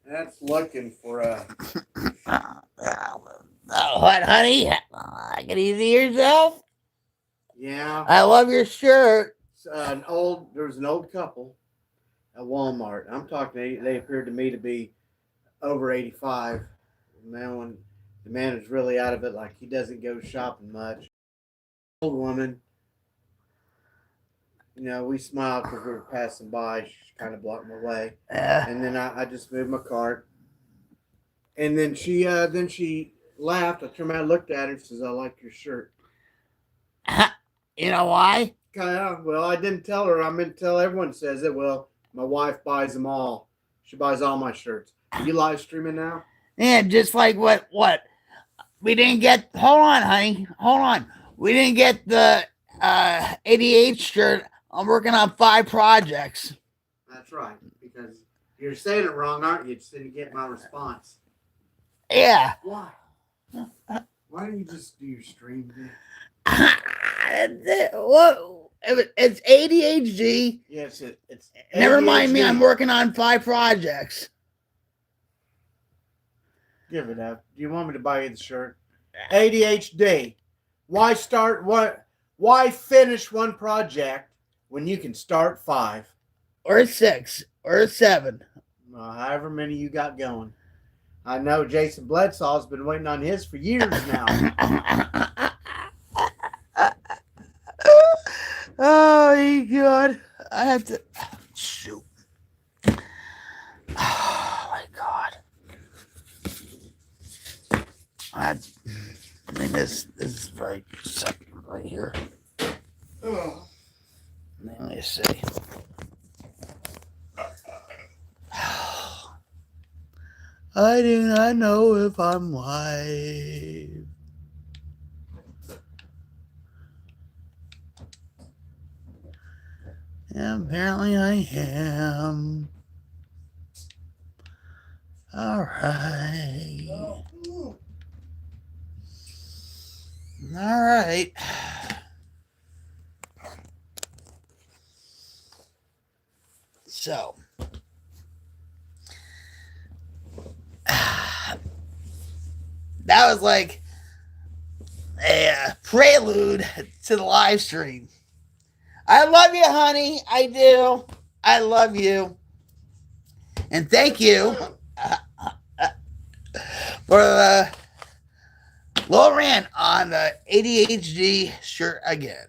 That's looking for a. What, honey? Take it easy yourself. Yeah. I love your shirt. There was an old couple at Walmart. I'm talking. They appeared to me to be over 85. When the man is really out of it, like he doesn't go shopping much. Old woman. We smiled because we were passing by. She kind of blocked my way, and then I just moved my cart. And then she laughed. I turned around and looked at her and says, "I like your shirt." You know why? Well, I didn't tell her. I meant to tell everyone says it. Well, my wife buys them all. She buys all my shirts. Are you live streaming now? Yeah, just like what? We didn't get. Hold on, honey. Hold on. We didn't get the 88 shirt. I'm working on 5 projects. That's right. Because you're saying it wrong, aren't you? Just didn't get my response. Yeah. Why? Why don't you just do your stream then? What? It's ADHD. Yes, it's ADHD. Never mind me. I'm working on 5 projects. Give it up. Do you want me to buy you the shirt? ADHD. Why start what? Why finish one project when you can start 5 or 6 or 7? However many you got going. I know Jason Bledsoe's been waiting on his for years now. Oh my God! I have to shoot. Oh my God! I mean, this is right here. Oh. Let me see. I do not know if I'm live. And apparently I am. All right. All right. So, that was like a prelude to the live stream. I love you, honey. I do. I love you. And thank you for the little rant on the ADHD shirt again.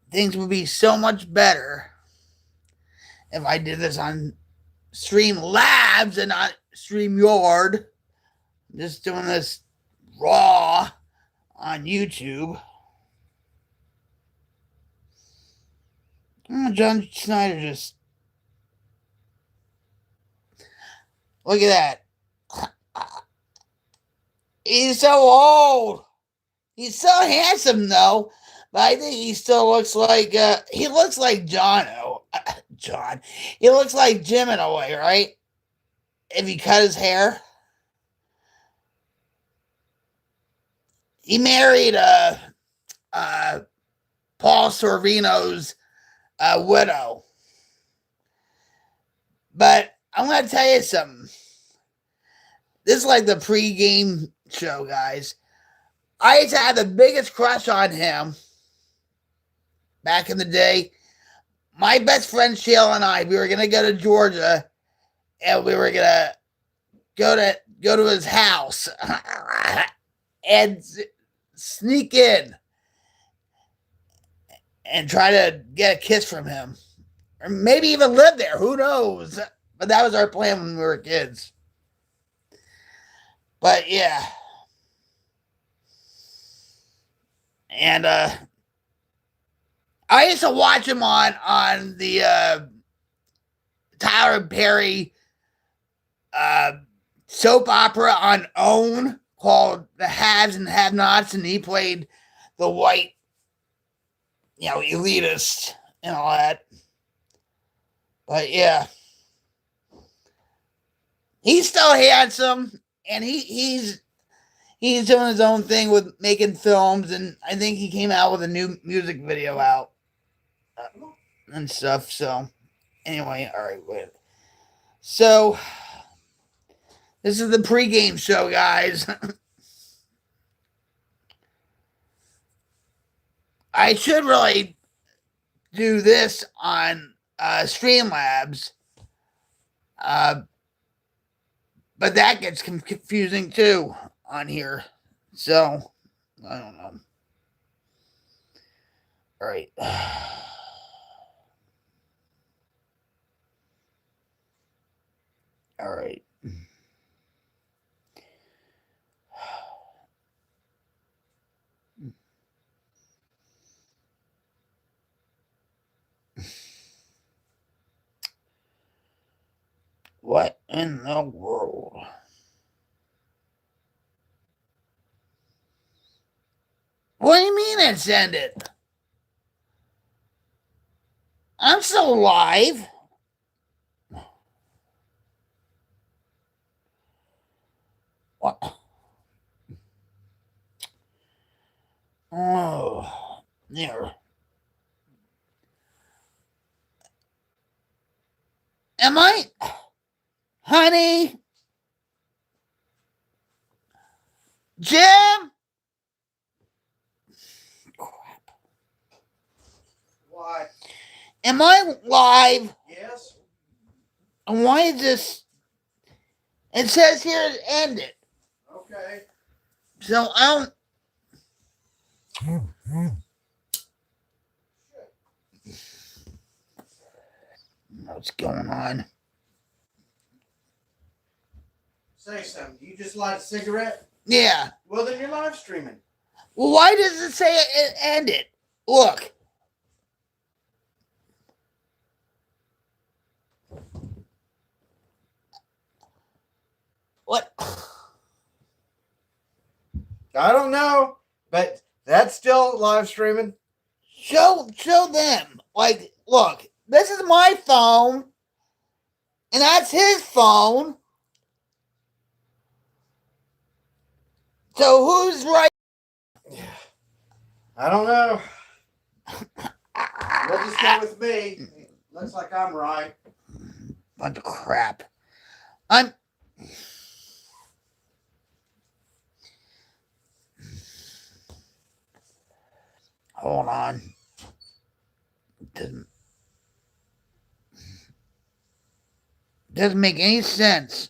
Things would be so much better if I did this on Streamlabs and not StreamYard. I'm just doing this raw on YouTube. Oh, John Snyder just... Look at that. He's so old. He's so handsome, though. But I think he still looks like... he looks like John. John. He looks like Jim in a way, right? If he cut his hair. He married Paul Sorvino's widow. But I'm going to tell you something. This is like the pregame show, guys. I used to have the biggest crush on him back in the day. My best friend Sheila and I, we were going to go to Georgia and we were going to go to his house and sneak in and try to get a kiss from him. Or maybe even live there. Who knows? But that was our plan when we were kids. But yeah. And I used to watch him on the Tyler Perry soap opera on OWN called The Haves and Have-Nots, and he played the white, elitist and all that. But yeah, he's still handsome, and he's he's doing his own thing with making films, and I think he came out with a new music video out and stuff. So anyway, all right, wait. So this is the pregame show, guys. I should really do this on Streamlabs, but that gets confusing too on here. So I don't know. All right. All right. What in the world? What do you mean it's ended? I'm still alive. What? Oh, there. Am I? Honey? Jim? Crap. Why? Am I live? Yes. And why is this? It says here it ended. Okay. So I don't. What's going on? Say something. You just light a cigarette? Yeah. Well, then you're live streaming. Well, why does it say it ended? Look. What? I don't know, but that's still live streaming. Show them. Like, look, this is my phone, and that's his phone. So who's right? I don't know. We'll just go with me. Looks like I'm right. Bunch of crap. Hold on. Doesn't make any sense.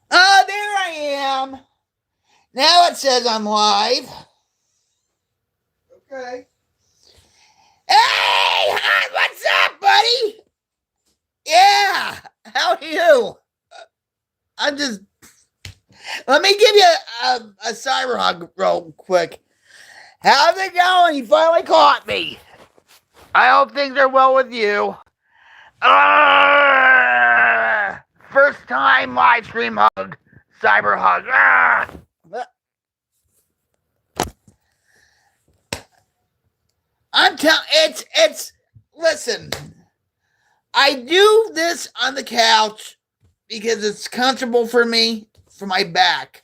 Oh, there I am. Now it says I'm live. Okay. Hey, hi, what's up, buddy? Yeah, how are you? I'm just. Let me give you a cyber hug real quick. How's it going? You finally caught me. I hope things are well with you. First time live stream hug. Cyber hug. I'm telling it's listen. I do this on the couch because it's comfortable for me, for my back.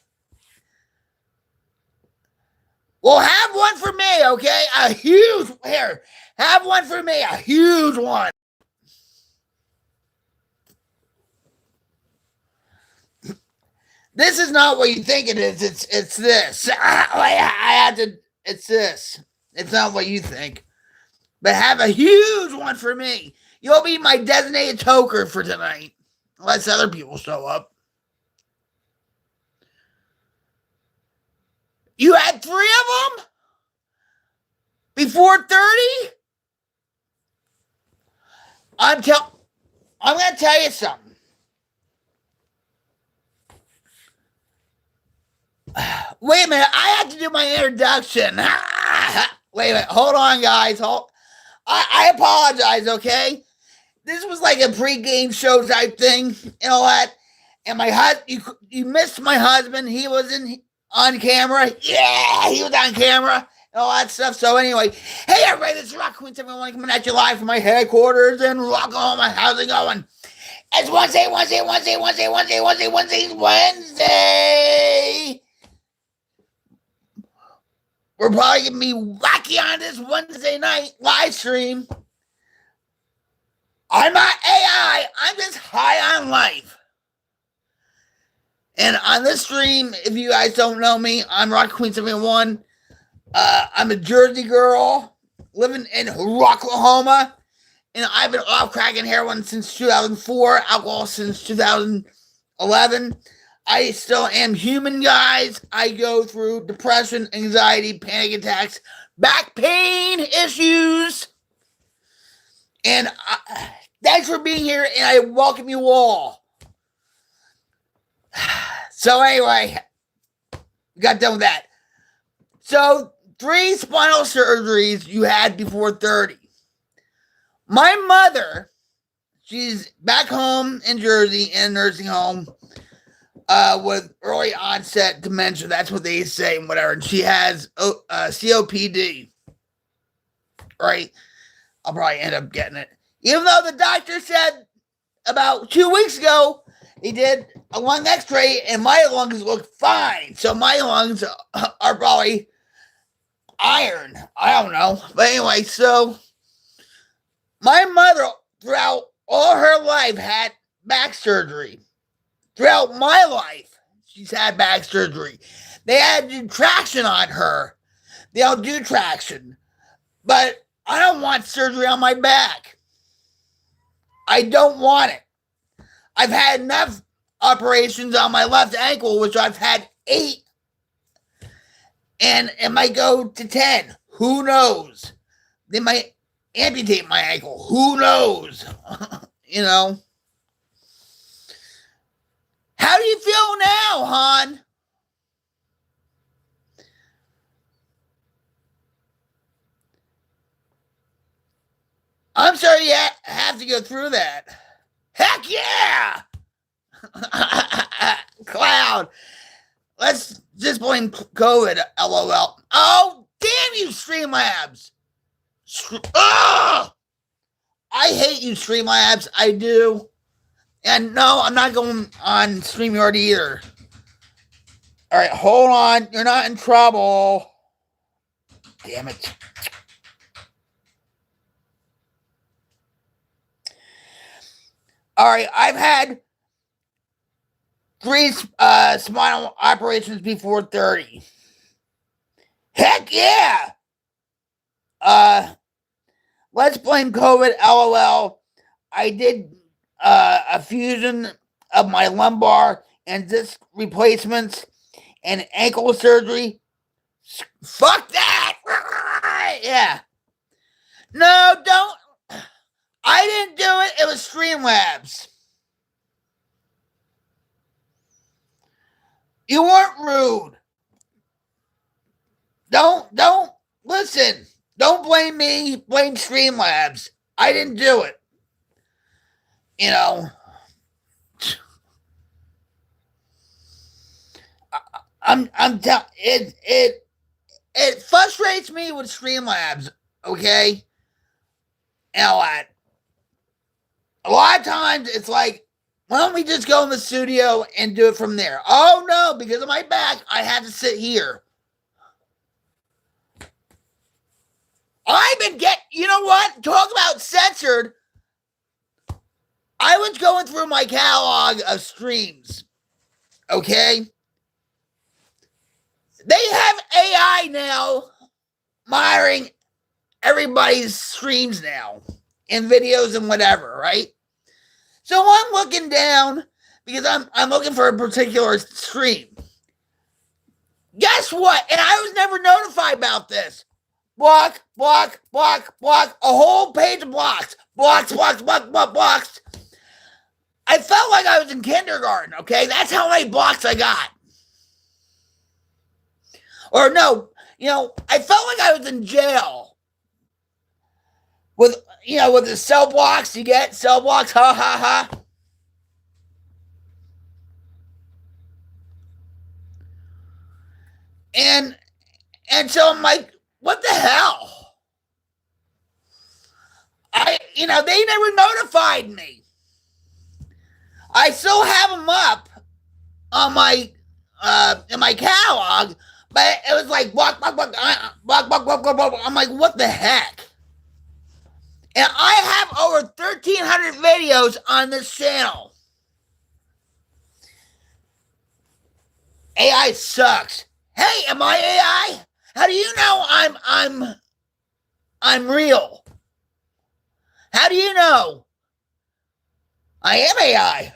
Well, have one for me, okay? A huge here. Have one for me, a huge one. This is not what you think it is. It's this. I had to. It's this. It's not what you think. But have a huge one for me. You'll be my designated toker for tonight, unless other people show up. You had 3 of them before 30. I'm going to tell you something. Wait a minute. I have to do my introduction. Wait a minute. Hold on, guys. I apologize, okay? This was like a pregame show type thing and all that. And my you missed my husband. He was on camera. Yeah, he was on camera and all that stuff. So anyway, hey everybody, this is Rock Queen 71 coming at you live from my headquarters in Oklahoma. How's it going? It's Wednesday. We're probably going to be wacky on this Wednesday night live stream. I'm not AI. I'm just high on life. And on this stream, if you guys don't know me, I'm Rock Queen 71. I'm a Jersey girl living in Rocklahoma. And I've been off cracking heroin since 2004, alcohol since 2011. I still am human, guys. I go through depression, anxiety, panic attacks, back pain issues. And thanks for being here, and I welcome you all. So anyway, we got done with that. So 3 spinal surgeries you had before 30. My mother, she's back home in Jersey in a nursing home with early onset dementia. That's what they say and whatever. And she has COPD. Right? I'll probably end up getting it. Even though the doctor said about 2 weeks ago, he did a lung x-ray and my lungs look fine. So my lungs are probably iron. I don't know. But anyway, so my mother, throughout all her life, had back surgery. Throughout my life, she's had back surgery. They had to do traction on her. They don't do traction. But I don't want surgery on my back. I don't want it. I've had enough operations on my left ankle, which I've had 8. And it might go to 10. Who knows? They might amputate my ankle. Who knows? You know. How do you feel now, hon? I'm sorry you have to go through that. Heck yeah! Cloud. Let's just blame COVID, LOL. Oh, damn you, Streamlabs. I hate you, Streamlabs. I do. And no, I'm not going on StreamYard either. All right, hold on. You're not in trouble. Damn it. All right, I've had 3 spinal operations before 30. Heck yeah! Let's blame COVID, LOL. I did a fusion of my lumbar and disc replacements and ankle surgery. Fuck that! Yeah. No, don't. I didn't do it. It was Streamlabs. You weren't rude. Don't listen. Don't blame me. Blame Streamlabs. I didn't do it. You know. I'm telling it frustrates me with Streamlabs. Okay. And a lot of times it's like, why don't we just go in the studio and do it from there? Oh no, because of my back, I had to sit here. I've been you know what? Talk about censored. I was going through my catalog of streams. Okay? They have AI now monitoring everybody's streams now and videos and whatever, right? So I'm looking down because I'm looking for a particular stream. Guess what? And I was never notified about this. Block. A whole page of blocks. Blocks. I felt like I was in kindergarten, okay? That's how many blocks I got. Or no, I felt like I was in jail. With the cell blocks, you get cell blocks, ha ha ha. And so I'm like, what the hell? They never notified me. I still have them up on my in my catalog, but it was like block. I'm like, what the heck? And I have over 1,300 videos on this channel. AI sucks. Hey, am I AI? How do you know I'm real? How do you know? I am AI.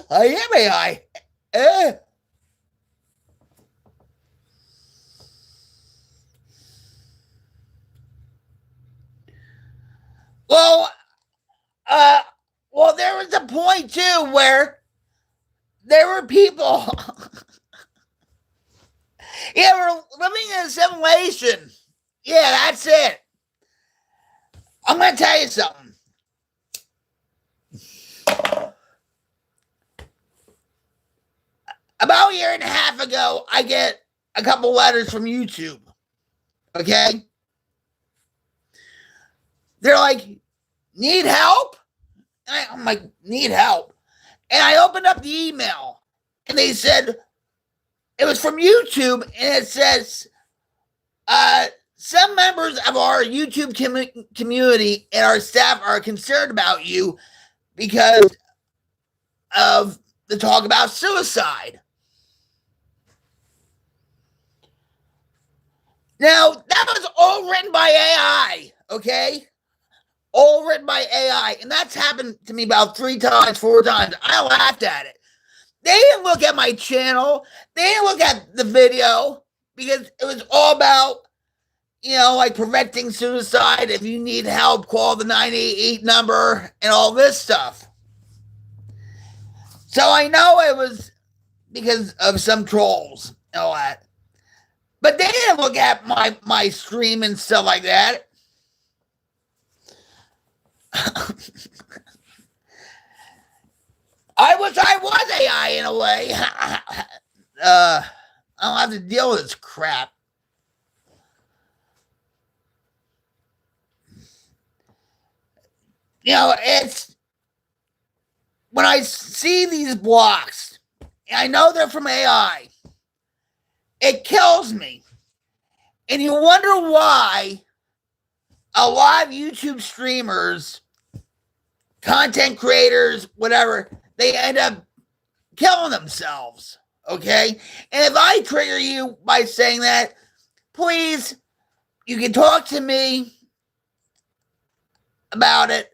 I am AI. Well, well, there was a point too where there were people. Yeah, we're living in a simulation. Yeah, that's it. I'm gonna tell you something. About a year and a half ago, I get a couple letters from YouTube. Okay? They're like, need help? I'm like, need help. And I opened up the email and they said, it was from YouTube and it says, some members of our YouTube community and our staff are concerned about you because of the talk about suicide. Now, that was all written by AI, okay? All written by AI. And that's happened to me about 3 times, 4 times. I laughed at it. They didn't look at my channel. They didn't look at the video because it was all about, like preventing suicide. If you need help, call the 988 number and all this stuff. So I know it was because of some trolls and all that. But they didn't look at my stream and stuff like that. I wish I was AI in a way. I don't have to deal with this crap. It's when I see these blocks, I know they're from AI. It kills me. And you wonder why a lot of YouTube streamers, content creators, whatever, they end up killing themselves. Okay? And if I trigger you by saying that, please, you can talk to me about it.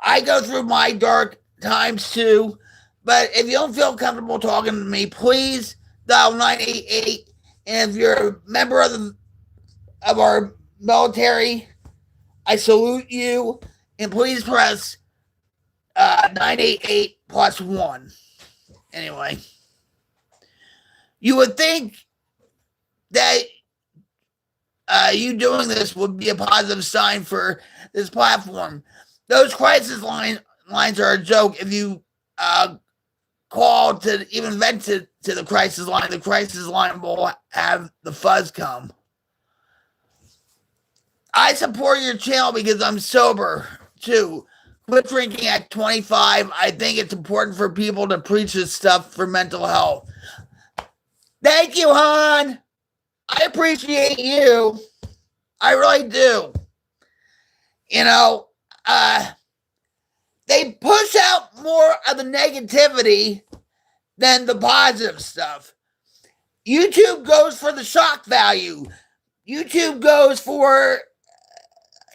I go through my dark times too. But if you don't feel comfortable talking to me, please dial 988. And if you're a member of our military, I salute you. And please press 988 plus 1. Anyway, you would think that you doing this would be a positive sign for this platform. Those crisis lines are a joke. If you call to even vent to the crisis line will have the fuzz come. I support your channel because I'm sober too. Quit drinking at 25. I think it's important for people to preach this stuff for mental health. Thank you, hon. I appreciate you. I really do. They push out more of the negativity than the positive stuff. YouTube goes for the shock value. YouTube goes for,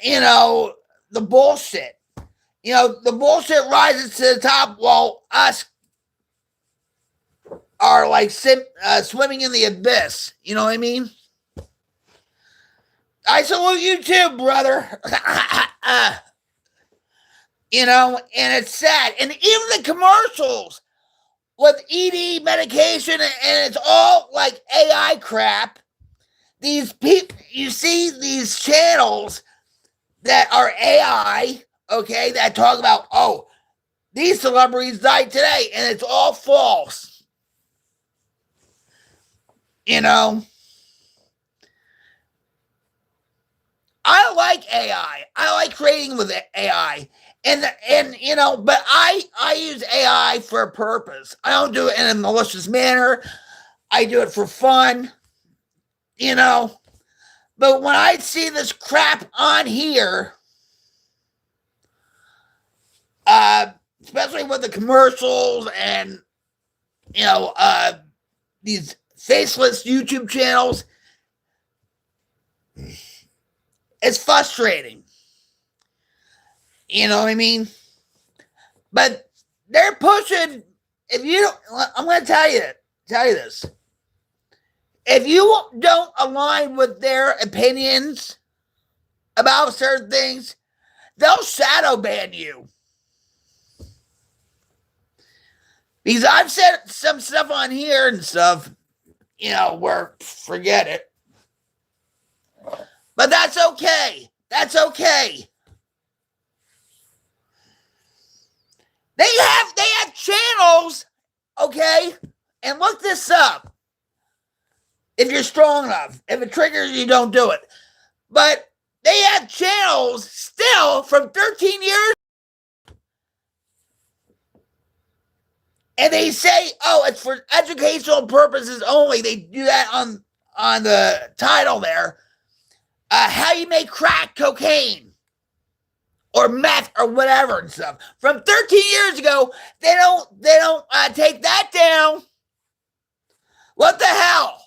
the bullshit. The bullshit rises to the top while us are like swimming in the abyss. You know what I mean? I salute you too, brother. And it's sad. And even the commercials with ED medication, and it's all like AI crap. These people, you see these channels that are AI, okay, that talk about, these celebrities died today, and it's all false. I like AI. I like creating with AI. and you know, but I use AI for a purpose. I don't do it in a malicious manner. I do it for fun, you know. But when I see this crap on here, especially with the commercials and you know these faceless YouTube channels, it's frustrating. You know what I mean? But they're pushing. If you don't, I'm going to tell you this. If you don't align with their opinions about certain things, they'll shadow ban you. Because I've said some stuff on here and stuff, you know, where forget it. But that's okay. That's okay. They have channels, okay? And look this up. If you're strong enough. If it triggers you, don't do it. But they have channels still from 13 years. And they say, oh, it's for educational purposes only. They do that on the title there. How you make crack cocaine or meth or whatever and stuff. From 13 years ago, they don't take that down. What the hell?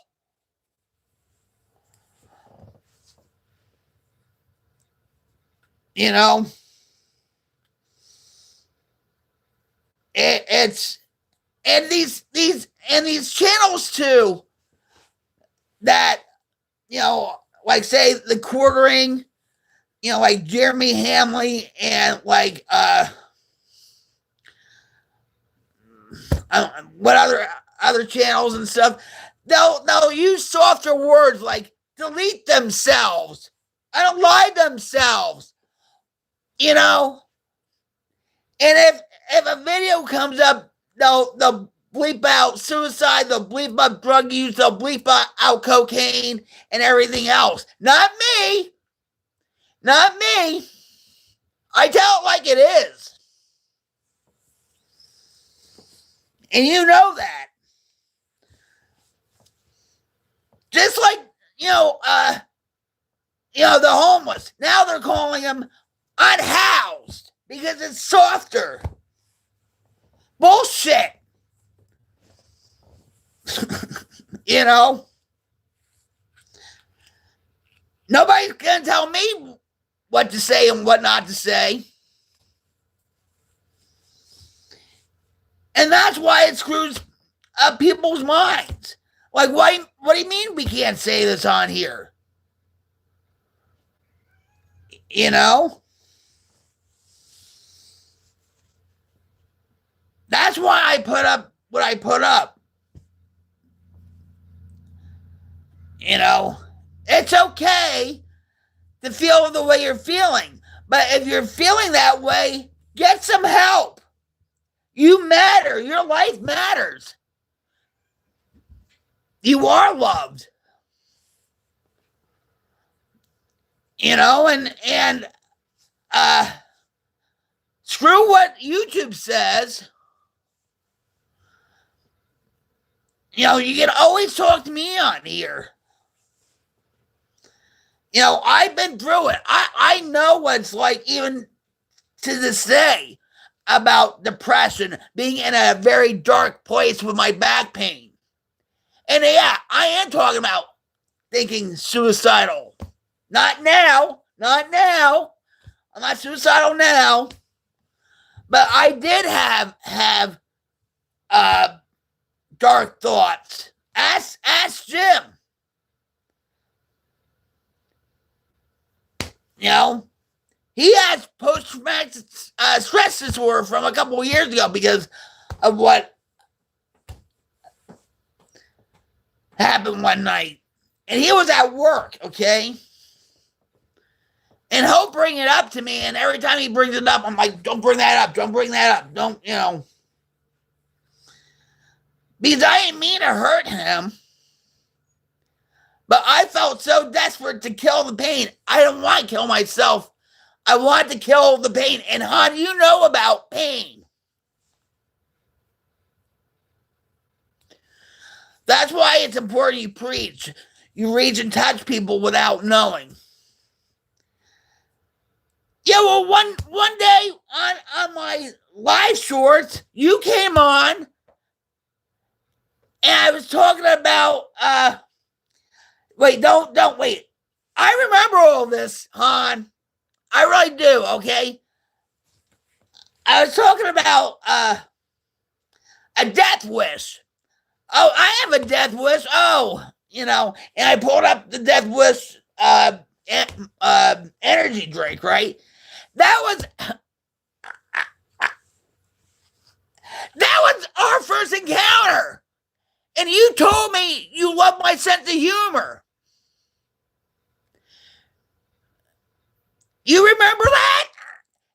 You know, it's and these channels too that you know, like say the quartering, you know, like Jeremy Hamley and like what other channels and stuff, they'll use softer words like delete themselves, unalive themselves, you know. And if a video comes up, they'll bleep out suicide, they'll bleep out drug use, they'll bleep out cocaine and everything else. Not me. Not me. I tell it like it is. And you know that. Just like, you know, the homeless. Now they're calling them unhoused because it's softer. Bullshit. You know? Nobody's going to tell me what to say and what not to say. And that's why it screws up people's minds. Like, what do you mean we can't say this on here? You know? That's why I put up what I put up. You know? It's okay to feel the way you're feeling. But if you're feeling that way, get some help. You matter. Your life matters. You are loved. You know, and screw what YouTube says. You know, you can always talk to me on here. You know, I've been through it. I know what it's like even to this day about depression, being in a very dark place with my back pain. And yeah, I am talking about thinking suicidal. Not now. Not now. I'm not suicidal now. But I did have dark thoughts. Ask Jim. You know, he has post-traumatic stress disorder from a couple of years ago because of what happened one night. And he was at work, okay? And he'll bring it up to me, and every time he brings it up, I'm like, don't bring that up, don't bring that up, don't, you know. Because I didn't mean to hurt him. But I felt so desperate to kill the pain. I don't want to kill myself I want to kill the pain. And hon, you know about pain. That's why it's important you preach. You reach and touch people without knowing. Yeah, well, one day on my live shorts, you came on, and I was talking about wait, don't wait. I remember all this, hon. I really do, okay? I was talking about a death wish. Oh, I have a death wish. Oh, and I pulled up the death wish energy drink, right? That was our first encounter. And you told me you love my sense of humor. You remember that?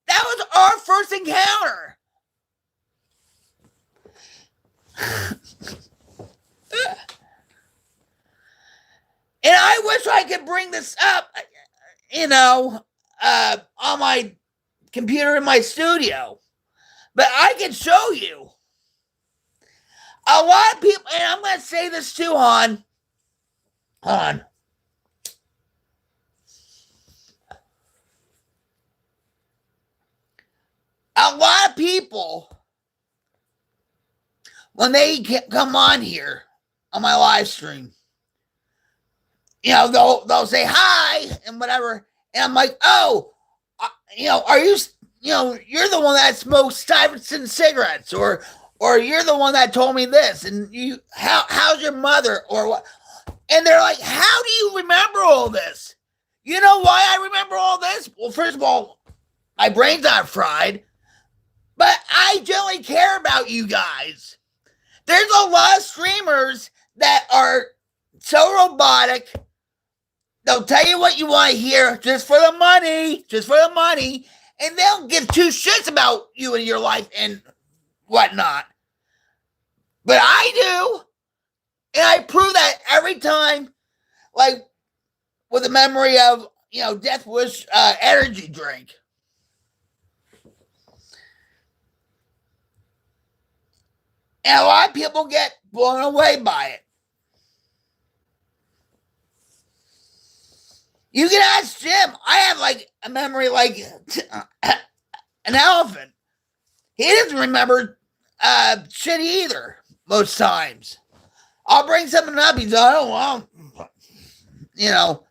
That was our first encounter. And I wish I could bring this up, on my computer in my studio. But I can show you. A lot of people, and I'm going to say this too, hon. A lot of people, when they come on here on my live stream, they'll say hi and whatever. And I'm like, oh, are you, you're the one that smokes Stuyvesant cigarettes, or you're the one that told me this, and how's your mother, or what? And they're like, how do you remember all this? You know why I remember all this? Well, first of all, my brain's not fried, but I generally care about you guys. There's a lot of streamers that are so robotic. They'll tell you what you want to hear just for the money, and they'll give two shits about you and your life and whatnot. But I do, and I prove that every time, like with the memory of, Death Wish energy drink. And a lot of people get blown away by it. You can ask Jim. I have like a memory like an elephant. He doesn't remember shit either most times. I'll bring something up. He's like, oh, well,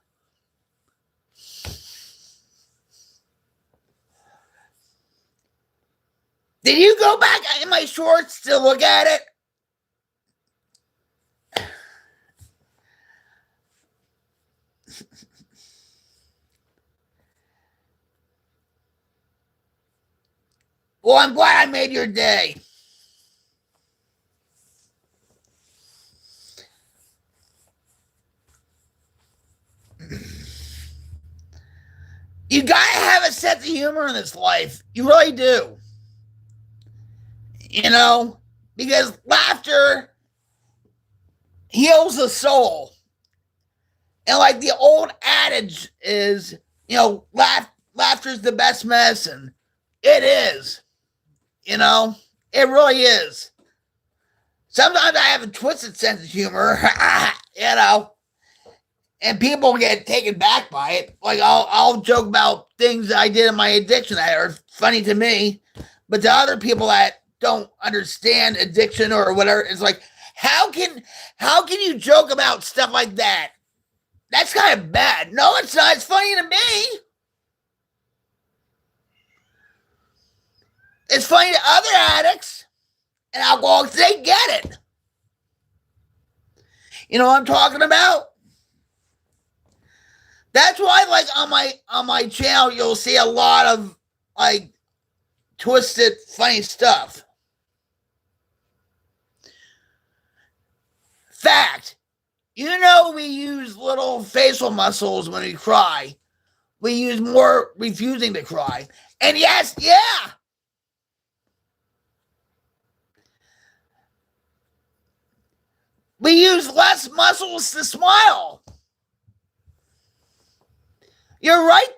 Did you go back in my shorts to look at it? Well, I'm glad I made your day. You gotta have a sense of humor in this life. You really do. Because laughter heals the soul. And like the old adage is, laughter's the best medicine. It is. It really is. Sometimes I have a twisted sense of humor, and people get taken back by it. Like I'll joke about things that I did in my addiction that are funny to me, but to other people that don't understand addiction or whatever, it's like, how can you joke about stuff like that? That's kind of bad. No, it's not. It's funny to me. It's funny to other addicts and alcoholics. They get it. You know what I'm talking about? That's why, like, on my channel, you'll see a lot of like twisted, funny stuff. Fact, we use little facial muscles when we cry. We use more refusing to cry. And yes, yeah. We use less muscles to smile. You're right.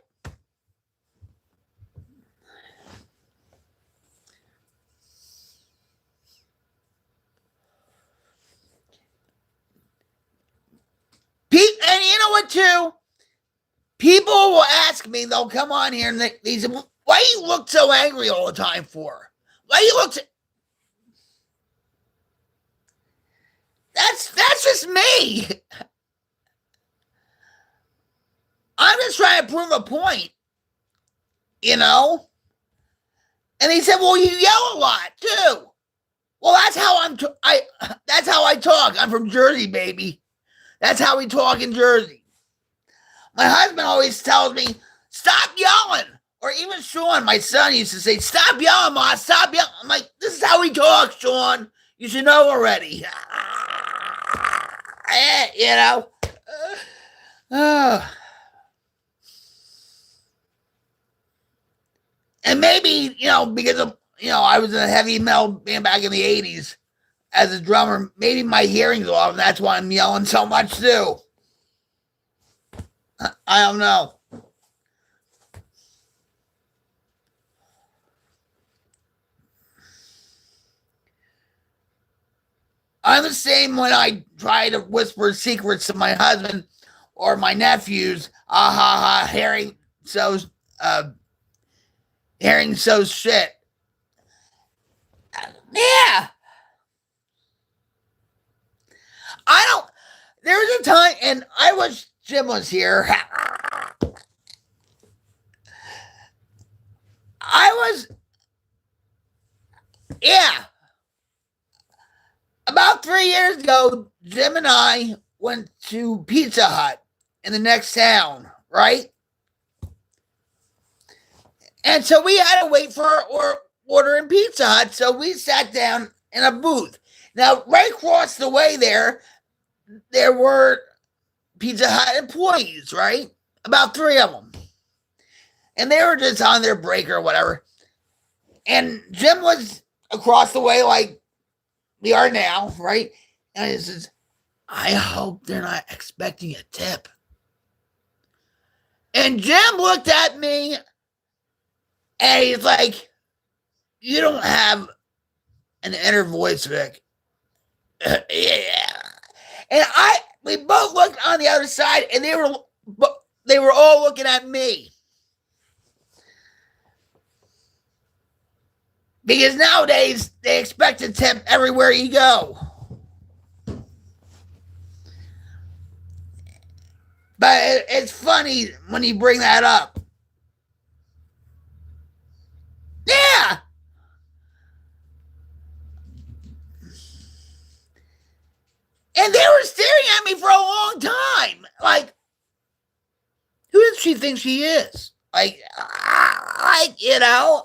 want to, people will ask me, they'll come on here and they say, why do you look so angry all the time for? Why do you look so... That's just me. I'm just trying to prove a point, you know? And he said, well, you yell a lot too. Well, that's how that's how I talk. I'm from Jersey, baby. That's how we talk in Jersey. My husband always tells me, stop yelling. Or even Sean, my son, used to say, stop yelling, Ma, stop yelling. I'm like, this is how we talk, Sean. You should know already. You know? And maybe, you know, because of, you know, I was in a heavy metal band back in the 80s as a drummer, maybe my hearing's off, and that's why I'm yelling so much too. I don't know. I'm the same when I try to whisper secrets to my husband or my nephews. Ah ha ha, hearing so shit. Yeah. There was a time, and I wish Jim was here. About 3 years ago, Jim and I went to Pizza Hut in the next town, right? And so we had to wait for our order in Pizza Hut, so we sat down in a booth. Now, right across the way there were Pizza Hut employees, right? About 3 of them. And they were just on their break or whatever. And Jim was across the way like we are now, right? And he says, I hope they're not expecting a tip. And Jim looked at me and he's like, you don't have an inner voice, Vic. Yeah. And we both looked on the other side and they were all looking at me. Because nowadays, they expect a tip everywhere you go. But it's funny when you bring that up. Yeah. And they were staring at me for a long time. Like, who does she think she is? Like, you know.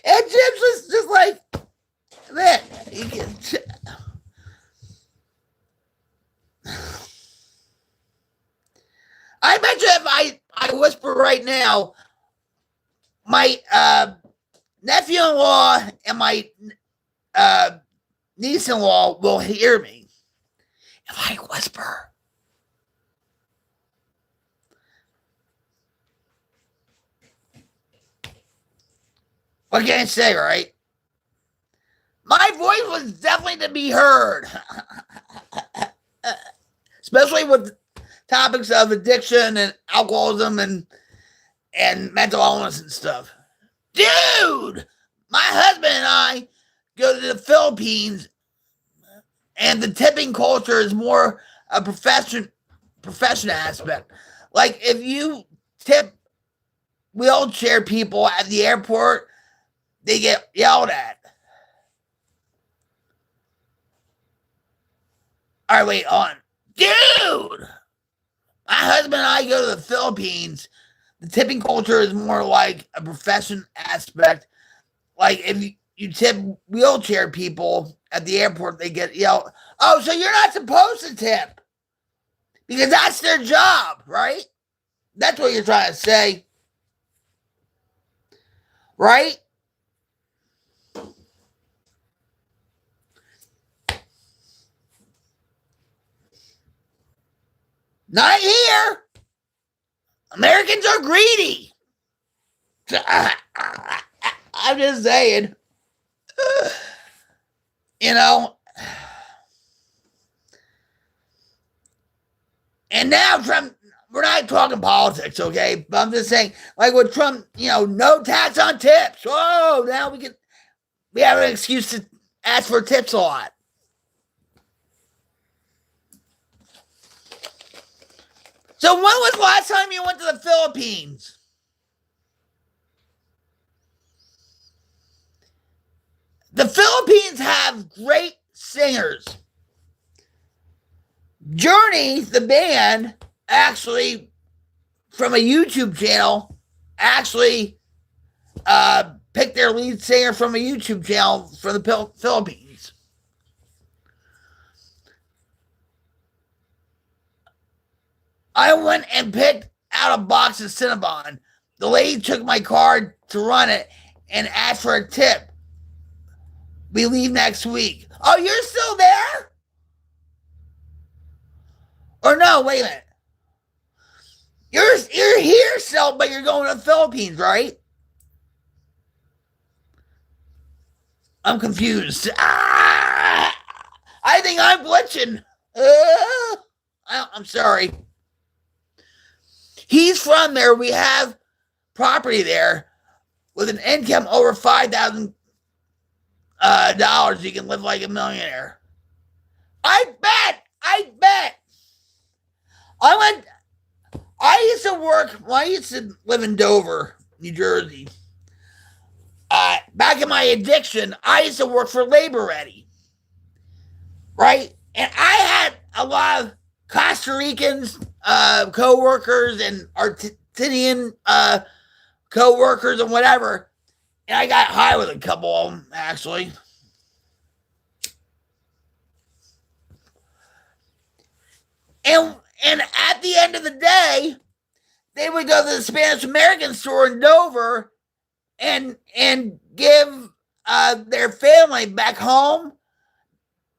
And Jim's just like, man, I bet you if I whisper right now, my nephew-in-law and my niece-in-law will hear me if I whisper. What can I say, right? My voice was definitely to be heard. Especially with topics of addiction and alcoholism and mental illness and stuff. Dude! My husband and I go to the Philippines and the tipping culture is more a profession aspect. Like if you tip wheelchair people at the airport, they get yelled at. All right, wait, on. Dude! My husband and I go to the Philippines. The tipping culture is more like a profession aspect. Like if you tip wheelchair people at the airport, they get yelled. Oh, so you're not supposed to tip because that's their job, right? That's what you're trying to say, right? Not here. Americans are greedy. I'm just saying. You know. And now Trump, we're not talking politics, okay? But I'm just saying, like with Trump, no tax on tips. Oh, now we have an excuse to ask for tips a lot. So when was the last time you went to the Philippines? The Philippines have great singers. Journey, the band, actually, from a YouTube channel, actually picked their lead singer from a YouTube channel from the Philippines. I went and picked out a box of Cinnabon. The lady took my card to run it and asked for a tip. We leave next week. Oh, you're still there? Or no, wait a minute. You're here still, but you're going to the Philippines, right? I'm confused. I think I'm glitching. I'm sorry. He's from there. We have property there with an income over $5,000. You can live like a millionaire. I bet. I used to live in Dover, New Jersey. Back in my addiction, I used to work for Labor Ready. Right? And I had a lot of Costa Ricans, co-workers and Argentinian co-workers and whatever. And I got high with a couple of them, actually. And at the end of the day, they would go to the Spanish American store in Dover and give their family back home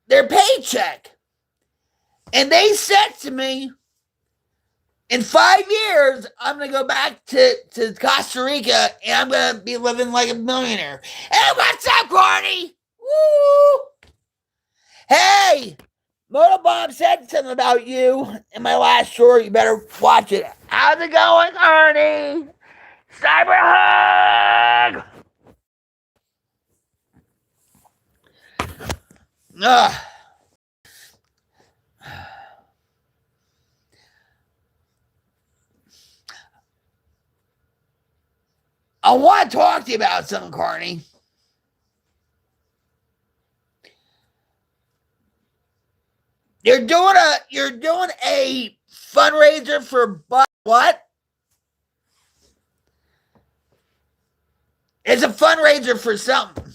their paycheck. And they said to me, in 5 years, I'm going to go back to Costa Rica and I'm going to be living like a millionaire. Hey, what's up, Corny? Woo! Hey, Motobob said something about you in my last short. You better watch it. How's it going, Corny? Cyber hug! Ugh. I want to talk to you about something, Carney. You're doing a fundraiser for what? It's a fundraiser for something.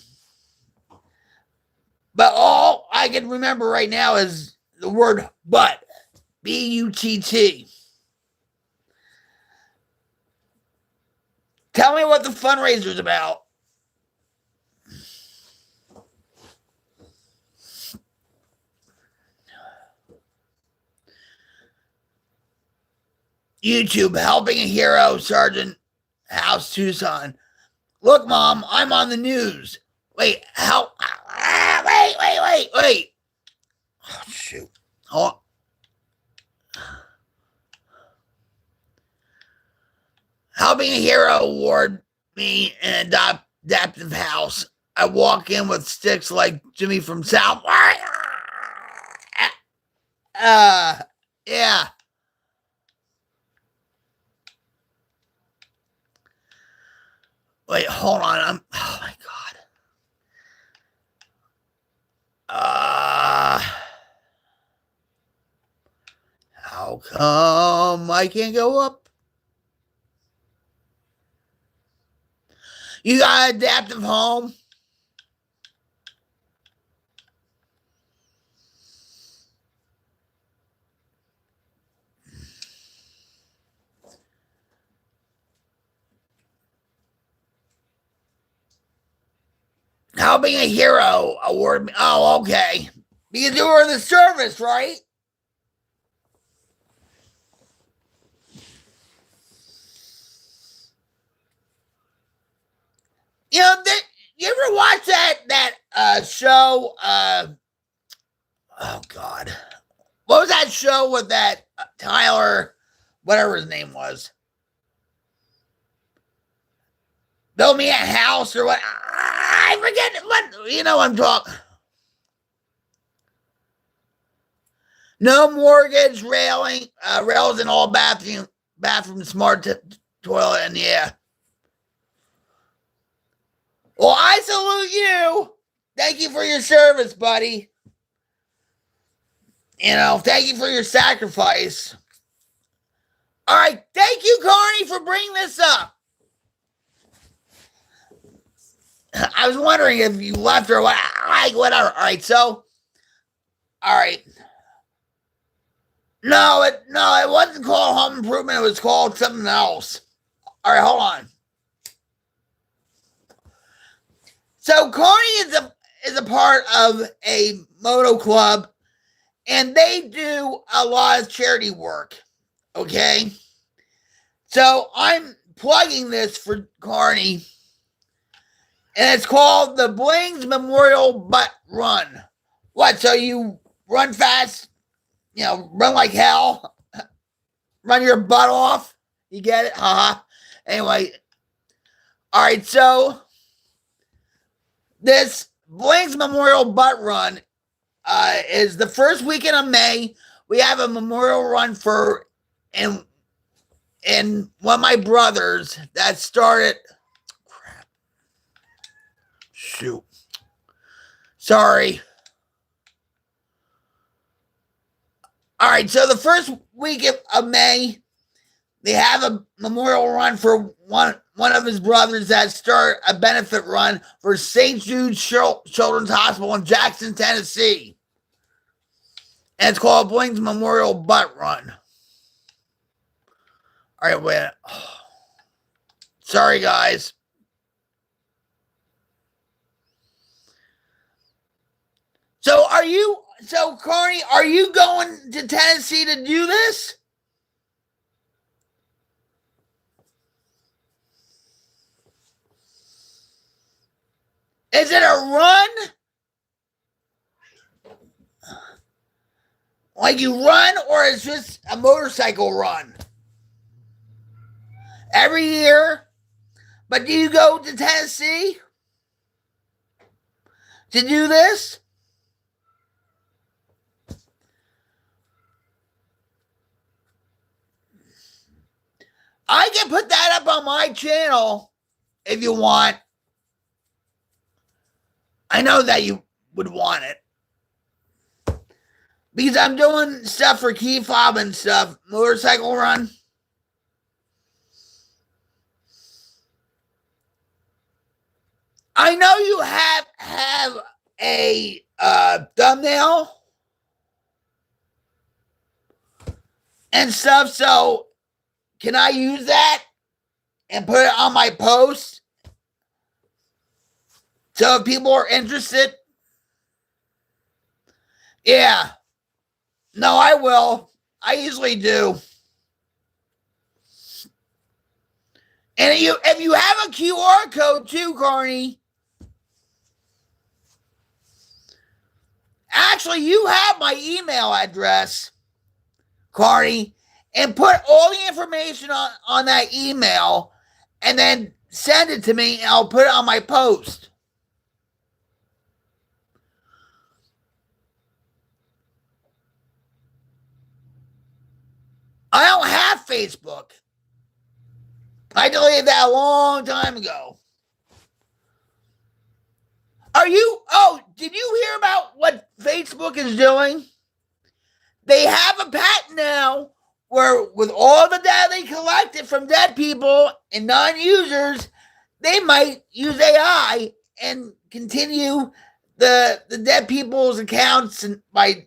But all I can remember right now is the word butt. B-U-T-T. Tell me what the fundraiser is about. YouTube, helping a hero, Sergeant House Tucson. Look, Mom, I'm on the news. Wait, help. Wait. Oh, shoot. Oh. Helping a hero award me an adaptive house. I walk in with sticks like Jimmy from South Park. Yeah. Wait, hold on. Oh my God. How come I can't go up? You got an adaptive home? Helping a hero award me. Oh, okay. Because you were in the service, right? You know, you ever watch that show? Oh God, what was that that show with that Tyler, whatever his name was? Build me a house or what? I forget what, you know what I'm talking. No mortgage, rails in all bathroom smart toilet, and yeah. Well, I salute you. Thank you for your service, buddy. You know, thank you for your sacrifice. All right, thank you, Carney, for bringing this up. I was wondering if you left or what. Like, whatever. All right, so, all right. No, it wasn't called Home Improvement. It was called something else. All right, hold on. So Carney is a part of a moto club, and they do a lot of charity work. Okay, so I'm plugging this for Carney, and it's called the Blings Memorial Butt Run. What? So you run fast? You know, run like hell, run your butt off. You get it? Haha. Anyway, all right. So this Blings Memorial Butt Run is the first weekend of May. We have a memorial run for and one of my brothers that started. Crap. Shoot. Sorry. All right, so the first week of May, they have a memorial run for one of his brothers that started a benefit run for St. Jude's Children's Hospital in Jackson, Tennessee. And it's called Bling's Memorial Butt Run. All right, wait. Sorry, guys. So Carney, are you going to Tennessee to do this? Is it a run? Like you run, or is just a motorcycle run? Every year? But do you go to Tennessee to do this? I can put that up on my channel if you want. I know that you would want it. Because I'm doing stuff for key fob and stuff. Motorcycle run. I know you have a thumbnail and stuff, so can I use that and put it on my post? So if people are interested, yeah. No, I will. I usually do. And if you have a QR code too, Carney, actually you have my email address, Carney, and put all the information on that email and then send it to me and I'll put it on my post. I don't have Facebook. I deleted that a long time ago. Did you hear about what Facebook is doing? They have a patent now where with all the data they collected from dead people and non-users, they might use AI and continue the dead people's accounts and by,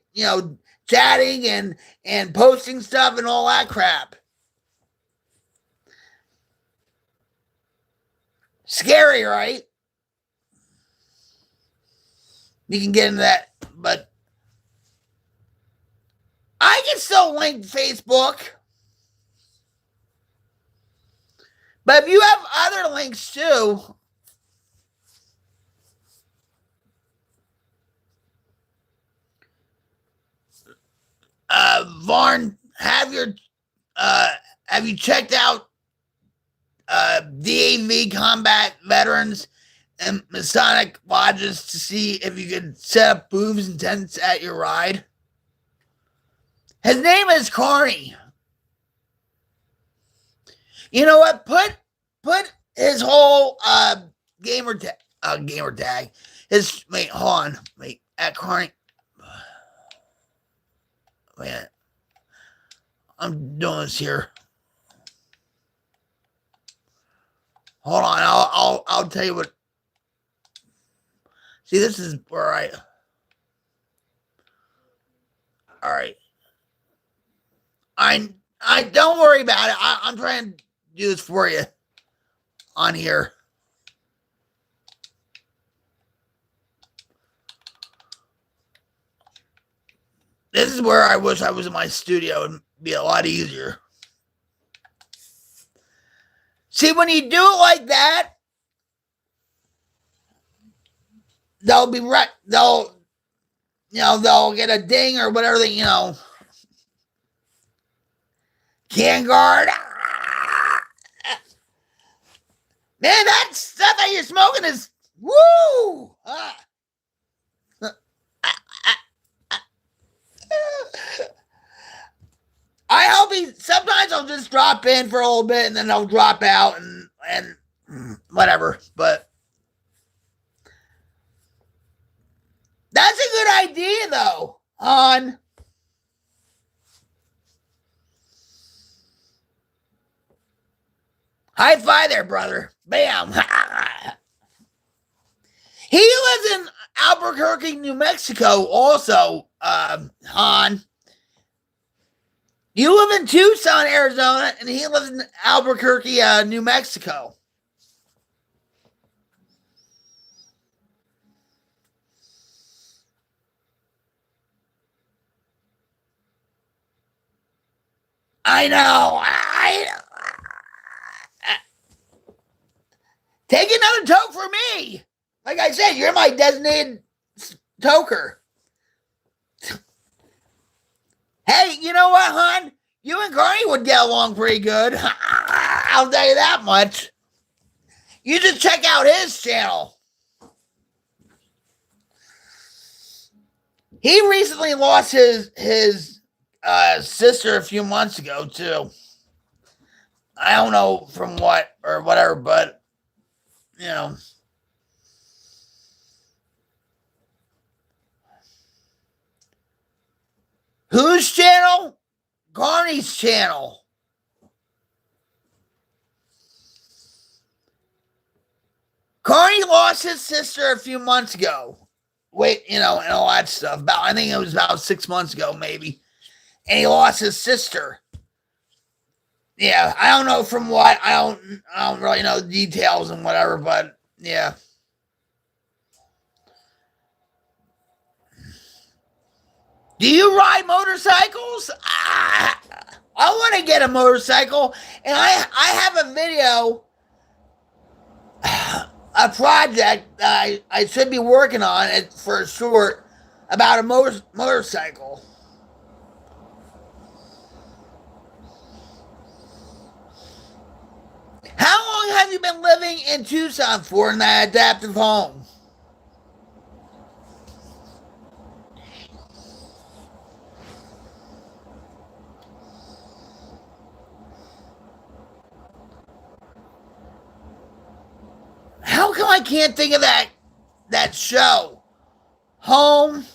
chatting and posting stuff and all that crap. Scary, right? You can get into that, but I can still link Facebook. But if you have other links too, Varn, have you checked out DAV combat veterans and Masonic lodges to see if you could set up booths and tents at your ride? His name is Carney. You know what? Put his whole gamer tag. Hold on. At Carney. Wait. I'm doing this here. Hold on. I'll tell you what. See, this is where all right. I don't worry about it. I'm trying to do this for you on here. This is where I wish I was in my studio. It'd be a lot easier. See, when you do it like that, they'll be right. They'll get a ding or whatever they, can guard. Man, that stuff that you're smoking is woo. I hope sometimes I'll just drop in for a little bit and then I'll drop out and whatever. But that's a good idea though, hon. High five there, brother. Bam. He lives in Albuquerque, New Mexico also, Han. You live in Tucson, Arizona, and he lives in Albuquerque, New Mexico. I know. Take another toke for me. Like I said, you're my designated toker. Hey, you know what, hon? You and Carney would get along pretty good. I'll tell you that much. You just check out his channel. He recently lost his sister a few months ago, too. I don't know from what or whatever, but, Whose channel? Carney's channel. Carney lost his sister a few months ago. And all that stuff. I think it was about 6 months ago, maybe. And he lost his sister. Yeah, I don't know from what. I don't really know the details and whatever, but yeah. Do you ride motorcycles? I want to get a motorcycle, and I have a video, a project that I should be working on it for a short about a motorcycle. How long have you been living in Tucson for in that adaptive home? How come I can't think of that show? Home.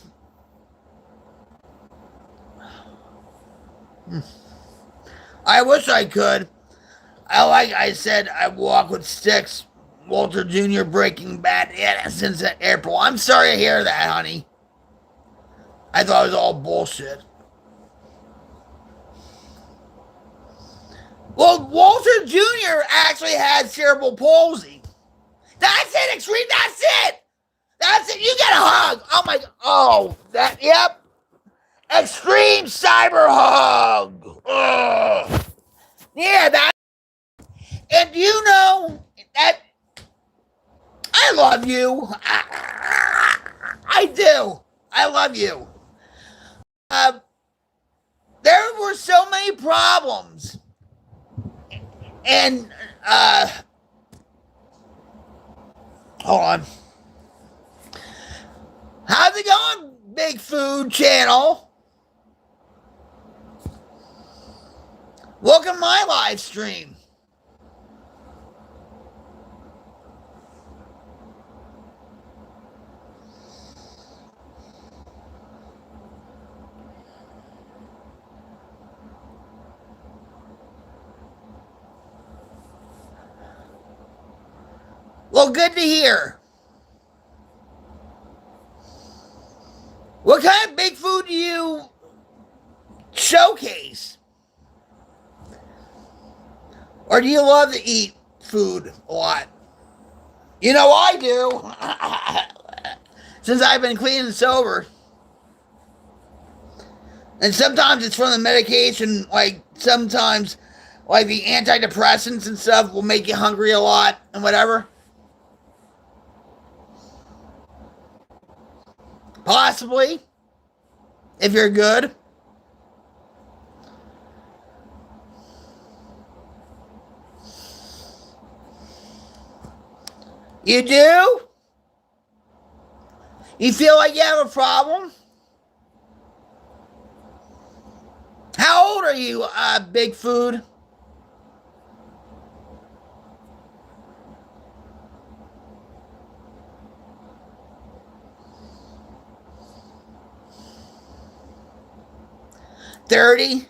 I wish I could. Like I said, I walk with sticks. Walter Jr. Breaking Bad. Yeah, since April. I'm sorry to hear that, honey. I thought it was all bullshit. Well, Walter Jr. actually had cerebral palsy. That's it, Extreme. That's it. That's it. You get a hug. Oh my. Oh, yep. Extreme cyber hug. Ugh. Yeah, that. And you know that I love you. I do. I love you. There any problems. And, hold on. How's it going, Big Food Channel? Welcome to my live stream. Well, good to hear. What kind of big food do you showcase? Or do you love to eat food a lot? You know I do. Since I've been clean and sober. And sometimes it's from the medication, like sometimes like the antidepressants and stuff will make you hungry a lot and whatever. Possibly. If you're good. You do? You feel like you have a problem? How old are you, Big Food? $30?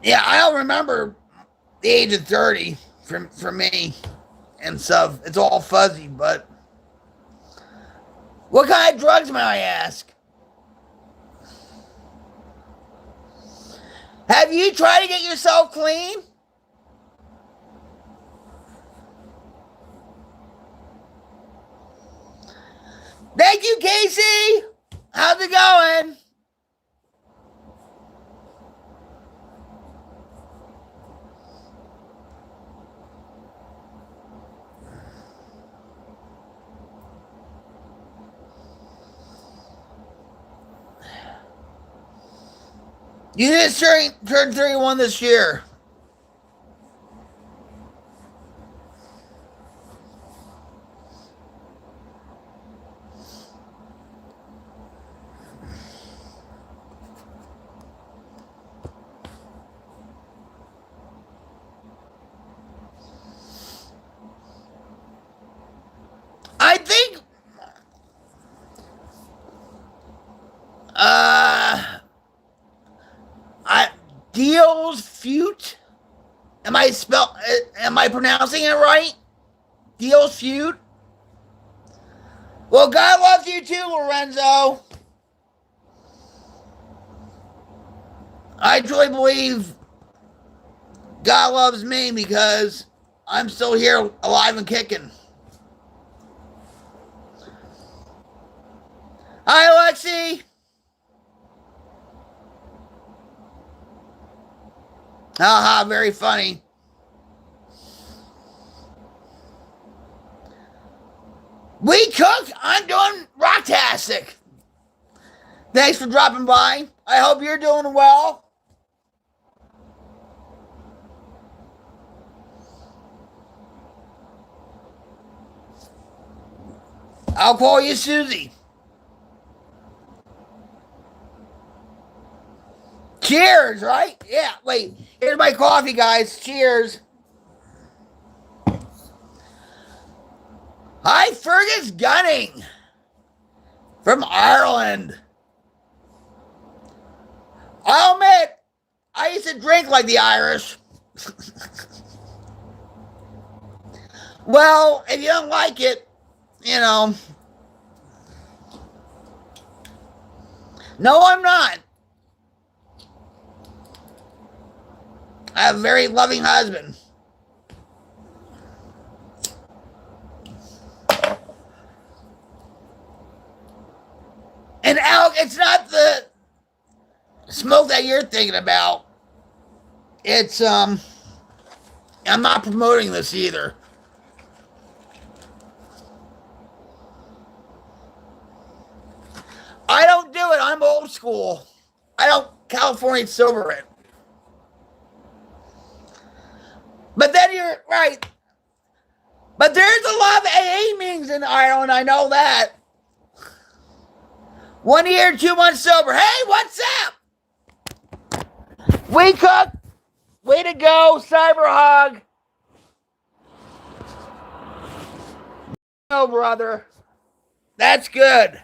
Yeah, I don't remember the age of 30 for me and stuff. It's all fuzzy, but what kind of drugs, may I ask? Have you tried to get yourself clean? Thank you, Casey. How's it going? You just turned 31 this year. I think Deals Feud. Am I pronouncing it right? Deals Feud. Well, God loves you too, Lorenzo. I truly believe God loves me because I'm still here alive and kicking. Hi, Lexi. Haha, very funny. We cook. I'm doing rocktastic. Thanks for dropping by. I hope you're doing well. I'll call you Susie. Cheers, right? Yeah, wait. Here's my coffee, guys. Cheers. Hi, Fergus Gunning from Ireland. I'll admit, I used to drink like the Irish. Well, if you don't like it, you know. No, I'm not. I have a very loving husband. And Alec, it's not the smoke that you're thinking about. It's, I'm not promoting this either. school. I don't California sober it. But then you're right. But there's a lot of AA meetings in Ireland, I know that. 1 year, 2 months sober. Hey, what's up? We cook. Way to go, Cyber Hog. Oh, brother. That's good.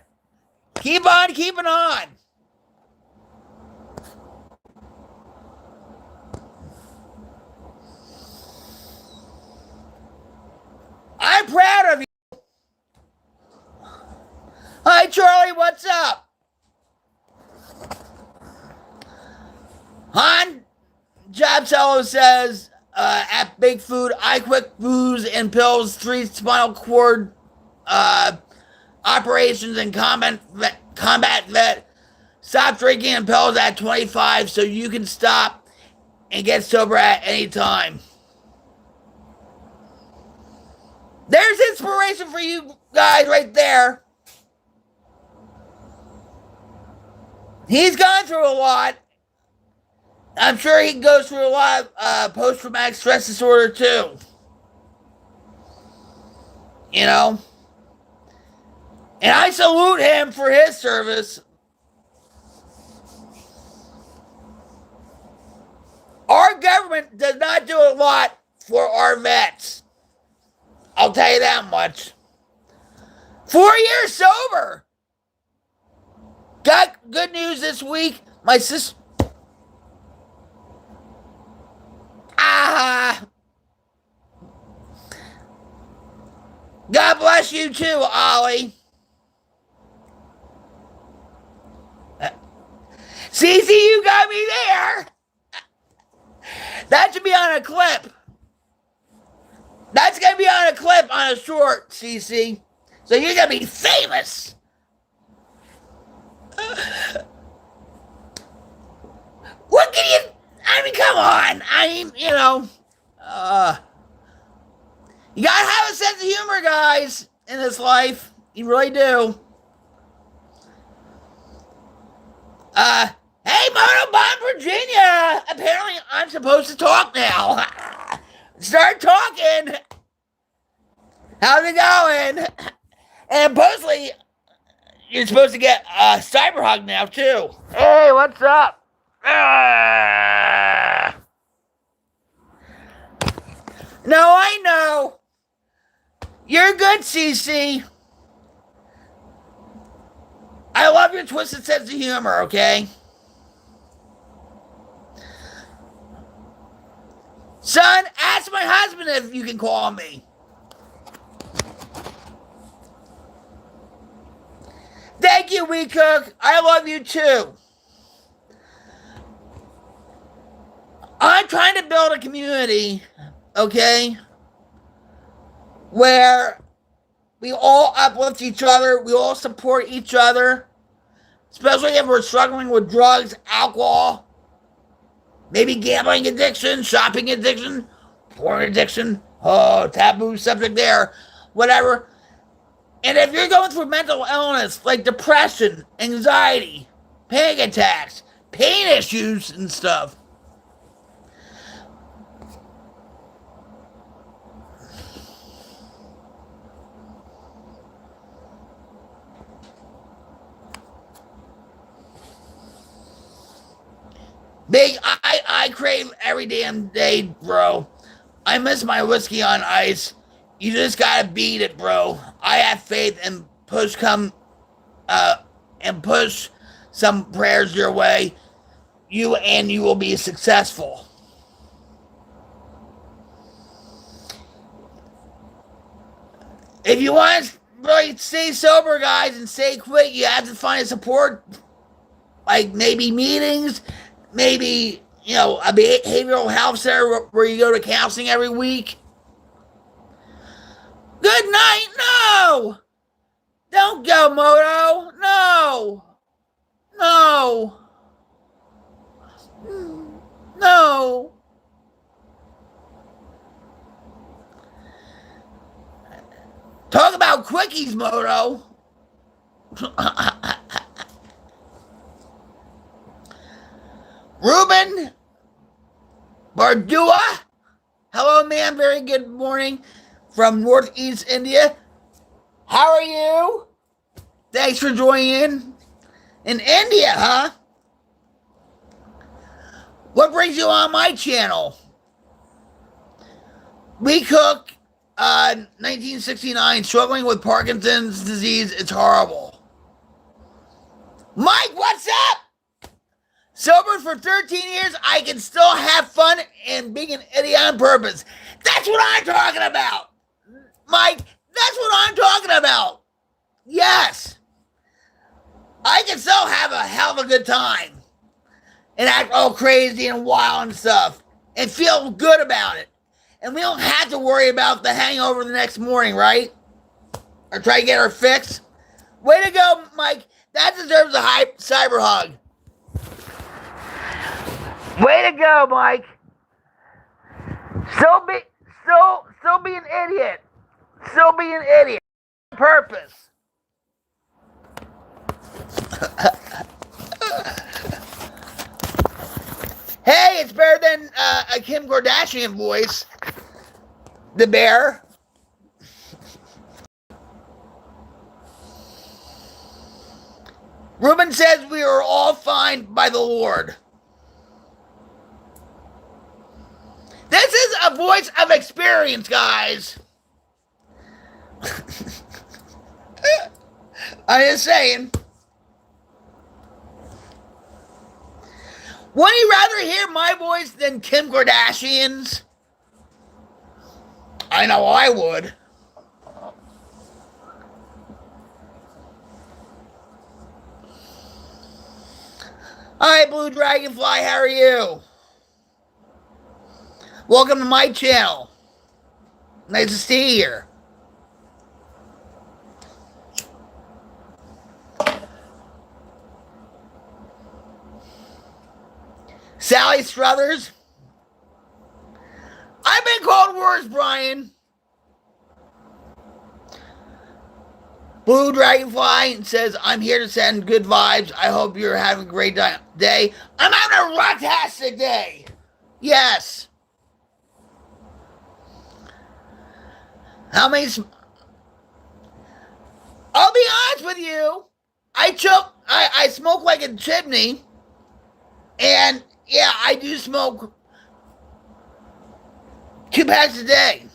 Keep on keeping on. I'm proud of you. Hi, Charlie. What's up? Han Jobsello says, at Big Food, I quit booze and pills, 3 spinal cord operations and combat vet. Stop drinking and pills at 25 so you can stop and get sober at any time. There's inspiration for you guys right there. He's gone through a lot. I'm sure he goes through a lot of post-traumatic stress disorder too. You know? And I salute him for his service. Our government does not do a lot for our vets. I'll tell you that much. 4 years sober. Got good news this week. My sister... God bless you too, Ollie. Cece, you got me there. That should be on a clip. That's going to be on a clip on a short, Cece. So you're going to be famous. What can you... I mean, come on. I mean, you know... you gotta have a sense of humor, guys, in this life. You really do. Hey, Monobon, Virginia! Apparently, I'm supposed to talk now. Start talking. How's it going? And supposedly, you're supposed to get a cyber hug now, too. Hey, what's up? No, I know. You're good, CC. I love your twisted sense of humor, okay? Son, ask my husband if you can call me. Thank you, We Cook. I love you too. I'm trying to build a community, okay, where we all uplift each other, we all support each other, especially if we're struggling with drugs, alcohol, maybe gambling addiction, shopping addiction, porn addiction, oh, taboo subject there, whatever. And if you're going through mental illness like depression, anxiety, panic attacks, pain issues and stuff, Big, I crave every damn day, bro. I miss my whiskey on ice. You just gotta beat it, bro. I have faith and push some prayers your way. You will be successful. If you want to really stay sober, guys, and stay quit, you have to find support, like maybe meetings, maybe, you know, a behavioral health center where you go to counseling every week. Good night. No. Don't go, Moto. No. No. No. Talk about quickies, Moto. Ruben Bardua. Hello, ma'am. Very good morning from Northeast India. How are you? Thanks for joining in India, huh? What brings you on my channel? We cook 1969, struggling with Parkinson's disease. It's horrible. Mike, what's up? Sober for 13 years, I can still have fun and being an idiot on purpose. That's what I'm talking about. Mike, that's what I'm talking about. Yes. I can still have a hell of a good time and act all crazy and wild and stuff and feel good about it. And we don't have to worry about the hangover the next morning, right? Or try to get our fix. Way to go, Mike. That deserves a high cyber hug. Way to go, Mike. Still be an idiot. Still be an idiot. Purpose. Hey, it's better than a Kim Kardashian voice. The bear. Ruben says we are all fine by the Lord. This is a voice of experience, guys. I'm just saying. Would you rather hear my voice than Kim Kardashian's? I know I would. Hi, Blue Dragonfly, how are you? Welcome to my channel. Nice to see you here. Sally Struthers. I've been called worse, Brian. Blue Dragonfly says, I'm here to send good vibes. I hope you're having a great day. I'm having a rocktastic day. Yes. How many... I'll be honest with you. I smoke like a chimney. And, yeah, I do smoke 2 packs a day.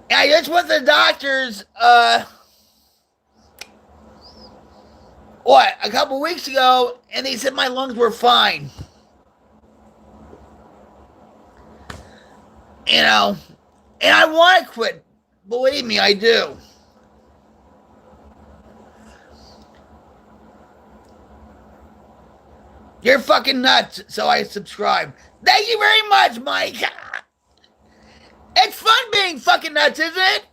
And I just went to the doctor's, a couple weeks ago, and they said my lungs were fine. You know, and I want to quit. Believe me, I do. You're fucking nuts, so I subscribe. Thank you very much, Mike. It's fun being fucking nuts, isn't it?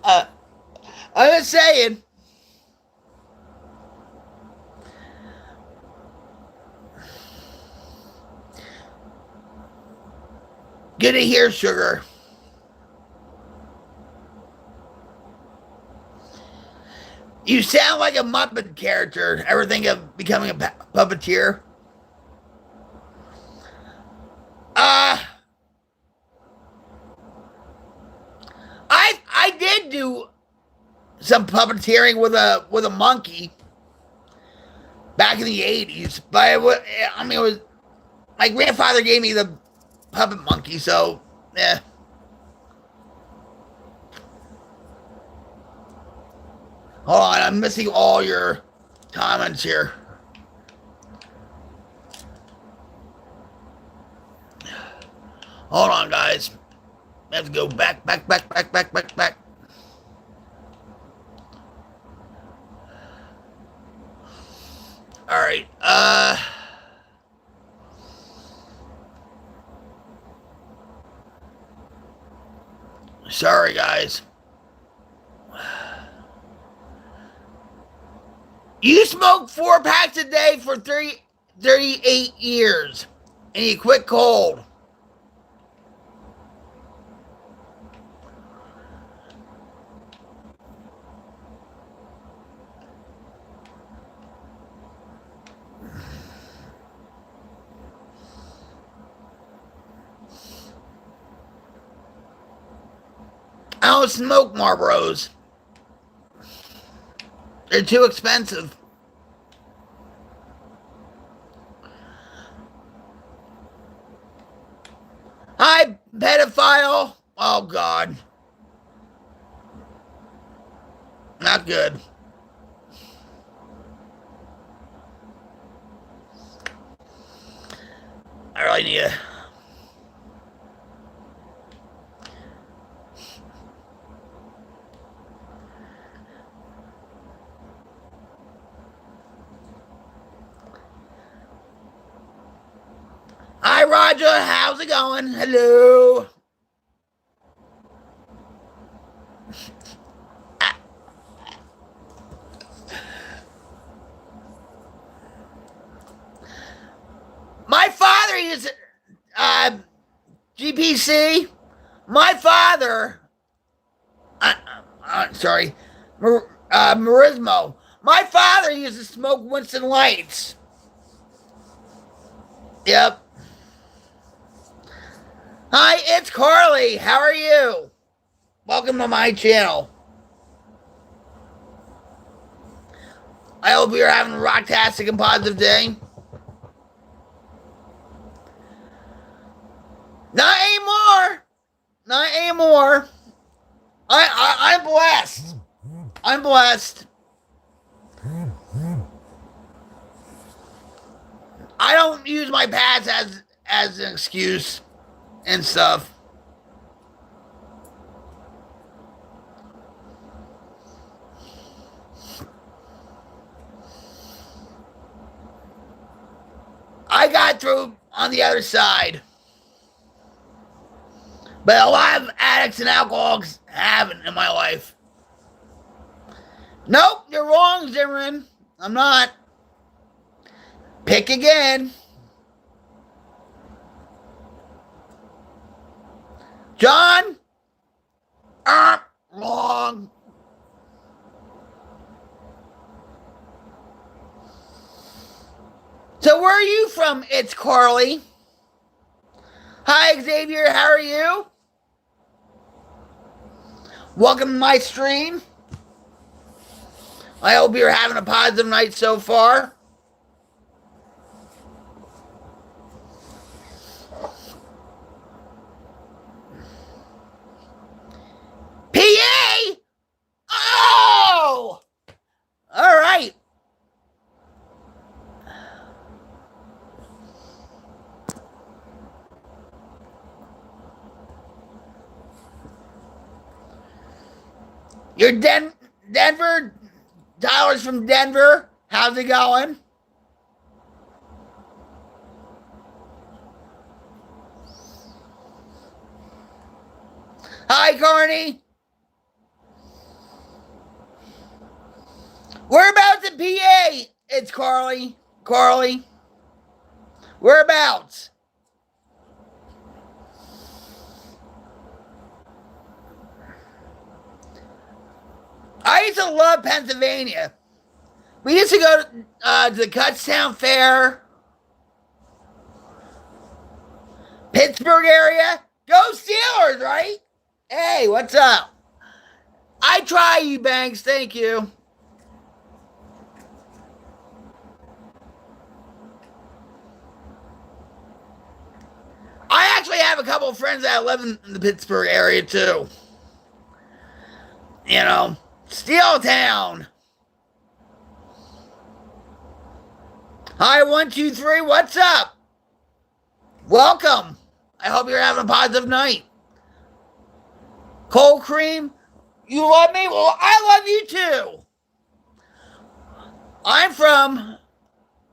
I'm just saying. Good to hear, Sugar. You sound like a Muppet character. Ever think of becoming a puppeteer? I did do some puppeteering with a monkey back in the 80s, but it was my grandfather gave me the puppet monkey, so yeah. Hold on, I'm missing all your comments here. Hold on, guys. I have to go back. All right. Sorry, guys. You smoked 4 packs a day for 38 years, and you quit cold. I don't smoke Marlboros. They're too expensive. Hi, pedophile. Oh, God. Not good. I really need to. Hi, Roger. How's it going? Hello. My father is GPC. My father. Sorry. Marismo. My father used to smoke Winston Lights. Yep. Hi, it's Carly. How are you? Welcome to my channel. I hope you're having a rocktastic and positive day. Not anymore. Not anymore. I'm blessed. I'm blessed. I don't use my past as an excuse and stuff. I got through on the other side. But a lot of addicts and alcoholics haven't in my life. Nope, you're wrong, Zimmerman. I'm not. Pick again. John? Wrong. So where are you from? It's Carly. Hi, Xavier. How are you? Welcome to my stream. I hope you're having a positive night so far. PA? Oh! All right. You're Denver? Tyler's from Denver. How's it going? Hi, Carney. Whereabouts in PA? It's Carly. Carly. Whereabouts? I used to love Pennsylvania. We used to go to the Kutztown Fair, Pittsburgh area. Go Steelers, right? Hey, what's up? I try, you Banks. Thank you. I actually have a couple of friends that live in the Pittsburgh area, too. You know, Steel Town. Hi, 123. What's up? Welcome. I hope you're having a positive night. Cold cream, you love me? Well, I love you too. I'm from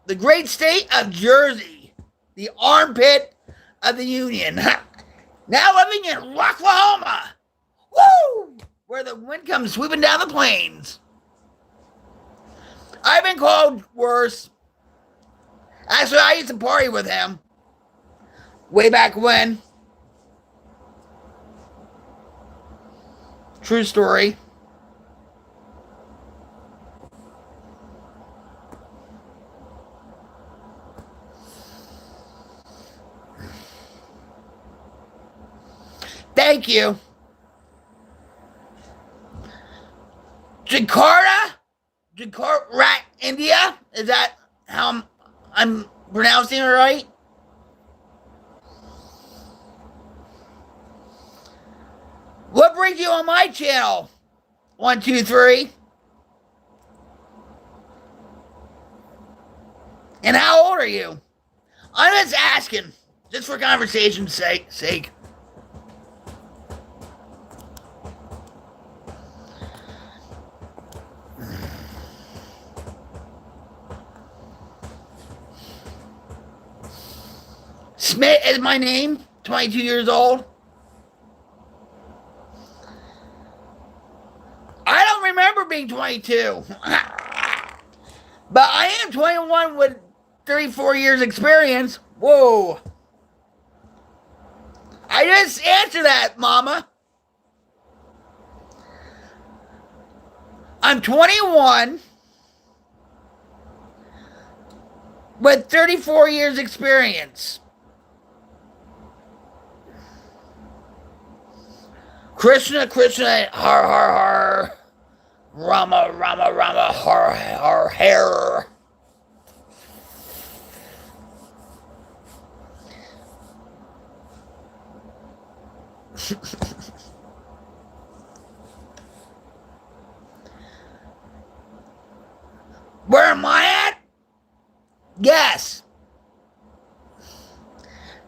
the great state of Jersey, the armpit of the Union. Now living in Rocklahoma. Woo! Where the wind comes sweeping down the plains. I've been called worse. Actually, I used to party with him way back when. True story. Thank you. Jakarta, India. Is that how I'm pronouncing it right? What brings you on my channel? 1, 2, 3. And how old are you? I'm just asking, just for conversation's sake. Smith is my name, 22 years old. I don't remember being 22. But I am 21 with 34 years experience. Whoa. I just answered that, Mama. I'm 21 with 34 years experience. Krishna, Krishna, har, har, har. Rama, Rama, Rama, har, har, har. Where am I at? Guess.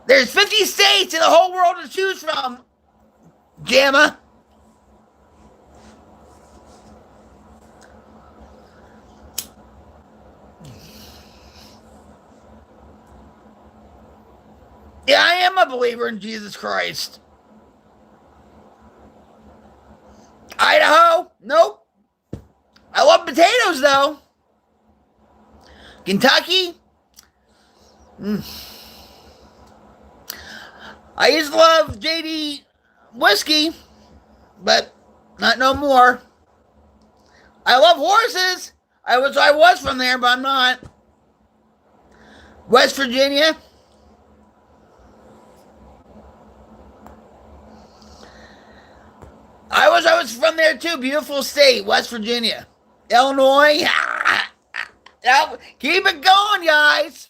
There's 50 states in the whole world to choose from, Jamma. Yeah, I am a believer in Jesus Christ. Idaho? Nope. I love potatoes, though. Kentucky? I used to love JD whiskey, but not no more. I love horses. I was from there, but I'm not. West Virginia? I was from there too. Beautiful state, West Virginia. Illinois. Keep it going, guys.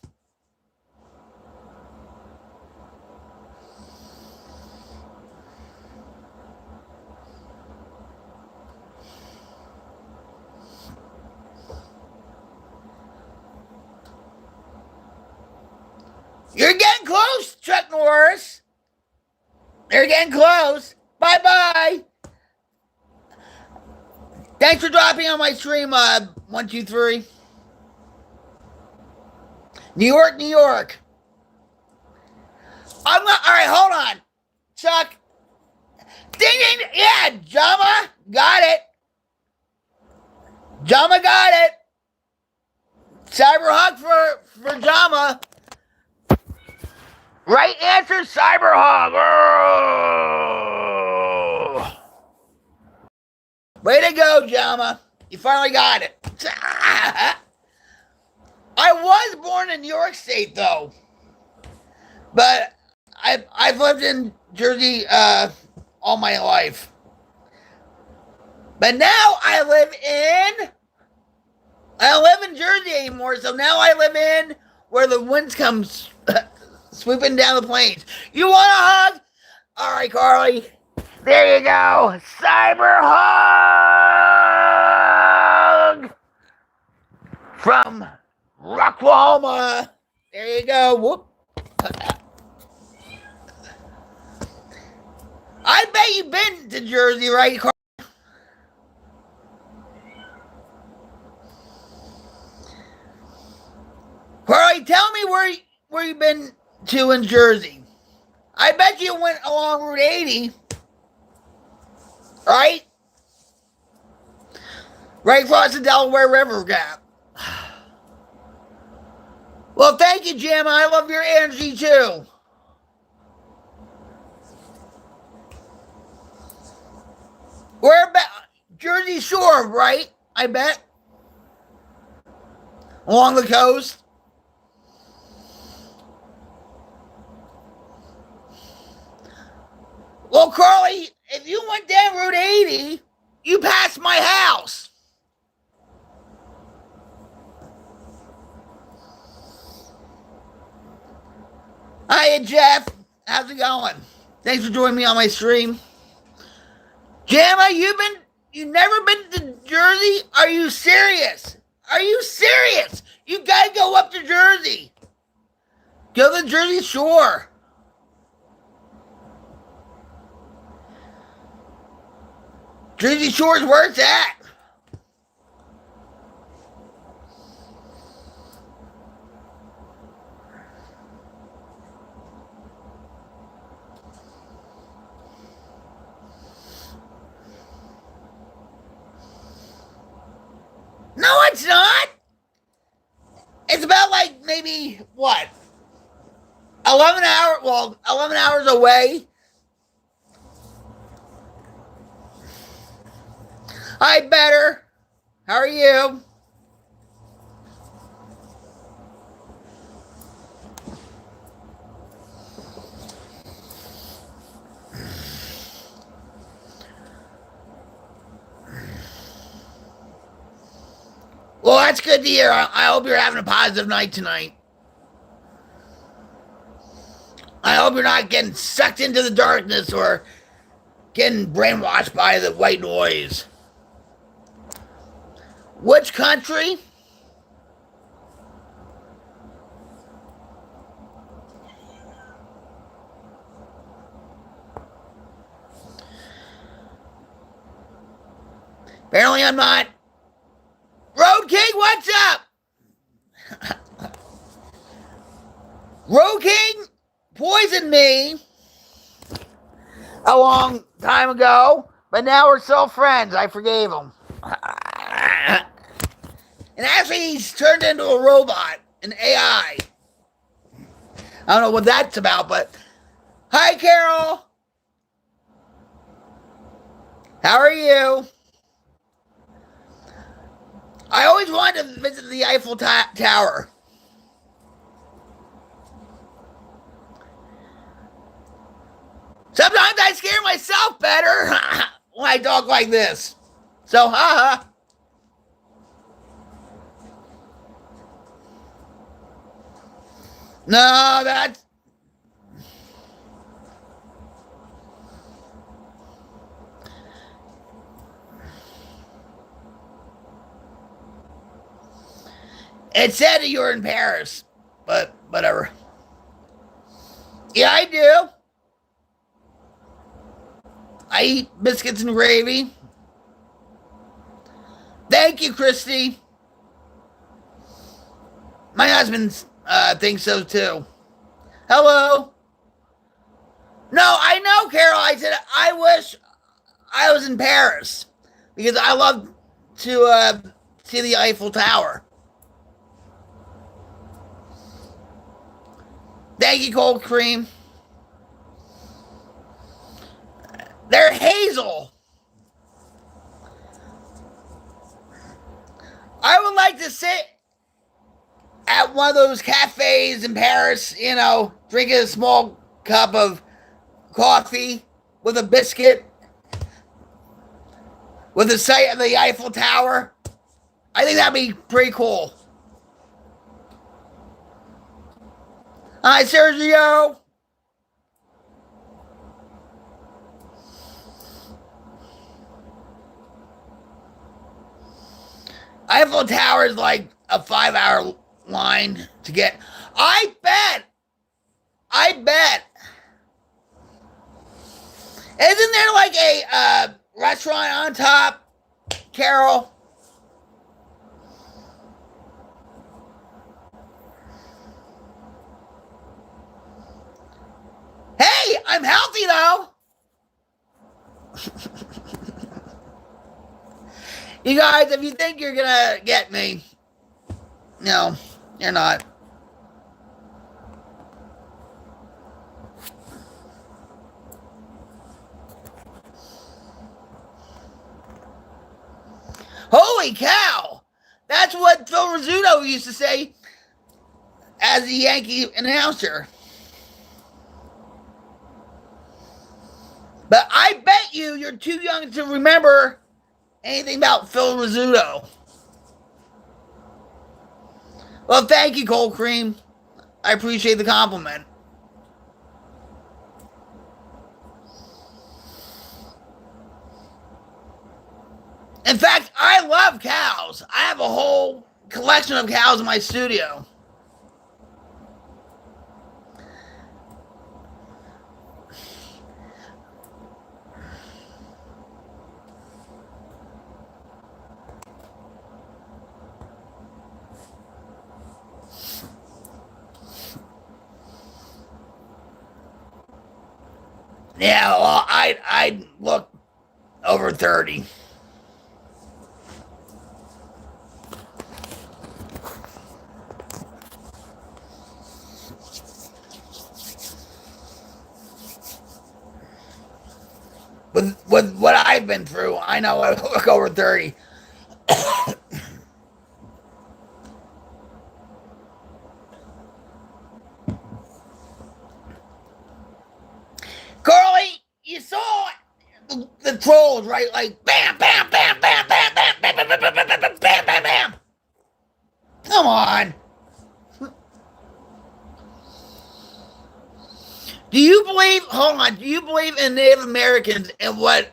You're getting close, Chuck Norris. You're getting close. Bye-bye. Thanks for dropping on my stream, 1, 2, 3. New York, New York. I'm not, all right, hold on. Chuck. Ding, ding, yeah, Jama, got it. Jama got it. Cyber hug for Jama. Right answer, cyber hug. Oh. Way to go, Jama. You finally got it. I was born in New York State, though. But I've lived in Jersey all my life. But now I don't live in Jersey anymore, so now I live in where the winds come swooping down the plains. You want a hug? All right, Carly. There you go. Cyber hug from Rocklahoma. There you go. Whoop. I bet you've been to Jersey, right, Carly? Carly, tell me where you've been to in Jersey. I bet you went along Route 80, right? Right across the Delaware River Gap. Well, thank you, Jim. I love your energy, too. Where about Jersey Shore, right? I bet. Along the coast. Well, Carly, if you went down Route 80, you passed my house. going? Thanks for joining me on my stream. Jamma, you never been to Jersey? Are you serious? Are you serious? You gotta go up to Jersey. Go to the Jersey Shore. Jersey Shore's where it's at. No, it's not. It's about like maybe what? 11 hours away. Hi, Better. How are you? Well, that's good to hear. I hope you're having a positive night tonight. I hope you're not getting sucked into the darkness or getting brainwashed by the white noise. Which country? Apparently I'm not. Road King, what's up? Road King poisoned me a long time ago, but now we're still friends. I forgave him. And actually, he's turned into a robot, an AI. I don't know what that's about, but hi, Carol. How are you? I always wanted to visit the Eiffel Tower. Sometimes I scare myself better when I talk like this. So, haha. No, that's... It said that you were in Paris, but whatever. Yeah, I do. I eat biscuits and gravy. Thank you, Christy. My husband thinks so too. Hello. No, I know, Carol. I said I wish I was in Paris because I love to see the Eiffel Tower. Thank you, cold cream. They're hazel. I would like to sit at one of those cafes in Paris, you know, drinking a small cup of coffee with a biscuit with the sight of the Eiffel Tower. I think that'd be pretty cool. Hi, Sergio. Eiffel Tower is like a 5-hour line to get. I bet. Isn't there like a restaurant on top, Carol? Hey, I'm healthy though. You guys, if you think you're gonna get me, no, you're not. Holy cow! That's what Phil Rizzuto used to say as a Yankee announcer. But I bet you're too young to remember anything about Phil Rizzuto. Well, thank you, Cold Cream. I appreciate the compliment. In fact, I love cows. I have a whole collection of cows in my studio. Yeah, well, I look over 30. With what I've been through, I know I look over 30. Carly, you saw the trolls, right? Like bam, bam, bam, bam, bam, bam, bam, bam, bam, bam, bam, bam, bam, bam. Come on. Do you believe? Hold on. Do you believe in Native Americans, and what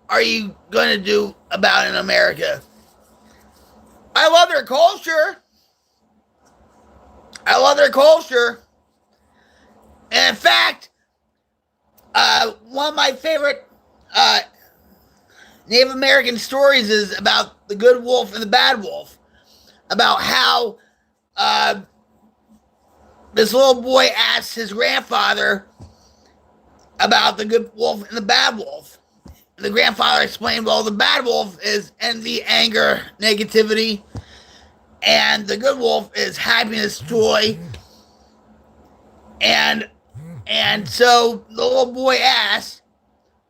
are you going to do about it in America? I love their culture. I love their culture. And in fact, one of my favorite Native American stories is about the good wolf and the bad wolf. About how this little boy asks his grandfather about the good wolf and the bad wolf. And the grandfather explained, well, the bad wolf is envy, anger, negativity, and the good wolf is happiness, joy. And so the little boy asks,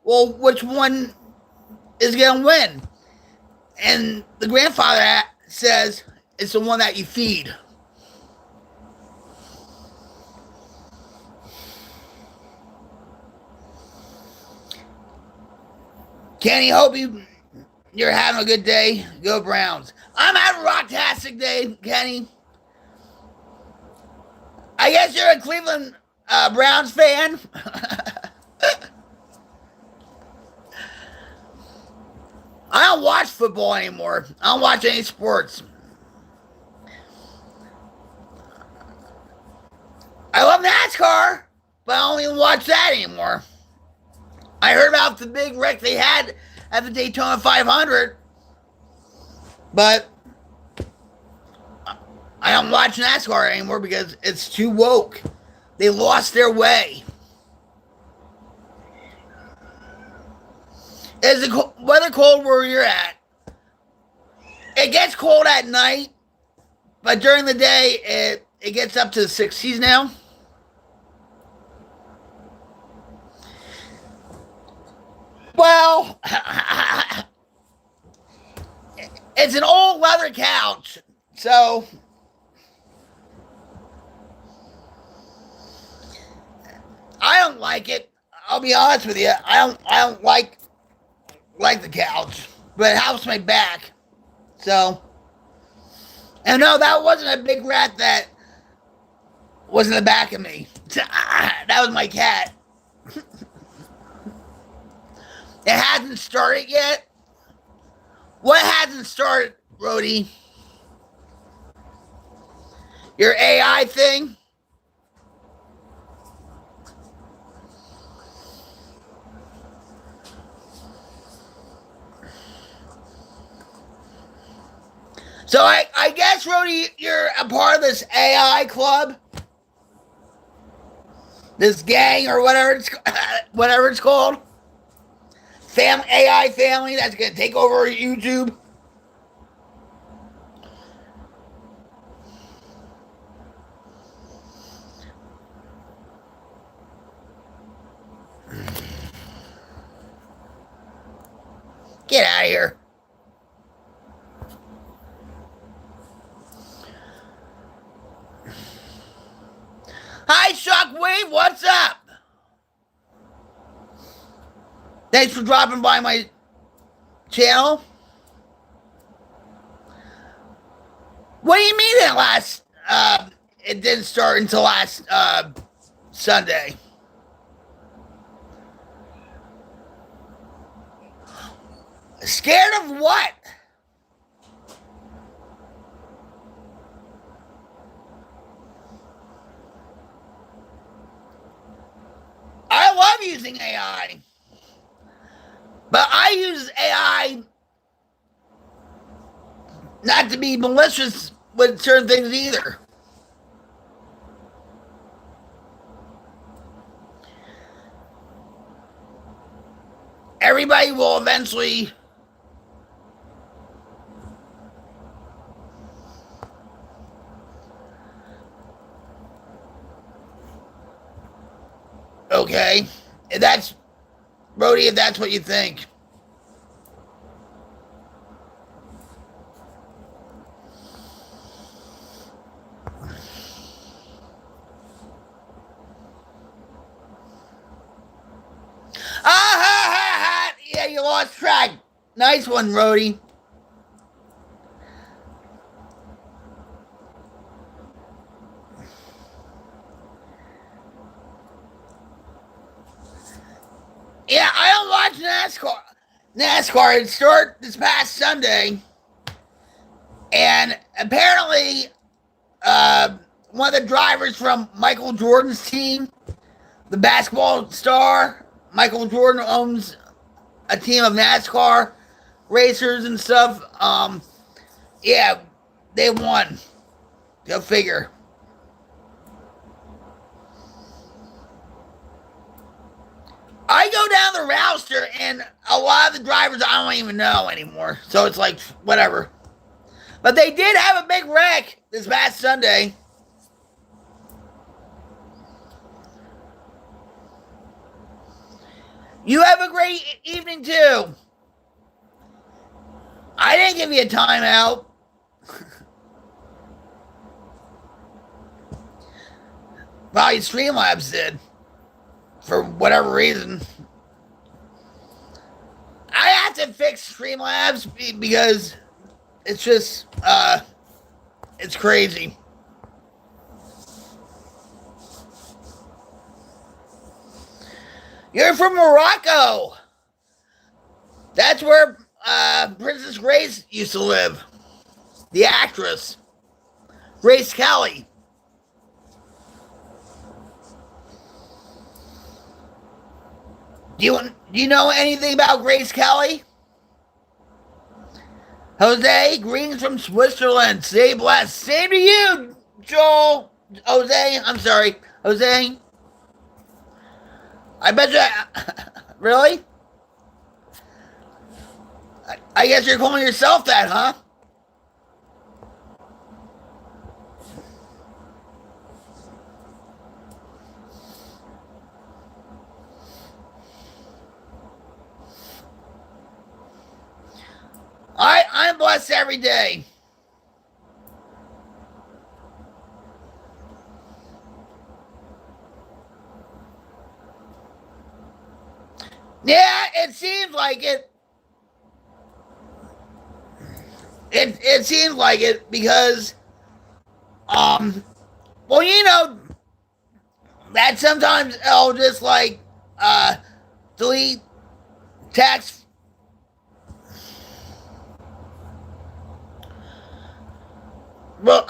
well, which one is going to win? And the grandfather says, it's the one that you feed. Kenny, hope you're having a good day. Go Browns. I'm having a rocktastic day, Kenny. I guess you're a Cleveland Browns fan. I don't watch football anymore. I don't watch any sports. I love NASCAR, but I don't even watch that anymore. I heard about the big wreck they had at the Daytona 500, but I don't watch NASCAR anymore because it's too woke. They lost their way. Is the weather cold where you're at? It gets cold at night, but during the day, it gets up to the 60s now. Well, it's an old leather couch, so I don't like it. I'll be honest with you. I don't like the couch, but it helps my back. So, and no, that wasn't a big rat that was in the back of me. That was my cat. It hasn't started yet. What hasn't started, Rhodey? Your AI thing? So I guess, Rhodey, you're a part of this AI club? This gang or whatever it's called? AI family that's going to take over YouTube. Get out of here. Hi, Shockwave. What's up? Thanks for dropping by my channel. What do you mean it didn't start until last Sunday? Scared of what? using AI. But I use AI not to be malicious with certain things either. Everybody will eventually okay. If that's Brody, if that's what you think. Yeah, you lost track. Nice one, Rody. Yeah, I don't watch NASCAR. It started this past Sunday, and apparently, one of the drivers from Michael Jordan's team, the basketball star, Michael Jordan owns a team of NASCAR racers and stuff. Yeah, they won. Go figure. I go down the roster, and a lot of the drivers I don't even know anymore. So it's like, whatever. But they did have a big wreck this past Sunday. You have a great evening, too. I didn't give you a timeout. Probably Streamlabs did. For whatever reason. I have to fix Streamlabs because it's just, it's crazy. You're from Morocco. That's where Princess Grace used to live. The actress. Grace Kelly. Do you know anything about Grace Kelly? Jose, greetings from Switzerland. Stay blessed. Same to you, Joel. Jose, I'm sorry. Jose. I bet you. Really? I guess you're calling yourself that, huh? I'm blessed every day. Yeah, it seems like it. It seems like it because, well, you know, that sometimes I'll just like, delete text. Well,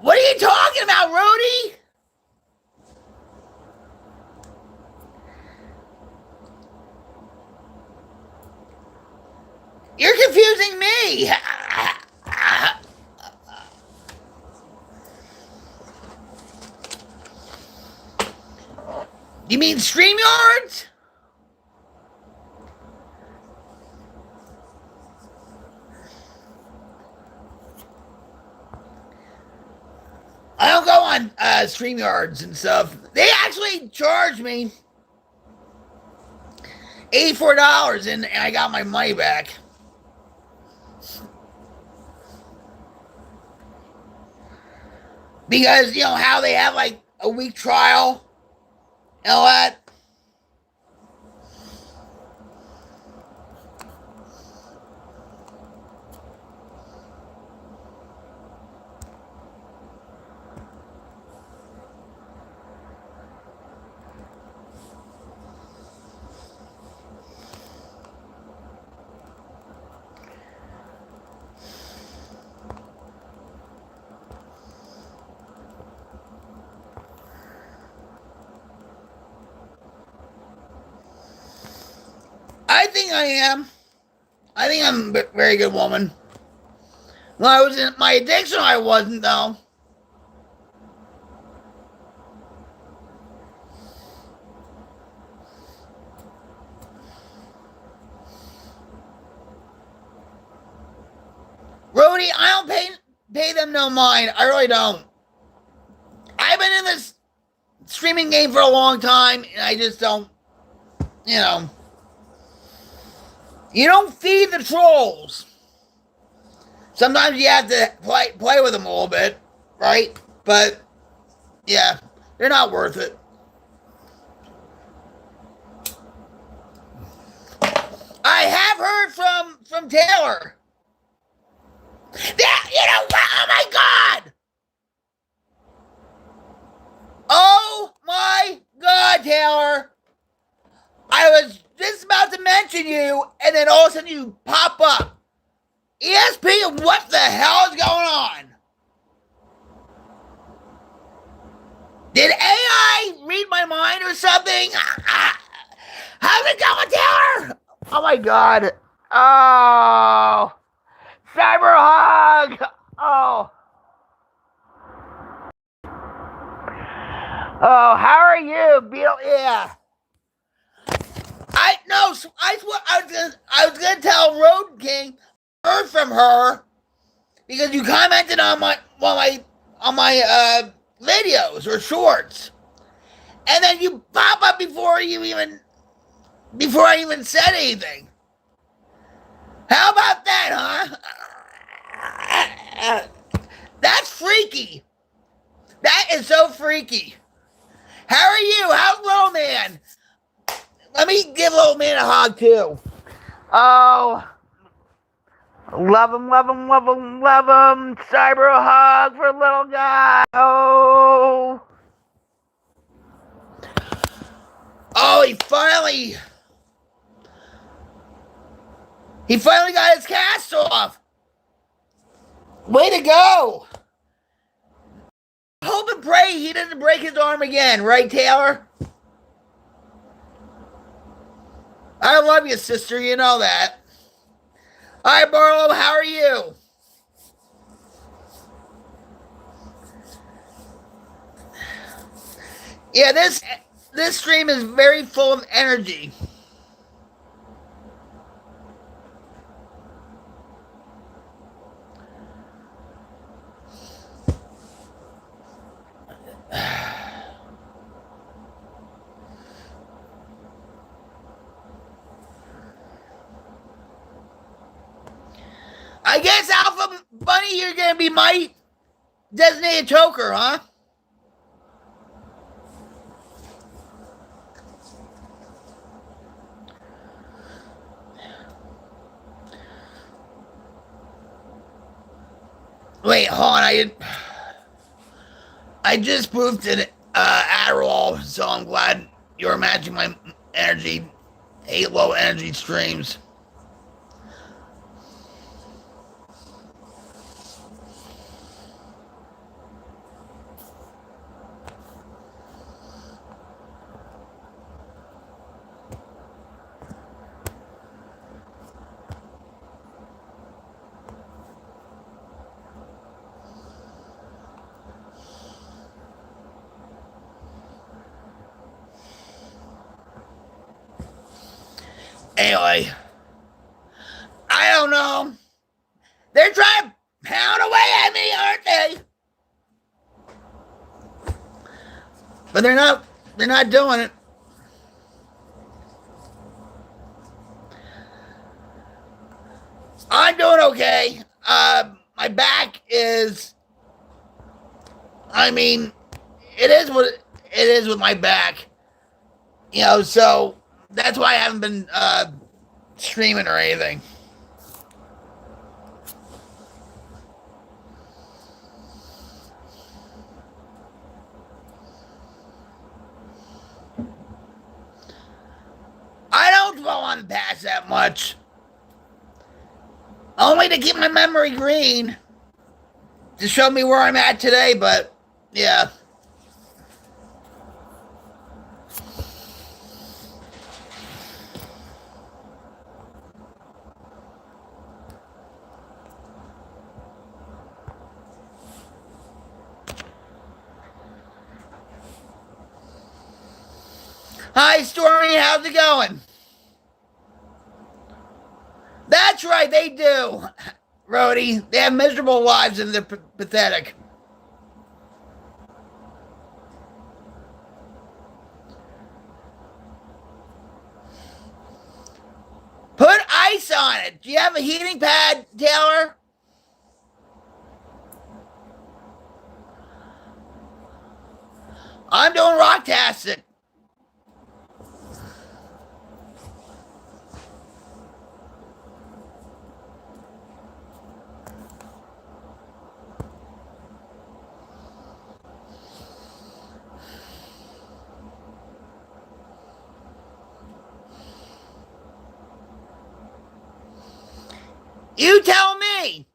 what are you talking about, Rody? You're confusing me. You mean StreamYards? I don't go on StreamYards and stuff. They actually charged me $84 and I got my money back. Because, you know, how they have like a week trial and all that. I think I am. I think I'm a very good woman. When I was in my addiction, I wasn't, though. Rody, I don't pay them no mind. I really don't. I've been in this streaming game for a long time, and I just don't, you know. You don't feed the trolls. Sometimes you have to play with them a little bit, right? But, yeah, they're not worth it. I have heard from Taylor. Yeah, you know what? Oh my God! Oh my God, Taylor! I was just about to mention you, and then all of a sudden you pop up. ESP, what the hell is going on? Did AI read my mind or something? How's it going, Taylor? Oh my God. Oh. Cyber hug. Oh. Oh, how are you, Bill? Yeah. I was gonna tell Road King, heard from her, because you commented on my videos or shorts, and then you pop up before I even said anything. How about that, huh? That's freaky. That is so freaky. How are you? How's little man? Let me give little man a hug too. Oh, love him, love him, love him, love him. Cyber hug for little guy. Oh. Oh, he finally got his cast off. Way to go. Hope and pray he doesn't break his arm again, right, Taylor? I love you, sister. You know that. Hi, Barlow. How are you? Yeah, this stream is very full of energy. I guess Alpha Bunny, you're gonna be my designated choker, huh? Wait, hold on. I just moved to Adderall, so I'm glad you're matching my energy. Hate low energy streams. Anyway, I don't know. They're trying to pound away at me, aren't they? But they're not doing it. I'm doing okay. My back is, it is what it is with my back. You know, so that's why I haven't been streaming or anything. I don't dwell on the past that much. Only to keep my memory green. To show me where I'm at today, but yeah. Hi, Stormy. How's it going? That's right, they do. Rhodey, they have miserable lives and they're pathetic. Put ice on it. Do you have a heating pad, Taylor? I'm doing rocktastic. You tell me.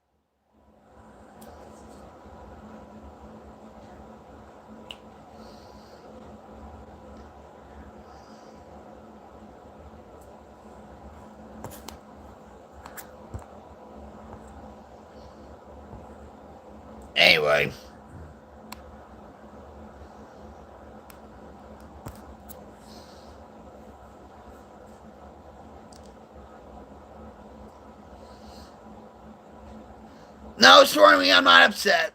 Anyway. No, Stormy, I'm not upset.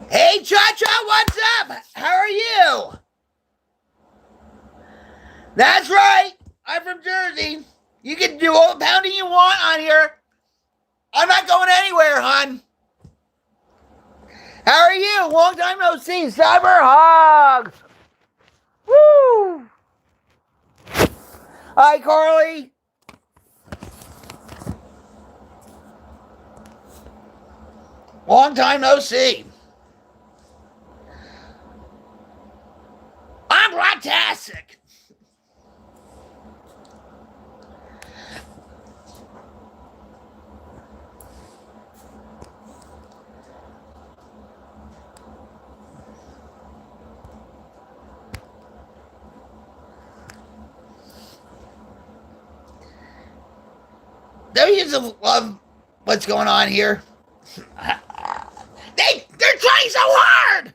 Hey, Cha-Cha, what's up? How are you? That's right. I'm from Jersey. You can do all the pounding you want on here. I'm not going anywhere, hon. How are you? Long time no see. Cyber hugs. Woo! Hi, Carly. Long time no see. I'm rocktastic. Don't you just love what's going on here? They're trying so hard.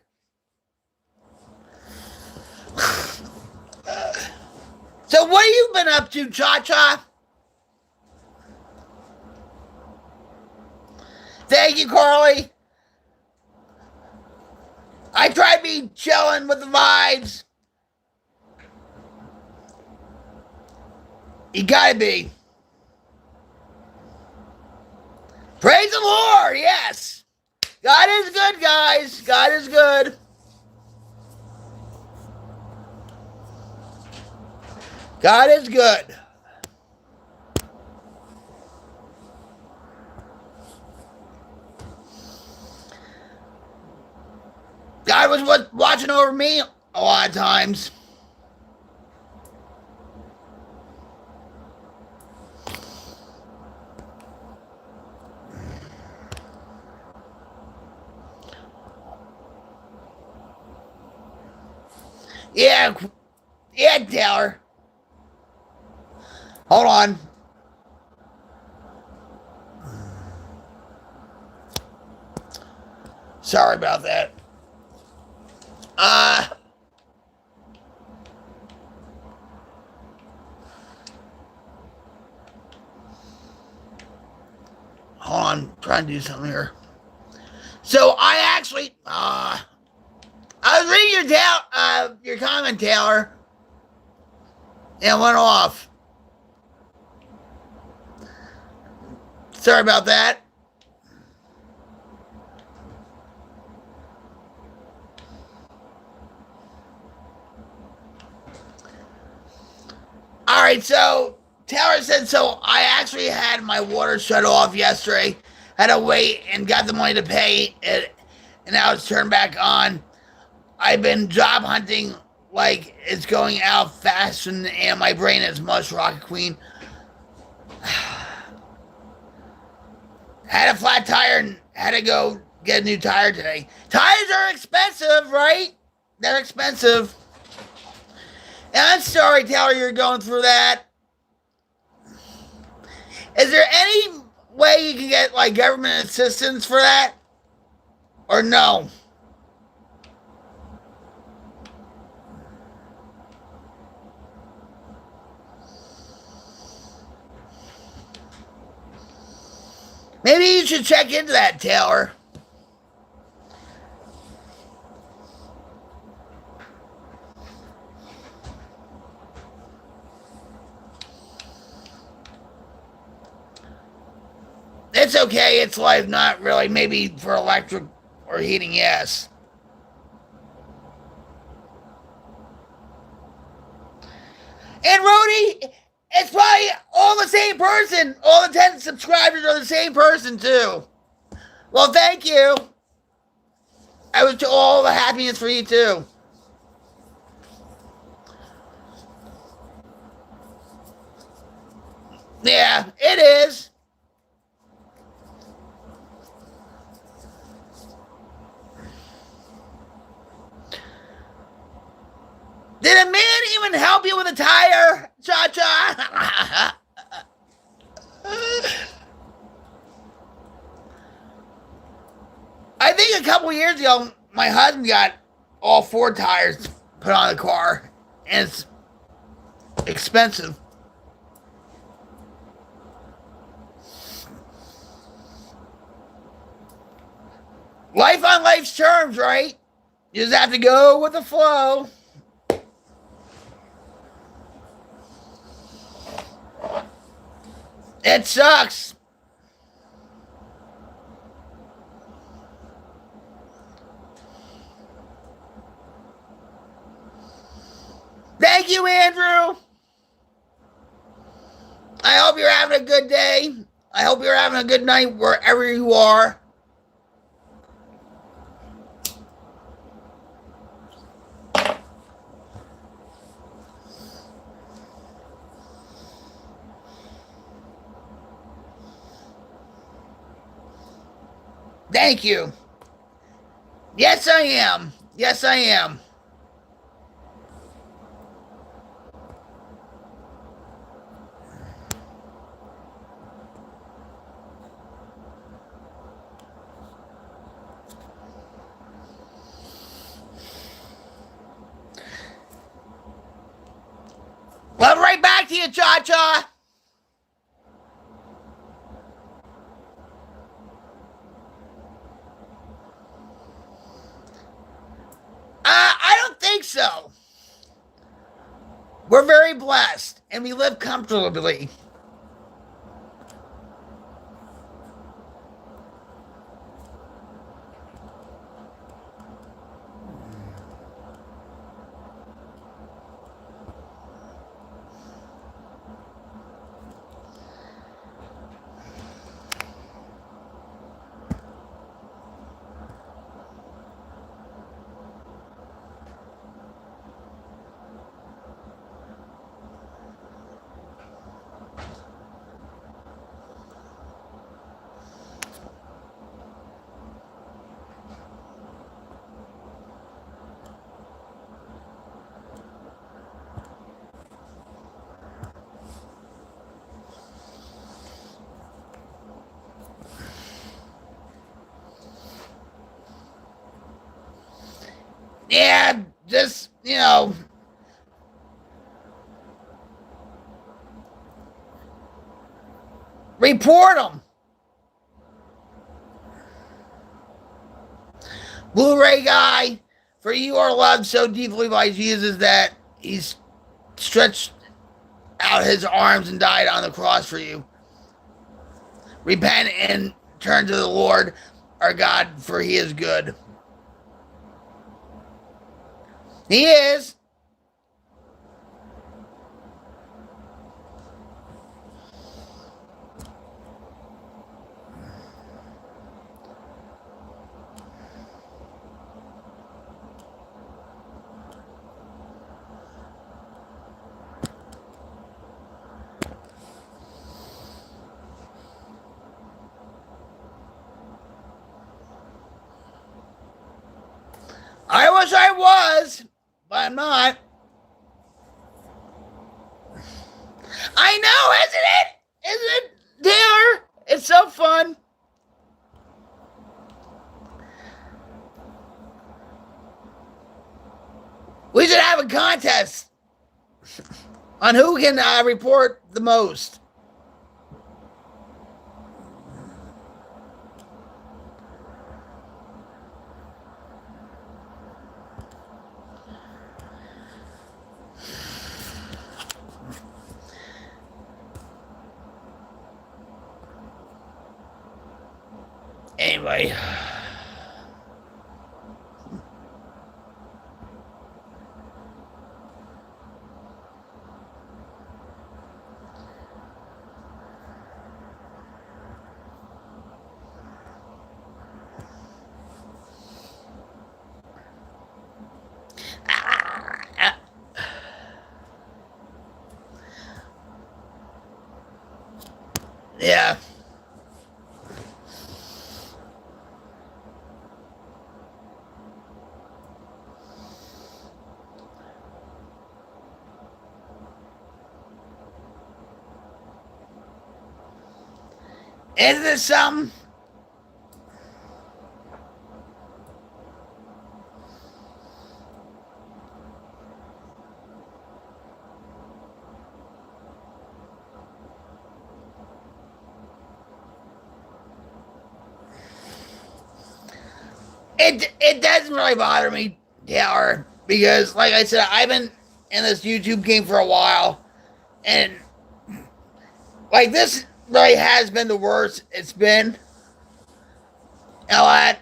So what have you been up to, Cha-Cha? Thank you, Carly. I try to be chilling with the vibes. You gotta be. Praise the Lord, yes. God is good, guys. God is good. God is good. God was watching over me a lot of times. Yeah, Taylor. Hold on. Sorry about that. Hold on, trying to do something here. So I actually, I was reading your comment, Taylor, and it went off. Sorry about that. All right, so Taylor said, so I actually had my water shut off yesterday. Had to wait and got the money to pay it, and now it's turned back on. I've been job hunting like it's going out fast, and my brain is mush, Rocket Queen. Had a flat tire and had to go get a new tire today. Tires are expensive, right? They're expensive. And I'm sorry, Taylor, you're going through that. Is there any way you can get like government assistance for that? Or no? Maybe you should check into that, Taylor. It's okay, it's life, not really. Maybe for electric or heating, yes. And Rody, it's probably all the same person. All the 10 subscribers are the same person, too. Well, thank you. I wish all the happiness for you, too. Yeah, it is. Did a man even help you with a tire, Cha-Cha? I think a couple years ago, my husband got all 4 tires put on the car, and it's expensive. Life on life's terms, right? You just have to go with the flow. It sucks. Thank you, Andrew. I hope you're having a good day. I hope you're having a good night wherever you are. Thank you. Yes, I am. Yes, I am. Well, right back to you, Cha-Cha. I don't think so. We're very blessed, and we live comfortably. Yeah, just, report them. Blu-ray guy, for you are loved so deeply by Jesus that he's stretched out his arms and died on the cross for you. Repent and turn to the Lord our God, for he is good. He is. I wish I was, but I'm not. I know, isn't it? Isn't it, Taylor? It's so fun. We should have a contest on who can report the most. Anyway. Yeah. Isn't it something? It doesn't really bother me, Taylor, because like I said, I've been in this YouTube game for a while, and like this really has been the worst it's been. You know what?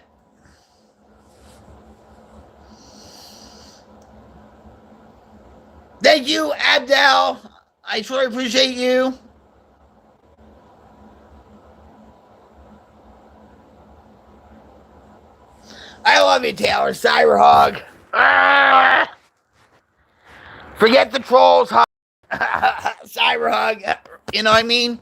Thank you, Abdel. I truly appreciate you. I love you, Taylor. Cyberhog. Forget the trolls, Cyberhog. You know what I mean?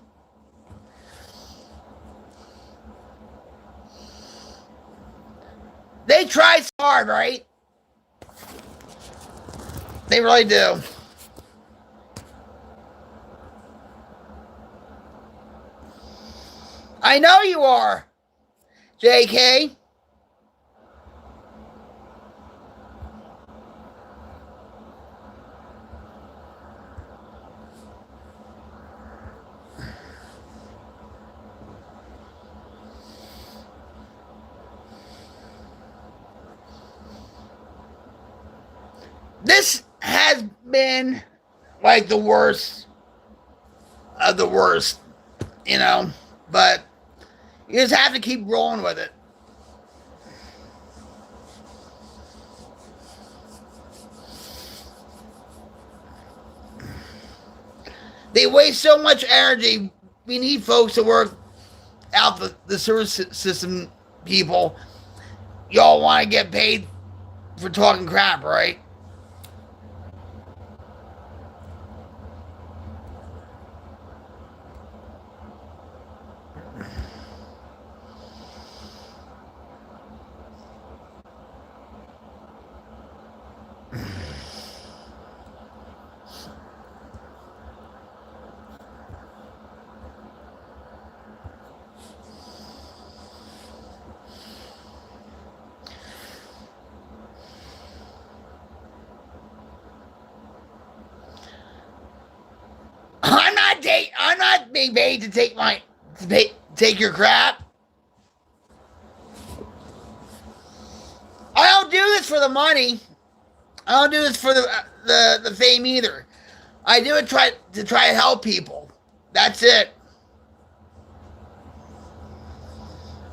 They try so hard, right? They really do. I know you are, JK. This has been like the worst of the worst, you know, but you just have to keep rolling with it. They waste so much energy. We need folks to work out the service system people. Y'all want to get paid for talking crap, right? I'm not being paid to take your crap. I don't do this for the money. I don't do this for the fame either. I do it try to help people. That's it.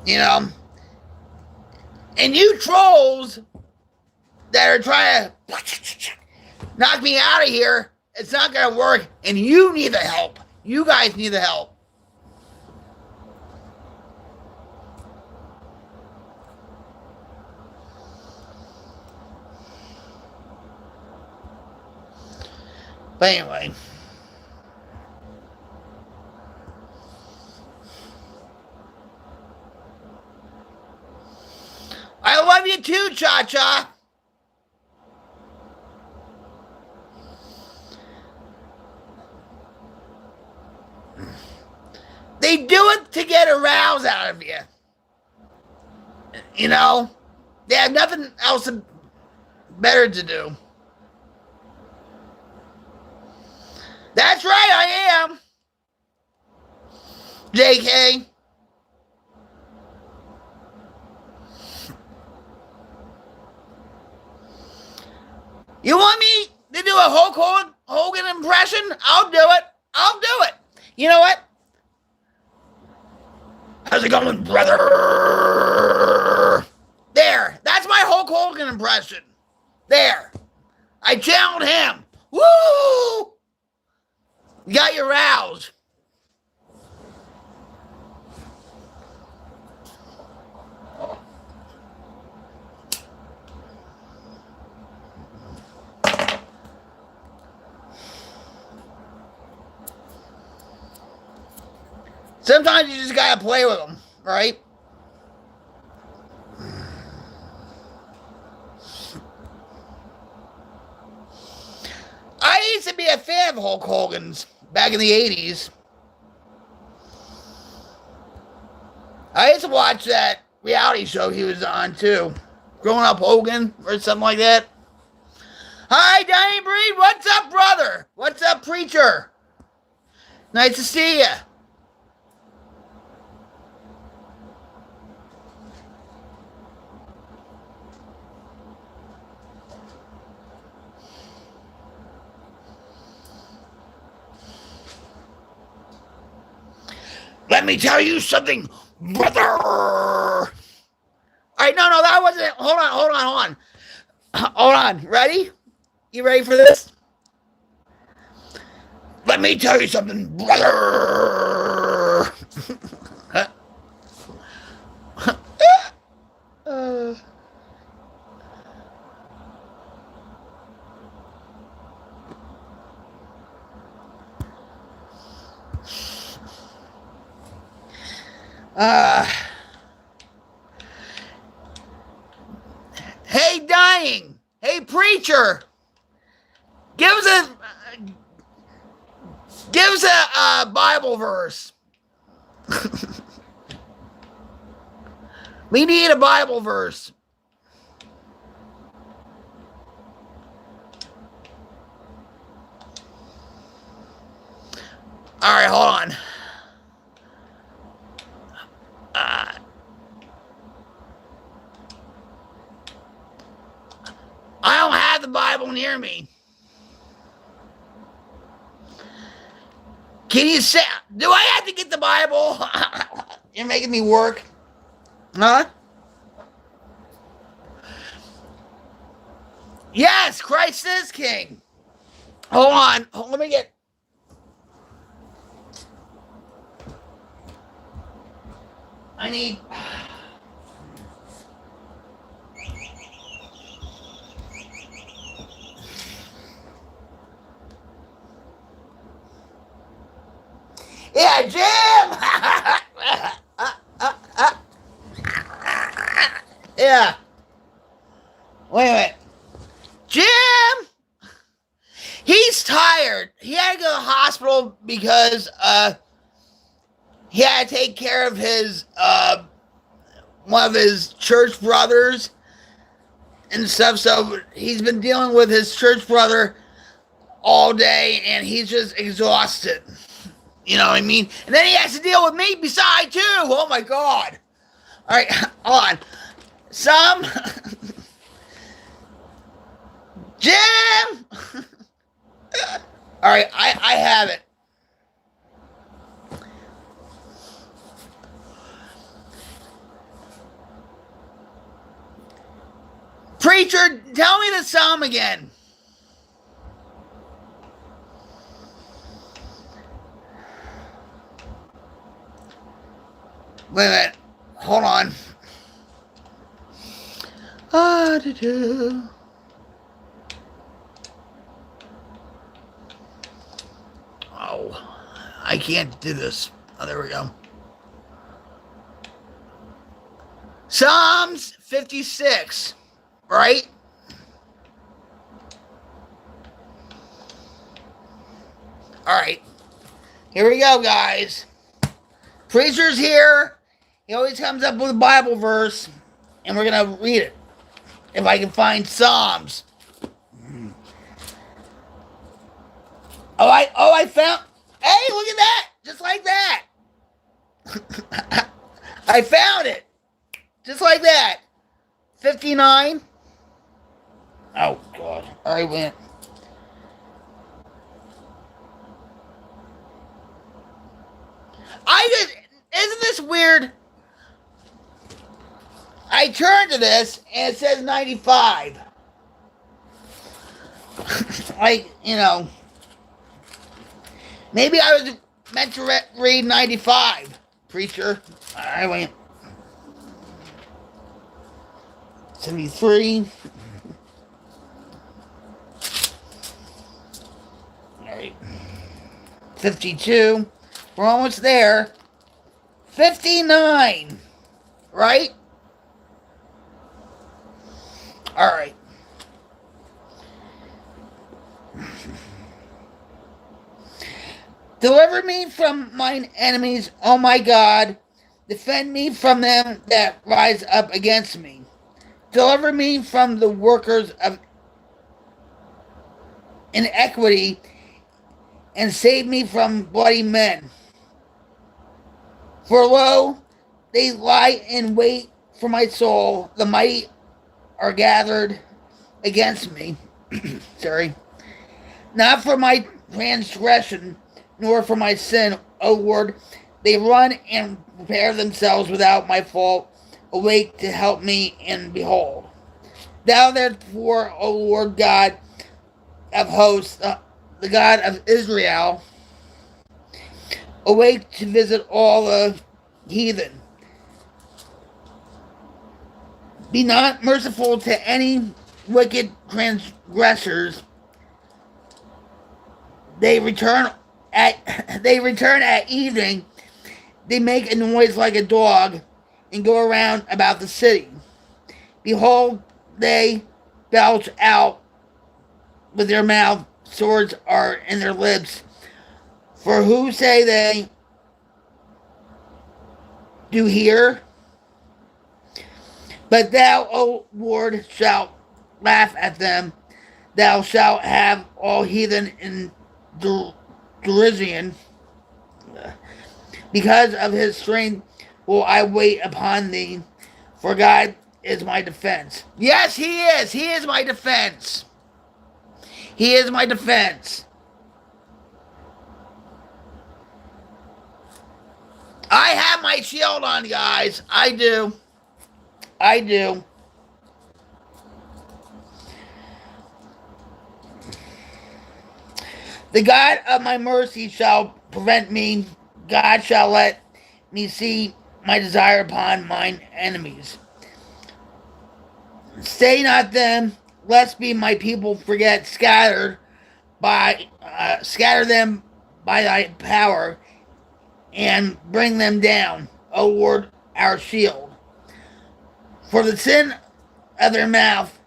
You know. And you trolls that are trying to knock me out of here, it's not going to work. And you need the help. You guys need the help. But anyway. I love you too, Cha-Cha. to get a rouse out of you. You know? They have nothing else better to do. That's right, I am. JK. You want me to do a Hulk Hogan impression? I'll do it. I'll do it. You know what? How's it going, brother? There. That's my Hulk Hogan impression. There. I channeled him. Woo! You got your rouse. Sometimes you just gotta play with them, right? I used to be a fan of Hulk Hogan's back in the 80s. I used to watch that reality show he was on too. Growing Up Hogan or something like that. Hi, Diane Breed. What's up, brother? What's up, preacher? Nice to see you. Let me tell you something, brother. All right, no, that wasn't it. Hold on. Ready? You ready for this? Let me tell you something, brother. Hey, dying. Hey, preacher. Give us a Bible verse. We need a Bible verse. All right, hold on. I don't have the Bible near me. Can you say, do I have to get the Bible? You're making me work. Huh? Yes, Christ is King. Hold on. Let me get. I need. Yeah, Jim! Yeah. Wait a minute. Jim! He's tired. He had to go to the hospital because he had to take care of his one of his church brothers and stuff. So he's been dealing with his church brother all day and he's just exhausted. You know what I mean? And then he has to deal with me beside too. Oh my God. All right, hold on. Jim! All right, I have it. Preacher, tell me the psalm again. Wait a minute. Hold on. Oh, I can't do this. Oh, there we go. Psalms 56, right? All right. Here we go, guys. Preacher's here. He always comes up with a Bible verse, and we're going to read it. If I can find Psalms. I found. Hey, look at that! Just like that. I found it. Just like that. 59. Oh, God. I went. Isn't this weird? I turned to this and it says 95. Like, maybe I was meant to read 95, preacher. I went. 73. Alright. 52. We're almost there. 59. Right? Alright. Deliver me from mine enemies, O my God. Defend me from them that rise up against me. Deliver me from the workers of inequity, and save me from bloody men. For lo, they lie in wait for my soul. The mighty are gathered against me. Sorry. Not for my transgression, nor for my sin, O Lord. They run and prepare themselves without my fault. Awake to help me, and behold. Thou therefore, O Lord God of hosts, the God of Israel, awake to visit all the heathen. Be not merciful to any wicked transgressors. They return at evening. They make a noise like a dog and go around about the city. Behold, they belch out with their mouth. Swords are in their lips. For who say they do hear? But thou, O Lord, shalt laugh at them. Thou shalt have all heathen in derision. Because of his strength will I wait upon thee, for God is my defense. Yes, he is. He is my defense. He is my defense. I have my shield on, guys. I do. I do. The God of my mercy shall prevent me. God shall let me see my desire upon mine enemies. Stay not them, lest be my people forget. Scatter them by thy power, and bring them down, O Lord, our shield. For the sin of their mouth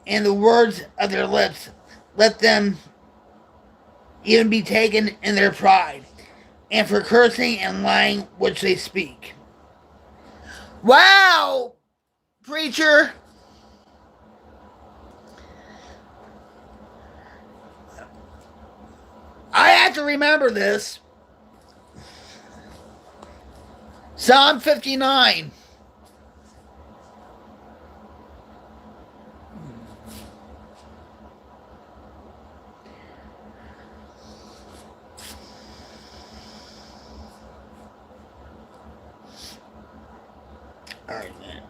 and the words of their lips, let them even be taken in their pride, and for cursing and lying which they speak. Wow, preacher. I have to remember this. Psalm 59. All right, man.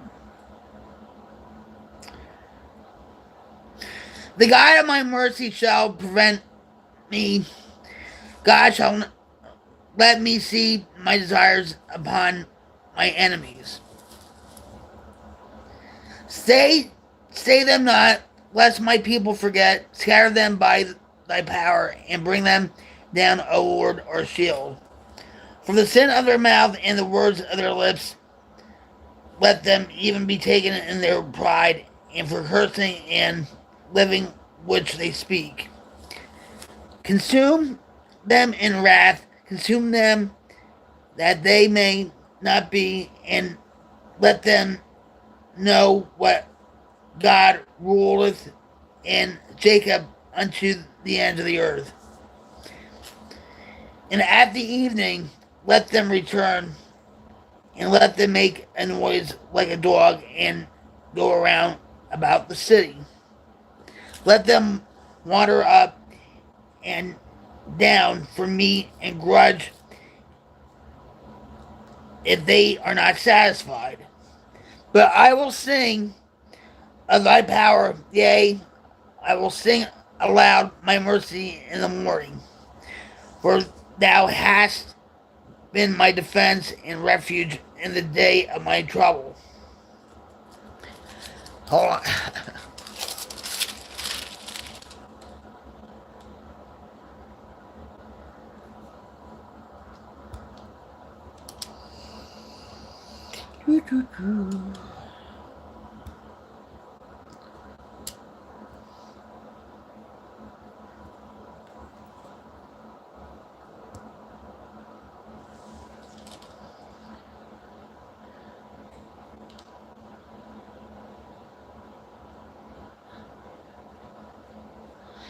The God of my mercy shall prevent me. God shall let me see my desires upon my enemies. Stay them not, lest my people forget. Scatter them by thy power, and bring them down, O Lord, our shield. For the sin of their mouth and the words of their lips, let them even be taken in their pride, and for cursing and living which they speak. Consume them in wrath, consume them that they may not be, and let them know what God ruleth in Jacob unto the ends of the earth. And at the evening let them return, and let them make a noise like a dog, and go around about the city. Let them wander up and down for meat, and grudge if they are not satisfied. But I will sing of thy power, yea, I will sing aloud my mercy in the morning. For thou hast been my defense and refuge in the day of my trouble. Hold on.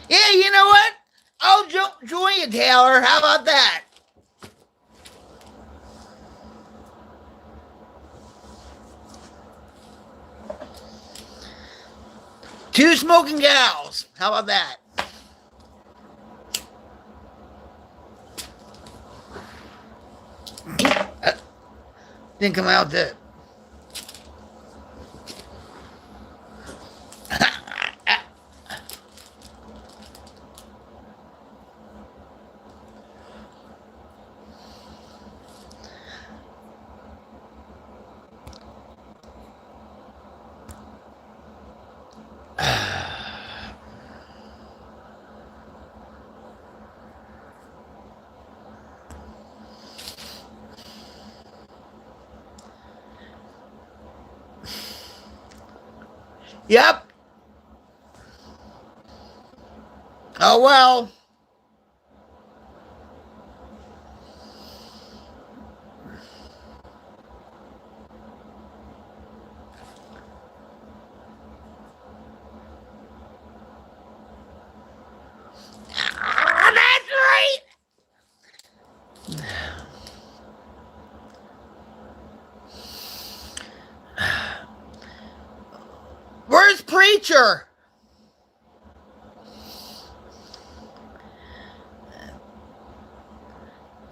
Yeah, you know what? I'll join you, Taylor. How about that? Two smoking gals. How about that? Didn't come out that. Yep. Oh well. That's right. Where's Preacher?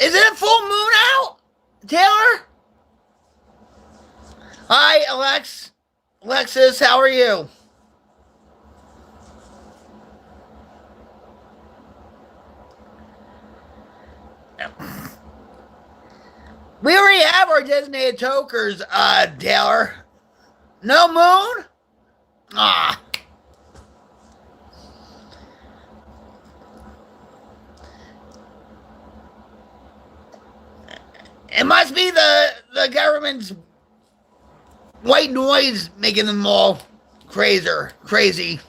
Is it a full moon out, Taylor? Hi, Alexis, how are you? We already have our designated tokers, Taylor. No moon? Ah. It must be the government's white noise making them all crazy,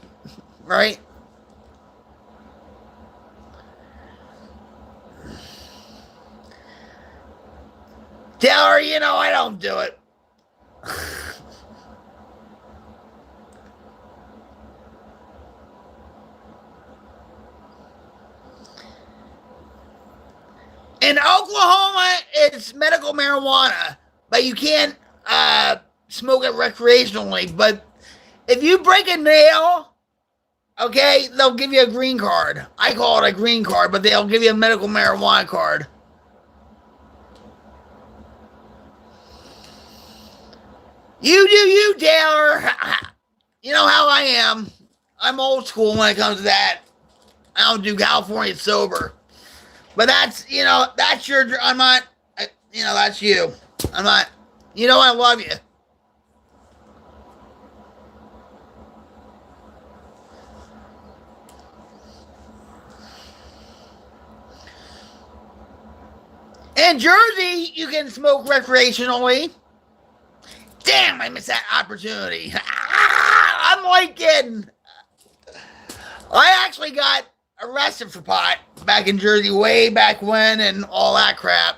right? Tell her, I don't do it. In Oklahoma, it's medical marijuana, but you can't smoke it recreationally. But if you break a nail, okay, they'll give you a green card. I call it a green card, but they'll give you a medical marijuana card. You do you, Taylor. You know how I am. I'm old school when it comes to that. I don't do California sober. But that's your, I'm not, that's you. I'm not, I love you. In Jersey, you can smoke recreationally. Damn, I missed that opportunity. I'm like kidding. I actually got arrested for pot back in Jersey way back when and all that crap.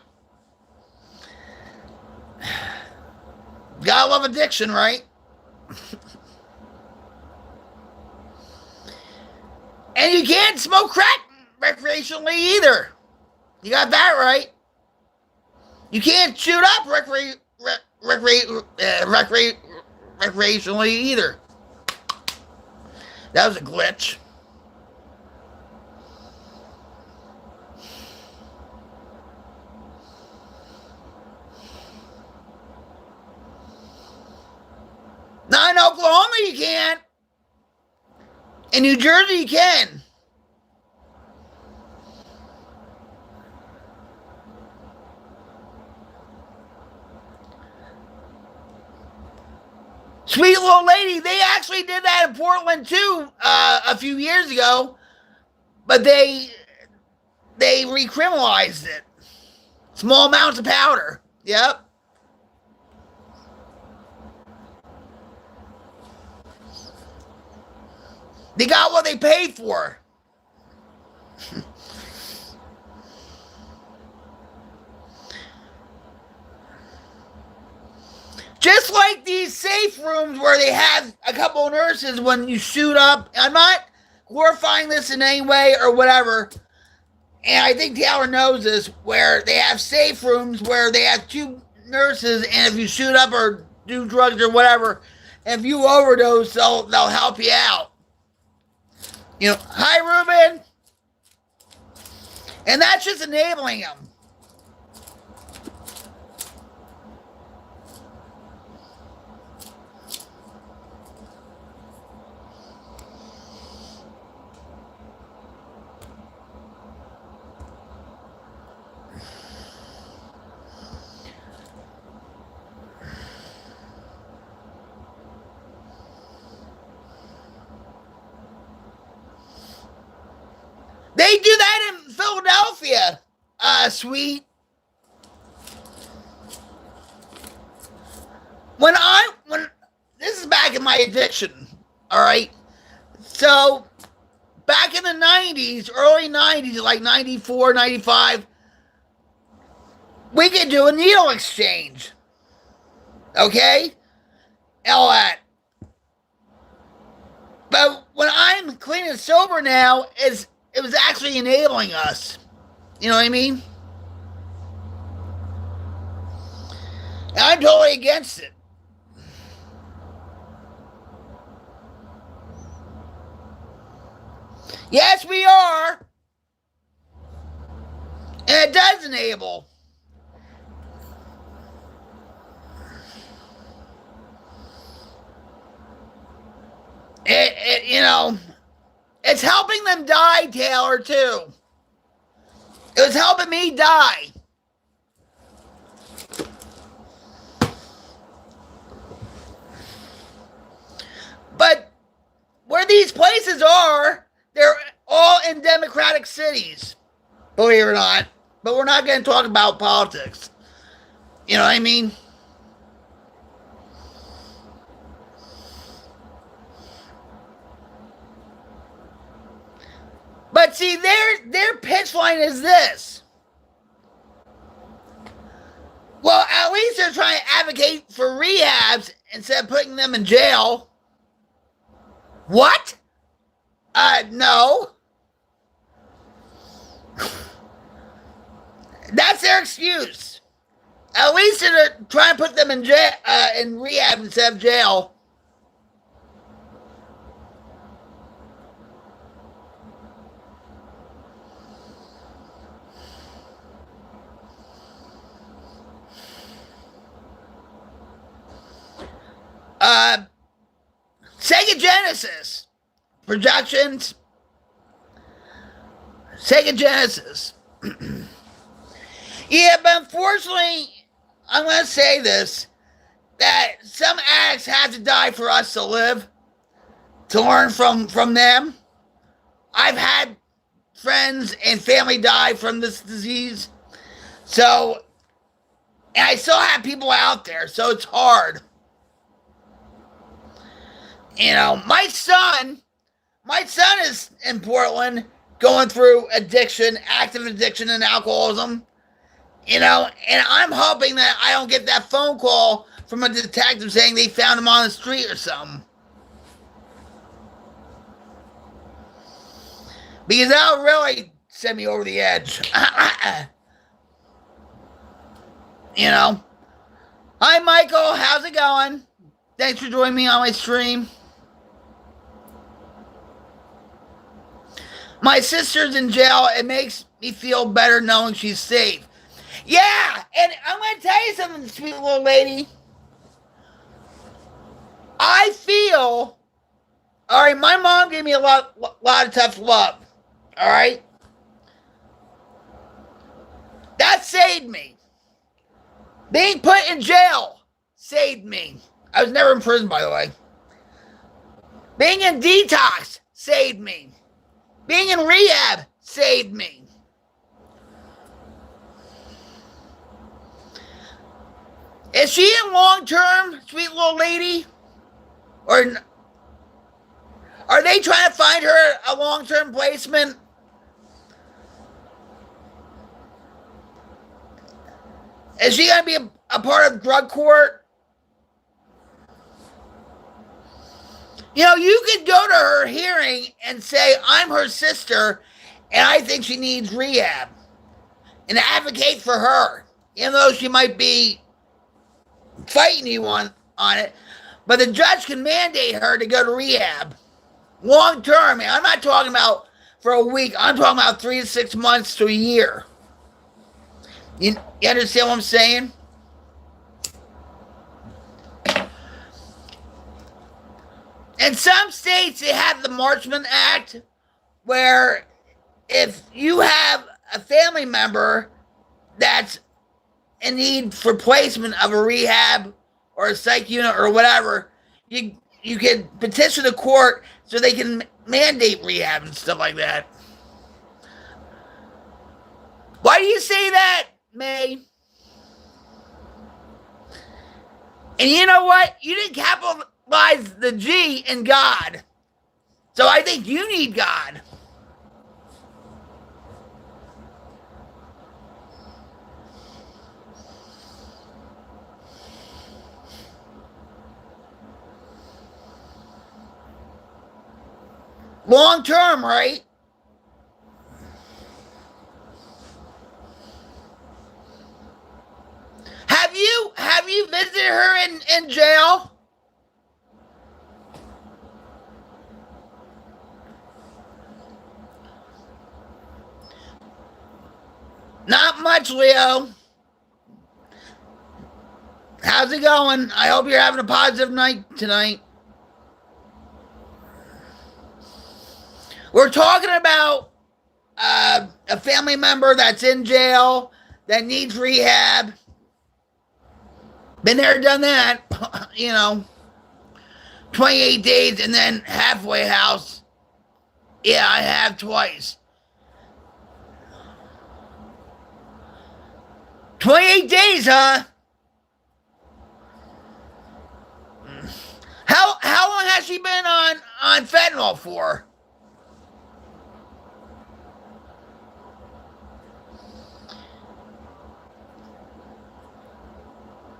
Gotta love addiction, right? And you can't smoke crack recreationally either. You got that right. You can't shoot up recreationally either. That was a glitch. Now in Oklahoma you can. In New Jersey you can. Sweet little lady, they actually did that in Portland too a few years ago, but they recriminalized it. Small amounts of powder. Yep. They got what they paid for. Just like these safe rooms where they have a couple of nurses when you shoot up. I'm not glorifying this in any way or whatever. And I think Taylor knows this, where they have safe rooms where they have 2 nurses, and if you shoot up or do drugs or whatever, if you overdose, they'll help you out. You know, hi, Ruben. And that's just enabling them. They do that in Philadelphia, sweet. When this is back in my addiction, all right? So, back in the 90s, early 90s, like 94, 95, we could do a needle exchange. Okay? All that. But when I'm clean and sober now, it was actually enabling us. You know what I mean? And I'm totally against it. Yes, we are. And it does enable. You know, it's helping them die, Taylor, too. It was helping me die. But where these places are, they're all in democratic cities, believe it or not. But we're not going to talk about politics. You know what I mean? But see, their pitch line is this. Well, at least they're trying to advocate for rehabs instead of putting them in jail. What? No. That's their excuse. At least they're trying to put them in jail, in rehab instead of jail. Sega Genesis Productions. Sega Genesis. Yeah, but unfortunately, I'm going to say this, that some addicts have to die for us to live, to learn from them. I've had friends and family die from this disease. So, and I still have people out there, so it's hard. You know, my son is in Portland going through addiction, active addiction and alcoholism. You know, and I'm hoping that I don't get that phone call from a detective saying they found him on the street or something. Because that'll really send me over the edge. You know? Hi, Michael. How's it going? Thanks for joining me on my stream. My sister's in jail. It makes me feel better knowing she's safe. Yeah, and I'm going to tell you something, sweet little lady. I feel, all right, my mom gave me a lot of tough love, all right? That saved me. Being put in jail saved me. I was never in prison, by the way. Being in detox saved me. Being in rehab saved me. Is she in long-term, sweet little lady? Or are they trying to find her a long-term placement? Is she going to be a part of drug court? You know, you could go to her hearing and say, I'm her sister, and I think she needs rehab. And advocate for her. Even though she might be fighting you on it. But the judge can mandate her to go to rehab. Long term. I'm not talking about for a week. I'm talking about 3 to 6 months to a year. You understand what I'm saying? In some states, they have the Marchman Act, where if you have a family member that's in need for placement of a rehab or a psych unit or whatever, you can petition the court so they can mandate rehab and stuff like that. Why do you say that, May? And you know what? You didn't capitalize the G in God. So I think you need God. Long term, right? Have you visited her in jail? Not much, Leo. How's it going? I hope you're having a positive night tonight. We're talking about a family member that's in jail that needs rehab. Been there, done that. You know, 28 days and then halfway house. Yeah, I have twice. 28 days, huh? How long has she been on fentanyl for?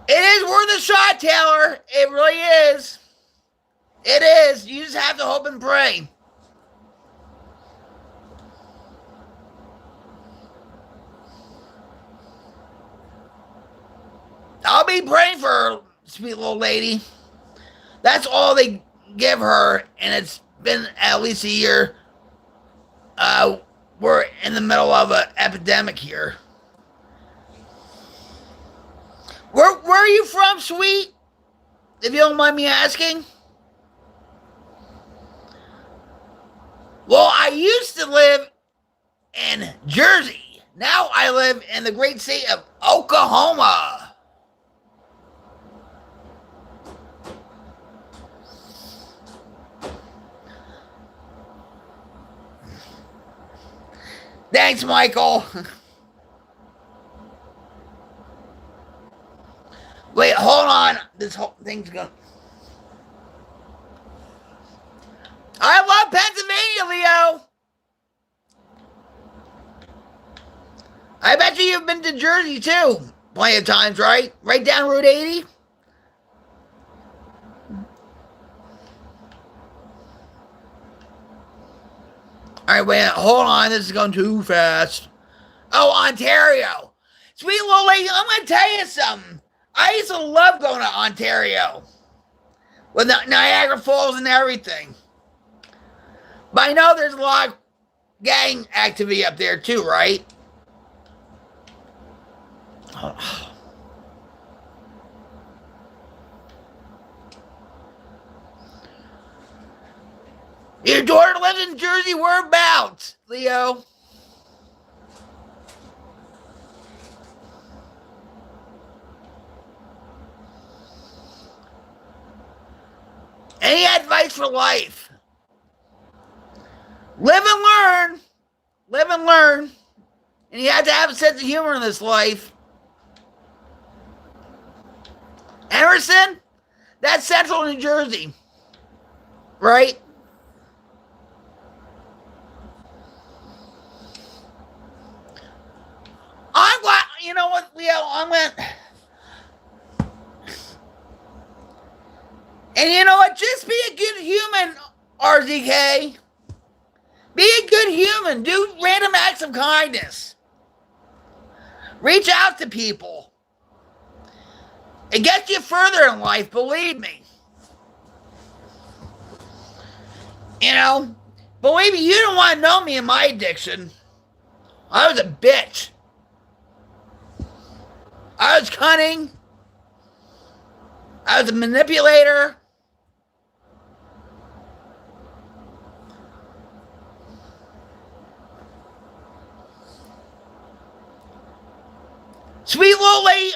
It is worth a shot, Taylor. It really is. It is. You just have to hope and pray. I'll be praying for her, sweet little lady. That's all they give her, and it's been at least a year. We're in the middle of an epidemic here. Where are you from, sweet? If you don't mind me asking. Well, I used to live in Jersey. Now I live in the great state of Oklahoma. Thanks, Michael. Wait, hold on. This whole thing's going. I love Pennsylvania, Leo. I bet you've been to Jersey too, plenty of times, right? Right down Route 80. All right, wait, hold on. This is going too fast. Oh, Ontario. Sweet little lady, I'm going to tell you something. I used to love going to Ontario with Niagara Falls and everything. But I know there's a lot of gang activity up there too, right? Your daughter lives in Jersey. Whereabouts, Leo? Any advice for life? Live and learn. Live and learn. And you have to have a sense of humor in this life. Emerson? That's central New Jersey. Right? I'm glad, you know what, Leo, I'm glad. And you know what, just be a good human, RZK. Be a good human. Do random acts of kindness. Reach out to people. It gets you further in life, believe me. You know, believe me, you don't want to know me in my addiction. I was a bitch. I was cunning. I was a manipulator. Sweet little lady,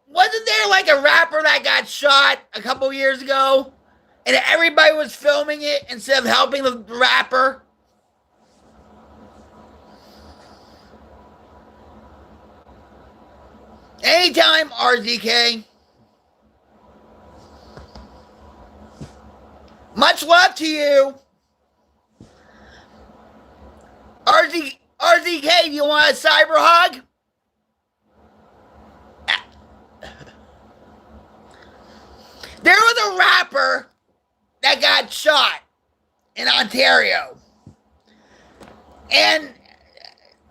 wasn't there like a rapper that got shot a couple years ago? And everybody was filming it instead of helping the rapper? Anytime, RZK. Much love to you. RZK, do you want a cyber hug? There was a rapper that got shot in Ontario. And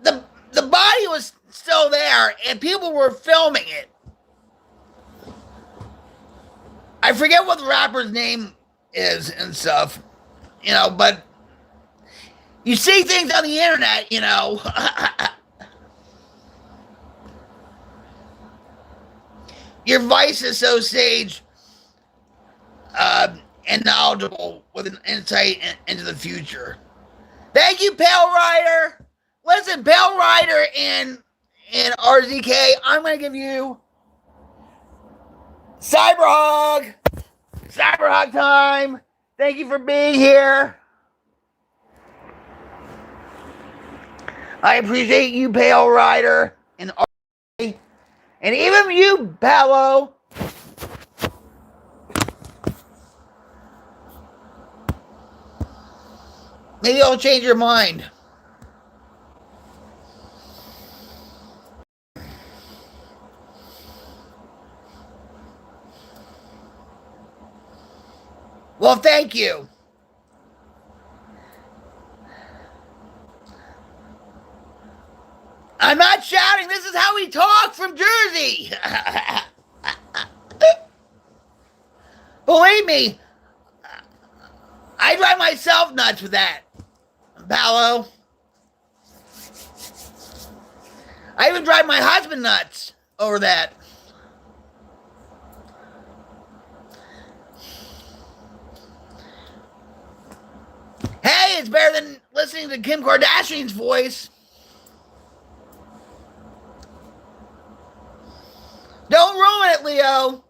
the body was still there and people were filming it. I forget what the rapper's name is and stuff, you know, but you see things on the internet, you know. Your vice is so sage and knowledgeable with an insight into the future. Thank you, Pale Rider. Listen, Pale Rider and RZK, I'm going to give you Cyber Hug. Cyber Hug time. Thank you for being here. I appreciate you, Pale Rider and RZK. And even you, Paolo. Maybe I'll change your mind. Well, thank you. I'm not shouting. This is how we talk from Jersey. Believe me, I drive myself nuts with that, Paolo. I even drive my husband nuts over that. Hey, it's better than listening to Kim Kardashian's voice. Don't ruin it, Leo.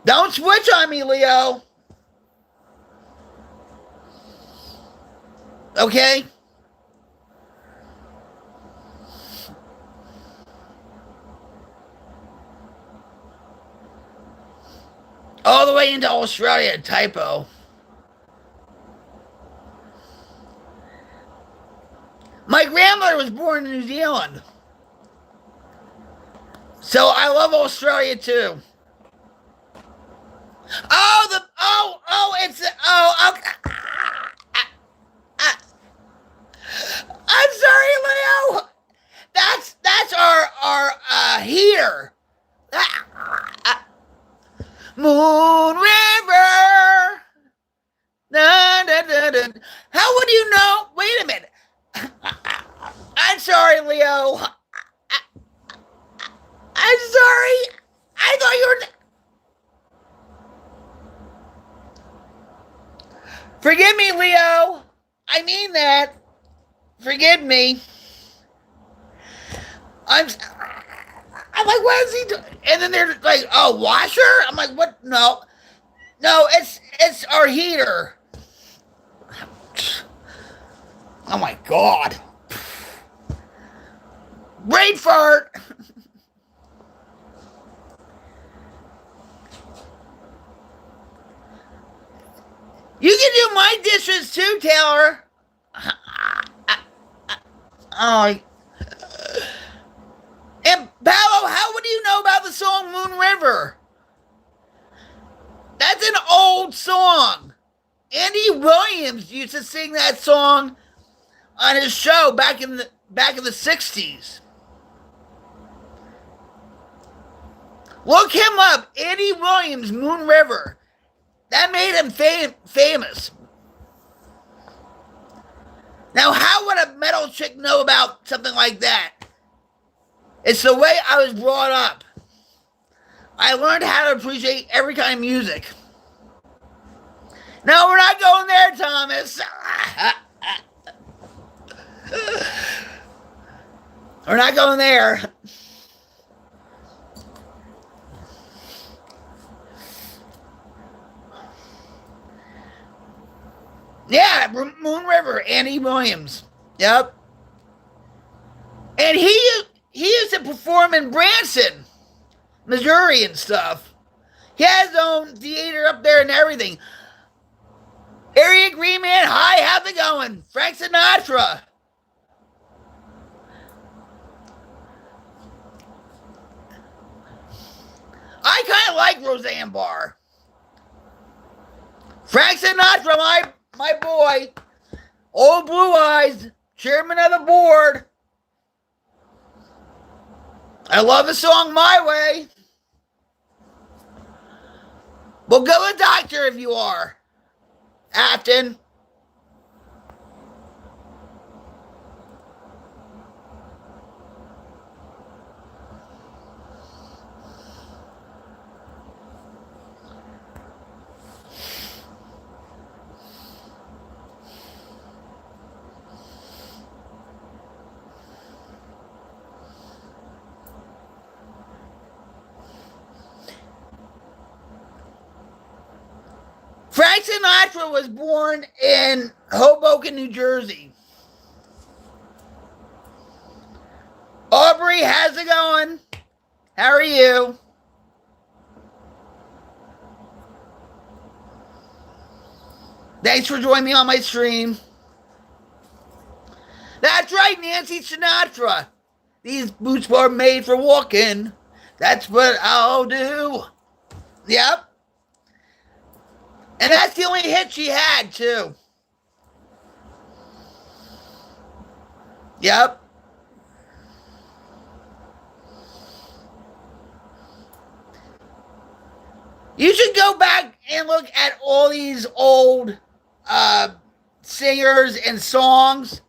Don't switch on me, Leo. Okay? way into Australia, typo. My grandmother was born in New Zealand. So I love Australia too. I'm sorry, Leo. That's our heater. Moon River. Dun, dun, dun, dun. How would you know? Wait a minute. I'm sorry, Leo. I'm sorry. I thought you were. Forgive me, Leo. I mean that. Forgive me. I'm like, what is he doing? And then they're like, oh, washer? I'm like, what? No, it's our heater. Oh my God. Brain fart. You can do my dishes too, Taylor. Oh. And Paolo, how would you know about the song Moon River? That's an old song. Andy Williams used to sing that song on his show back in the 60s. Look him up, Andy Williams, Moon River. That made him famous. Now, how would a metal chick know about something like that? It's the way I was brought up. I learned how to appreciate every kind of music. No, we're not going there, Thomas. We're not going there. Yeah, Moon River, Andy Williams. Yep. And he used to perform in Branson, Missouri and stuff. He has his own theater up there and everything. Area Green Man, hi, how's it going? Frank Sinatra. I kind of like Roseanne Barr. Frank Sinatra, my boy. Old Blue Eyes, chairman of the board. I love the song My Way. Well, go to the doctor if you are. Afton. Frank Sinatra was born in Hoboken, New Jersey. Aubrey, how's it going? How are you? Thanks for joining me on my stream. That's right, Nancy Sinatra. These boots were made for walking. That's what I'll do. Yep. And that's the only hit she had, too. Yep. You should go back and look at all these old singers and songs.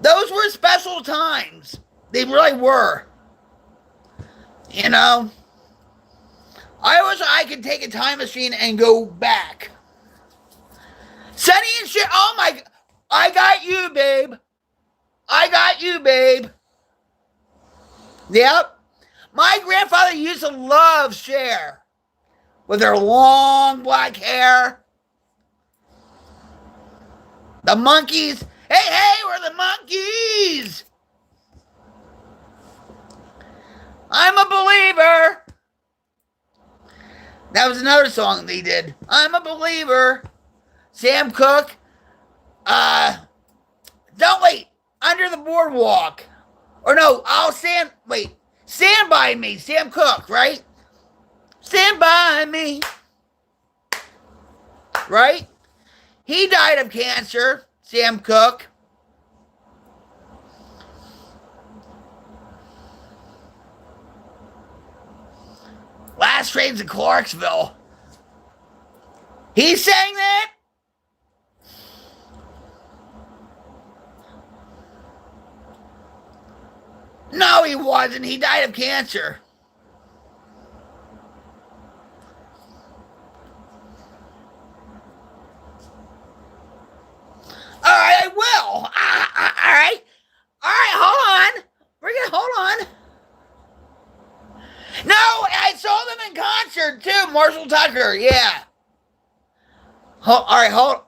Those were special times. They really were. You know? I wish I could take a time machine and go back. Sunny and shit. Oh my. I got you, babe. I got you, babe. Yep. My grandfather used to love Cher. With her long black hair. The Monkeys. Hey, we're the Monkeys. I'm a believer. That was another song they did. I'm a believer. Sam Cooke. Don't wait. Under the boardwalk. Or no, stand by me. Sam Cooke, right? Stand by me. Right? He died of cancer. Sam Cooke. Last Trains in Clarksville. He sang that? No, he wasn't. He died of cancer. All right, I will. All right. All right, hold on. Hold on. No, I saw them in concert too. Marshall Tucker, yeah. All right, hold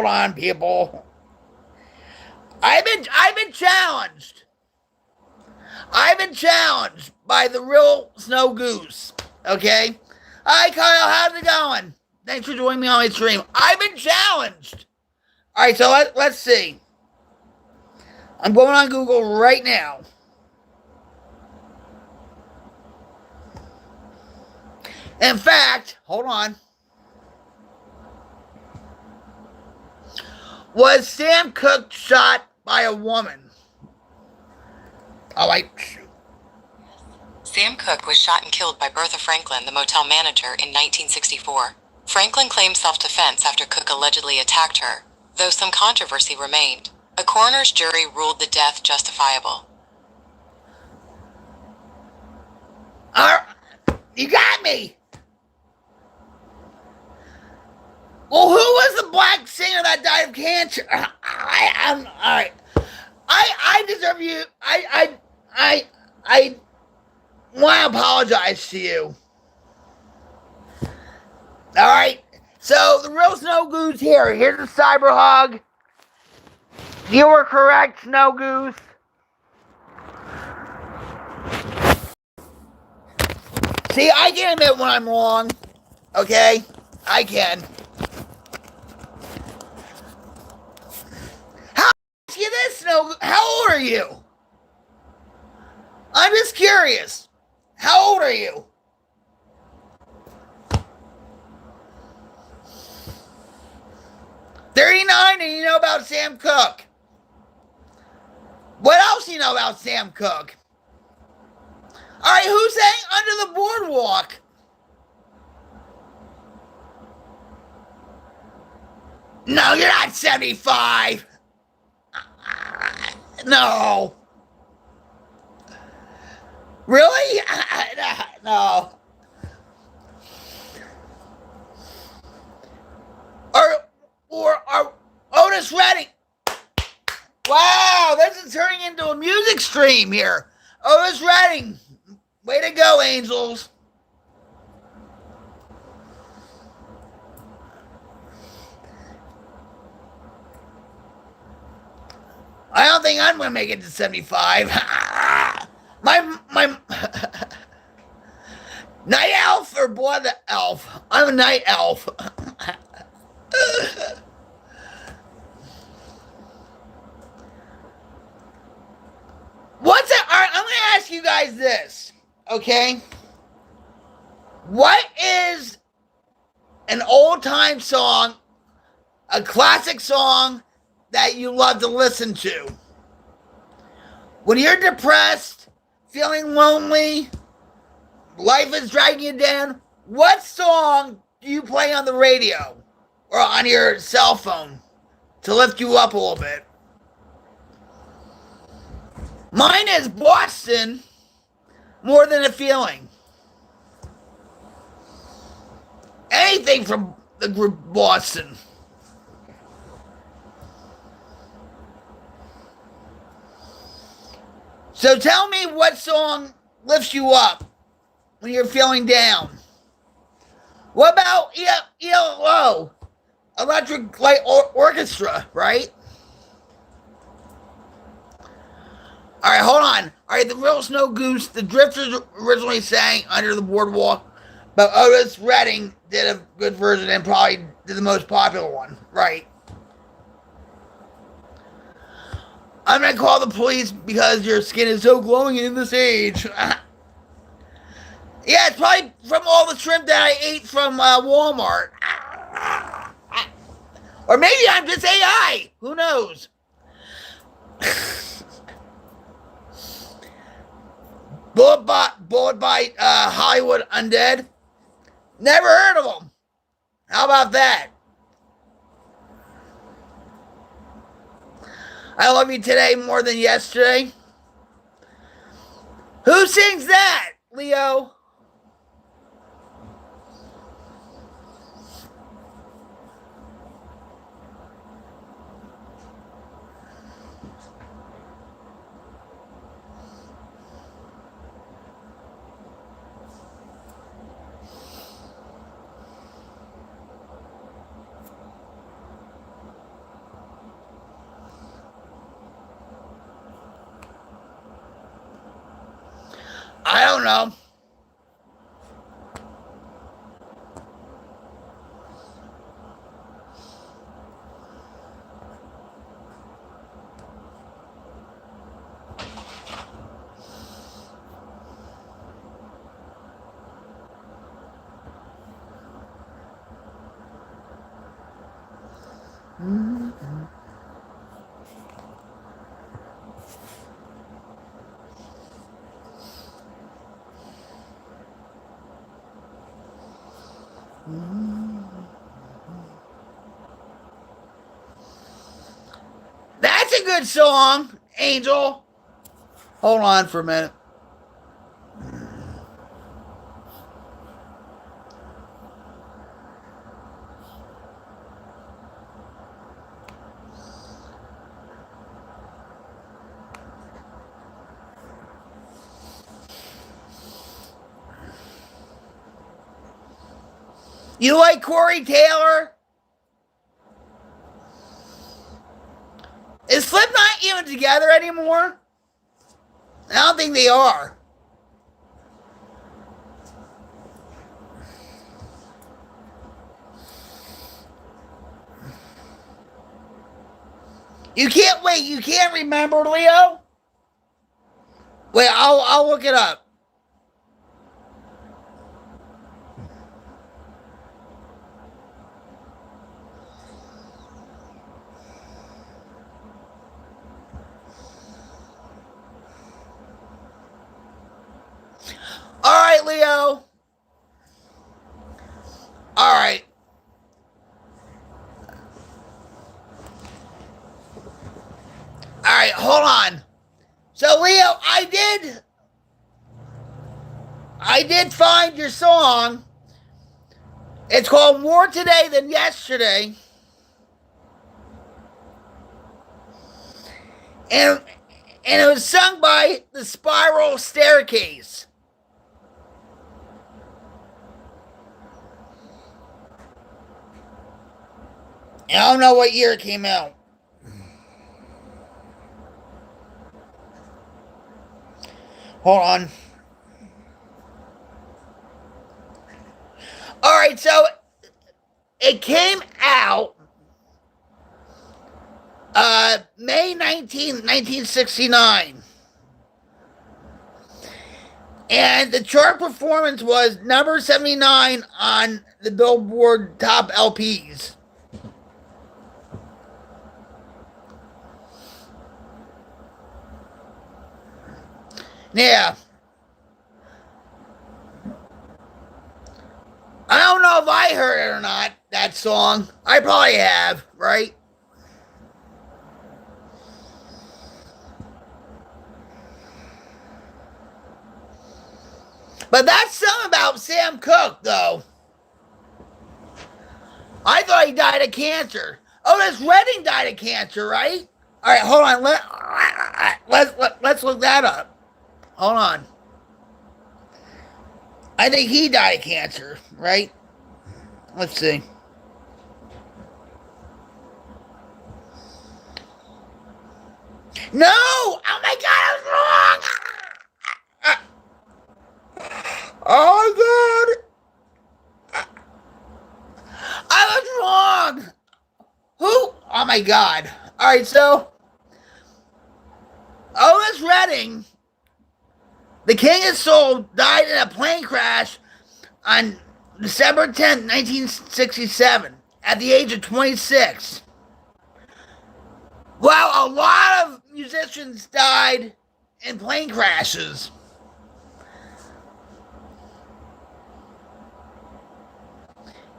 on, people. I've been challenged. I've been challenged by the real Snow Goose. Okay. Hi, Kyle. How's it going? Thanks for joining me on my stream. I've been challenged. All right, so let's see. I'm going on Google right now. In fact, hold on. Was Sam Cooke shot by a woman? Sam Cooke was shot and killed by Bertha Franklin, the motel manager, in 1964. Franklin claimed self-defense after Cooke allegedly attacked her, though some controversy remained. A coroner's jury ruled the death justifiable. You got me. Well, who was the black singer that died of cancer? I'm all right. I deserve you. I want to apologize to you. All right. So the real Snow Goose here. Here's the cyber hug. You were correct, Snow Goose. See, I can admit when I'm wrong. Okay? I can. Ask you this, Snow. How old are you? I'm just curious. How old are you? $39, and you know about Sam Cooke. What else do you know about Sam Cooke? All right, who sang Under the Boardwalk? No, you're not 75. No. Really? No. Or Otis Redding. Wow, this is turning into a music stream here. Otis Redding. Way to go, Angels. I don't think I'm going to make it to 75. my night elf or blood elf? I'm a night elf. What's it? All right, I'm going to ask you guys this, okay? What is an old-time song, a classic song that you love to listen to? When you're depressed, feeling lonely, life is dragging you down, what song do you play on the radio or on your cell phone to lift you up a little bit? Mine is Boston, More Than a Feeling. Anything from the group Boston. So tell me what song lifts you up when you're feeling down. What about ELO, Electric Light Orchestra, right? All right, hold on. All right, the real Snow Goose. The Drifters originally sang Under the Boardwalk, but Otis Redding did a good version and probably did the most popular one. Right. I'm gonna call the police because your skin is so glowing in this age. Yeah, it's probably from all the shrimp that I ate from Walmart. Or maybe I'm just AI. Who knows? Bullet Bite Hollywood Undead. Never heard of them. How about that? I love you today more than yesterday. Who sings that, Leo? I don't know. That's a good song, Angel. Hold on for a minute. You like Corey Taylor? Is Slipknot even together anymore? I don't think they are. You can't wait. You can't remember, Leo? Wait, I'll look it up. All right, Leo. All right. All right, hold on. So, Leo, I did find your song. It's called More Today Than Yesterday. And it was sung by the Spiral Staircase. And I don't know what year it came out. Hold on. All right, so it came out May 19th, 1969. And the chart performance was number 79 on the Billboard Top LPs. Yeah. I don't know if I heard it or not, that song. I probably have, right? But that's something about Sam Cooke, though. I thought he died of cancer. Otis Redding died of cancer, right? All right, hold on. Let's look that up. Hold on. I think he died of cancer, right? Let's see. No! Oh my God, I was Oh, God. I was wrong. Who? Oh, my God. All right, so Otis Redding, the King of Soul, died in a plane crash on December 10th, 1967, at the age of 26. Well, a lot of musicians died in plane crashes.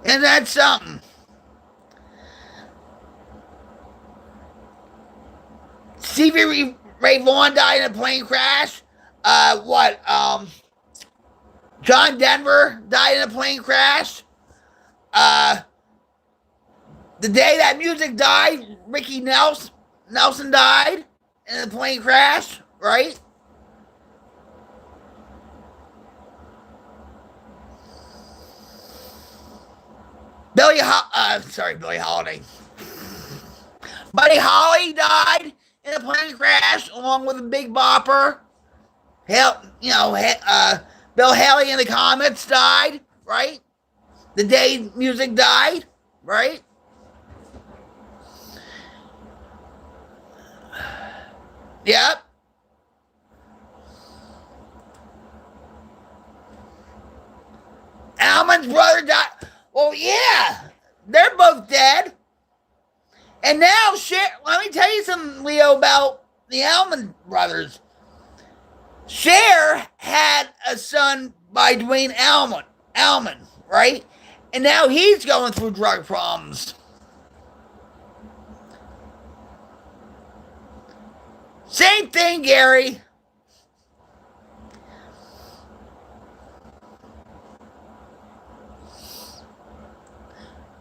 And that's something. Stevie Ray Vaughan died in a plane crash. John Denver died in a plane crash. The day that music died, Ricky Nelson died in a plane crash, right? Billy Holiday. Buddy Holly died in a plane crash along with a Big Bopper. Bill Haley and the Comets died, right? The day music died, right? Yep. Almond's brother died. Well, yeah, they're both dead. And now, let me tell you something, Leo, about the Almond brothers. Cher had a son by Dwayne Allman, right? And now he's going through drug problems. Same thing, Gary.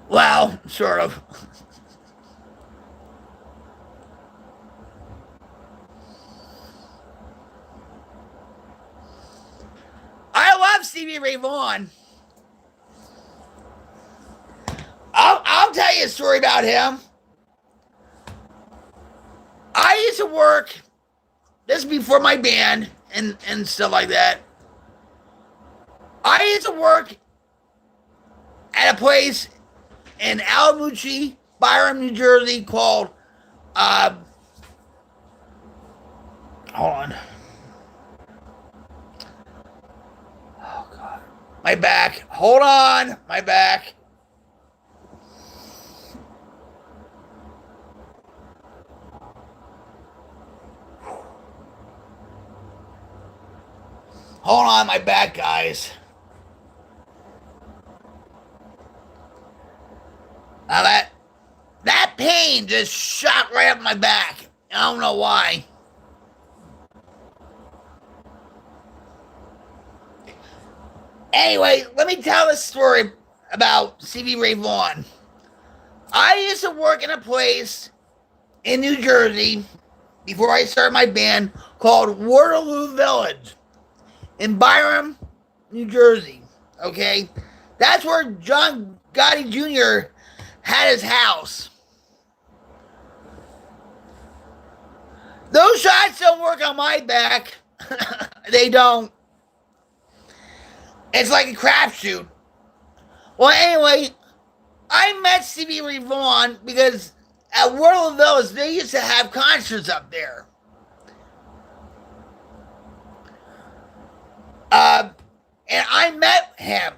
Well, sort of. I love Stevie Ray Vaughan. I'll tell you a story about him. I used to work, this is before my band and stuff like that. I used to work at a place in Alamuchee, Byram, New Jersey called, hold on. Oh, God. My back. Hold on. My back. Hold on, my back, guys. Now that pain just shot right up my back. I don't know why. Anyway, let me tell this story about Stevie Ray Vaughan. I used to work in a place in New Jersey before I started my band called Waterloo Village in Byram, New Jersey. Okay? That's where John Gotti Jr. had his house. Those shots don't work on my back. They don't. It's like a crapshoot. Well, anyway, I met Stevie Ray Vaughan because at Waterloo Village, they used to have concerts up there. And I met him.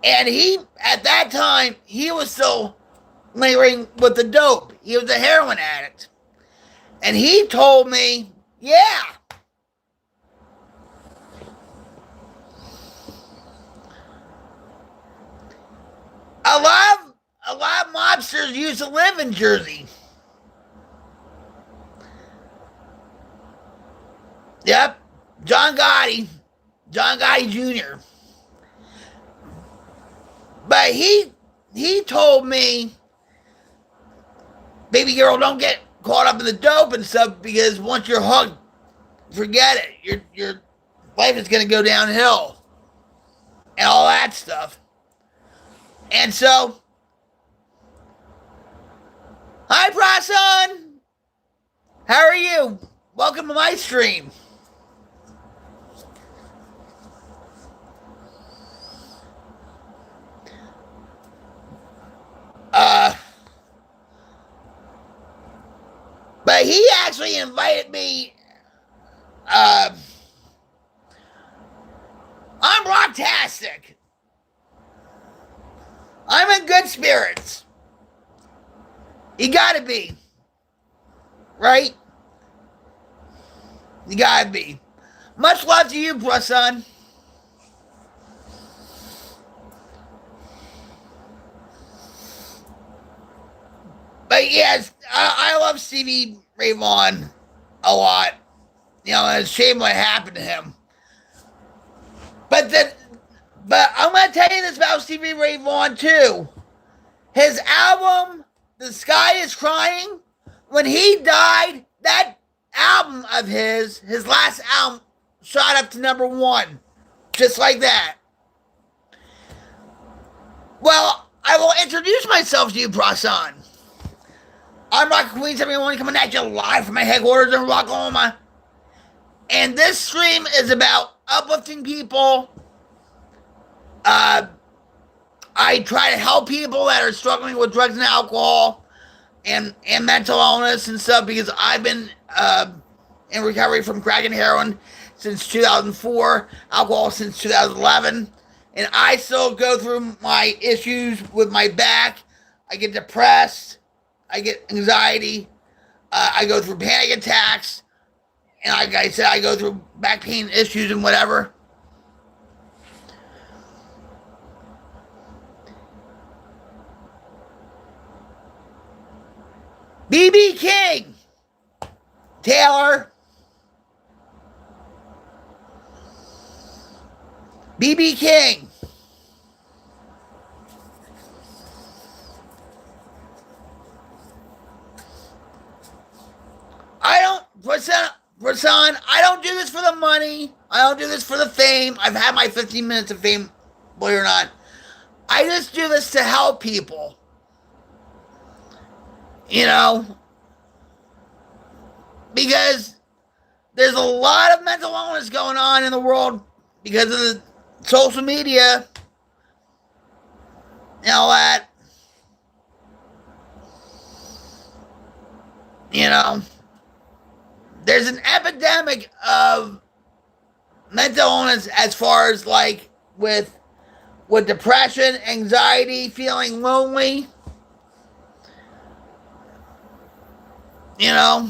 And at that time, he was still lingering with the dope. He was a heroin addict. And he told me, yeah. A lot of mobsters used to live in Jersey. Yep. John Gotti Jr. But he told me, baby girl, don't get caught up in the dope and stuff because once you're hooked, forget it. Your life is going to go downhill and all that stuff. And so, hi, Prasan. How are you? Welcome to my stream. he actually invited me. I'm rocktastic. I'm in good spirits. You gotta be. Right? You gotta be. Much love to you, bruh, son. But yes, I love Stevie Ray Vaughan a lot. You know, it's a shame what happened to him. But I'm gonna tell you this about Stevie Ray Vaughan too. His album, The Sky Is Crying, when he died, that album of his last album, shot up to #1. Just like that. Well, I will introduce myself to you, Prasan. I'm Rock Queen 71 coming at you live from my headquarters in Rocklahoma. And this stream is about uplifting people. I try to help people that are struggling with drugs and alcohol and mental illness and stuff because I've been in recovery from crack and heroin since 2004, alcohol since 2011. And I still go through my issues with my back. I get depressed. I get anxiety. I go through panic attacks. And like I said, I go through back pain issues and whatever. BB King, Taylor, BB King. Son, I don't do this for the money. I don't do this for the fame. I've had my 15 minutes of fame, believe it or not. I just do this to help people. You know, because there's a lot of mental illness going on in the world because of the social media and all that. You know, there's an epidemic of mental illness as far as like with depression, anxiety, feeling lonely. You know,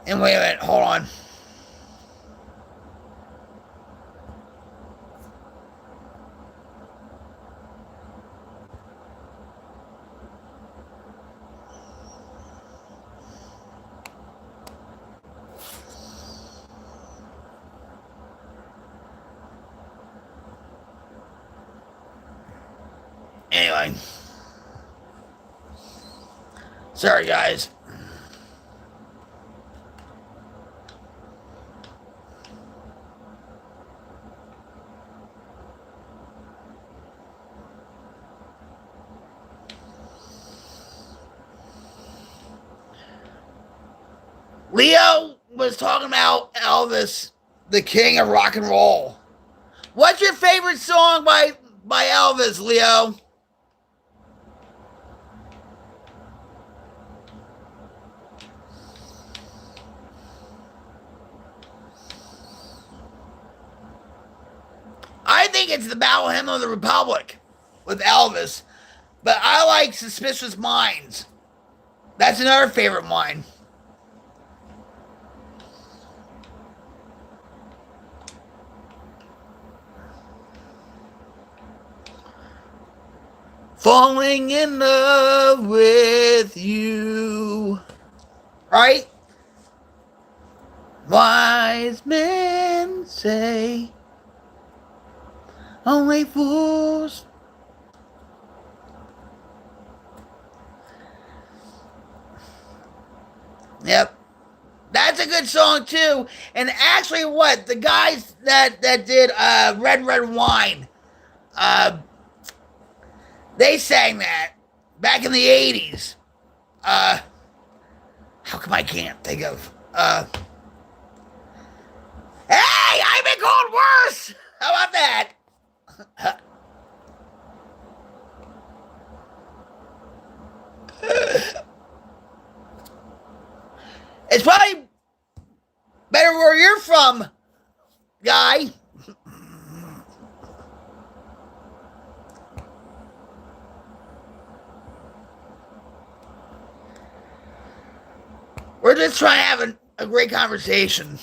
and wait a minute, hold on. Anyway, sorry guys. Leo was talking about Elvis, the king of rock and roll. What's your favorite song by Elvis, Leo? I think it's the Battle Hymn of the Republic with Elvis, but I like Suspicious Minds. That's another favorite of mine. Falling in love with you. Right? Wise men say only fools. Yep. That's a good song too. And actually what? The guys that did Red Red Wine, they sang that. back in the 80s. How come I can't think of? Hey, I've been called worse! How about that? It's probably better where you're from, guy. We're just trying to have a great conversation.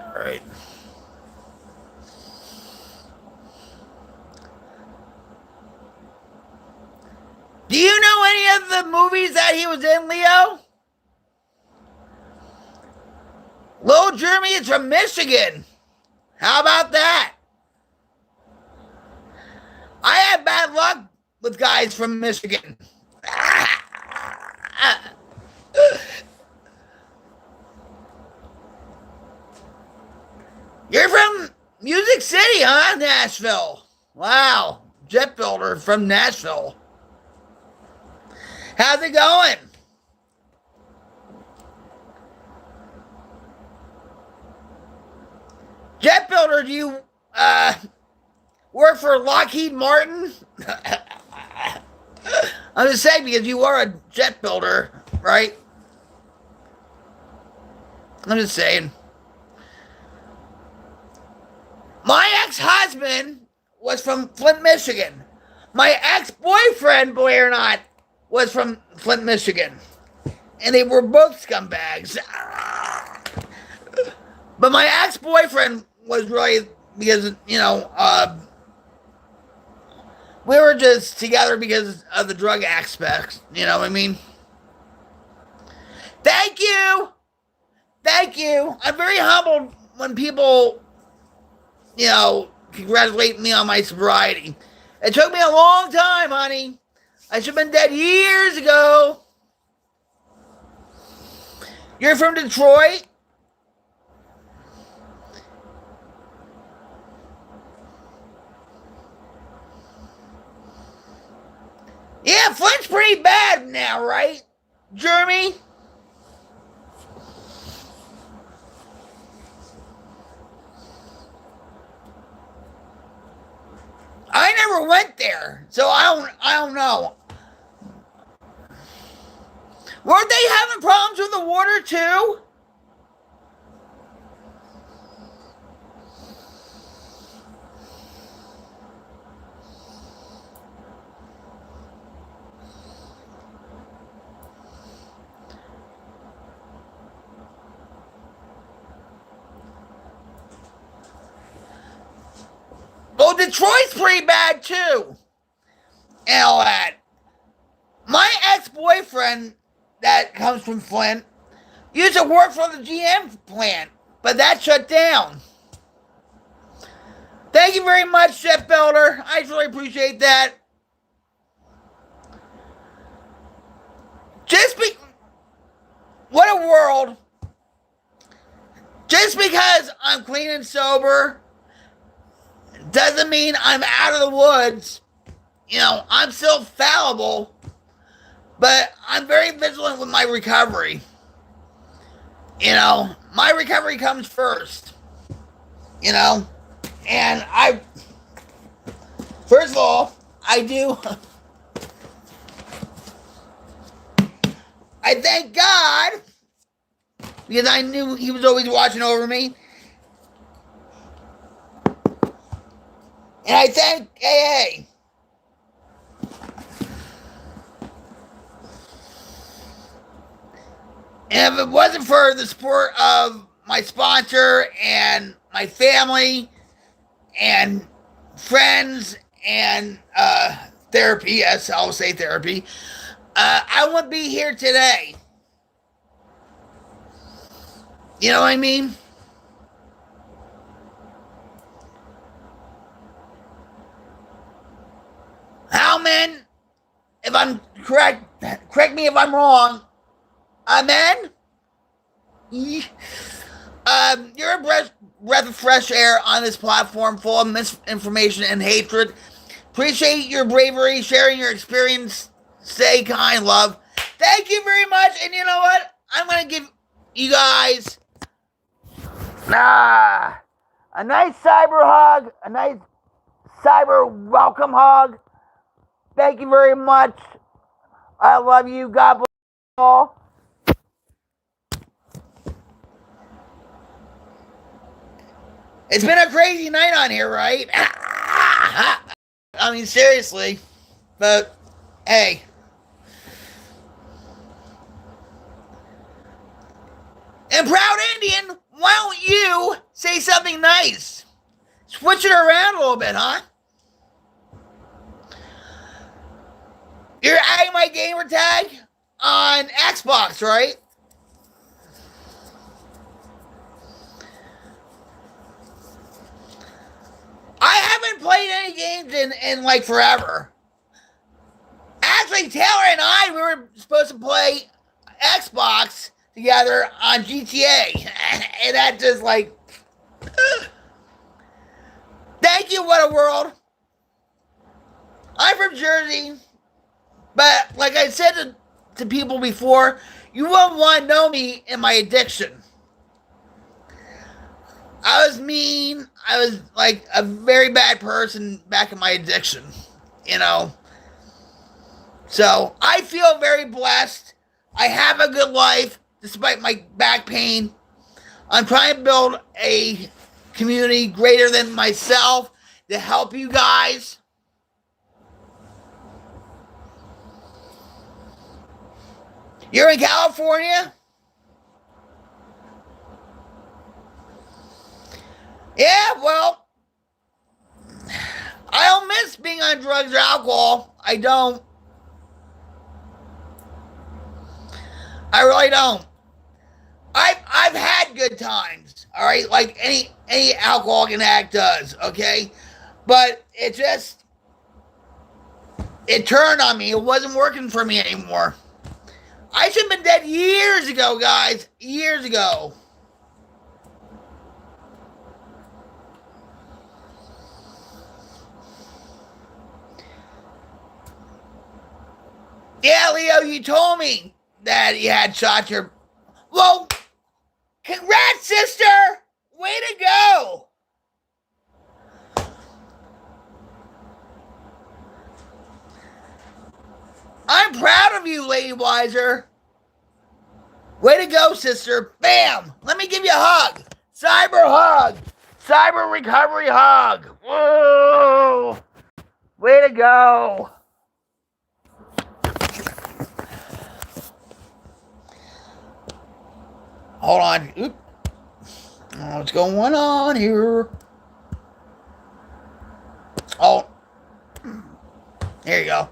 All right. Do you know any of the movies that he was in, Leo? Little Jeremy is from Michigan. How about that? I have bad luck with guys from Michigan. You're from Music City, huh? Nashville. Wow. Jet builder from Nashville. How's it going? Jet builder, do you work for Lockheed Martin? I'm just saying because you are a jet builder, right? I'm just saying. My ex-husband was from Flint, Michigan. My ex-boyfriend, believe it or not, was from Flint, Michigan. And they were both scumbags. But my ex-boyfriend was really, because, you know, we were just together because of the drug aspects. You know what I mean? Thank you! Thank you! I'm very humbled when people, you know, congratulate me on my sobriety. It took me a long time, honey. I should have been dead years ago. You're from Detroit? Yeah, Flint's pretty bad now, right, Jeremy? I never went there, so I don't know. Weren't they having problems with the water too? Well, Detroit's pretty bad too. And all that. My ex-boyfriend that comes from Flint used to work for the GM plant, but that shut down. Thank you very much, Chef Builder. I really appreciate that. What a world. Just because I'm clean and sober doesn't mean I'm out of the woods. You know, I'm still fallible, but I'm very vigilant with my recovery. You know, my recovery comes first. You know, and first of all, I thank God, because I knew he was always watching over me. And I thank AA. And if it wasn't for the support of my sponsor and my family and friends and therapy, yes, I'll say therapy, I wouldn't be here today. You know what I mean? How, man, if I'm correct me if I'm wrong. Amen. You're a breath of fresh air on this platform full of misinformation and hatred. Appreciate your bravery, sharing your experience. Stay kind, love. Thank you very much. And you know what? I'm going to give you guys a nice cyber hug, a nice cyber welcome hug. Thank you very much. I love you. God bless you all. It's been a crazy night on here, right? I mean, seriously. But, hey. And Proud Indian, why don't you say something nice? Switch it around a little bit, huh? You're adding my gamer tag on Xbox, right? I haven't played any games in like forever. Actually, Taylor and I, we were supposed to play Xbox together on GTA. And that just like... Thank you, What a World. I'm from Jersey. But like I said to people before, you won't want to know me in my addiction. I was mean. I was like a very bad person back in my addiction, you know. So I feel very blessed. I have a good life despite my back pain. I'm trying to build a community greater than myself to help you guys. You're in California? Yeah, well, I don't miss being on drugs or alcohol. I don't. I really don't. I've had good times, all right, like any alcoholic addict does, okay? But it turned on me. It wasn't working for me anymore. I should have been dead years ago, guys. Years ago. Yeah, Leo, you told me that you had shot your... Well, congrats, sister! Way to go! I'm proud of you, Lady Wiser. Way to go, sister. Bam! Let me give you a hug. Cyber hug. Cyber recovery hug. Whoa! Way to go. Hold on. Oop. What's going on here? Oh. There you go.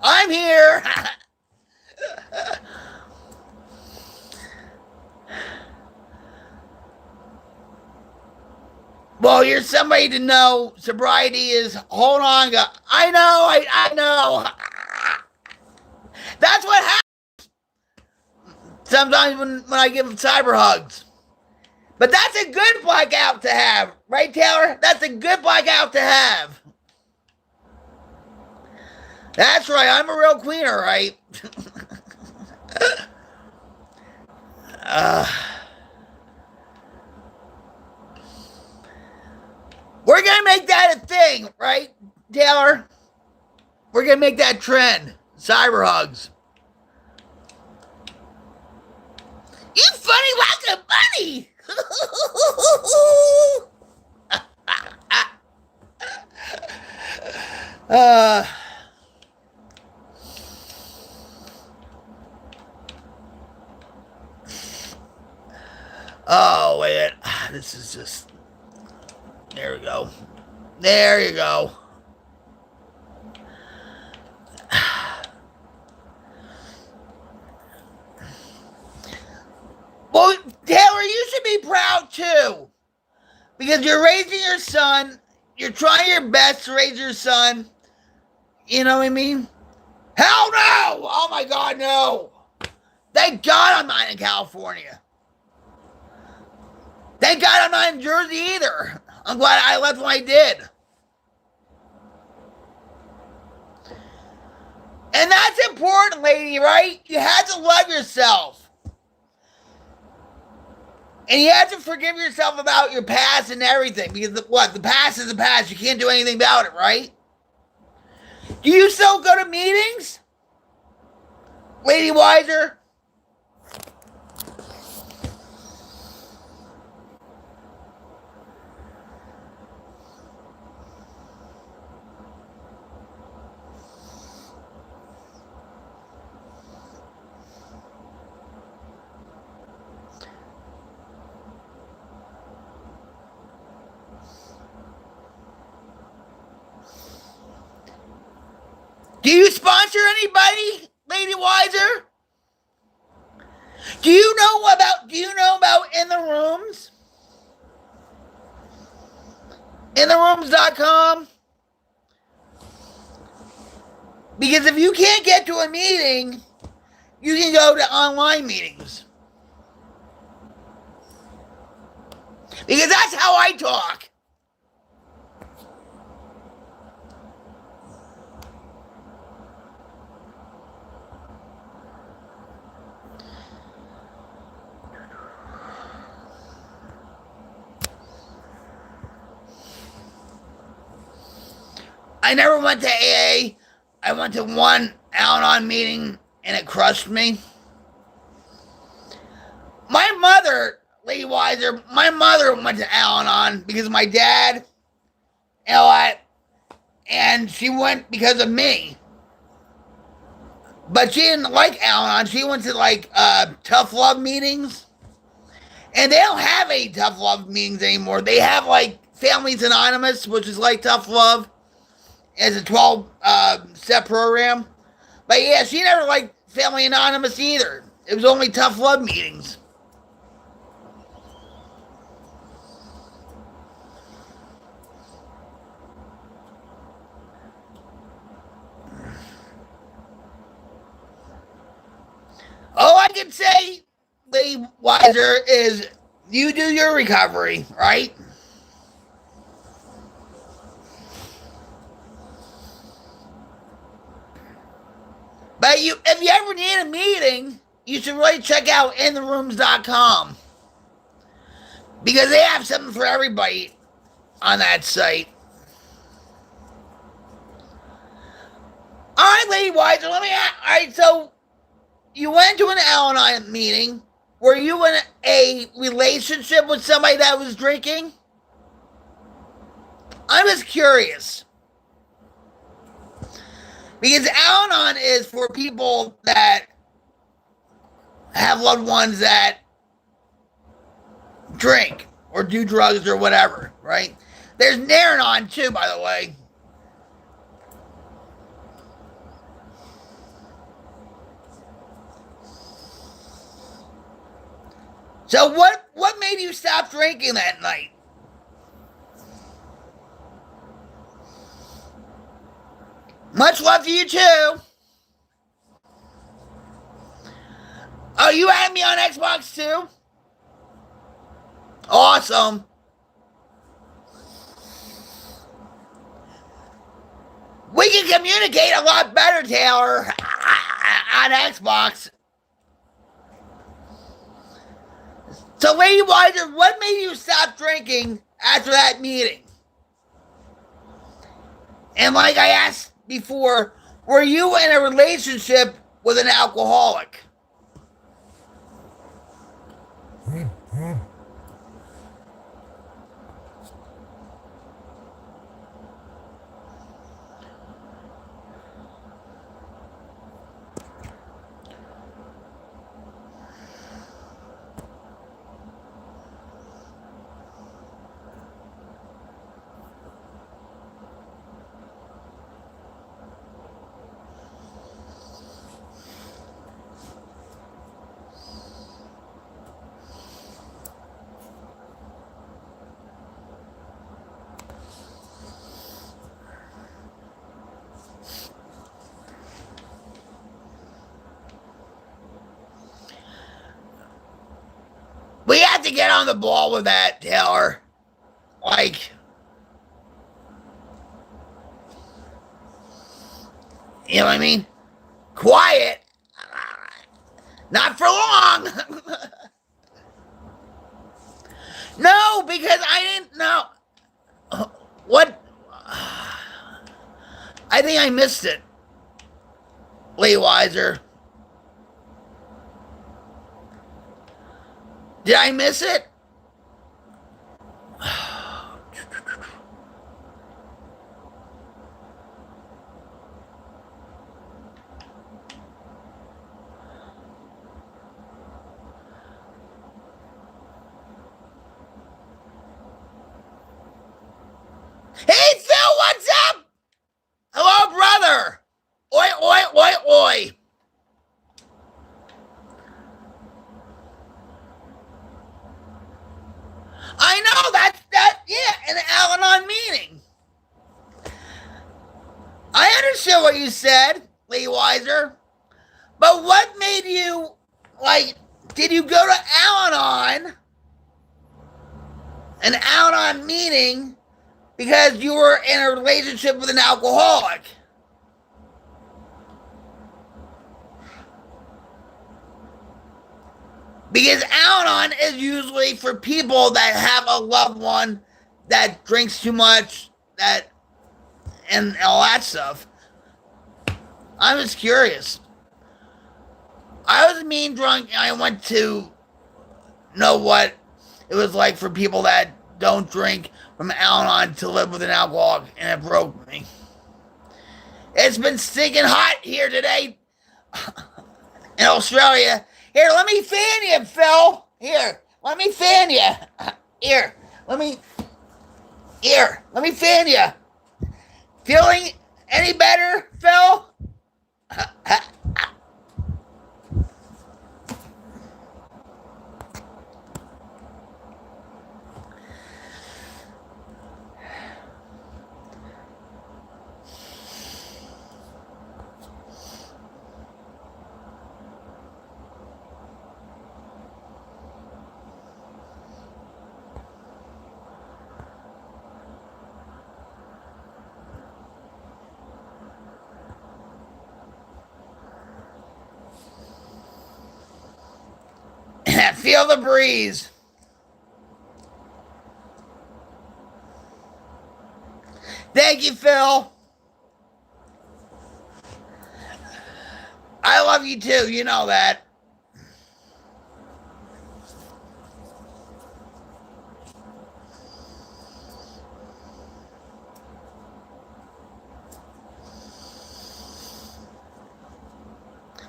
I'm here. Well, you're somebody to know. Sobriety is, hold on. I know. That's what happens sometimes when I give them cyber hugs. But that's a good blackout to have. Right, Taylor? That's a good blackout to have. That's right. I'm a real queen, all right? We're going to make that a thing, right, Taylor? We're going to make that trend. Cyber hugs. You funny like a bunny. Oh, wait. This is just... There we go. There you go. Well, Taylor, you should be proud too. Because you're raising your son. You're trying your best to raise your son. You know what I mean? Hell no! Oh my God, no! Thank God I'm not in California. Thank God I'm not in Jersey either. I'm glad I left when I did. And that's important, lady, right? You have to love yourself. And you have to forgive yourself about your past and everything. Because the past is the past. You can't do anything about it, right? Do you still go to meetings? Lady Wiser? Do you sponsor anybody, Lady Wiser? Do you know about In the Rooms? InTheRooms.com? Because if you can't get to a meeting, you can go to online meetings. Because that's how I talk. I never went to AA. I went to one Al-Anon meeting and it crushed me. My mother, Lady Wiser, my mother went to Al-Anon because of my dad, and she went because of me. But she didn't like Al-Anon. She went to like tough love meetings. And they don't have any tough love meetings anymore. They have like Families Anonymous, which is like tough love. It's a 12-step program. But yeah, she never liked Family Anonymous either. It was only tough love meetings. All I can say, Lady Wiser, is you do your recovery, right? But if you ever need a meeting, you should really check out intherooms.com. Because they have something for everybody on that site. Alright, Lady Wiser, let me ask. Alright, so you went to an Al-Anon meeting. Were you in a relationship with somebody that was drinking? I'm just curious. Because Al-Anon is for people that have loved ones that drink or do drugs or whatever, right? There's Nar-Anon too, by the way. So what made you stop drinking that night? Much love to you too. Oh, you had me on Xbox too? Awesome. We can communicate a lot better, Taylor, on Xbox. So, Lady Wiser, what made you stop drinking after that meeting? And like I asked before, were you in a relationship with an alcoholic? on the ball with that, Taylor. Like, you know what I mean? Quiet. Not for long. No, because I didn't know. What? I think I missed it. Lee Weiser. Did I miss it? Hey, Phil, what's up? Hello, brother. Oi, oi, oi, oi. I know, yeah, an Al-Anon meeting. I understood what you said, Lee Weiser. But what made you, like, did you go to Al-Anon, an Al-Anon meeting, because you were in a relationship with an alcoholic? Because Al-Anon is usually for people that have a loved one that drinks too much, and all that stuff. I'm just curious. I was mean drunk, and I went to know what it was like for people that don't drink from Al-Anon to live with an alcoholic, and it broke me. It's been stinking hot here today in Australia. Here, let me fan you, Phil. Here, let me fan you. Here, let me fan you. Feeling any better, Phil? Feel the breeze. Thank you, Phil. I love you too, you know that.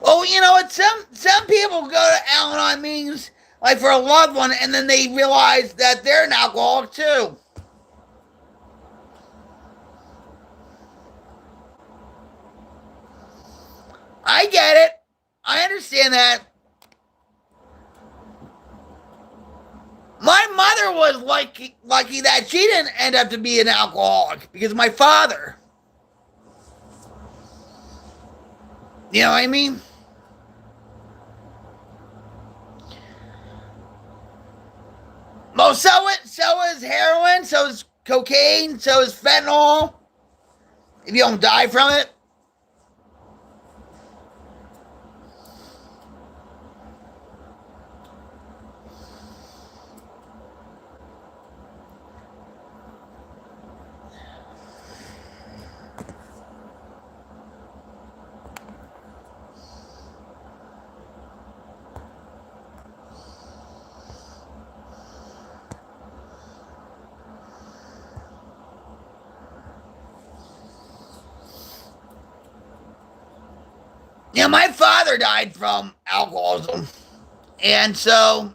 Well, you know what? Some people go to Al-Anon meetings like for a loved one, and then they realize that they're an alcoholic too. I get it. I understand that. My mother was lucky that she didn't end up to be an alcoholic because of my father. You know what I mean? Well, so is heroin, so is cocaine, so is fentanyl. If you don't die from it. Yeah, my father died from alcoholism. And so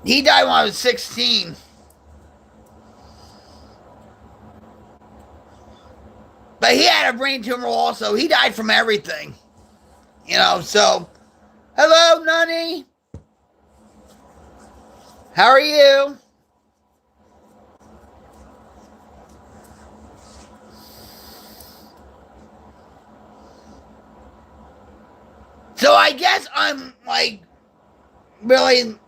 he died when I was 16. But he had a brain tumor also. He died from everything. You know, so hello, Nunny. How are you? So I guess I'm like really,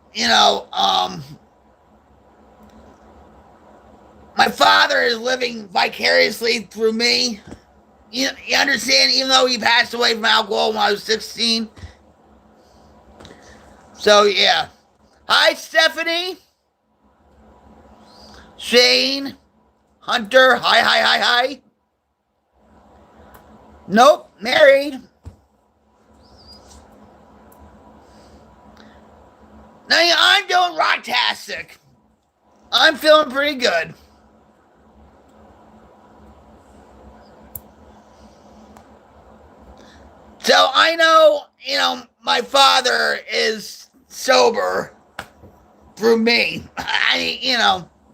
my father is living vicariously through me. You understand? Even though he passed away from alcohol when I was 16. So, yeah. Hi, Stephanie. Shane. Hunter. Hi. Nope. Married. Now, yeah, I'm doing rocktastic. I'm feeling pretty good. So I know, my father is sober through me.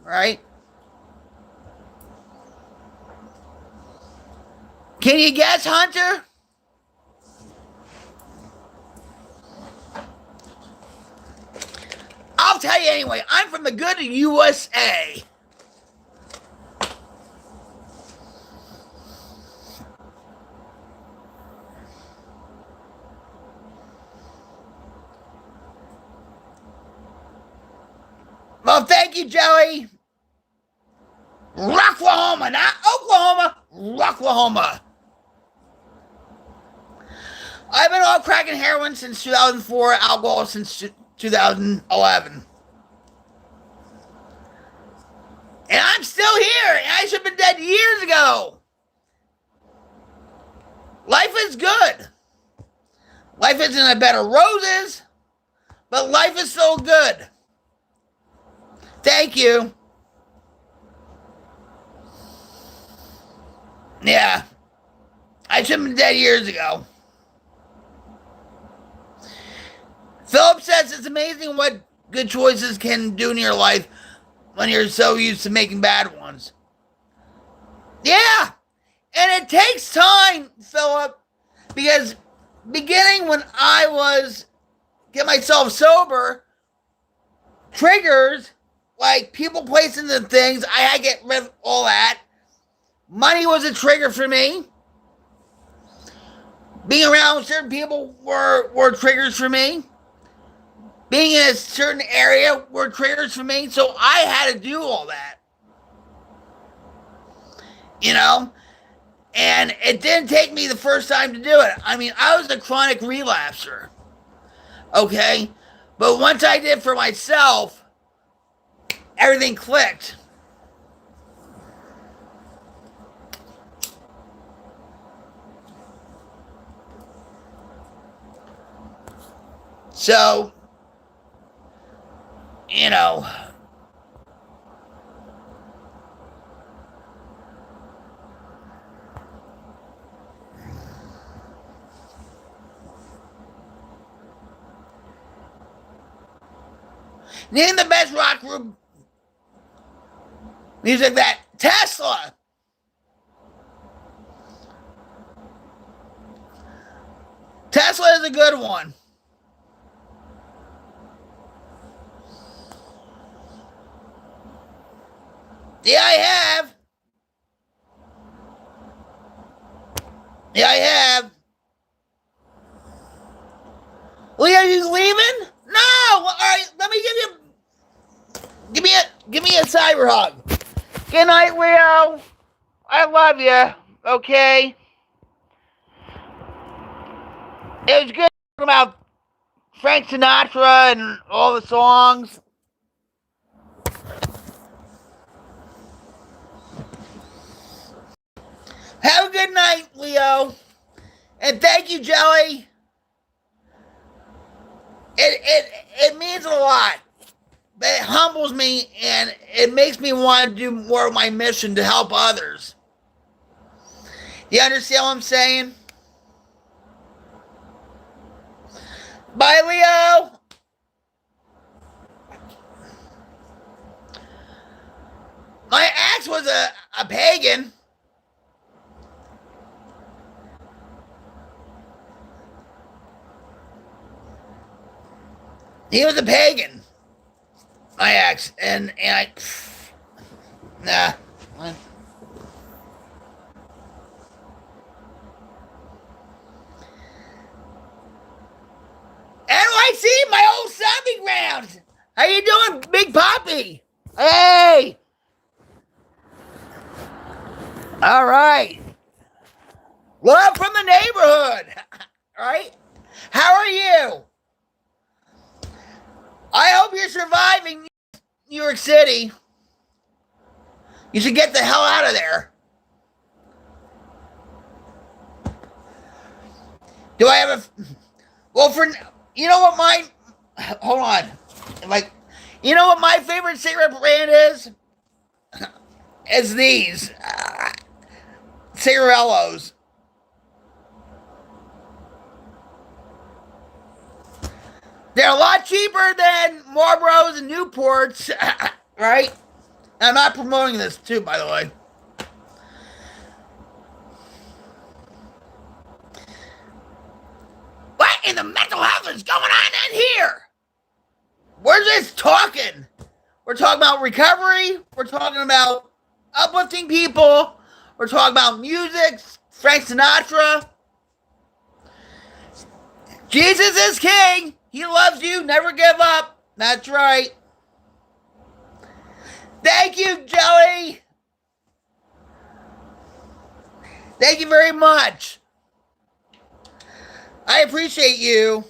Right? Can you guess, Hunter? I'll tell you anyway. I'm from the good USA. Well, thank you, Joey. Rocklahoma, not Oklahoma. Rocklahoma. I've been all cracking heroin since 2004, alcohol since 2011. And I'm still here. And I should have been dead years ago. Life is good. Life isn't a bed of roses, but life is so good. Thank you. Yeah. I should have been dead years ago. Philip says it's amazing what good choices can do in your life when you're so used to making bad ones. Yeah. And it takes time, Philip, because beginning when I was get myself sober, triggers like people, places, and things, I had to get rid of all that. Money was a trigger for me. Being around certain people were triggers for me. Being in a certain area were triggers for me. So I had to do all that. And it didn't take me the first time to do it. I mean, I was a chronic relapser. Okay? But once I did for myself, everything clicked. So, name the best rock group music that Tesla. Tesla is a good one. Yeah, I have. Yeah, I have. Leo, you leaving? No. All right, let me give me a cyber hug. Good night, Leo. I love you. Okay. It was good talking about Frank Sinatra and all the songs. Have a good night, Leo. And thank you, Joey. It means a lot. It humbles me and it makes me want to do more of my mission to help others. You understand what I'm saying? Bye, Leo. My ex was a pagan. He was a pagan. My ex. And I... Nah. NYC, my old stomping ground. How you doing, Big Poppy? Hey! All right. Love from the neighborhood. Right? How are you? I hope you're surviving New York City. You should get the hell out of there. Do I have a... Well, you know what my... Hold on. You know what my favorite cigarette brand is? It's these. Cigarellos. They're a lot cheaper than Marlboros and Newports, right? I'm not promoting this too, by the way. What in the mental health is going on in here? We're just talking. We're talking about recovery. We're talking about uplifting people. We're talking about music, Frank Sinatra. Jesus is king. He loves you. Never give up. That's right. Thank you, Jelly. Thank you very much. I appreciate you.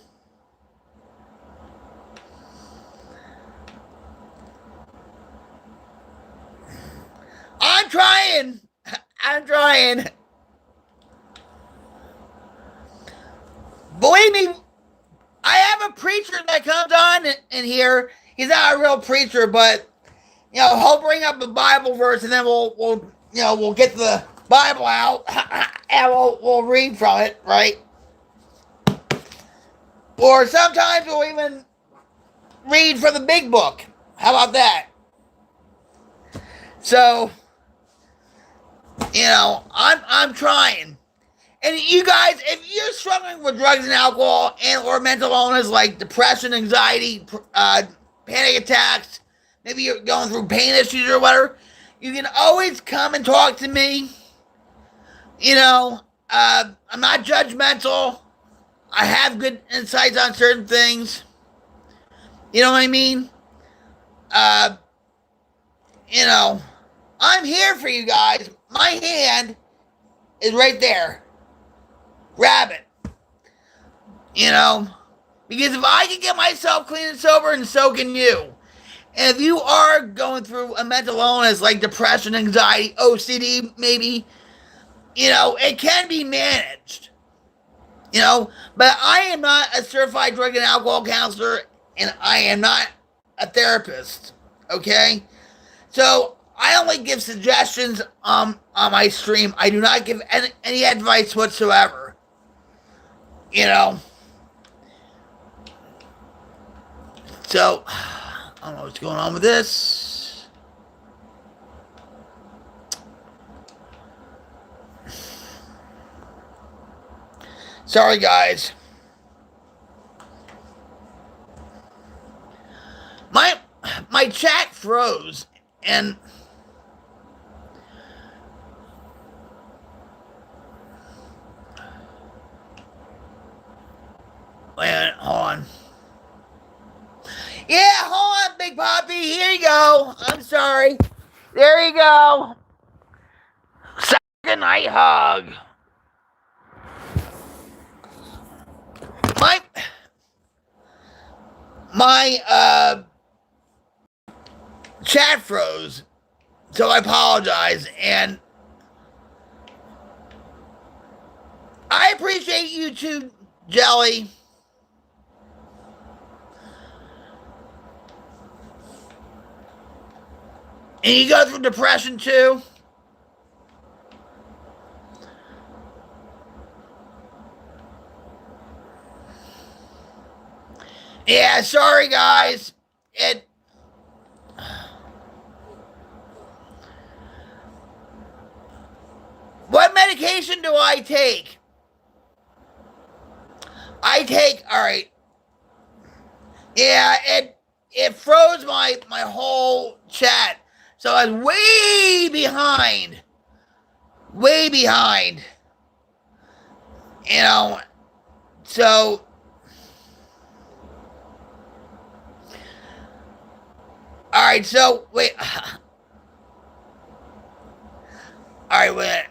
I'm trying. I'm trying. Believe me, I have a preacher that comes on in here. He's not a real preacher, but he'll bring up a Bible verse, and then we'll get the Bible out and we'll read from it, right? Or sometimes we'll even read from the big book. How about that? So, I'm trying. And you guys, if you're struggling with drugs and alcohol and or mental illness like depression, anxiety, panic attacks, maybe you're going through pain issues or whatever, you can always come and talk to me. I'm not judgmental. I have good insights on certain things. You know what I mean? I'm here for you guys. My hand is right there. Grab it. Because if I can get myself clean and sober, and so can you. And if you are going through a mental illness like depression, anxiety, OCD, maybe, it can be managed. But I am not a certified drug and alcohol counselor, and I am not a therapist. Okay? So I only give suggestions on my stream. I do not give any advice whatsoever. So, I don't know what's going on with this. Sorry, guys. My chat froze, and wait, hold on. Yeah, hold on, Big Poppy. Here you go. I'm sorry. There you go. Second night hug. My chat froze, so I apologize, and I appreciate you too, Jelly. And you go through depression too? Yeah, sorry guys. What medication do I take? Alright. Yeah, it froze my whole chat. So I was way behind. Way behind. So All right, so wait. All right, wait.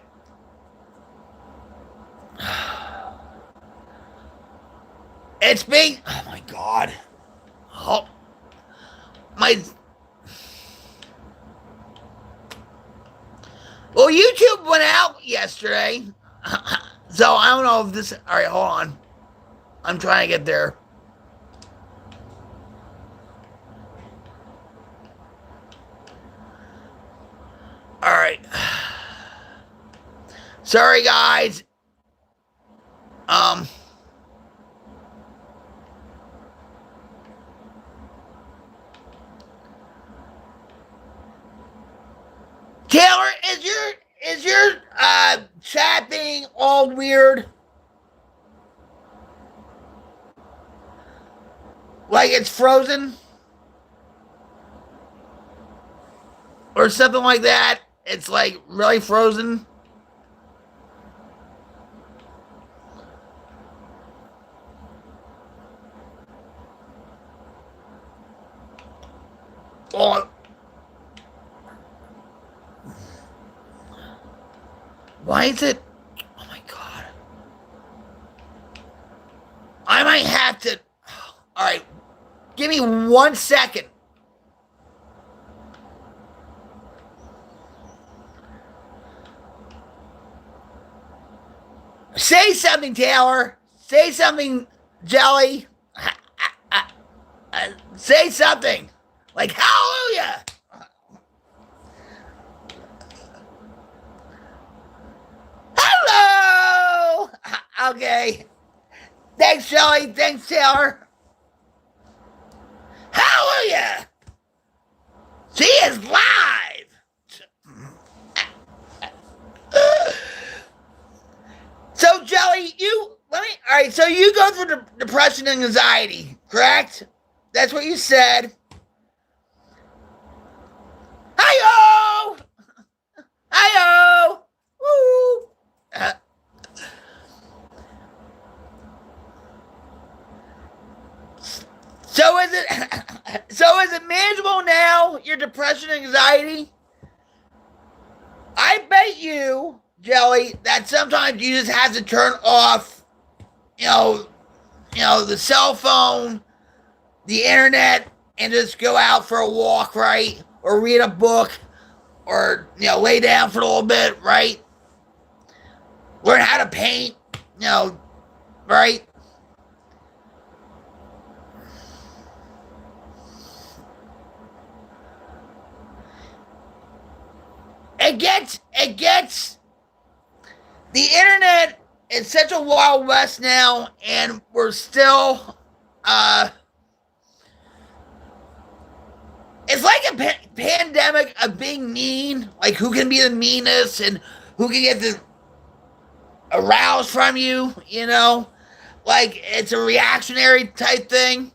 It's being. Oh my god. Oh, my. Well, YouTube went out yesterday, so I don't know if this. All right, hold on. I'm trying to get there. All right. Sorry, guys. Taylor, is your chat being all weird? Like it's frozen? Or something like that? It's like really frozen? Oh. Why is it? Oh my god. I might have to. All right. Give me 1 second. Say something, Taylor. Say something, Jelly. Say something. Like, hallelujah. Hello. Okay. Thanks, Jelly. Thanks, Taylor. Hallelujah. She is live. So, Jelly, all right, so you go through depression and anxiety, correct? That's what you said. Hi-yo! Hi-yo! Woo! So is it manageable now, your depression and anxiety? I bet you, Jelly, that sometimes you just have to turn off, the cell phone, the internet, and just go out for a walk, right? Or read a book, or, lay down for a little bit, right? Learn how to paint, right? It gets, the internet is such a wild west now, and we're still, it's like a pandemic of being mean, like who can be the meanest and who can get the aroused from you, like it's a reactionary type thing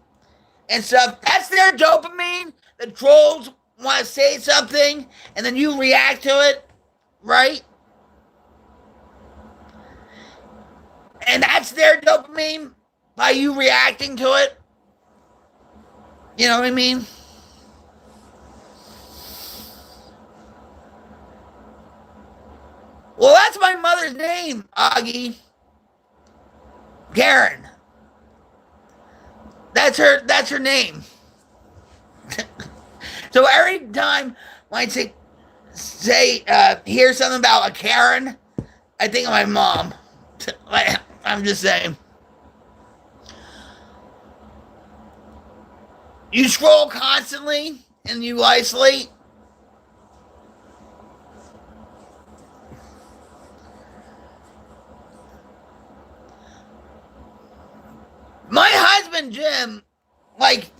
and stuff. That's their dopamine. The trolls want to say something and then you react to it, right? And that's their dopamine by you reacting to it. You know what I mean? Well, that's my mother's name, Augie. Karen. That's her name. So every time I hear something about a Karen, I think of my mom. I'm just saying. You scroll constantly and you isolate. My husband, Jim, like,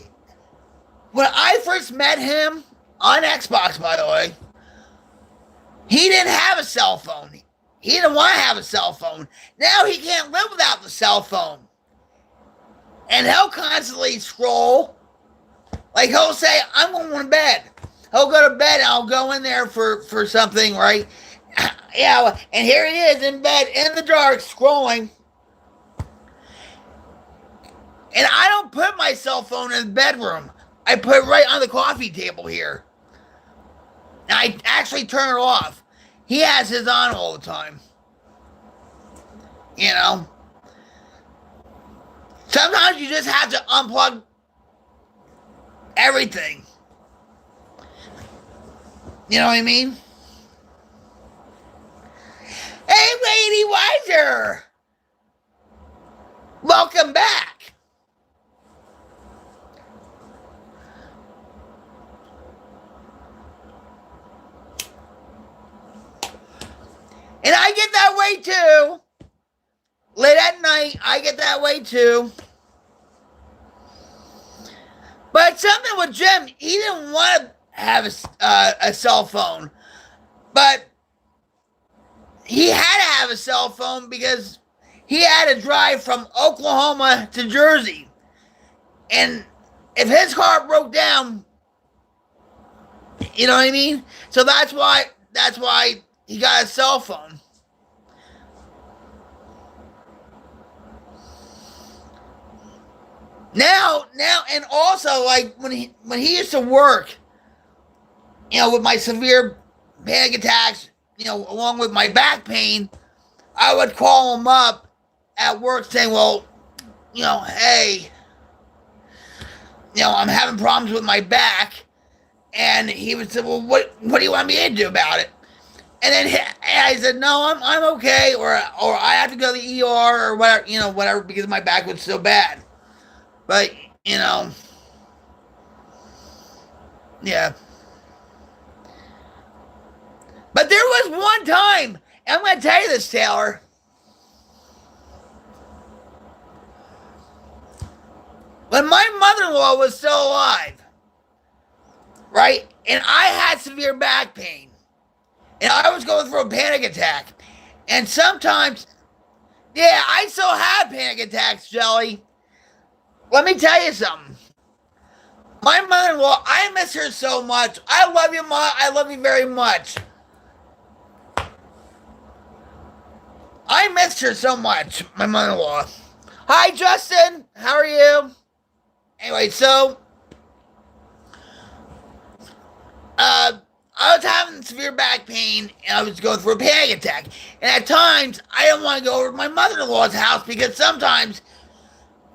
when I first met him on Xbox, by the way, he didn't have a cell phone. He didn't want to have a cell phone. Now he can't live without the cell phone. And he'll constantly scroll. Like, he'll say, I'm going to bed. He'll go to bed and I'll go in there for something, right? Yeah, and here he is in bed, in the dark, scrolling. And I don't put my cell phone in the bedroom. I put it right on the coffee table here. And I actually turn it off. He has his on all the time. You know? Sometimes you just have to unplug everything. You know what I mean? Hey, Lady Wiser! Welcome back! And I get that way too. Late at night, I get that way too. But something with Jim, he didn't want to have a cell phone. But he had to have a cell phone because he had to drive from Oklahoma to Jersey. And if his car broke down, you know what I mean? So that's why he got a cell phone. Now, and also like when he used to work, you know, with my severe panic attacks, you know, along with my back pain, I would call him up at work saying, well, you know, hey, you know, I'm having problems with my back. And he would say, well, what do you want me to do about it? And then I said, no, I'm okay, or I have to go to the ER or whatever, because my back was so bad. But, you know, yeah. But there was one time, and I'm going to tell you this, Taylor. When my mother-in-law was still alive, right, and I had severe back pain, and I was going through a panic attack, and sometimes, yeah, I still have panic attacks, Jelly. Let me tell you something. My mother-in-law, I miss her so much. I love you, Ma. I love you very much. I missed her so much, my mother-in-law. Hi, Justin. How are you? Anyway, so I was having severe back pain, and I was going through a panic attack. And at times, I didn't want to go over to my mother-in-law's house because sometimes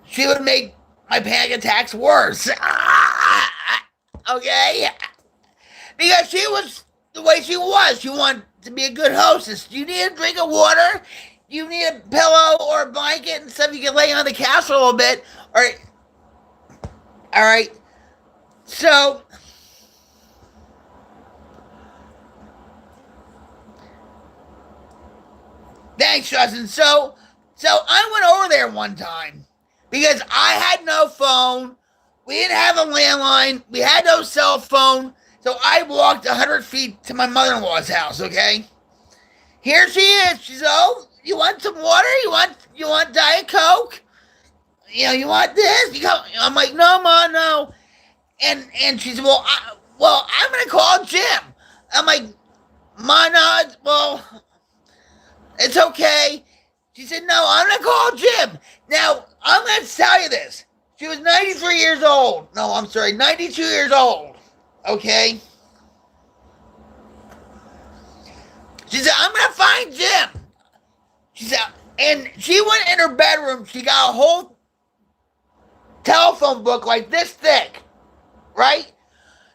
she would make my panic attacks worse. Okay? Because she was the way she was. She wanted to be a good hostess. Do you need a drink of water? Do you need a pillow or a blanket and stuff you can lay on the couch a little bit? All right. So, thanks, Justin. So I went over there one time because I had no phone. We didn't have a landline. We had no cell phone. So I walked 100 feet to my mother-in-law's house, okay? Here she is. She's, oh, you want some water? You want Diet Coke? You know, you want this? I'm like, no, Ma, no. And she said, well, I'm going to call Jim. I'm like, Ma, no, well, it's okay. She said, no, I'm going to call Jim. Now, I'm going to tell you this. She was 93 years old. No, I'm sorry, 92 years old. Okay? She said, I'm going to find Jim. She said, and she went in her bedroom. She got a whole telephone book like this thick. Right?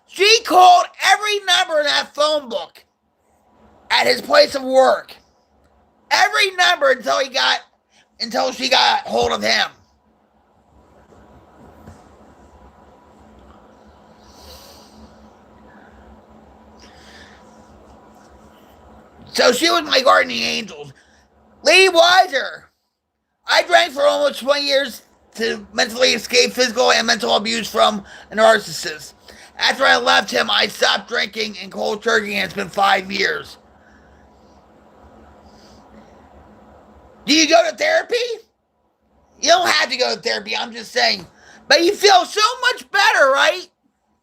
She called every number in that phone book at his place of work. Every number until she got hold of him. So she was my guardian angel. Lady Wiser. I drank for almost 20 years to mentally escape physical and mental abuse from a narcissist. After I left him, I stopped drinking and cold turkey, and it's been 5 years. Do you go to therapy? You don't have to go to therapy, I'm just saying. But you feel so much better, right?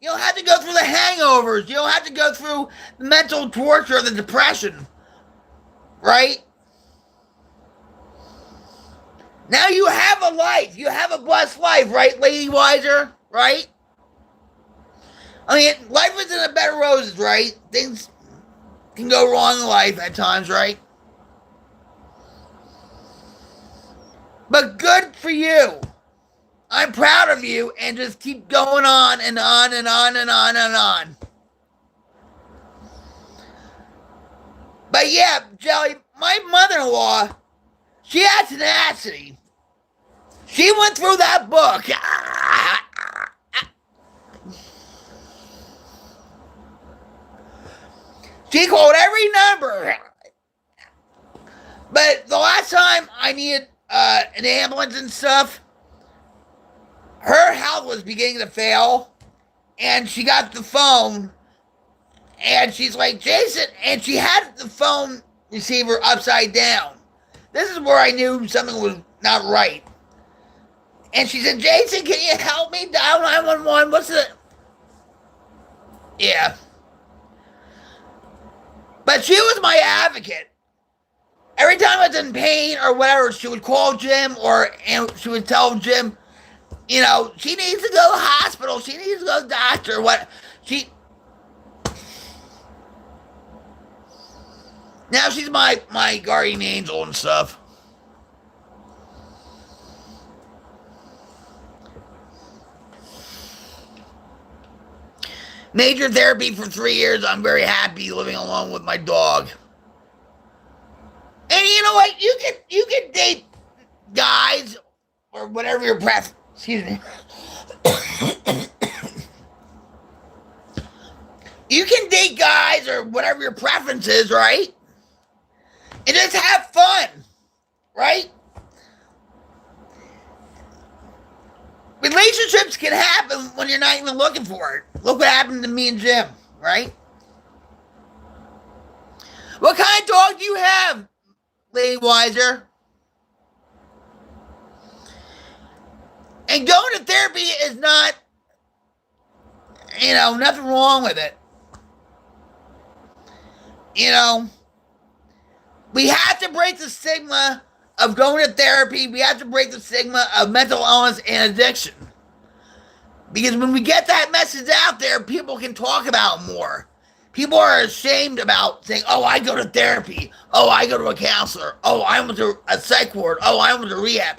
You don't have to go through the hangovers. You don't have to go through the mental torture of the depression. Right? Now you have a life. You have a blessed life, right, Lady Wiser? Right? I mean, life isn't a bed of roses, right? Things can go wrong in life at times, right? But good for you. I'm proud of you, and just keep going on and on and on and on and on. But yeah, Jelly, my mother-in-law, she had tenacity. She went through that book. She called every number. But the last time I needed an ambulance and stuff, her health was beginning to fail. And she got the phone. And she's like, Jason. And she had the phone receiver upside down. This is where I knew something was not right. And she said, Jason, can you help me dial 911? What's the... Yeah. But she was my advocate. Every time I was in pain or whatever, she would call Jim and she would tell Jim, you know, she needs to go to the hospital. She needs to go to the doctor. Now she's my guardian angel and stuff. Major therapy for 3 years. I'm very happy living alone with my dog. And you know what? You can date guys or whatever your excuse me. You can date guys or whatever your preference is, right? And just have fun, right? Relationships can happen when you're not even looking for it. Look what happened to me and Jim, right? What kind of dog do you have, Lady Wiser? And going to therapy is not, nothing wrong with it. We have to break the stigma of going to therapy. We have to break the stigma of mental illness and addiction. Because when we get that message out there, people can talk about it more. People are ashamed about saying, oh, I go to therapy. Oh, I go to a counselor. Oh, I went to a psych ward. Oh, I went to rehab.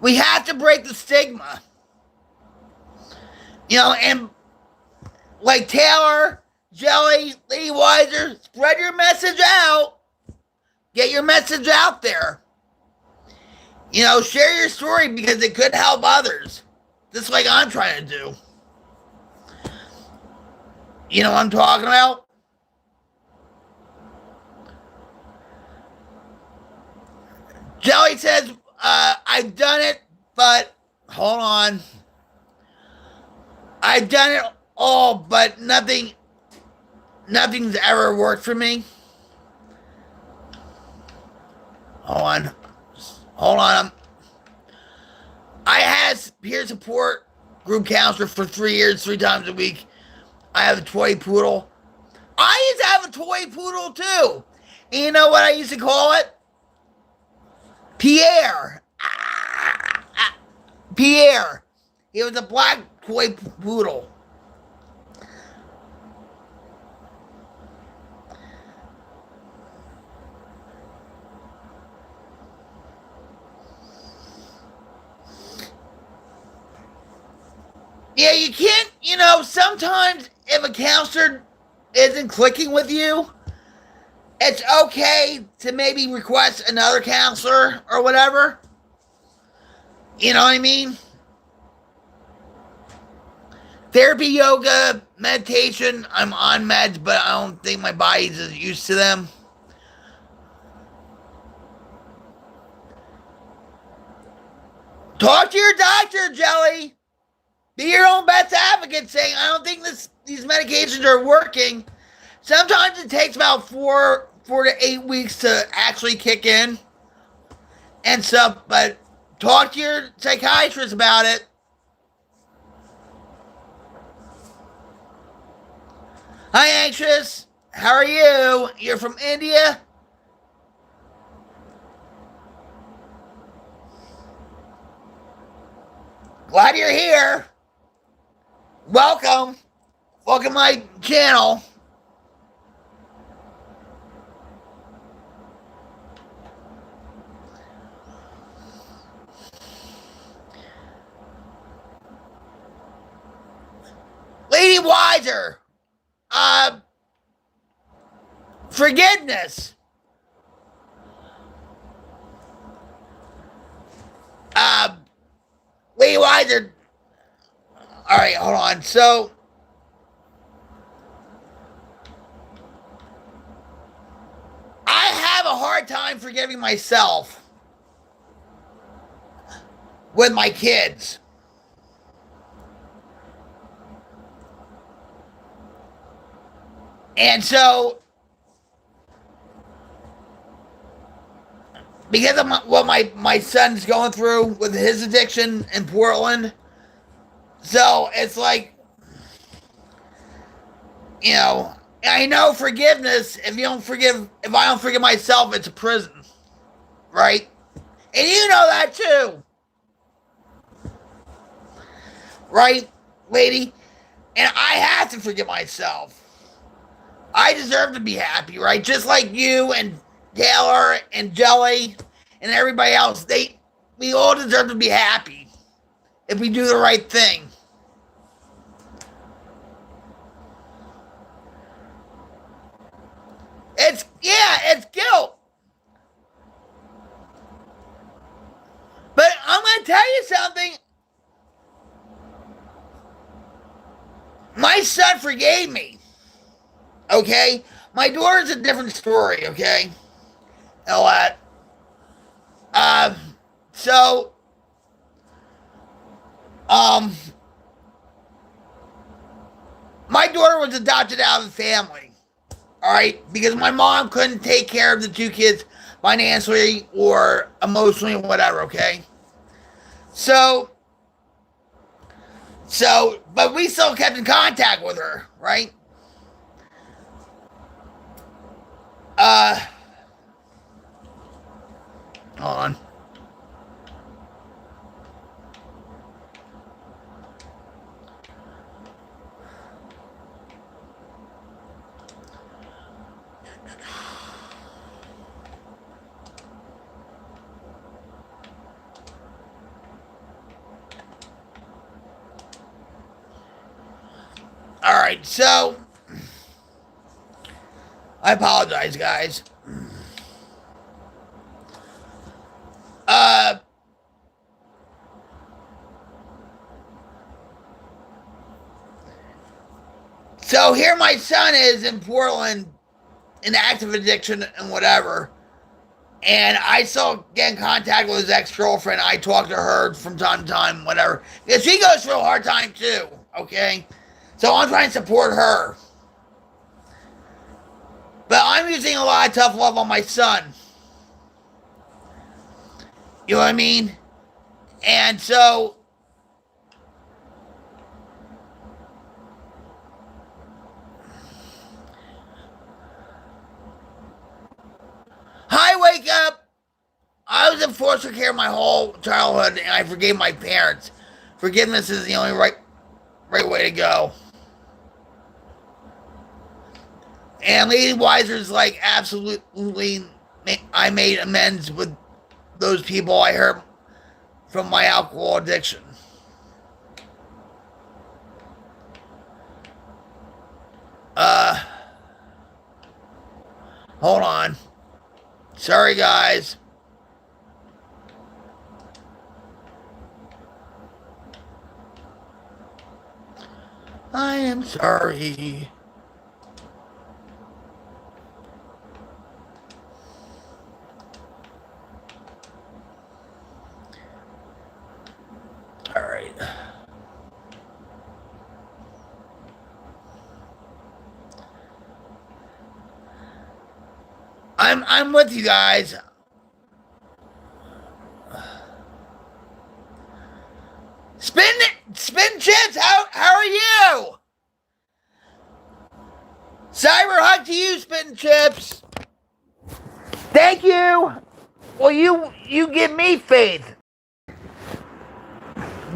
We have to break the stigma. And like Taylor, Jelly, Lady Wiser, spread your message out. Get your message out there. Share your story because it could help others. Just like I'm trying to do. You know what I'm talking about? Jelly says, I've done it, but hold on. I've done it all, but nothing's ever worked for me. Hold on. I had peer support group counselor for 3 years, 3 times a week. I have a toy poodle. I used to have a toy poodle too. And you know what I used to call it? Pierre. Pierre. He was a black toy poodle. Yeah, you can't, sometimes if a counselor isn't clicking with you, it's okay to maybe request another counselor or whatever. You know what I mean? Therapy, yoga, meditation, I'm on meds, but I don't think my body's as used to them. Talk to your doctor, Jelly. Be your own best advocate saying, I don't think these medications are working. Sometimes it takes about 4 to 8 weeks to actually kick in and stuff, but talk to your psychiatrist about it. Hi, Anxious. How are you? You're from India? Glad you're here. welcome to my channel. Lady Wiser, forgiveness. Lady Wiser. All right, hold on. So, I have a hard time forgiving myself with my kids. And so, because of what my son's going through with his addiction in Portland, so it's like, you know, I know forgiveness, if I don't forgive myself, it's a prison, right? And you know that too, right, lady? And I have to forgive myself. I deserve to be happy, right? Just like you and Taylor and Jelly and everybody else, we all deserve to be happy if we do the right thing. It's guilt. But I'm going to tell you something. My son forgave me. Okay? My daughter's a different story, okay? And all that. My daughter was adopted out of the family. Alright? Because my mom couldn't take care of the two kids financially or emotionally or whatever, okay? So, but we still kept in contact with her, right? Hold on. All right, so I apologize, guys. So here my son is in Portland in active addiction and whatever. And I still get in contact with his ex-girlfriend. I talk to her from time to time, whatever. Because she goes through a hard time too, okay? So I'm trying to support her. But I'm using a lot of tough love on my son. You know what I mean? And so, hi, wake up. I was in foster care my whole childhood, and I forgave my parents. Forgiveness is the only right way to go. And Lady Wiser's like, absolutely, I made amends with those people I hurt from my alcohol addiction. Hold on. Sorry, guys. I am sorry. All right. I'm with you guys. Spin chips. How are you? Cyber hug to you, spin chips. Thank you. Well, you give me faith.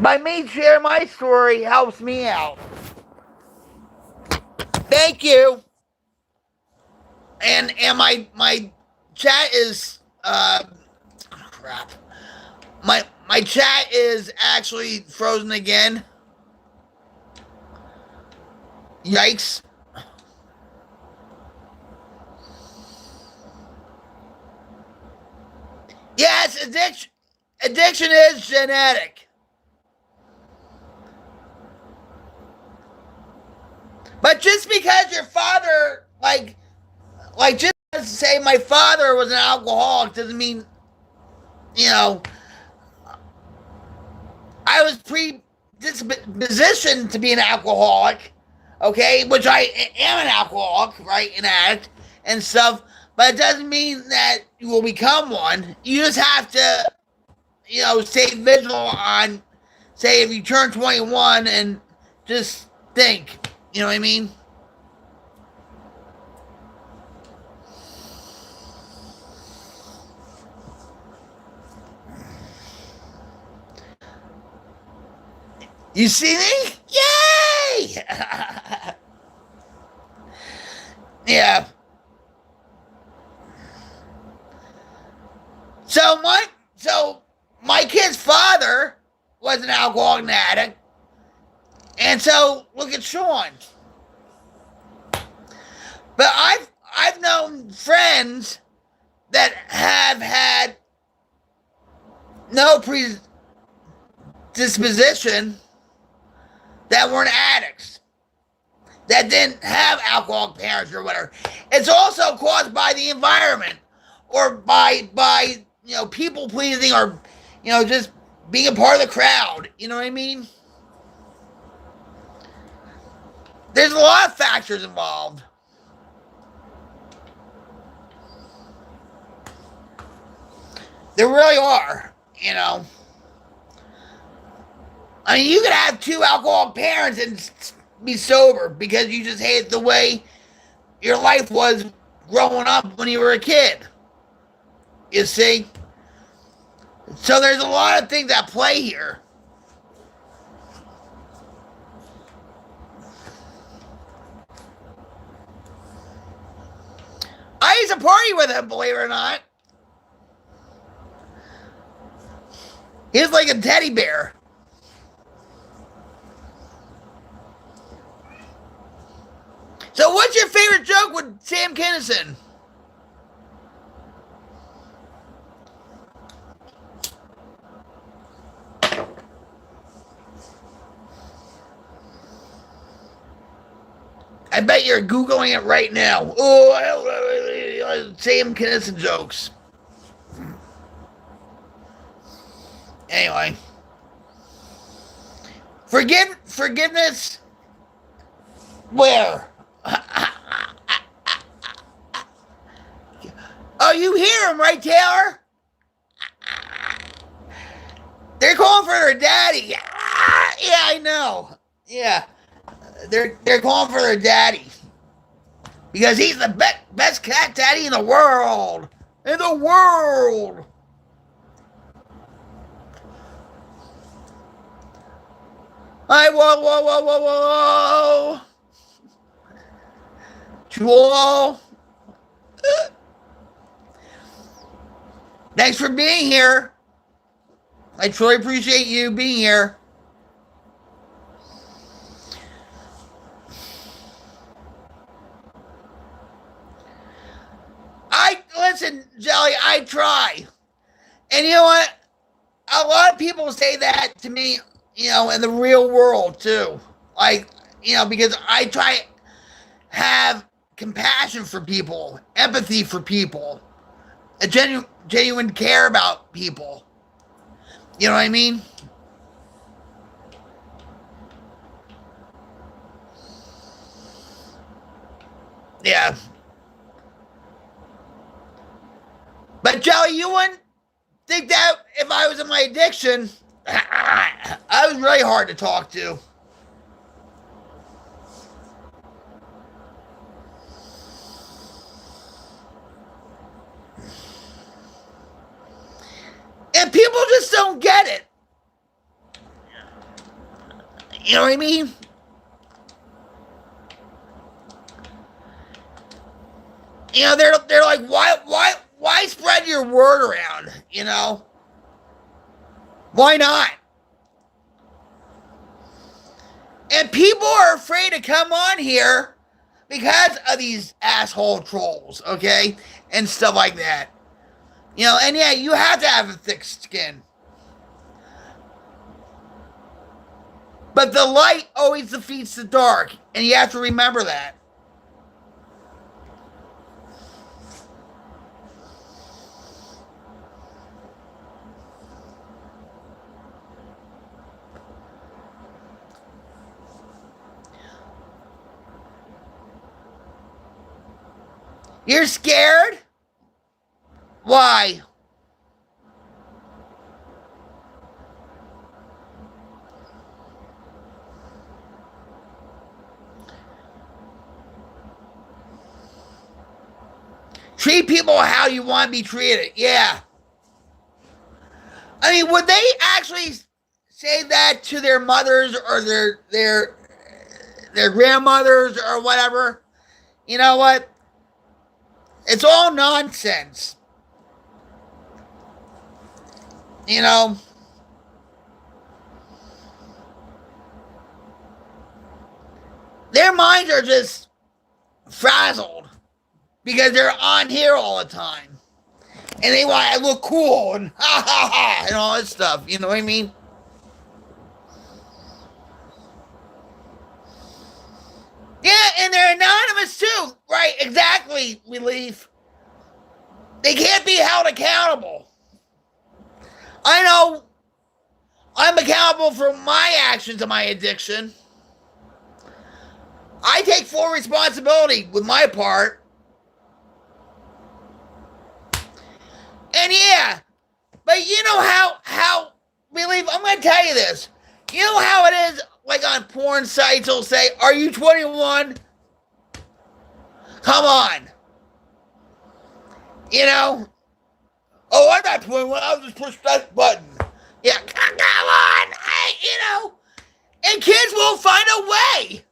By me sharing my story helps me out. Thank you. And my chat is crap. My chat is actually frozen again. Yikes. Yes, addiction is genetic. But just because your father, just to say my father was an alcoholic doesn't mean, I was predispositioned to be an alcoholic, okay, which I am an alcoholic, right, an addict and stuff, but it doesn't mean that you will become one. You just have to, stay vigilant on, say, if you turn 21 and just think, you know what I mean? You see me? Yay! Yeah. So my kid's father was an alcoholic and addict, and so look at Sean. But I've known friends that have had no predisposition that weren't addicts, that didn't have alcoholic parents or whatever. It's also caused by the environment or by people pleasing or just being a part of the crowd. You know what I mean? There's a lot of factors involved. There really are, I mean, you could have two alcoholic parents and be sober because you just hate the way your life was growing up when you were a kid. You see? So there's a lot of things at play here. I used to party with him, believe it or not. He was like a teddy bear. So what's your favorite joke with Sam Kinison? I bet you're Googling it right now. Oh, Sam Kinison jokes. Anyway. Forgiveness? Where? Oh, you hear him, right, Taylor? They're calling for their daddy. Yeah, I know. Yeah. They're calling for their daddy. Because he's the best cat daddy in the world. In the world. Whoa. Jewel. Thanks for being here. I truly appreciate you being here. Listen, Jelly, I try. And you know what? A lot of people say that to me, in the real world too. Like, because I try to have compassion for people, empathy for people, a genuine care about people. You know what I mean? Yeah. But Jelly, you wouldn't think that if I was in my addiction, I was really hard to talk to. And people just don't get it. You know what I mean? You know, they're like, why spread your word around? You know, why not? And people are afraid to come on here because of these asshole trolls, okay, and stuff like that. You know, and yeah, you have to have a thick skin. But the light always defeats the dark, and you have to remember that. You're scared? Why? Treat people how you want to be treated. Yeah. I mean, would they actually say that to their mothers or their grandmothers or whatever? You know what? It's all nonsense. You know? Their minds are just frazzled because they're on here all the time. And they want to look cool and ha ha ha and all this stuff. You know what I mean? Yeah, and they're anonymous too. Right, exactly, Relief. They can't be held accountable. I know I'm accountable for my actions and my addiction. I take full responsibility with my part. And yeah, but you know how Relief, I'm going to tell you this. You know how it is, like on porn sites, they'll say, are you 21? Come on. You know? Oh, I'm not 21. I'll just push that button. Yeah, come on. You know? And kids will find a way.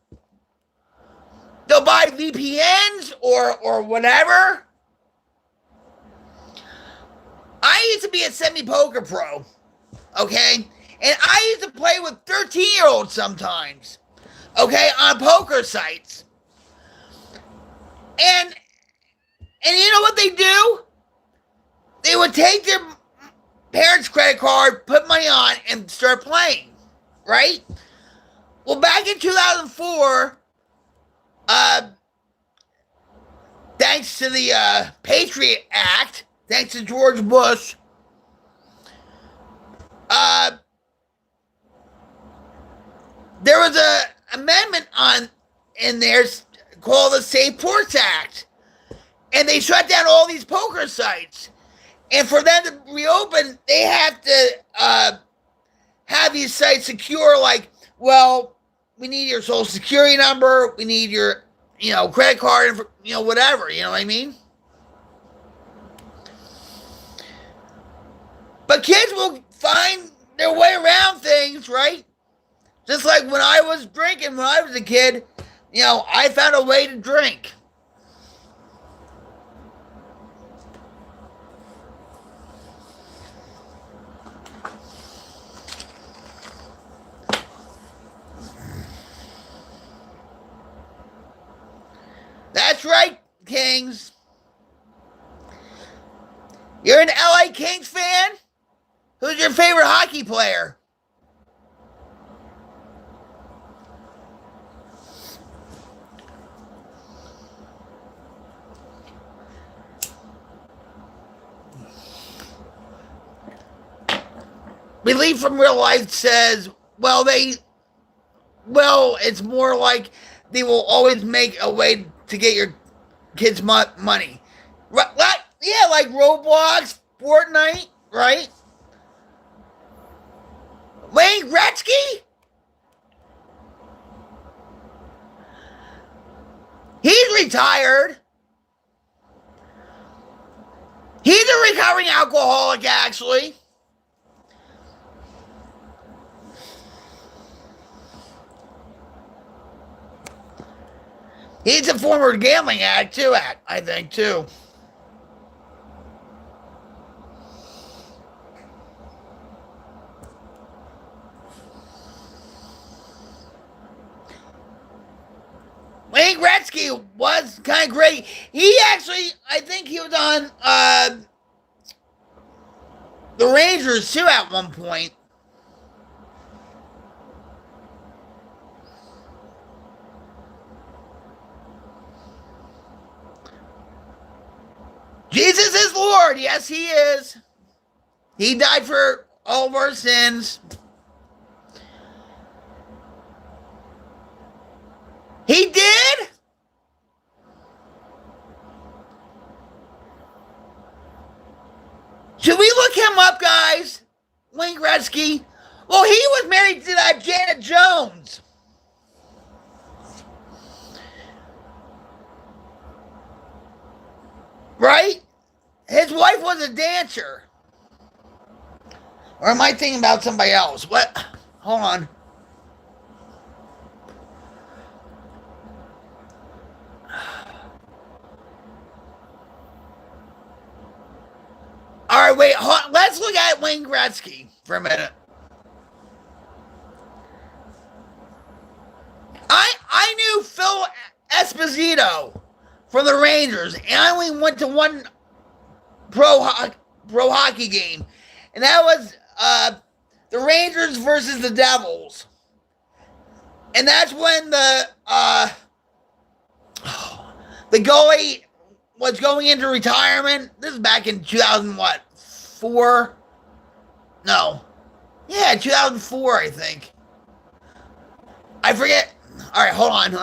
They'll buy VPNs or whatever. I used to be a semi-poker pro. Okay? And I used to play with 13-year-olds sometimes. Okay? On poker sites. And you know what they do? They would take their parents' credit card, put money on, and start playing. Right? Well, back in 2004, thanks to the Patriot Act, thanks to George Bush, there was a amendment in there called the Safe Ports Act. And they shut down all these poker sites. And for them to reopen, they have to have these sites secure, like, well, we need your social security number, we need your, credit card, whatever, you know what I mean? But kids will find their way around things, right? Just like when I was drinking when I was a kid, I found a way to drink. That's right, Kings. You're an LA Kings fan? Who's your favorite hockey player? Relief from Real Life says, it's more like they will always make a way to get your kids' money. Right? Yeah, like Roblox, Fortnite, right? Wayne Gretzky? He's retired. He's a recovering alcoholic, actually. He's a former gambling addict, too, I think, too. Wayne Gretzky was kind of great. He actually, I think he was on the Rangers, too, at one point. Jesus is Lord. Yes, he is. He died for all of our sins. He did? Should we look him up, guys? Wayne Gretzky? Well, he was married to that Janet Jones. Right? His wife was a dancer. Or am I thinking about somebody else? What? Hold on. All right, wait. Let's look at Wayne Gretzky for a minute. I knew Phil Esposito from the Rangers, and I only went to one pro hockey game, and that was the Rangers versus the Devils, and that's when the goalie was going into retirement. This is back in 2004? No. Yeah, 2004, I think. I forget. All right, hold on.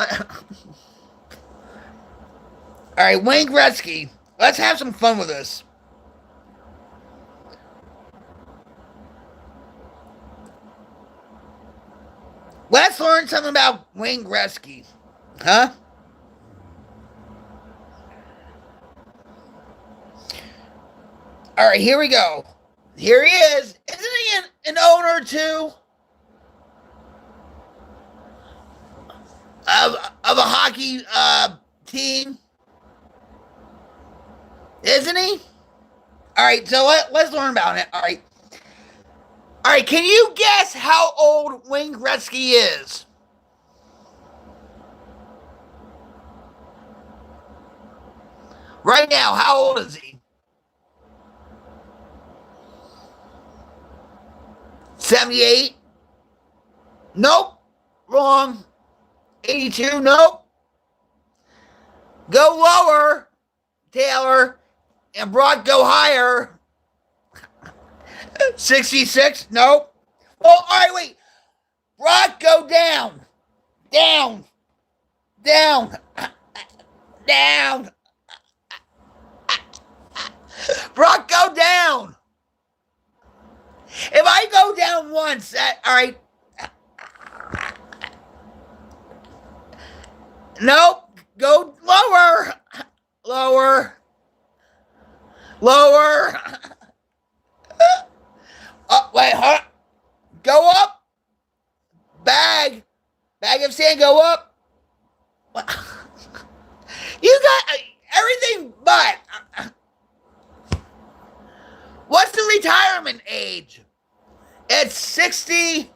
All right, Wayne Gretzky. Let's have some fun with this. Let's learn something about Wayne Gretzky. Huh? All right, here we go. Here he is. Isn't he an owner, too? Of a hockey team? Isn't he? All right, so let's learn about it. All right. All right, can you guess how old Wayne Gretzky is? Right now, how old is he? 78? Nope. Wrong. 82? Nope. Go lower, Taylor. And Brock, go higher. 66? Nope. Oh, all right, wait. Brock, go down. Down. Down. Down. Brock, go down. If I go down once, all right. Nope. Go lower. Lower. Lower. Wait, huh? Go up. Bag of sand, go up. You got everything but. What's the retirement age? It's 60.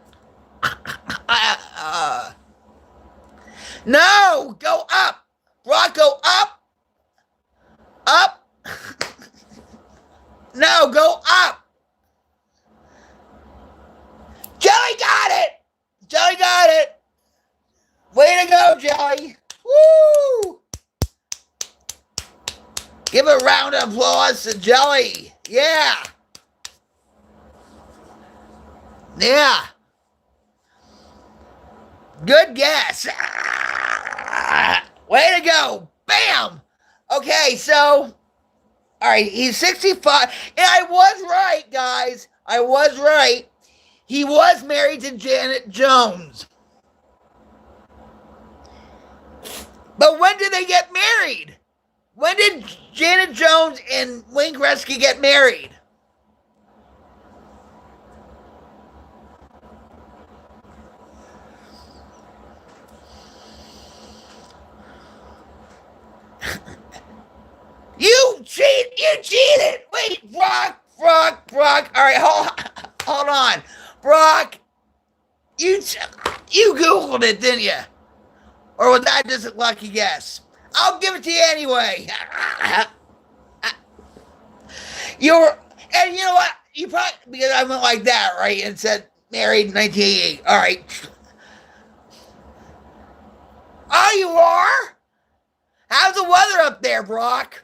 No, go up. Brock, go up. Up. No, go up. Jelly got it. Jelly got it. Way to go, Jelly. Woo. Give a round of applause to Jelly. Yeah. Yeah. Good guess. Way to go. Bam. Okay, so, all right, he's 65. And I was right, guys. I was right. He was married to Janet Jones. But when did they get married? When did Janet Jones and Wayne Gretzky get married? you cheated. Wait, Brock. All right, hold on. Brock, you Googled it, didn't you? Or was that just a lucky guess? I'll give it to you anyway. And you know what? You probably, because I went like that, right? And said married in 1988. All right. Oh, you are? How's the weather up there, Brock?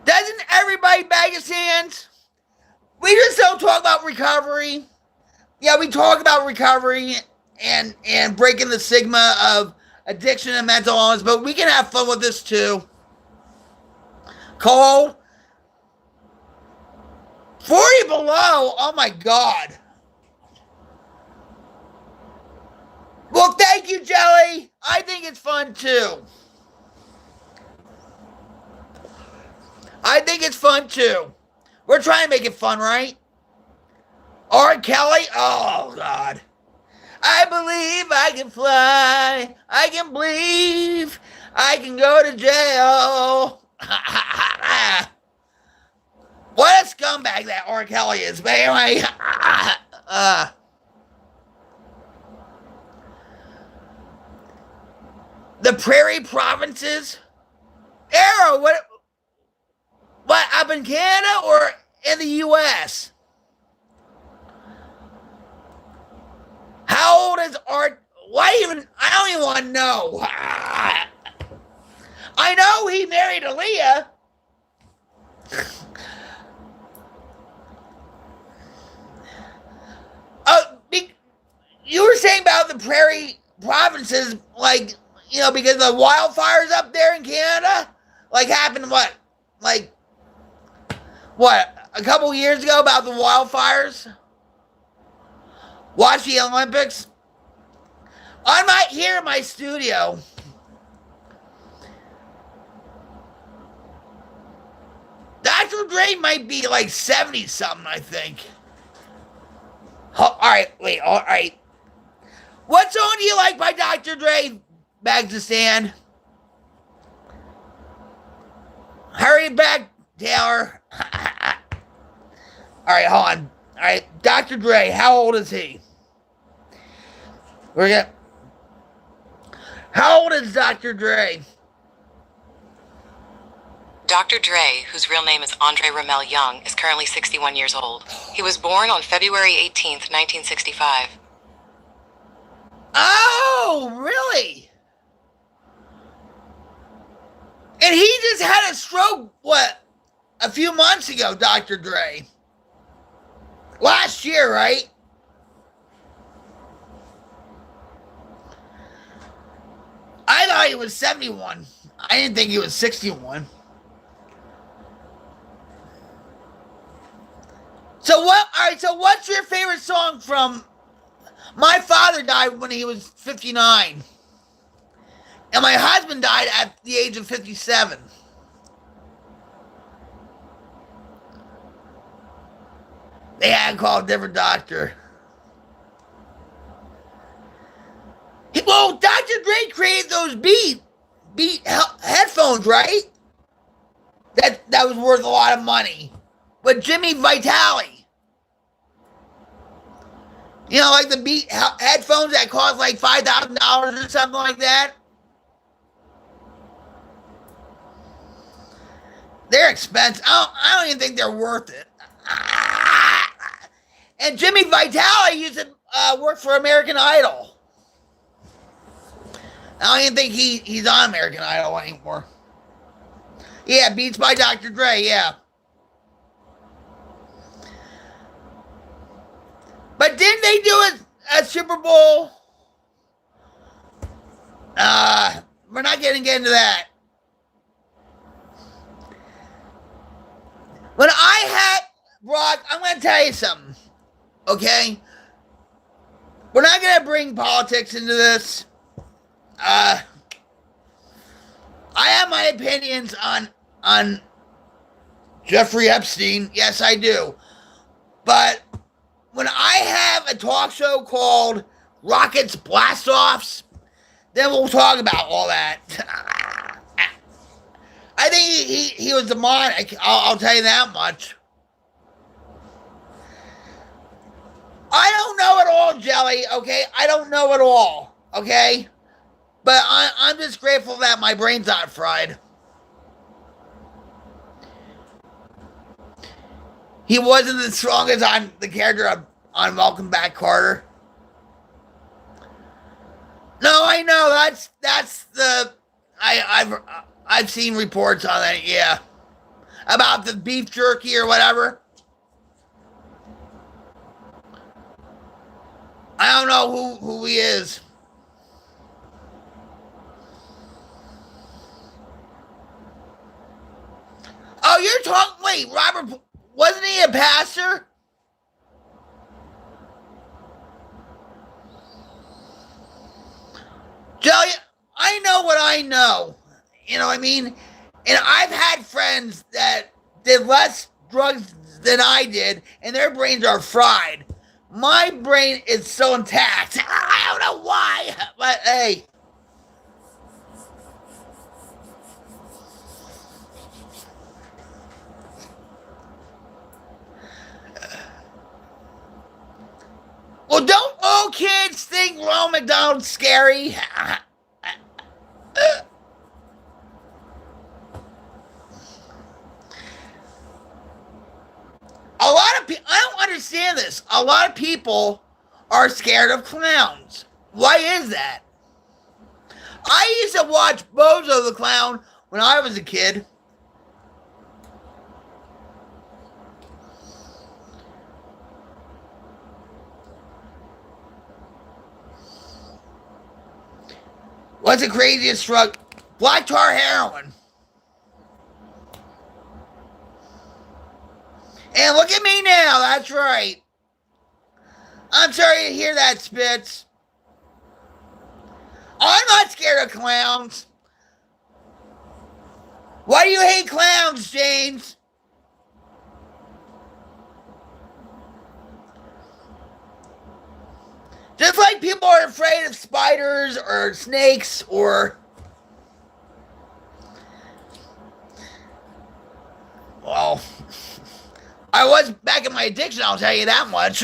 Doesn't everybody bag his hands? We just don't talk about recovery. Yeah, we talk about recovery and breaking the stigma of addiction and mental illness, but we can have fun with this too. Cole, 40 below. Oh my God. Well, thank you, Jelly. I think it's fun too. We're trying to make it fun, right? R. Kelly? Oh, God. I believe I can fly. I can believe I can go to jail. What a scumbag that R. Kelly is. But anyway, the Prairie Provinces? Arrow, what, up in Canada or in the U.S.? How old is Art? Why even? I don't even want to know. I know he married Aaliyah. You were saying about the Prairie Provinces, like, you know, because the wildfires up there in Canada, like, happened what? Like, what? A couple years ago about the wildfires? Watch the Olympics. Here in my studio. Dr. Dre might be like 70 something, I think. All right. What song do you like by Dr. Dre? Bags to stand. Hurry back, Taylor. All right, hold on. All right, Dr. Dre, how old is he? How old is Dr. Dre? Dr. Dre, whose real name is Andre Ramel Young, is currently 61 years old. He was born on February 18th, 1965. Oh, really? And he just had a stroke, what, a few months ago, Dr. Dre? Last year, right? I thought he was 71. I didn't think he was 61. So what? All right. So what's your favorite song from? My father died when he was 59, and my husband died at the age of 57. They had to call a different doctor. Well, Dr. Dre created those beat headphones, right? That was worth a lot of money. But Jimmy Vitale. You know, like the beat headphones that cost like $5,000 or something like that. They're expensive. I don't even think they're worth it. And Jimmy Vitale used to work for American Idol. I don't even think he's on American Idol anymore. Yeah, Beats by Dr. Dre, yeah. But didn't they do a Super Bowl? We're not going to get into that. When I had, Brock, I'm going to tell you something, okay? We're not going to bring politics into this. I have my opinions on Jeffrey Epstein. Yes, I do. But when I have a talk show called Rockets Blast-Offs, then we'll talk about all that. I think he was demonic. I'll tell you that much. I don't know it all, Jelly, okay? I don't know it all, okay? But I'm just grateful that my brain's not fried. He wasn't the strongest on the character on Welcome Back, Carter. No, I know that's the I've seen reports on that, yeah, about the beef jerky or whatever. I don't know who he is. Oh, you're talking. Wait, Robert, wasn't he a pastor? Jelly, I know what I know. You know what I mean? And I've had friends that did less drugs than I did, and their brains are fried. My brain is so intact. I don't know why, but hey. Well, don't all kids think Ronald McDonald's scary? A lot of people, I don't understand this. A lot of people are scared of clowns. Why is that? I used to watch Bozo the Clown when I was a kid. What's the craziest drug? Black tar heroin. And look at me now, that's right. I'm sorry to hear that, Spitz. I'm not scared of clowns. Why do you hate clowns, James? Just like people are afraid of spiders or snakes or... Well, I was back in my addiction, I'll tell you that much.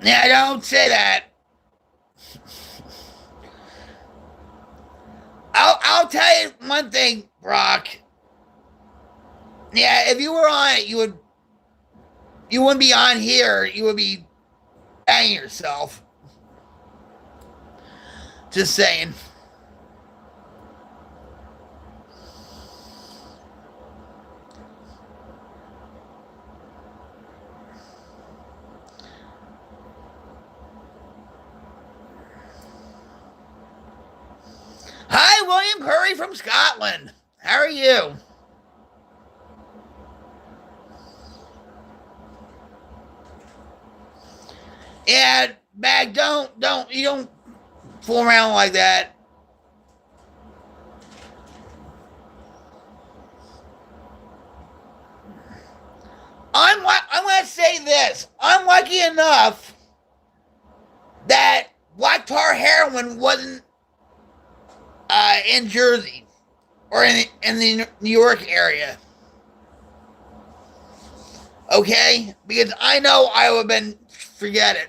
Yeah, don't say that. I'll tell you one thing, Brock. Yeah, if you were on it, you wouldn't be on here. You would be banging yourself. Just saying. Hi, William Curry from Scotland. How are you? Yeah, Bag, you don't fool around like that. I'm going to say this. I'm lucky enough that black tar heroin wasn't in Jersey or in the New York area. Okay? Because I know I would have been, forget it.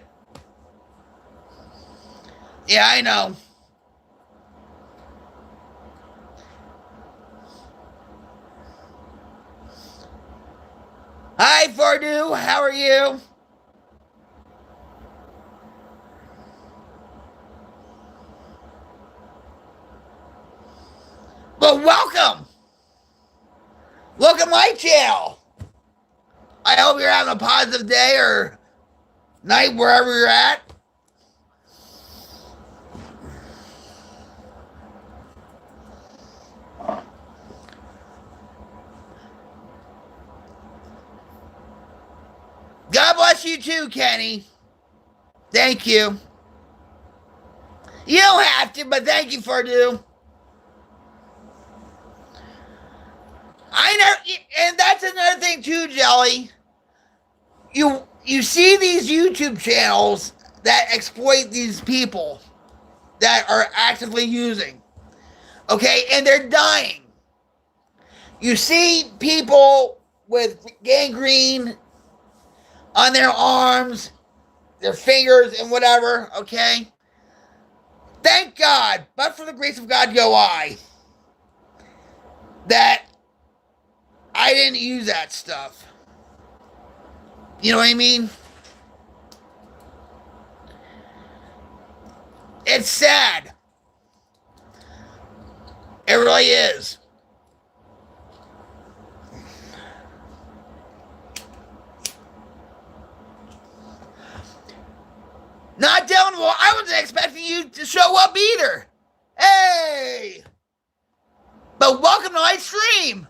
Yeah, I know. Hi, Fardu. How are you? Well, welcome. Welcome to my channel. I hope you're having a positive day or night wherever you're at. God bless you too, Kenny. Thank you. You don't have to, but thank you for do. I know, and that's another thing too, Jelly. You see these YouTube channels that exploit these people that are actively using, okay, and they're dying. You see people with gangrene on their arms, their fingers, and whatever, okay? Thank God, but for the grace of God go I, that I didn't use that stuff. You know what I mean? It's sad. It really is. Not Dylan, well, I wasn't expecting you to show up either. Hey! But welcome to my stream.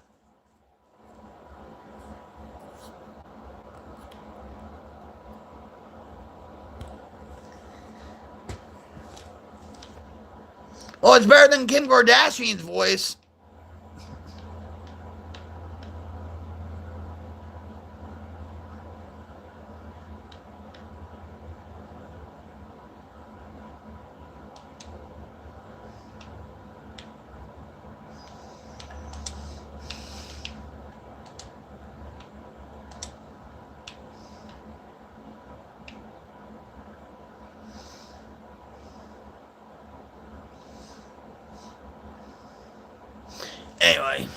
Well, it's better than Kim Kardashian's voice. Anyway.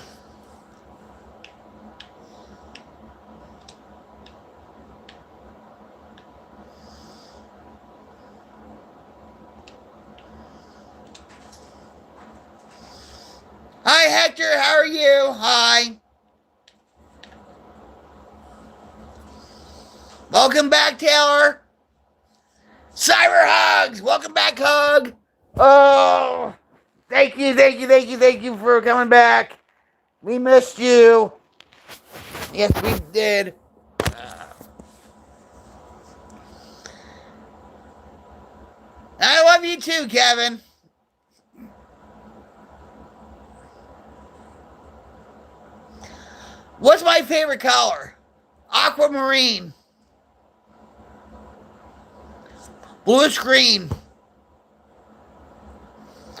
Hi, Hector. How are you? Hi. Welcome back, Taylor. Cyber Hugs. Welcome back, Hug. Oh, thank you for coming back. We missed you. Yes, we did. I love you too, Kevin. What's my favorite color? Aquamarine. Bluish green.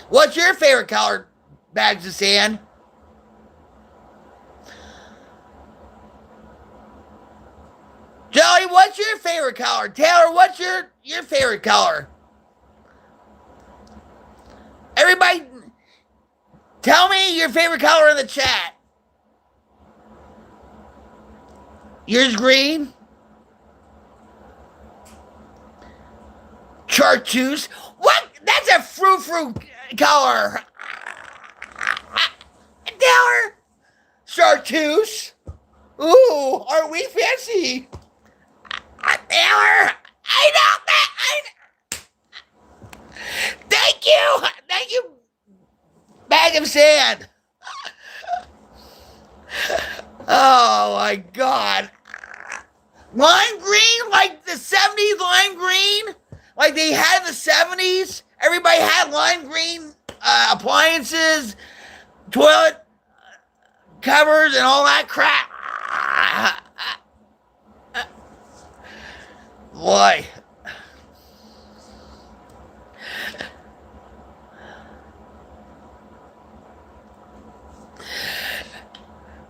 What's your favorite color, Bags of Sand? Jelly, what's your favorite color? Taylor, what's your favorite color? Everybody, tell me your favorite color in the chat. Yours green? Chartreuse? What? That's a fruit color. Taylor? Chartreuse? Ooh, are we fancy? Taylor, I know that. Thank you, Bag of Sand. Oh my God. Lime green, like the 70s lime green, like they had in the 70s. Everybody had lime green appliances, toilet covers, and all that crap. Boy.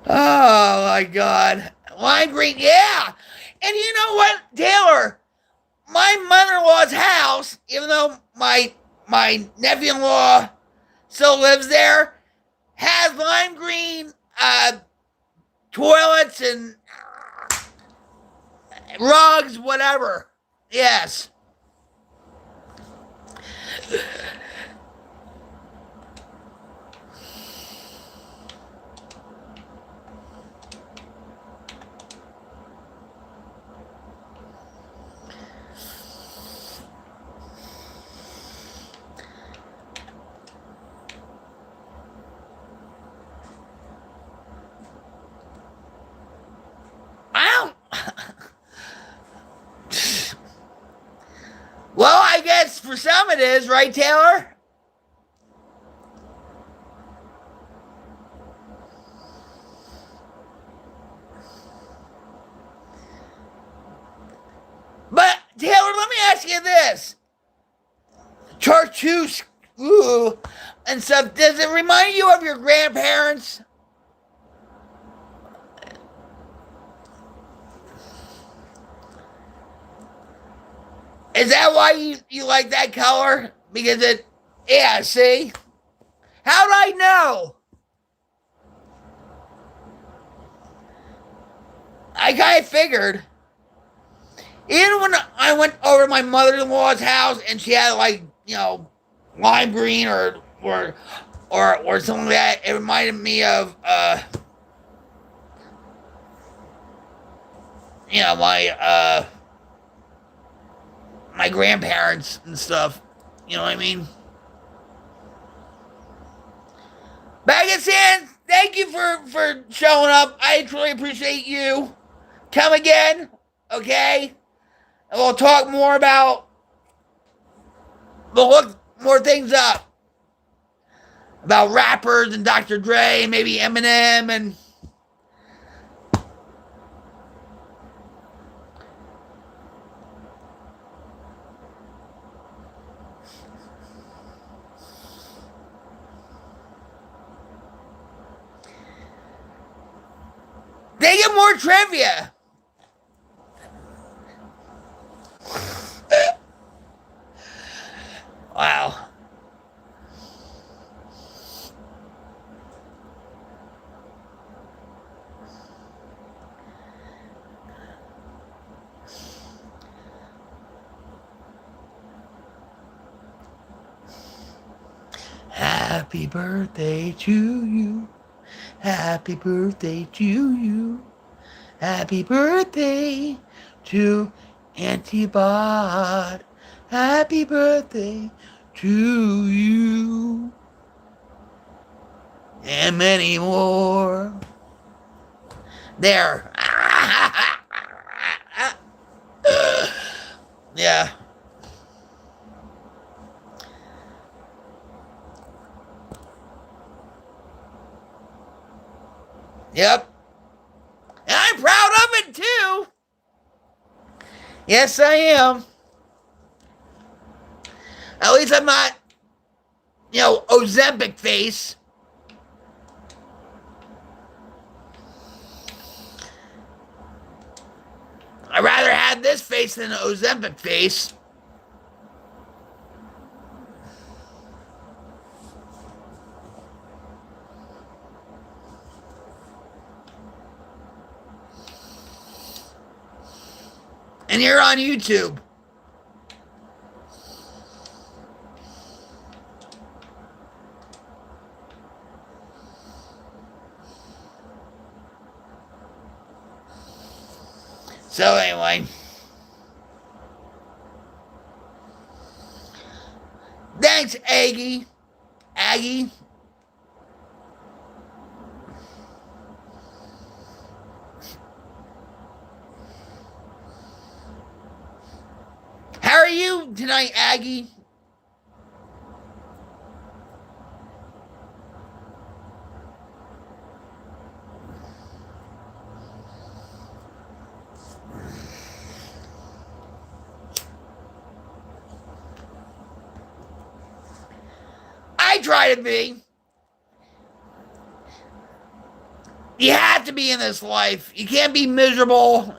Oh my God. Lime green, yeah. And you know what, Taylor? My mother-in-law's house, even though my nephew-in-law still lives there, has lime green toilets and rugs, whatever. Yes. Well, I guess for some it is, right, Taylor? But, Taylor, let me ask you this. Chartreuse, ooh, and stuff, does it remind you of your grandparents? Is that why you like that color? Because it, yeah, see? How'd I know? I kind of figured. Even when I went over to my mother-in-law's house and she had like, lime green or something like that, it reminded me of my grandparents and stuff. You know what I mean? Back in San, thank you for showing up. I truly appreciate you. Come again, okay? And we'll talk more about, we'll look more things up. About rappers and Dr. Dre and maybe Eminem and they get more trivia. Wow. Happy birthday to you. Happy birthday to you. Happy birthday to Auntie Bod. Happy birthday to you. And many more. There. Yeah. Yep. And I'm proud of it too. Yes, I am. At least I'm not, Ozempic face. I'd rather have this face than an Ozempic face. And you're on YouTube. So anyway. Thanks, Aggie. Aggie. How are you tonight, Aggie? I try to be. You have to be in this life. You can't be miserable,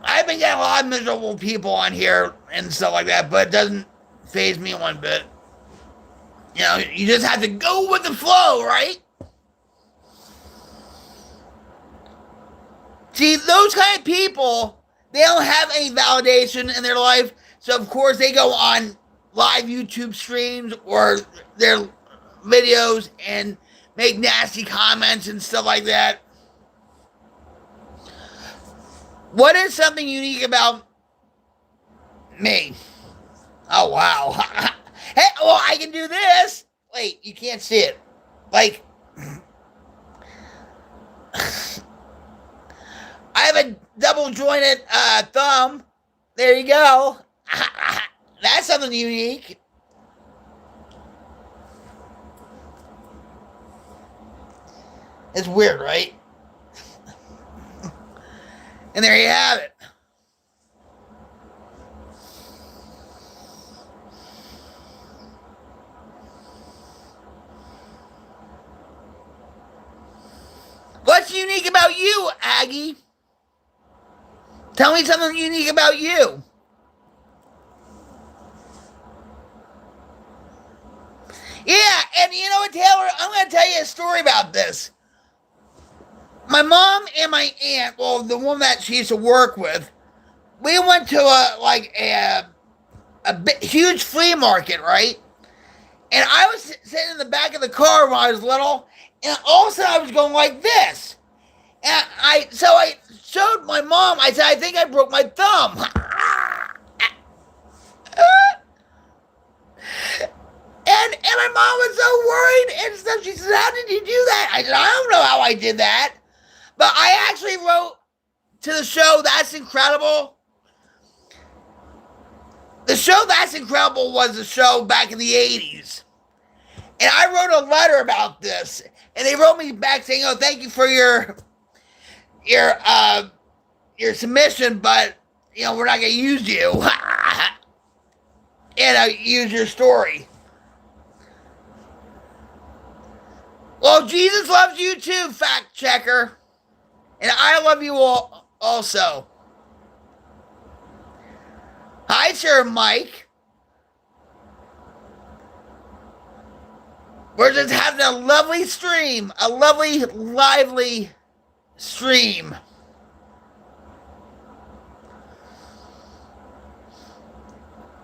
I've been getting a lot of miserable people on here and stuff like that, but it doesn't faze me one bit. You just have to go with the flow, right? See, those kind of people, they don't have any validation in their life, so of course they go on live YouTube streams or their videos and make nasty comments and stuff like that. What is something unique about me? Oh, wow. Hey, well, I can do this. wait, you can't see it. Like, I have a double jointed thumb. There you go. That's something unique. It's weird, right? And there you have it. What's unique about you, Aggie? Tell me something unique about you. Yeah, and you know what, Taylor? I'm going to tell you a story about this. My mom and my aunt, well, the woman that she used to work with, we went to a huge flea market, right? And I was sitting in the back of the car when I was little, and all of a sudden I was going like this. And I showed my mom, I said, I think I broke my thumb. And my mom was so worried and stuff. She said, how did you do that? I said, I don't know how I did that. But I actually wrote to the show That's Incredible. The show That's Incredible was a show back in the 80s. And I wrote a letter about this. And they wrote me back saying, oh, thank you for your submission, but, you know, we're not going to use you. And use your story. Well, Jesus loves you too, fact checker. And I love you all also. Hi, Sir Mike. We're just having a lovely stream. A lovely, lively stream.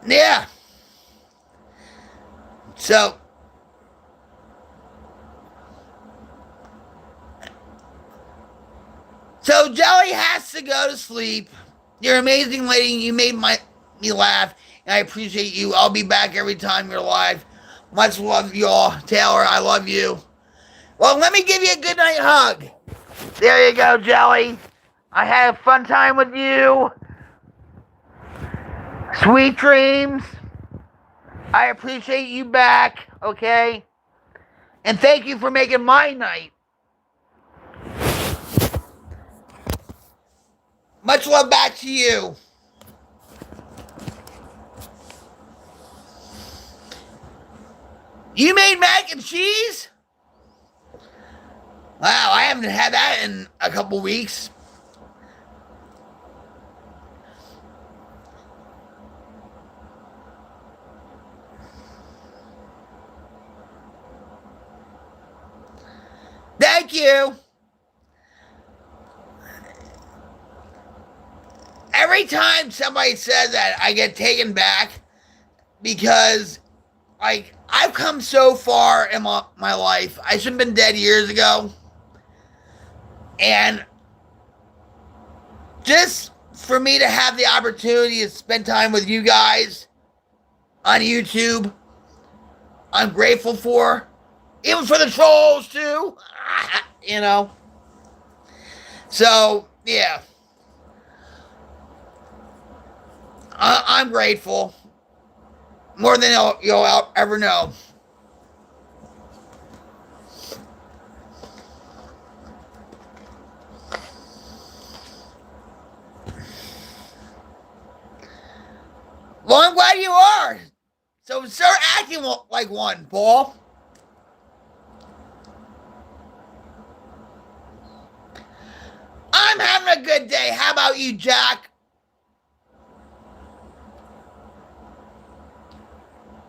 Yeah. So Jelly has to go to sleep. You're an amazing lady. You made me laugh, and I appreciate you. I'll be back every time you're live. Much love, y'all. Taylor, I love you. Well, let me give you a good night hug. There you go, Jelly. I had a fun time with you. Sweet dreams. I appreciate you back, okay? And thank you for making my night. Much love back to you. You made mac and cheese? Wow, I haven't had that in a couple weeks. Thank you. Every time somebody says that, I get taken back because, like, I've come so far in my life. I should have been dead years ago. And just for me to have the opportunity to spend time with you guys on YouTube, I'm grateful for. Even for the trolls, too. You know. So, yeah. I'm grateful. More than you'll ever know. Well, I'm glad you are. So start acting like one, Paul. I'm having a good day. How about you, Jack?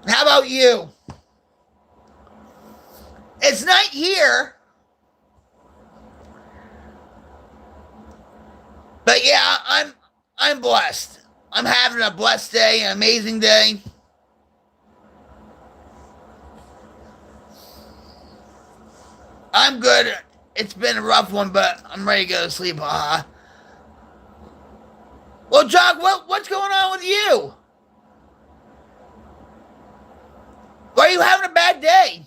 How about you? It's night here. But yeah, I'm blessed. I'm having a blessed day, an amazing day. I'm good. It's been a rough one, but I'm ready to go to sleep. Well, Jock, what's going on with you? Why are you having a bad day?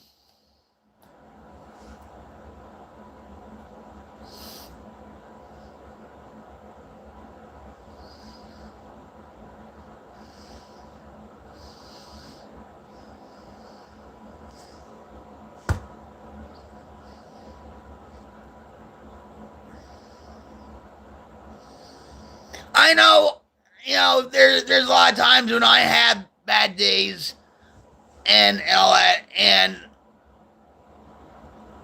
I know, there's a lot of times when I have bad days and all that, and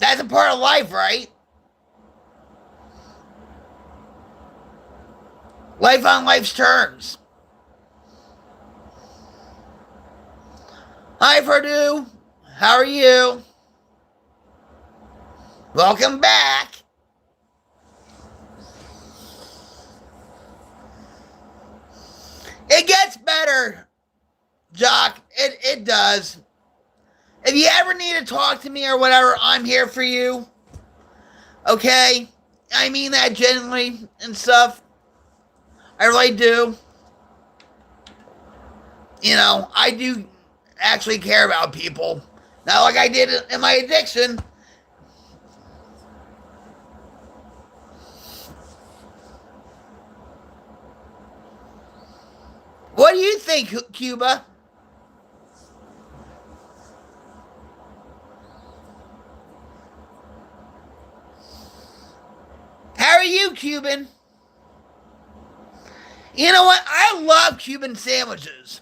that's a part of life, right? Life on life's terms. Hi, Purdue. How are you? Welcome back. It gets better, Jock. It does. If you ever need to talk to me or whatever, I'm here for you. Okay? I mean that genuinely and stuff. I really do. I do actually care about people. Not like I did in my addiction. What do you think, Cuba? How are you, Cuban? You know what? I love Cuban sandwiches.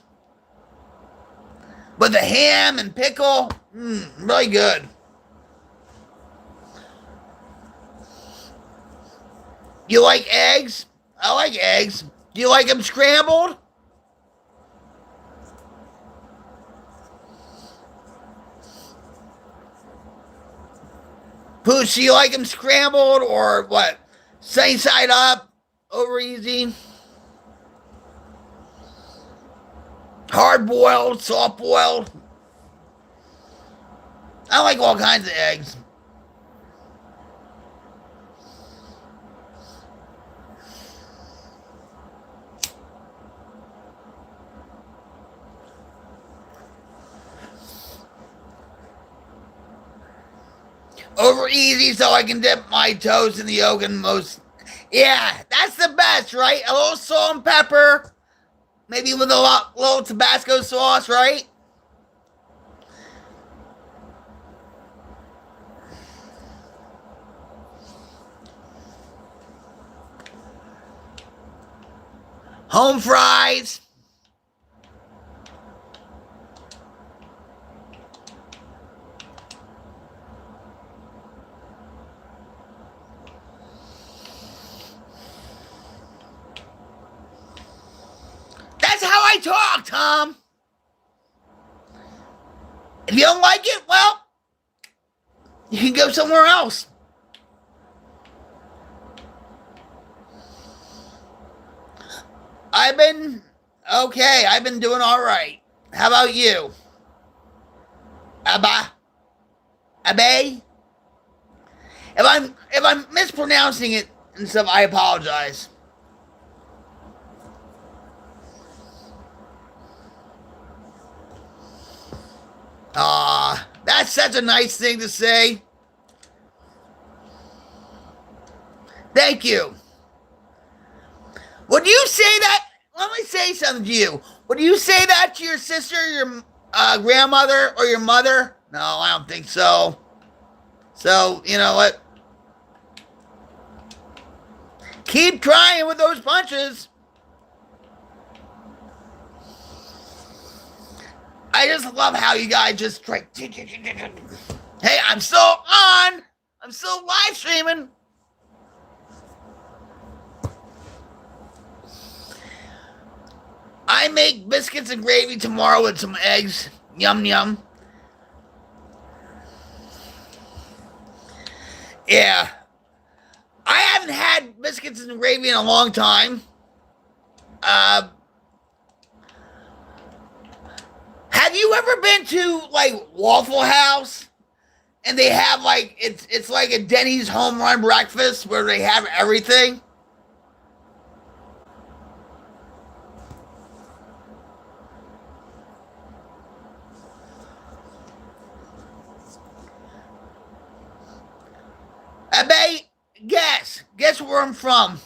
With the ham and pickle. Really good. You like eggs? I like eggs. Do you like them scrambled? Pooch, do you like them scrambled or what? Sunny side up? Over easy? Hard boiled? Soft boiled? I like all kinds of eggs. Over easy so I can dip my toes in the yolk and most. Yeah, that's the best, right? A little salt and pepper. Maybe with a little Tabasco sauce, right? Home fries. That's how I talk, Tom. If you don't like it, well, you can go somewhere else. I've been doing all right. How about you? Abe? If I'm mispronouncing it and stuff, I apologize. That's such a nice thing to say. Thank you. Would you say that? Let me say something to you. Would you say that to your sister, your grandmother, or your mother? No, I don't think so. So, you know what? Keep trying with those punches. I just love how you guys just try. Hey, I'm still on. I'm still live streaming. I make biscuits and gravy tomorrow with some eggs. Yum, yum. Yeah. I haven't had biscuits and gravy in a long time. Have you ever been to, like, Waffle House? And they have, like, it's like a Denny's home run breakfast where they have everything? Abe, guess where I'm from.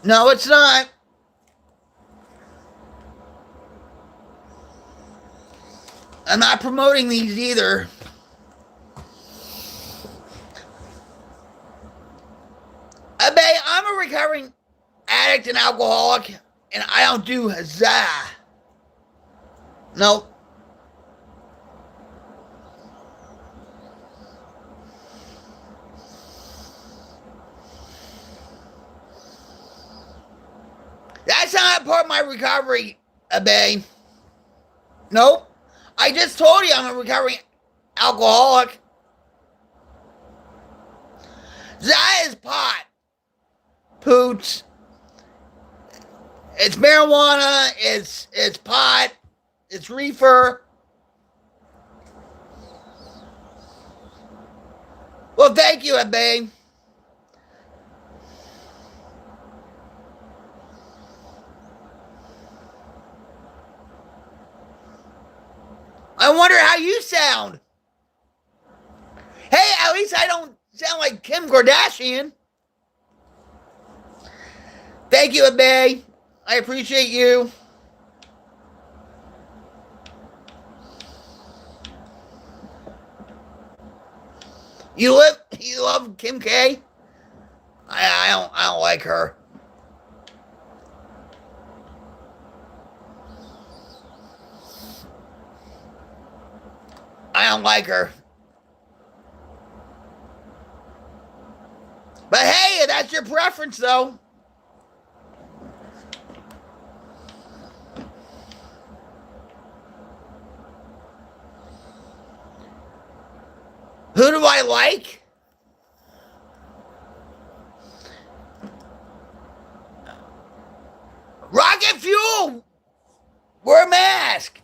No, it's not. I'm not promoting these either. an alcoholic, and I don't do that. Nope. That's not part of my recovery, Abe. Nope. I just told you I'm a recovering alcoholic. That is pot. Poots. It's marijuana. It's pot. It's reefer. Well, thank you, Abe. I wonder how you sound. Hey, at least I don't sound like Kim Kardashian. Thank you, Abe. I appreciate you. You love Kim K? I don't like her. I don't like her. But hey, that's your preference, though. Who do I like? Rocket Fuel! Wear a mask!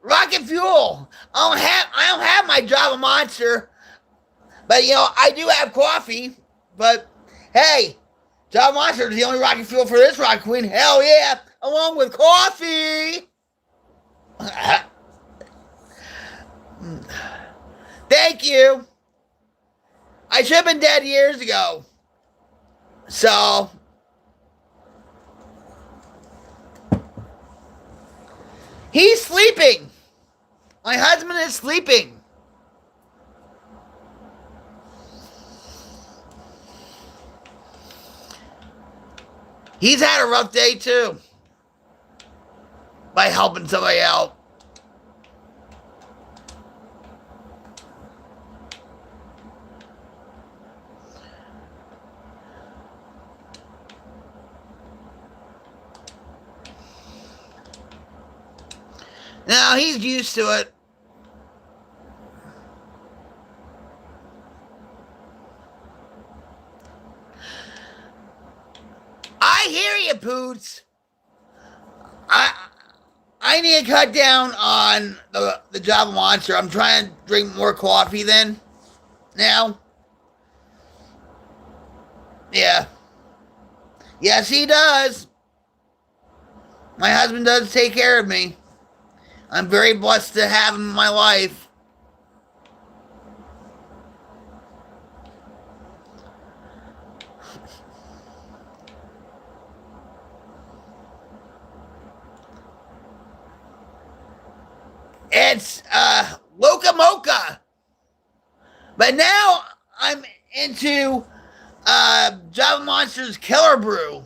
Rocket Fuel! I don't have my Java Monster. But, you know, I do have coffee. But, hey, Java Monster is the only Rocket Fuel for this Rock Queen. Hell yeah! Along with coffee! Thank you! I should have been dead years ago. So... he's sleeping! My husband is sleeping. He's had a rough day too. By helping somebody out. Now he's used to it. I hear you, Poots. I need to cut down on the Java Monster. I'm trying to drink more coffee then. Now. Yeah. Yes, he does. My husband does take care of me. I'm very blessed to have him in my life. It's Loca Mocha. But now I'm into Java Monster's Killer Brew.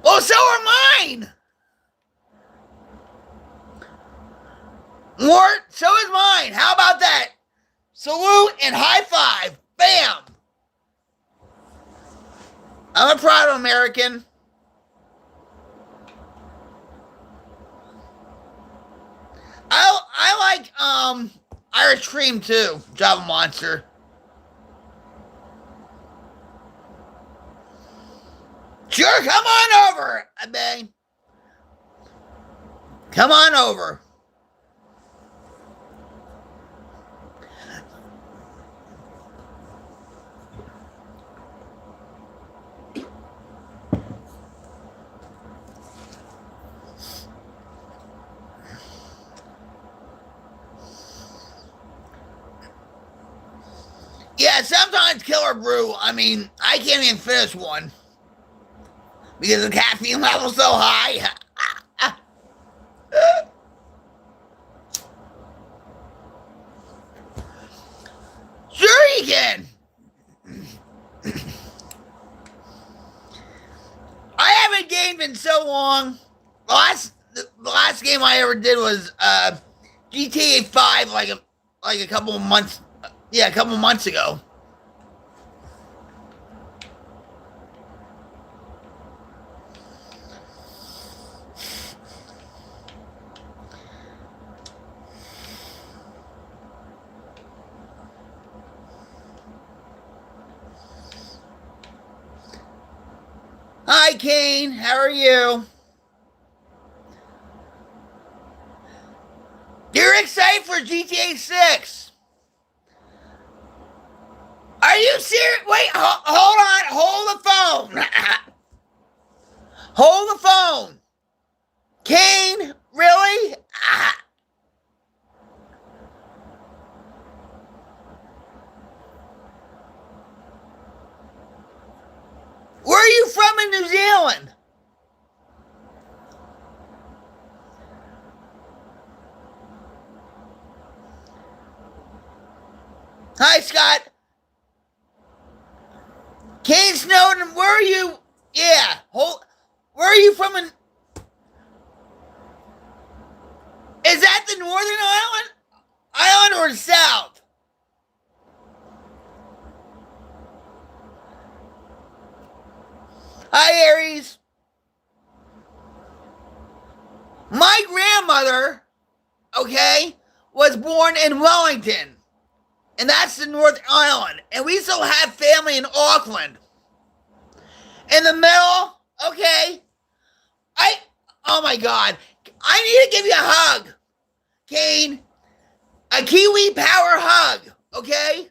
Well, so are mine. Mort, so is mine. How about that? Salute and high five. Bam. I'm a proud American. I like Irish cream too, Java Monster. Sure, come on over, Abe. Come on over. Yeah, sometimes Killer Brew, I mean, I can't even finish one. Because the caffeine level's so high. weekend. I haven't gamed in so long. The last game I ever did was GTA 5 like a couple of months. Yeah, a couple of months ago. Hi, Kane. How are you? You're excited for GTA 6. Are you serious? Wait, hold on. Hold the phone. Hold the phone. Kane, really? Where are you from in New Zealand? Hi, Scott. Kane Snowden, where are you? Yeah, where are you from? Is that the Northern Island or the South? Hi, Aries. My grandmother, okay, was born in Wellington, and that's the North Island, and we still have family in Auckland. In the middle, okay, oh my God, I need to give you a hug, Kane, a Kiwi power hug, okay?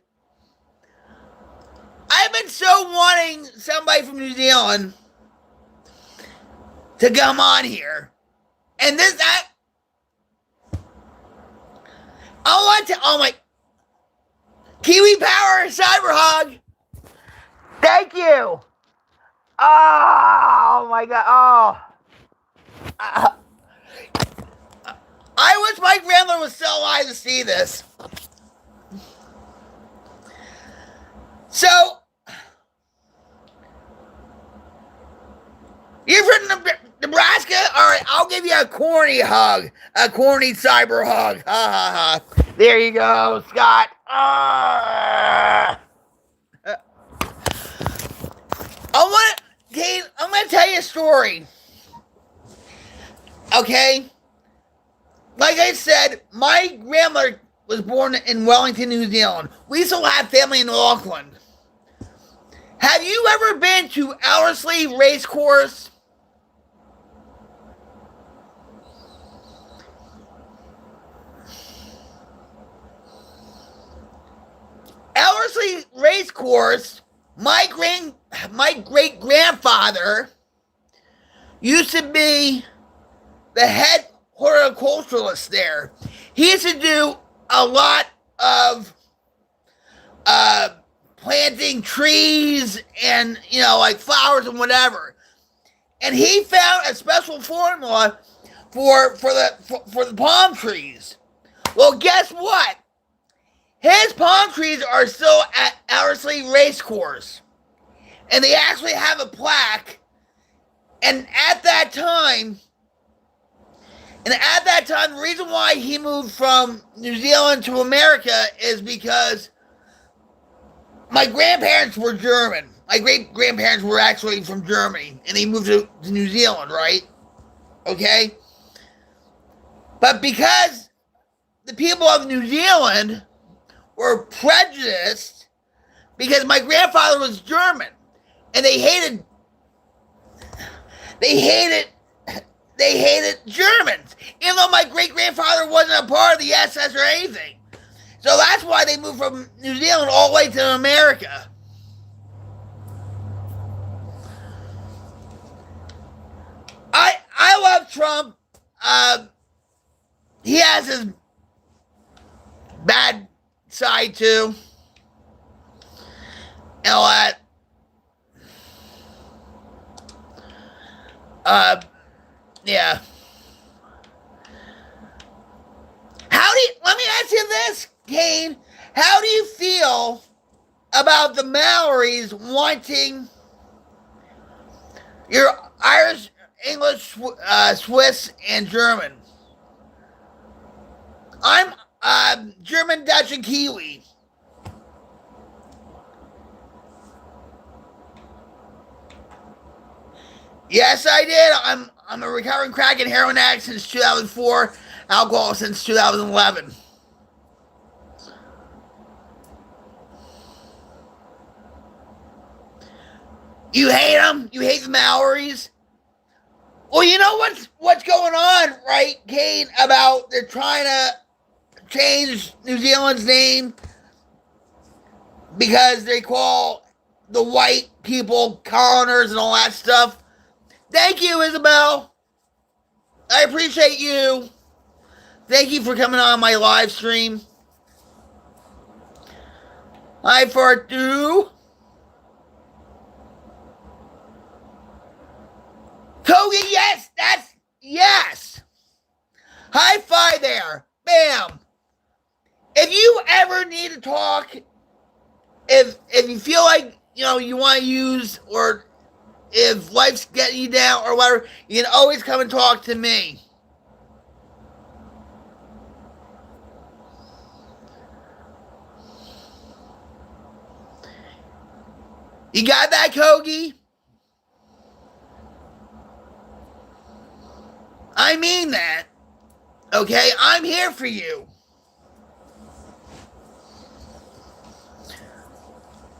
I've been so wanting somebody from New Zealand to come on here. And I want to, oh my, Kiwi Power Cyber Hug. Thank you. Oh my God, I wish my grandmother was still alive to see this. So, you're from Nebraska? All right, I'll give you a corny hug. A corny cyber hug. Ha ha ha. There you go, Scott. Kate, I'm going to tell you a story. Okay? Like I said, my grandmother was born in Wellington, New Zealand. We still have family in Auckland. Have you ever been to Ellerslie Racecourse? Ellerslie Racecourse, my great grandfather used to be the head horticulturalist there. He used to do a lot of planting trees and, like flowers and whatever. And he found a special formula for the palm trees. Well, guess what? His palm trees are still at Ellerslie Racecourse. And they actually have a plaque. And at that time, the reason why he moved from New Zealand to America is because my grandparents were German. My great-grandparents were actually from Germany. And they moved to New Zealand, right? Okay? But because the people of New Zealand were prejudiced because my grandfather was German and they hated Germans, even though my great-grandfather wasn't a part of the SS or anything. So that's why they moved from New Zealand all the way to America. I love Trump. He has his bad side too. And all that. Yeah. Let me ask you this, Kane. How do you feel about the Maoris wanting your Irish, English, Swiss, and German. I'm German, Dutch, and Kiwi. Yes, I did. I'm a recovering crack and heroin addict since 2004, alcohol since 2011. You hate them? You hate the Maoris? Well, you know what's going on, right, Kate? About they're trying to change New Zealand's name because they call the white people coloners and all that stuff. Thank you, Isabel. I appreciate you. Thank you for coming on my live stream. Hi, Fartu. Kogi, yes. High five there. Bam. If you ever need to talk, if you feel like, you want to use, or if life's getting you down or whatever, you can always come and talk to me. You got that, Kogi? I mean that. Okay, I'm here for you.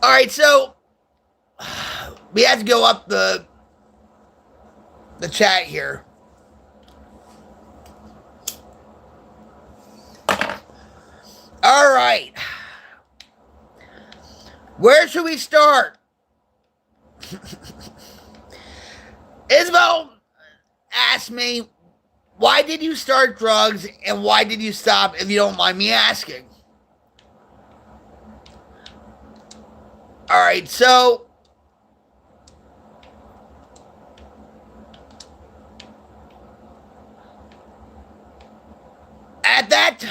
All right, so we have to go up the chat here. All right. Where should we start? Isabel asked me, why did you start drugs and why did you stop, if you don't mind me asking? All right, so at that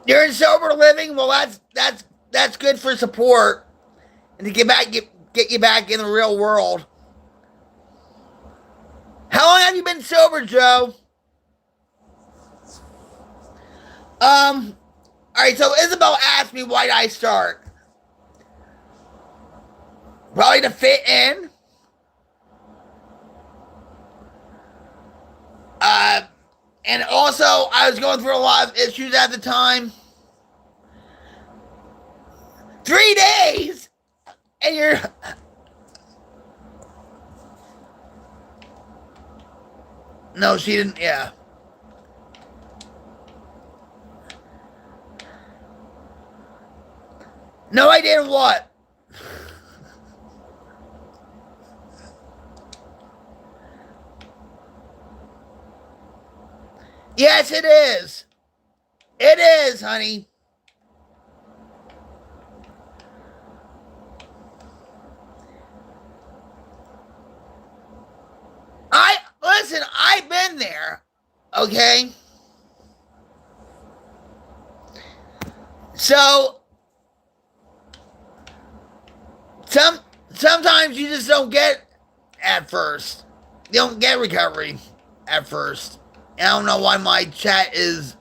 you're in sober living. Well, that's good for support and to get you back in the real world. How long have you been sober, Joe? All right, so Isabel asked me why did I start. Probably to fit in. And also, I was going through a lot of issues at the time. 3 days? And you're... No, she didn't, yeah. No, I didn't what? Yes, it is. It is, honey. Listen, I've been there, okay? So, sometimes you just don't get at first. You don't get recovery at first. And I don't know why my chat is...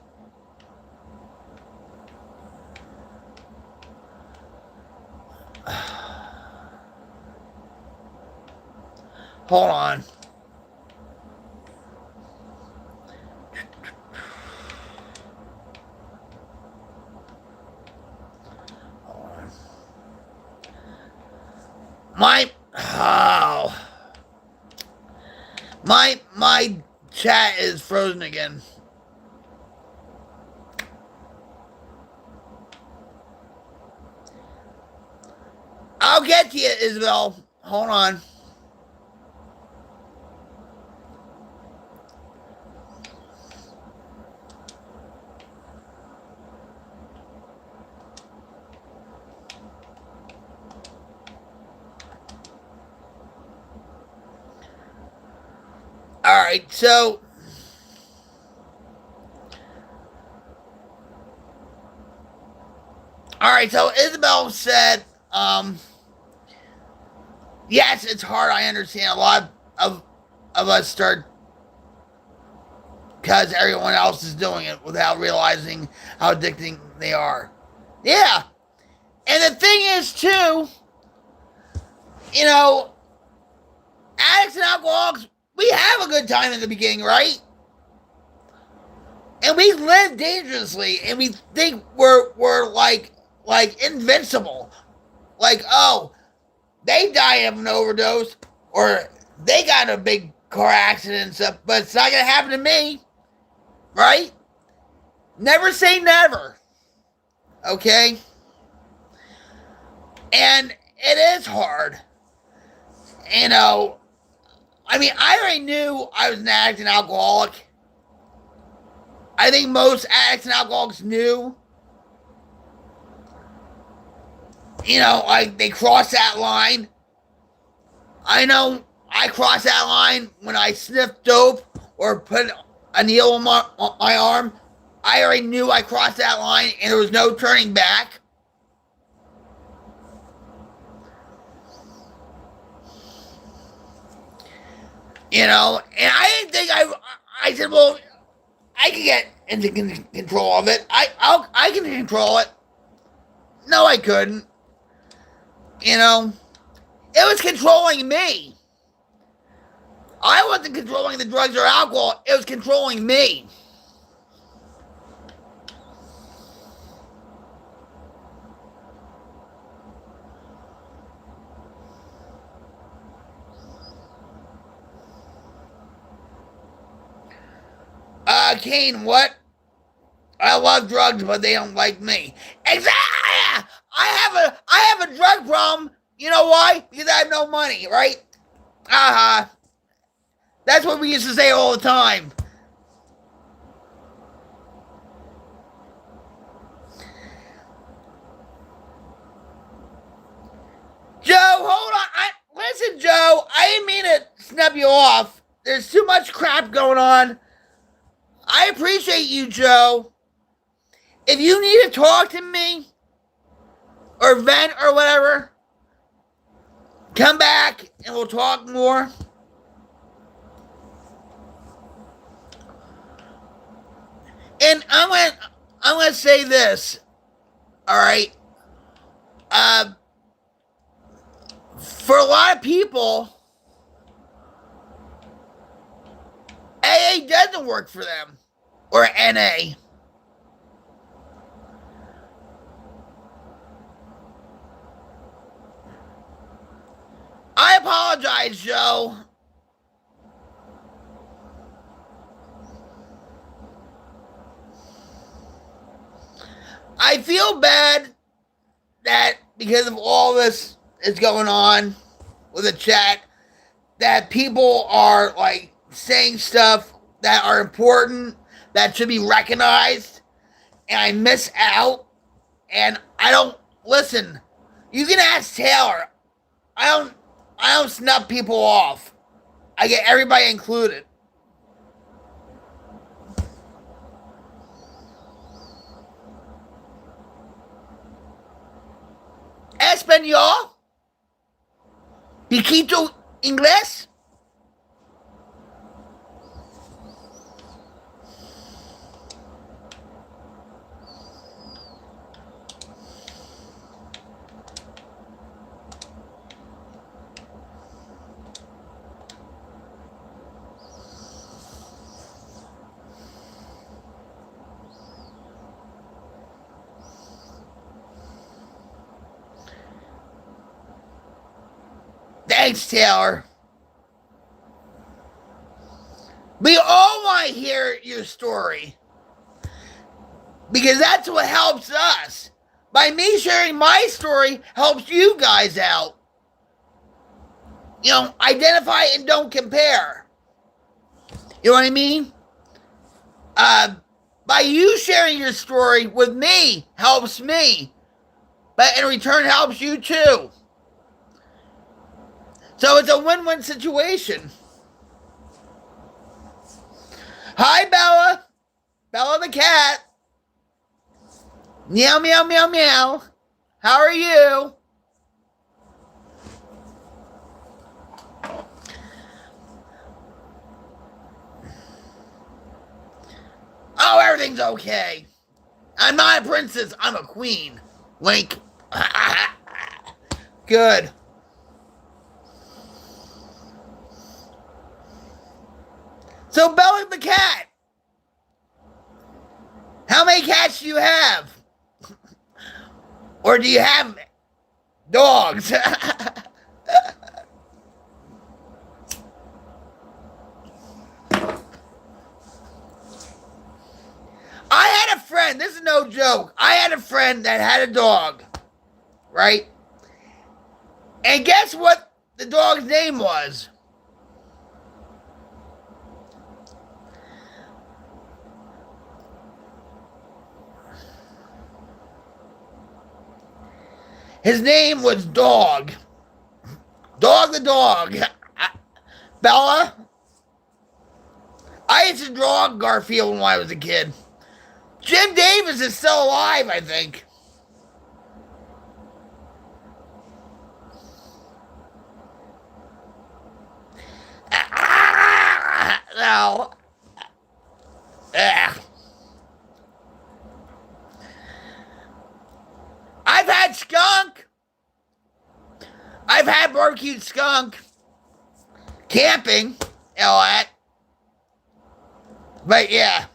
Hold on. My chat is frozen again. I'll get to you, Isabel. Hold on. All right, so all right, so Isabel said, yes, it's hard. I understand a lot of us start because everyone else is doing it without realizing how addicting they are. Yeah. And the thing is, too, you know, addicts and alcoholics, we have a good time in the beginning, right? And we live dangerously, and we think we're like invincible. Like, oh, they died of an overdose, or they got in a big car accident and stuff, but it's not gonna happen to me, right? Never say never. Okay? And it is hard. You know, I mean, I already knew I was an addict and alcoholic. I think most addicts and alcoholics knew. You know, like, they cross that line. I know I crossed that line when I sniffed dope or put a needle on my arm. I already knew I crossed that line and there was no turning back. You know, and I didn't think I said, well, I can get into control of it. I can control it. No, I couldn't. You know, it was controlling me. I wasn't controlling the drugs or alcohol. It was controlling me. Kane, what? I love drugs, but they don't like me. Exactly. I have a drug problem. You know why? Because I have no money, right? That's what we used to say all the time. Joe, hold on. Listen, Joe, I didn't mean to snub you off. There's too much crap going on. I appreciate you, Joe. If you need to talk to me or vent or whatever, come back and we'll talk more. And I'm gonna say this. All right. For a lot of people, AA doesn't work for them, or NA. I apologize, Joe. I feel bad that because of all this is going on with the chat, that people are like saying stuff that are important, that should be recognized, and I miss out, and I don't listen. You can ask Taylor. I don't snub people off. I get everybody included. Español? Piquito Inglés? Thanks, Taylor. We all want to hear your story. Because that's what helps us. By me sharing my story helps you guys out. You know, identify and don't compare. You know what I mean? By you sharing your story with me helps me. But in return helps you too. So it's a win-win situation. Hi, Bella. Bella the cat. Meow, meow, meow, meow. How are you? Oh, everything's okay. I'm not a princess. I'm a queen. Wink. Good. So, Bella the cat. How many cats do you have? Or do you have dogs? I had a friend, this is no joke. I had a friend that had a dog, right? And guess what the dog's name was? His name was Dog. Dog the dog. Bella? I used to draw Garfield when I was a kid. Jim Davis is still alive, I think. No. I've had skunk. I've had barbecued skunk. Camping. All that. But yeah.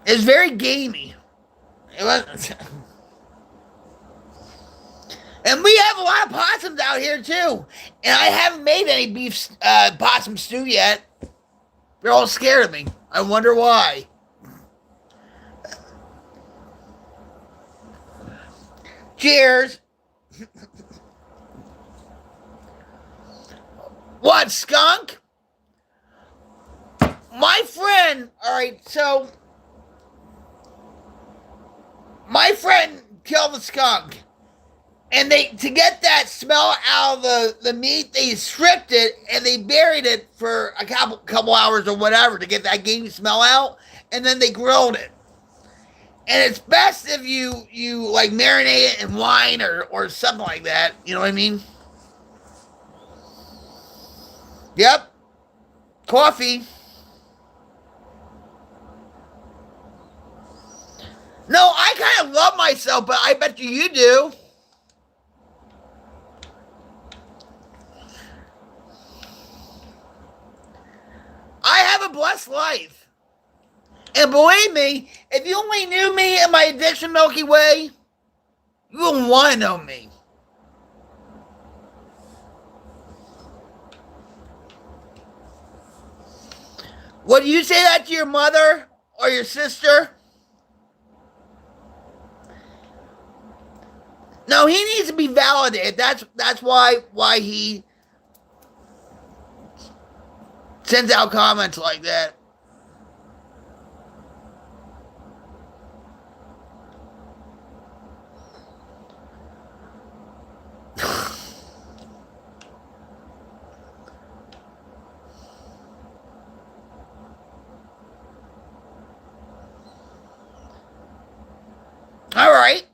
It's very gamey. It was. And we have a lot of possums out here too. And I haven't made any beef possum stew yet. They're all scared of me. I wonder why. Cheers. What, skunk? My friend, alright, so my friend killed the skunk. And to get that smell out of the meat, they stripped it and they buried it for a couple hours or whatever to get that gamey smell out. And then they grilled it. And it's best if you like marinate it in wine or something like that. You know what I mean? Yep. Coffee. No, I kind of love myself, but I bet you do. I have a blessed life. And believe me, if you only knew me and my addiction Milky Way, you wouldn't want to know me. Would you say that to your mother or your sister? No, he needs to be validated. That's why he sends out comments like that. All right.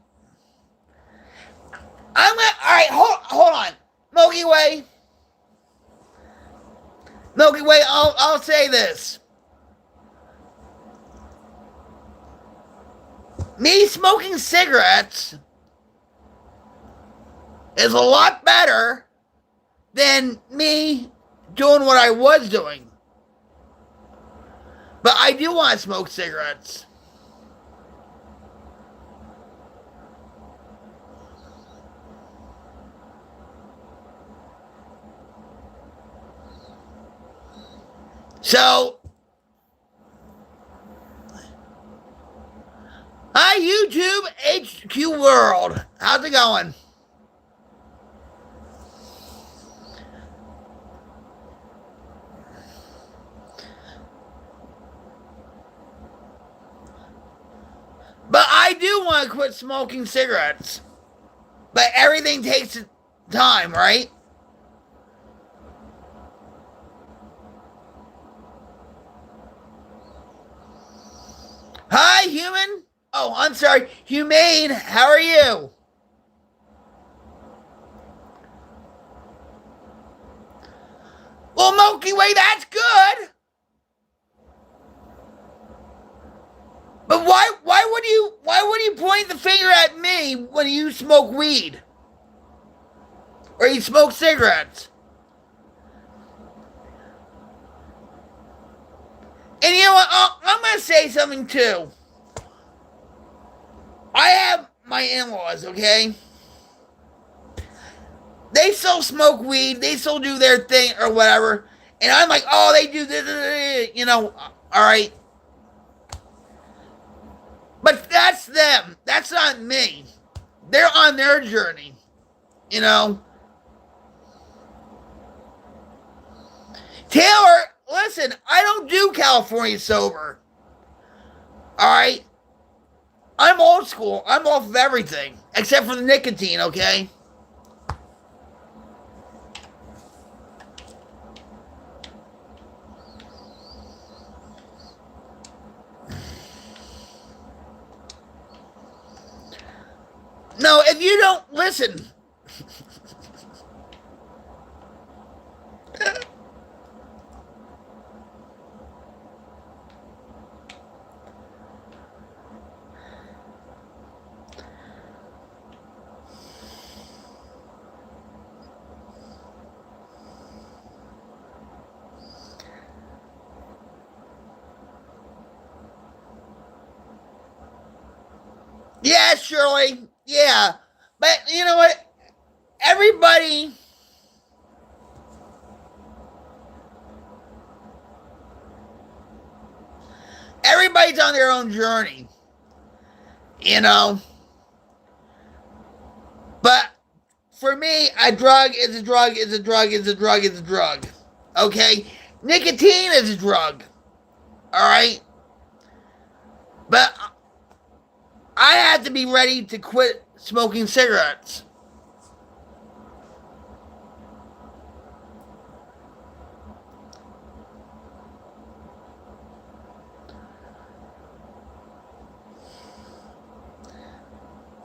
All right, hold on. Milky Way. Milky Way, I'll say this. Me smoking cigarettes is a lot better than me doing what I was doing. But I do want to smoke cigarettes. So, hi YouTube HQ World. How's it going? But I do want to quit smoking cigarettes. But everything takes time, right? Hi, human. Oh, I'm sorry. Humane, how are you? Well, Milky Way, that's good. But why would you point the finger at me when you smoke weed? Or you smoke cigarettes? And you know what? I'm going to say something too. I have my in-laws, okay? They still smoke weed. They still do their thing or whatever. And I'm like, oh, they do this, you know, all right. But that's them. That's not me. They're on their journey, you know. Taylor, listen, I don't do California sober. All right? I'm old school. I'm off of everything except for the nicotine, okay? No, if you don't listen. Yeah, Shirley. Yeah. But you know what? Everybody's on their own journey. You know? But for me, a drug is a drug is a drug is a drug is a drug. Okay? Nicotine is a drug. Alright? But I had to be ready to quit smoking cigarettes.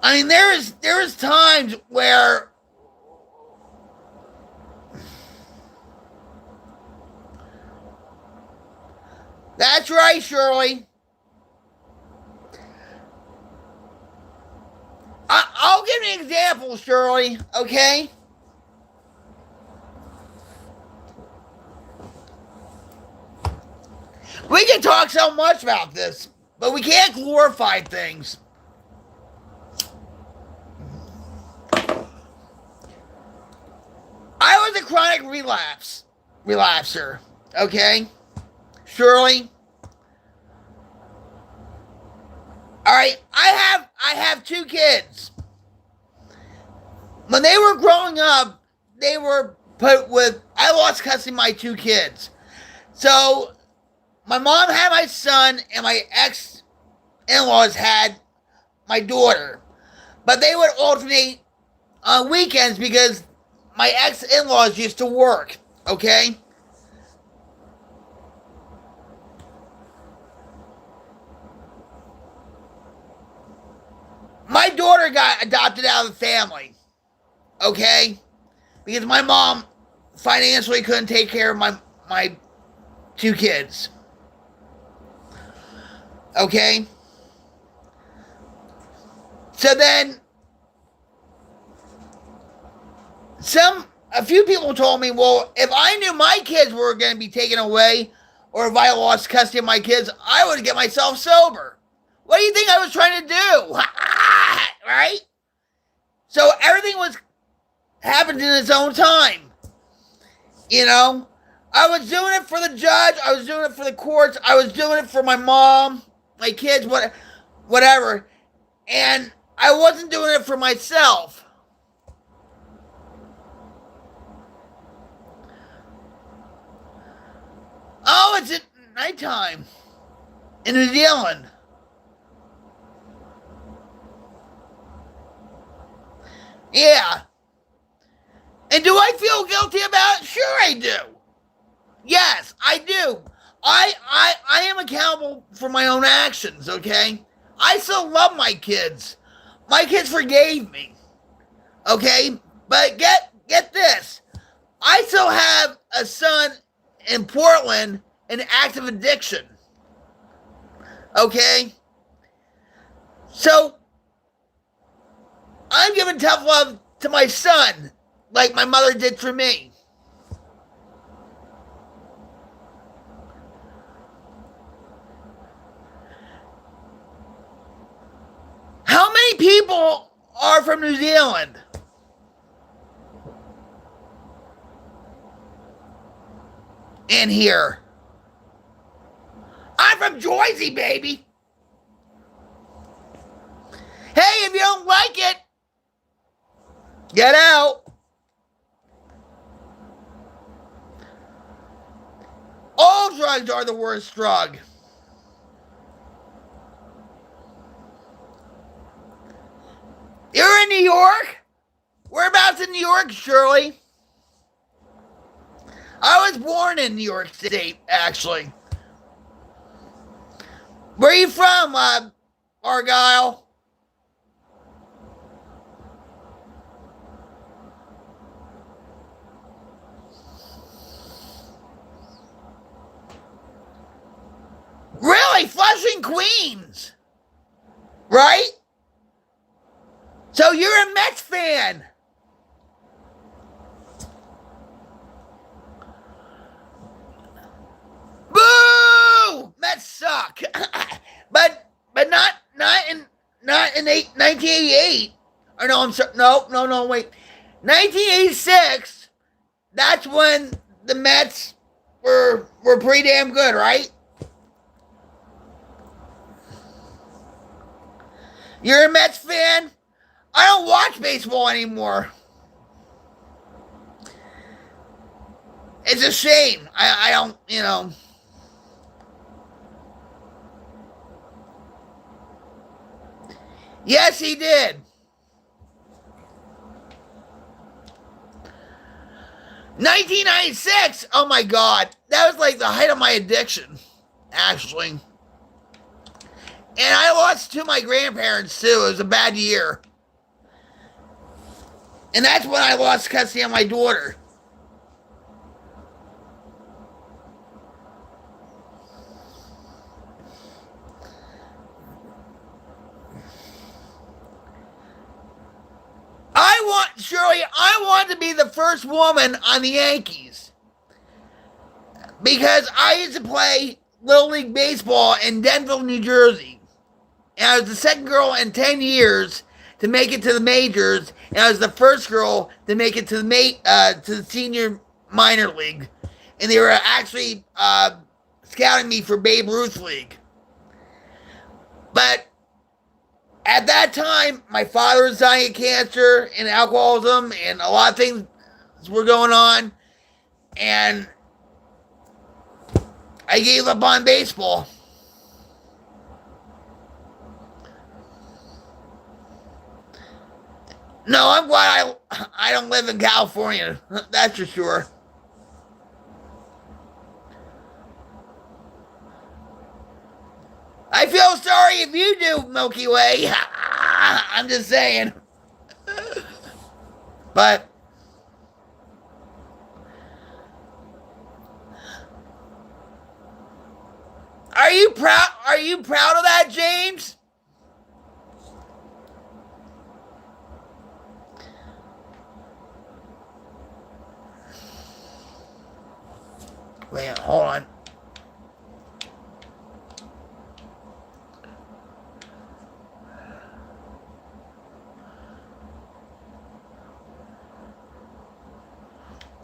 I mean, there is times where that's right, Shirley. I'll give you an example, Shirley, okay? We can talk so much about this, but we can't glorify things. I was a chronic relapser, okay? Shirley. All right, I have 2 kids. When they were growing up, they were put with, I lost custody of my 2 kids. So, my mom had my son, and my ex-in-laws had my daughter. But they would alternate on weekends because my ex-in-laws used to work, okay? My daughter got adopted out of the family, okay? Because my mom financially couldn't take care of my 2 kids. Okay? So then, a few people told me, well, if I knew my kids were going to be taken away, or if I lost custody of my kids, I would get myself sober. What do you think I was trying to do? Right? So everything was happened in its own time. You know? I was doing it for the judge. I was doing it for the courts. I was doing it for my mom, my kids, whatever. And I wasn't doing it for myself. Oh, it's at nighttime in New Zealand. Yeah. And do I feel guilty about it? Sure I do. Yes, I do. I am accountable for my own actions, okay? I still love my kids. My kids forgave me. Okay? But get this. I still have a son in Portland an active addiction. Okay? So, I'm giving tough love to my son, like my mother did for me. How many people are from New Zealand? In here. I'm from Jersey, baby. Hey, if you don't like it, get out. All drugs are the worst drug. You're in New York? Whereabouts in New York, Shirley? I was born in New York State, actually. Where are you from, Argyle? Really? Flushing, Queens? Right? So you're a Mets fan? Boo! Mets suck. but not in 1988. Or no, I'm sorry. No, wait. 1986. That's when the Mets were pretty damn good, right? You're a Mets fan? I don't watch baseball anymore. It's a shame. I don't, you know. Yes, he did. 1996. Oh my God. That was like the height of my addiction, actually. And I lost to my grandparents too. It was a bad year. And that's when I lost custody of my daughter. Shirley, I want to be the first woman on the Yankees. Because I used to play Little League Baseball in Denville, New Jersey. And I was the second girl in 10 years to make it to the majors. And I was the first girl to make it to the senior minor league. And they were actually scouting me for Babe Ruth League. But at that time, my father was dying of cancer and alcoholism, and a lot of things were going on. And I gave up on baseball. No, I'm glad I don't live in California. That's for sure. I feel sorry if you do, Milky Way. I'm just saying. But are you proud of that, James? Wait, hold on.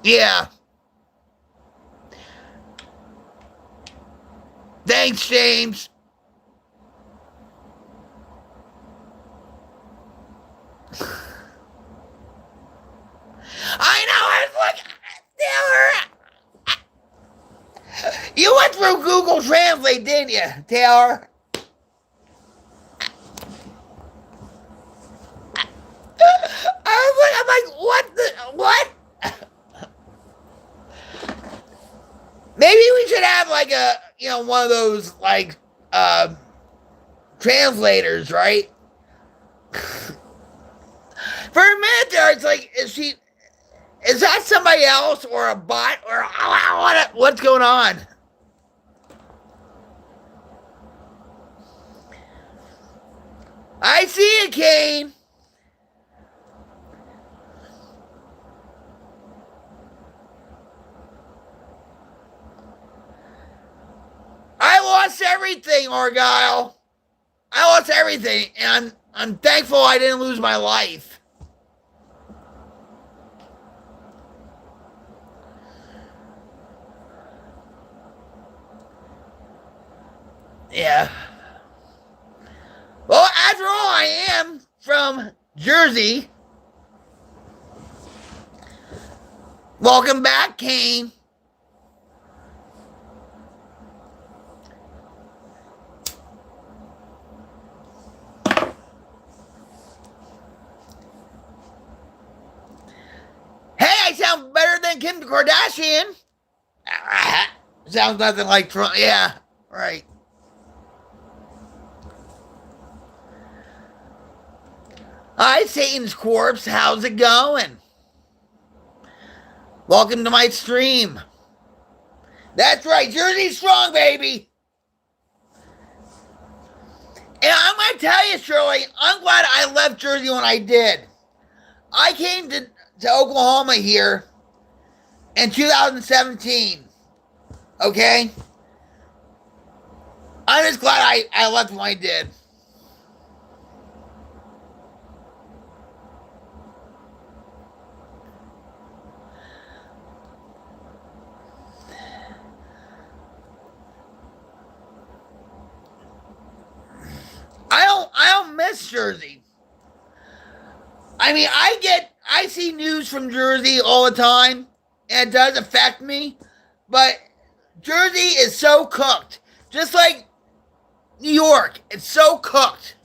Yeah. Thanks, James. I know, I was looking. Taylor. You went through Google Translate, didn't you, Taylor? I'm like, what? Maybe we should have like one of those like translators, right? For a minute there, it's like, is she Is that somebody else or a bot or what's going on? I see it, Kane. I lost everything, Argyle. I lost everything, and I'm thankful I didn't lose my life. Yeah. Well, after all, I am from Jersey. Welcome back, Kane. Hey, I sound better than Kim Kardashian. Sounds nothing like Trump. Yeah, right. Hi, Satan's Corpse. How's it going? Welcome to my stream. That's right, Jersey strong, baby. And I'm going to tell you, Shirley, I'm glad I left Jersey when I did. I came to Oklahoma here in 2017. Okay? I'm just glad I left when I did. I don't miss Jersey. I mean, I see news from Jersey all the time, and it does affect me, but Jersey is so cooked. Just like New York, it's so cooked.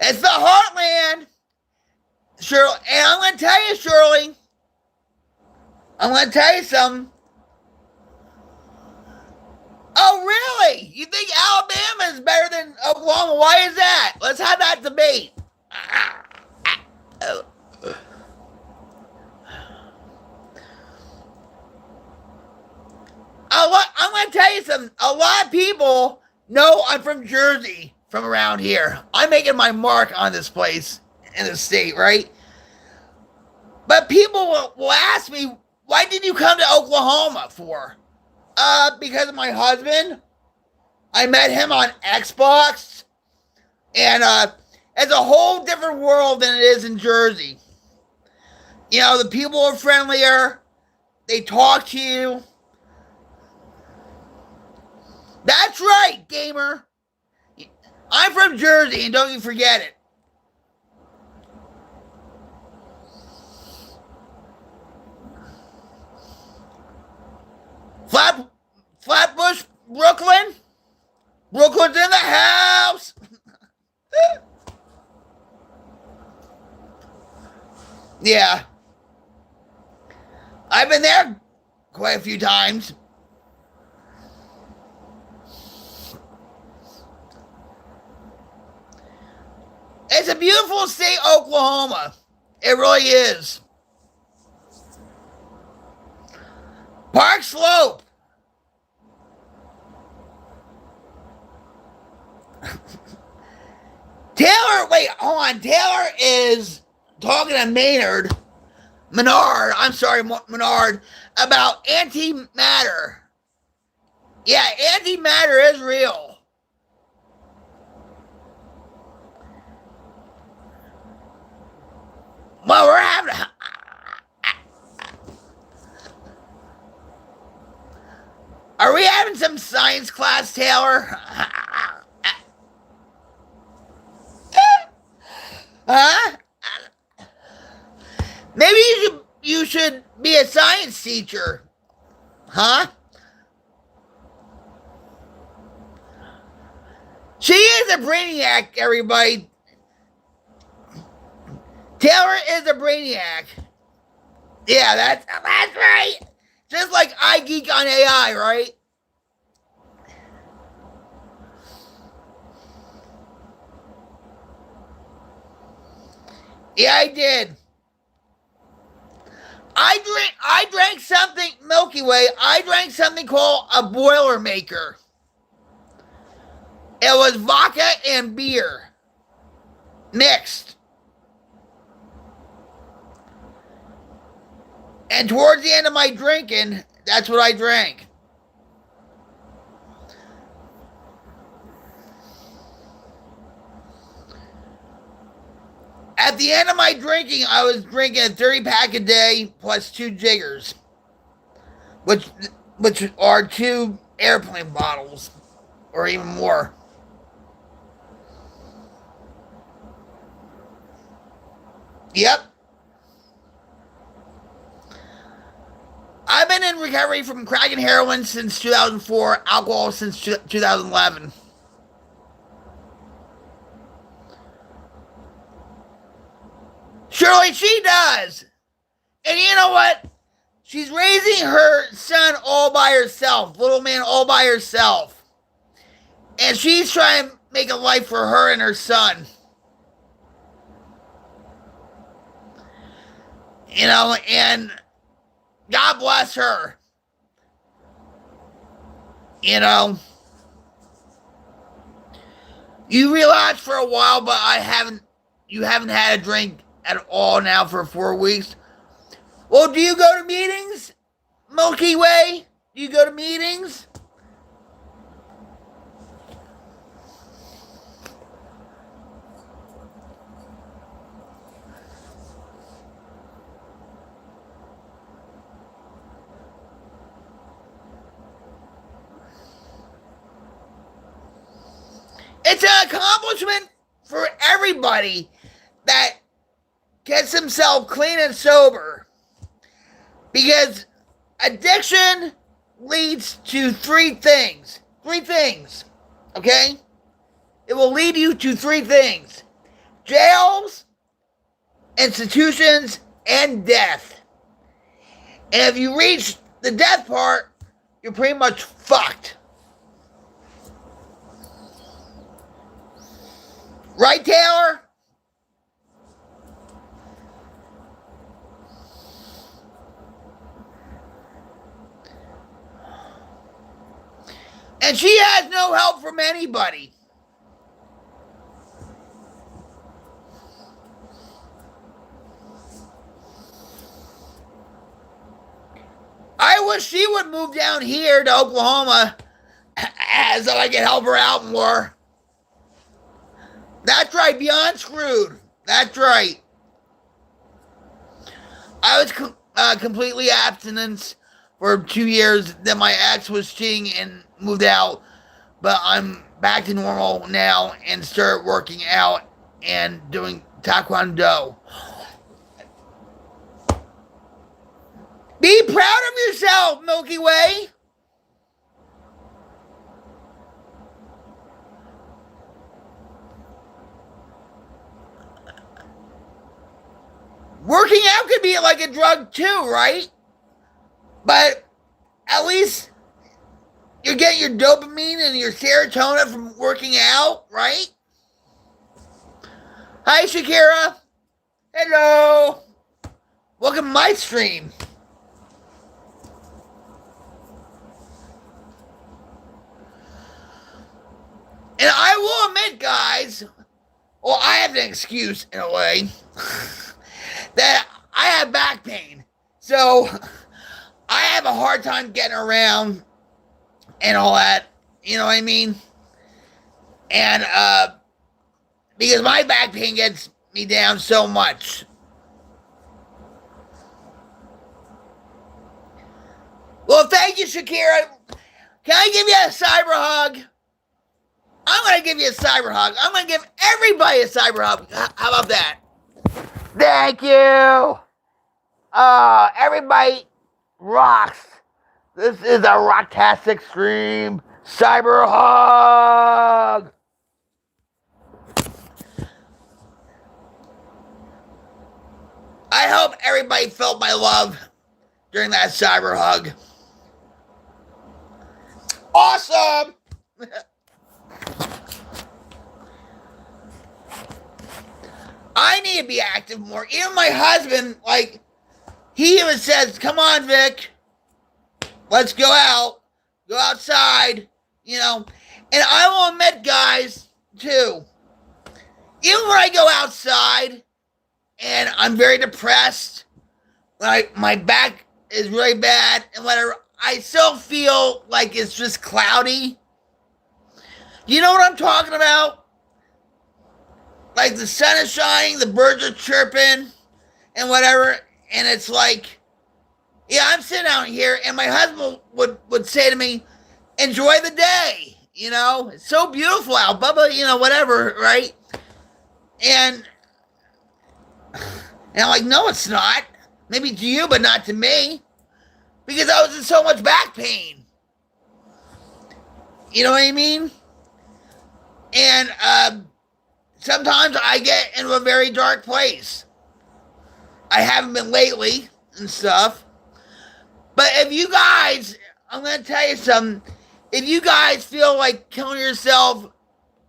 It's the heartland. Shirley, and I'm going to tell you, Shirley, I'm going to tell you something. Oh, really? You think Alabama is better than Oklahoma? Why is that? Let's have that debate. I'm going to tell you something. A lot of people know I'm from Jersey, from around here. I'm making my mark on this place in the state, right? But people will ask me, why did you come to Oklahoma for? Because of my husband. I met him on Xbox. And it's a whole different world than it is in Jersey. You know, the people are friendlier. They talk to you. That's right, gamer. I'm from Jersey, and don't you forget it. Flatbush, Brooklyn? Brooklyn's in the house! Yeah. I've been there quite a few times. It's a beautiful state, Oklahoma. It really is. Park Slope. Taylor, wait, hold on. Taylor is talking to Menard, about antimatter. Yeah, antimatter is real. Well, we're having... Are we having some science class, Taylor? Huh? Maybe you should be a science teacher. Huh? She is a brainiac, everybody. Taylor is a brainiac. Yeah, that's right. Just like I geek on AI, right? Yeah, I did. I drank something, Milky Way, I drank something called a Boilermaker. It was vodka and beer mixed. And towards the end of my drinking, that's what I drank. At the end of my drinking, I was drinking a 30-pack a day plus 2 jiggers, which are 2 airplane bottles, or even more. Yep. I've been in recovery from crack and heroin since 2004, alcohol since 2011. Surely she does. And you know what? She's raising her son all by herself, little man all by herself. And she's trying to make a life for her and her son. You know, and God bless her. You know, you relapsed for a while, but you haven't had a drink at all now for 4 weeks. Well, do you go to meetings, Milky Way? Do you go to meetings? It's an accomplishment for everybody that gets himself clean and sober. Because addiction leads to 3 things. 3 things. Okay? It will lead you to 3 things. Jails, institutions, and death. And if you reach the death part, you're pretty much fucked. Right, Taylor? And she has no help from anybody. I wish she would move down here to Oklahoma so I could help her out more. That's right, beyond screwed. That's right. I was completely abstinent for 2 years. Then my ex was cheating and moved out. But I'm back to normal now and start working out and doing taekwondo. Be proud of yourself, Milky Way. Working out could be like a drug too, right? But at least you're getting your dopamine and your serotonin from working out, right? Hi, Shakira. Hello. Welcome to my stream. And I will admit, guys, well, I have an excuse in a way, that I have back pain. So I have a hard time getting around and all that. You know what I mean? And because my back pain gets me down so much. Well, thank you, Shakira. Can I give you a cyber hug? I'm going to give you a cyber hug. I'm going to give everybody a cyber hug. How about that? Thank you. Everybody rocks. This is a rocktastic stream. Cyber hug. I hope everybody felt my love during that cyber hug. Awesome! I need to be active more. Even my husband, like, he even says, come on, Vic, let's go out, go outside, you know. And I will admit, guys, too, even when I go outside and I'm very depressed, when my back is really bad and whatever, I still feel like it's just cloudy. You know what I'm talking about? Like the sun is shining, the birds are chirping, and whatever, and it's like, yeah, I'm sitting out here, and my husband would say to me, enjoy the day, you know? It's so beautiful out, Bubba, you know, whatever, right? And I'm like, no, it's not. Maybe to you, but not to me. Because I was in so much back pain. You know what I mean? And sometimes I get into a very dark place. I haven't been lately and stuff. But if you guys, I'm going to tell you something. If you guys feel like killing yourself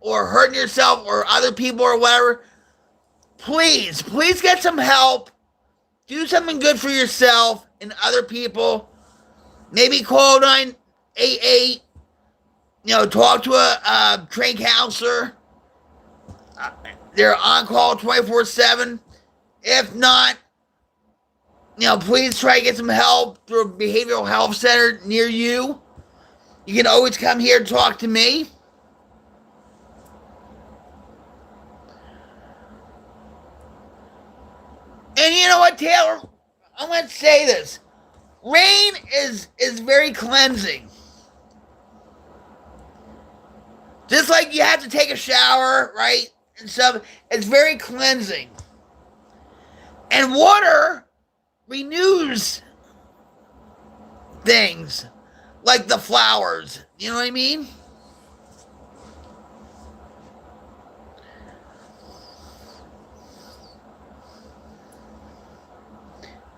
or hurting yourself or other people or whatever, please get some help. Do something good for yourself and other people. Maybe call 988. You know, talk to a trained counselor. They're on call 24/7. If not, you know, please try to get some help through a behavioral health center near you. You can always come here and talk to me. And you know what, Taylor? I'm going to say this. Rain is very cleansing. Just like you have to take a shower, right? And stuff. It's very cleansing. And water renews things. Like the flowers. You know what I mean?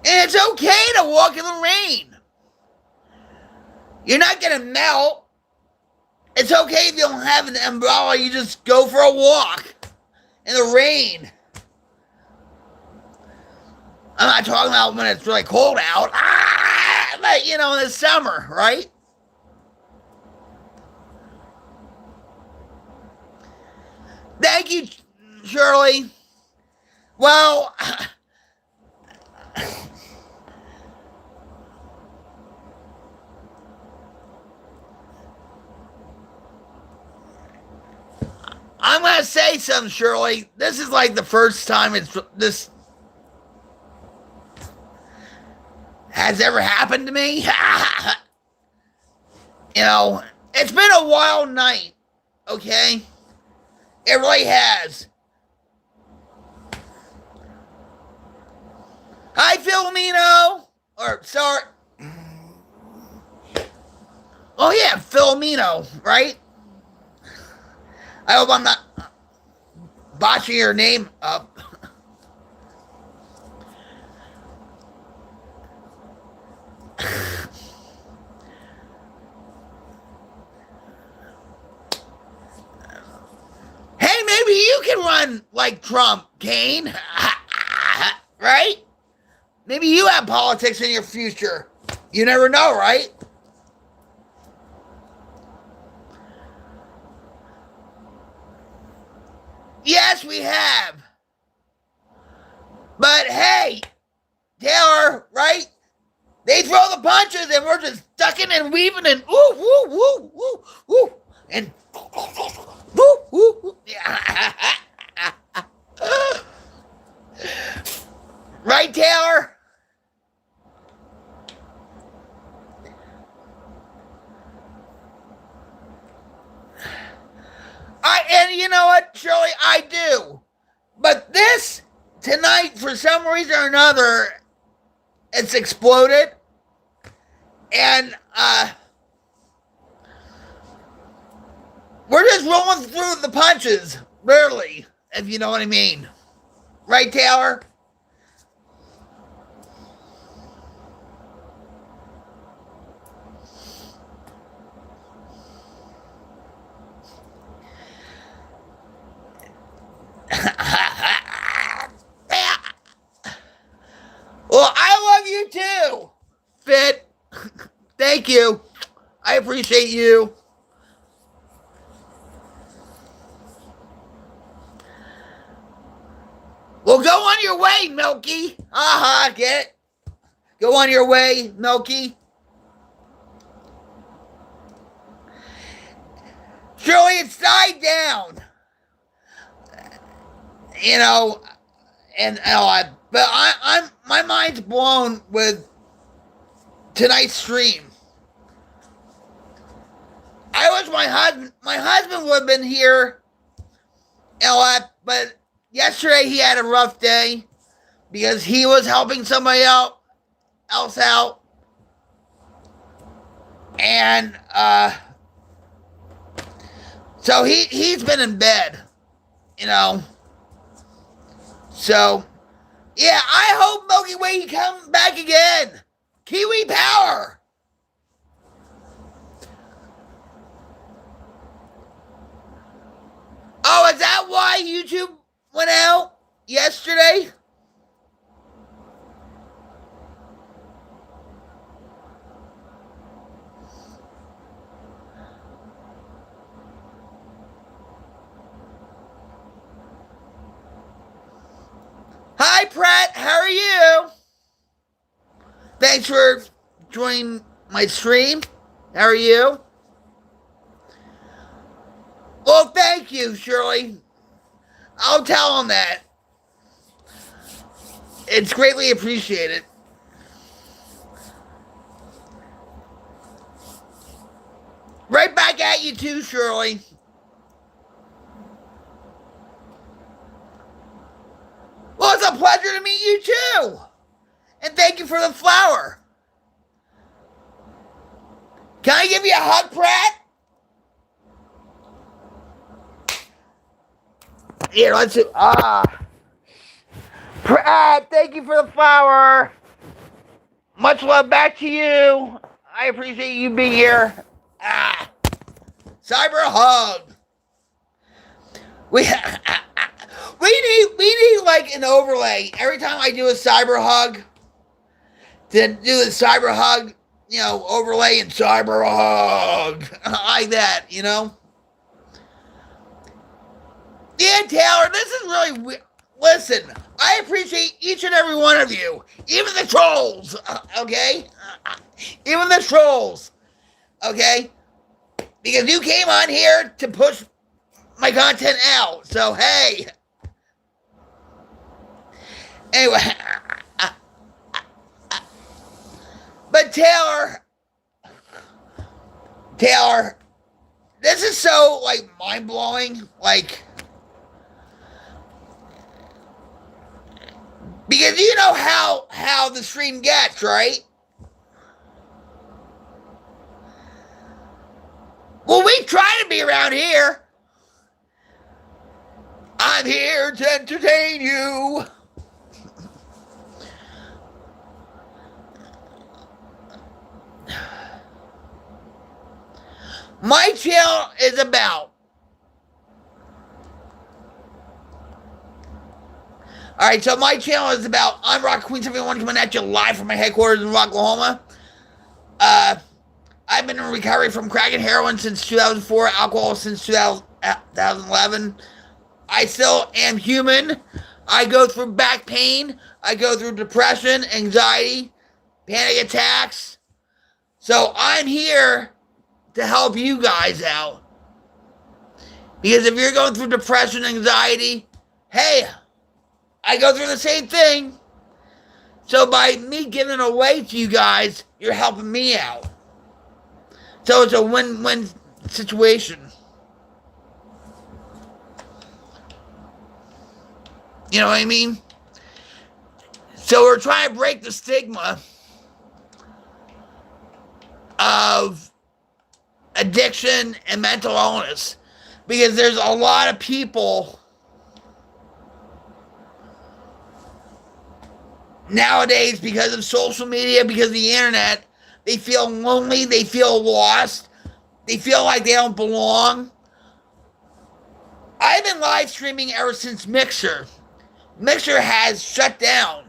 And it's okay to walk in the rain. You're not going to melt. It's okay if you don't have an umbrella. You just go for a walk in the rain. I'm not talking about when it's really cold out. But, you know, in the summer, right? Thank you, Shirley. Well, I'm going to say something, Shirley. This is like the first time this has ever happened to me. You know, it's been a wild night, okay? It really has. Hi, Filomeno. Or, sorry. Oh, yeah, Filomeno, right? I hope I'm not botching your name up. Hey, maybe you can run like Trump, Kane. Right? Maybe you have politics in your future. You never know, right? Yes, we have. But hey, Taylor, right? They throw the punches and we're just ducking and weaving and ooh, woo, woo, woo, woo. And woo, woo, woo. Right, Taylor? And you know what, Shirley, I do. But this, tonight, for some reason or another, it's exploded. And, we're just rolling through the punches, barely, if you know what I mean. Right, Taylor? Thank you. I appreciate you. Well, go on your way, Milky. Get it? Go on your way, Milky. Surely it's died down. You know, but I'm my mind's blown with tonight's stream. I wish my husband would have been here. But yesterday he had a rough day because he was helping somebody else out, and so he's been in bed, you know. So yeah, I hope Milky Way comes back again. Kiwi power. Oh, is that why YouTube went out yesterday? Hi, Pratt. How are you? Thanks for joining my stream. How are you? Well, thank you, Shirley. I'll tell him that. It's greatly appreciated. Right back at you too, Shirley. Well, it's a pleasure to meet you too. And thank you for the flower. Can I give you a hug, Pratt? Here, let's do. Pratt, thank you for the flower. Much love back to you. I appreciate you being here. Cyber hug. We need like an overlay every time I do a cyber hug. To do the cyber hug, you know, overlay and cyber hug like that, you know. Yeah, Taylor, this is really weird. Listen, I appreciate each and every one of you, even the trolls. Okay, even the trolls. Okay, because you came on here to push my content out. So hey. Anyway. But Taylor, this is so, like, mind-blowing, like, because you know how the stream gets, right? Well, we try to be around here. I'm here to entertain you. My channel is about. Alright, so my channel is about. I'm Rock Queen 71 coming at you live from my headquarters in Rocklahoma. I've been in recovery from crack and heroin since 2004, alcohol since 2011. I still am human. I go through back pain. I go through depression, anxiety, panic attacks. So I'm here to help you guys out. Because if you're going through depression, anxiety, hey, I go through the same thing. So by me giving it away to you guys, you're helping me out. So it's a win-win situation. You know what I mean? So we're trying to break the stigma of addiction and mental illness, because there's a lot of people nowadays, because of social media, because of the internet, they feel lonely, they feel lost, they feel like they don't belong. I've been live streaming ever since Mixer. Mixer has shut down.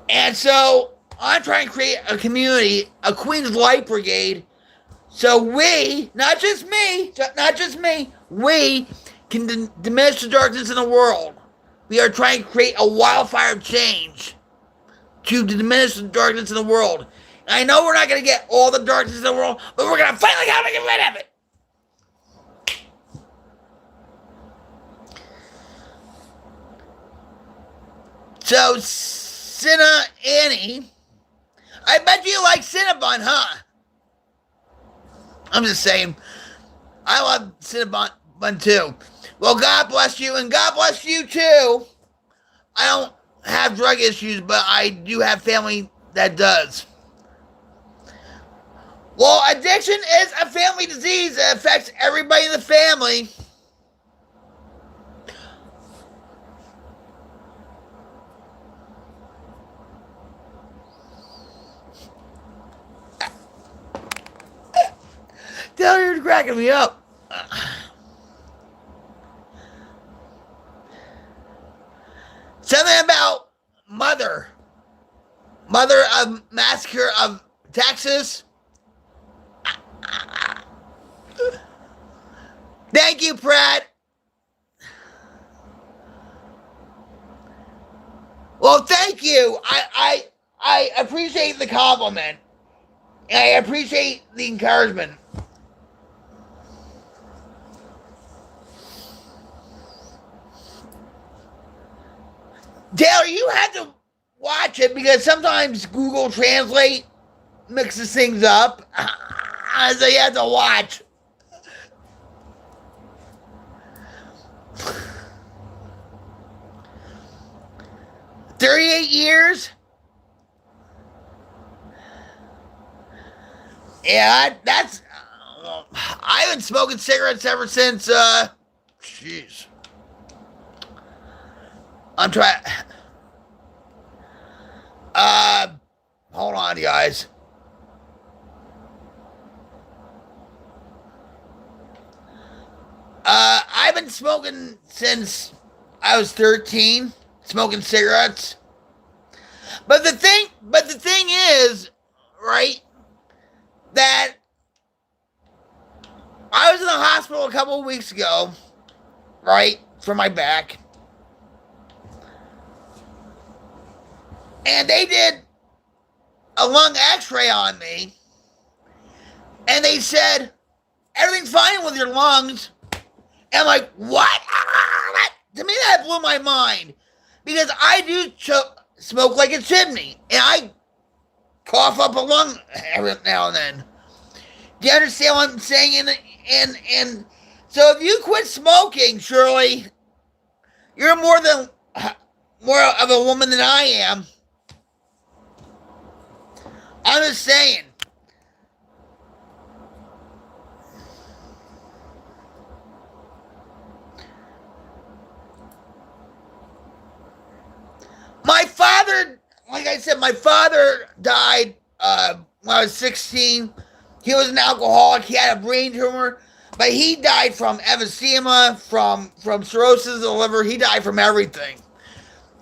And so I'm trying to create a community, a Queen's Light Brigade, so we, not just me, we can diminish the darkness in the world. We are trying to create a wildfire change to diminish the darkness in the world. And I know we're not going to get all the darkness in the world, but we're going to finally have to get rid of it. So, Cinna Annie, I bet you like Cinnabon, huh? I'm just saying, I love Cinnabon too. Well, God bless you, and God bless you too. I don't have drug issues, but I do have family that does. Well, addiction is a family disease that affects everybody in the family. Tell you're cracking me up. Something about mother of massacre of Texas. Thank you, Pratt. Well, thank you. I appreciate the compliment. I appreciate the encouragement. Taylor, you have to watch it because sometimes Google Translate mixes things up. So you have to watch. "38 years? Yeah, that's... I've been smoking cigarettes ever since, jeez. I'm trying... hold on, guys. I've been smoking since I was 13, smoking cigarettes. But the thing is, right, that I was in the hospital a couple of weeks ago, right, for my back. And they did a lung x-ray on me. And they said, everything's fine with your lungs. And I'm like, what? To me, that blew my mind. Because I do smoke like a chimney. And I cough up a lung every now and then. Do you understand what I'm saying? And so if you quit smoking, Shirley, you're more of a woman than I am. I'm just saying. My father, like I said, my father died when I was 16. He was an alcoholic. He had a brain tumor, but he died from emphysema, from cirrhosis of the liver. He died from everything.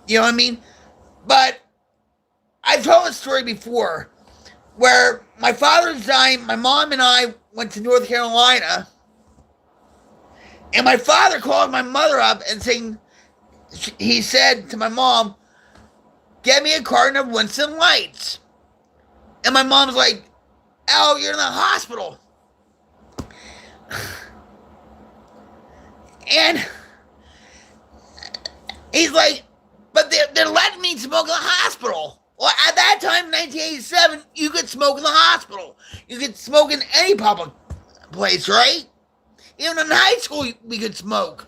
You know what I mean? But I've told this story before, where my father's dying. My mom and I went to North Carolina, and my father called my mother up and saying, he said to my mom, "Get me a carton of Winston Lights." And my mom's like, "Al, you're in the hospital." And he's like, "But they're letting me smoke in the hospital." Well, at that time, 1987, you could smoke in the hospital. You could smoke in any public place, right? Even in high school, we could smoke.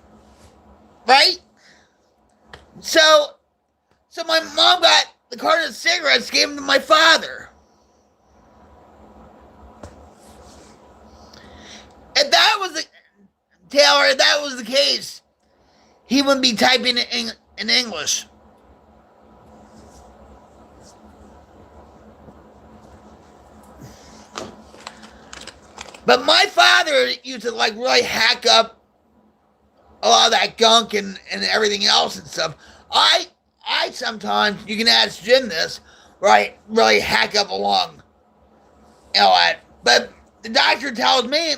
Right? So my mom got the carton of cigarettes, gave them to my father. If that was the case, he wouldn't be typing in English. But my father used to like really hack up a lot of that gunk and everything else and stuff. I sometimes, you can ask Jim this, right, really hack up a lung. You know what? But the doctor tells me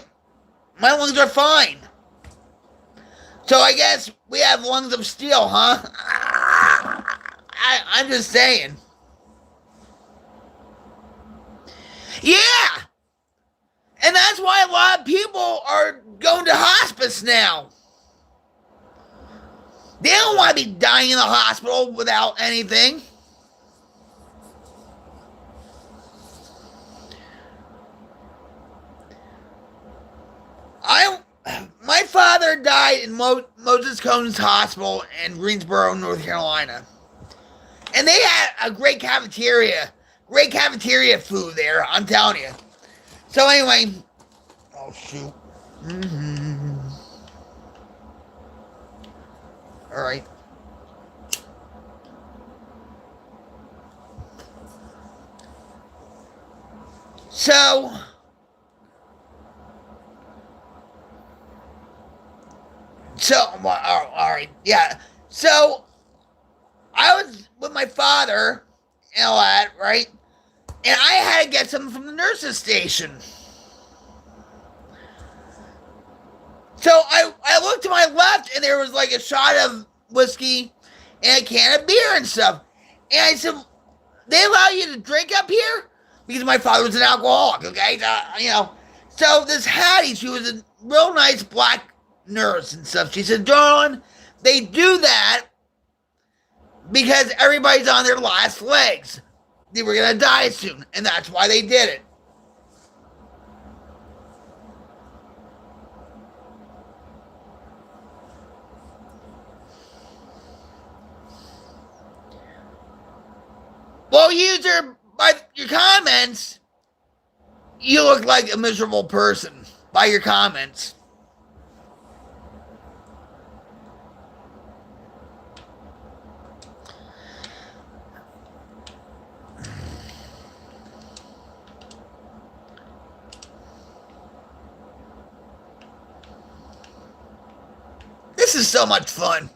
my lungs are fine. So I guess we have lungs of steel, huh? I'm just saying. Yeah! And that's why a lot of people are going to hospice now. They don't want to be dying in the hospital without anything. My father died in Moses Cone's Hospital in Greensboro, North Carolina. And they had a great cafeteria food there, I'm telling you. So anyway, oh shoot. Mm-hmm. All right. So, all right, yeah. So, I was with my father, and all that, right? And I had to get something from the nurse's station. So I looked to my left, and there was like a shot of whiskey and a can of beer and stuff. And I said, they allow you to drink up here? Because my father was an alcoholic, okay? So this Hattie, she was a real nice black nurse and stuff. She said, Dawn, they do that because everybody's on their last legs. They were going to die soon, and that's why they did it. Well, user, by your comments, you look like a miserable person by your comments. This is so much fun.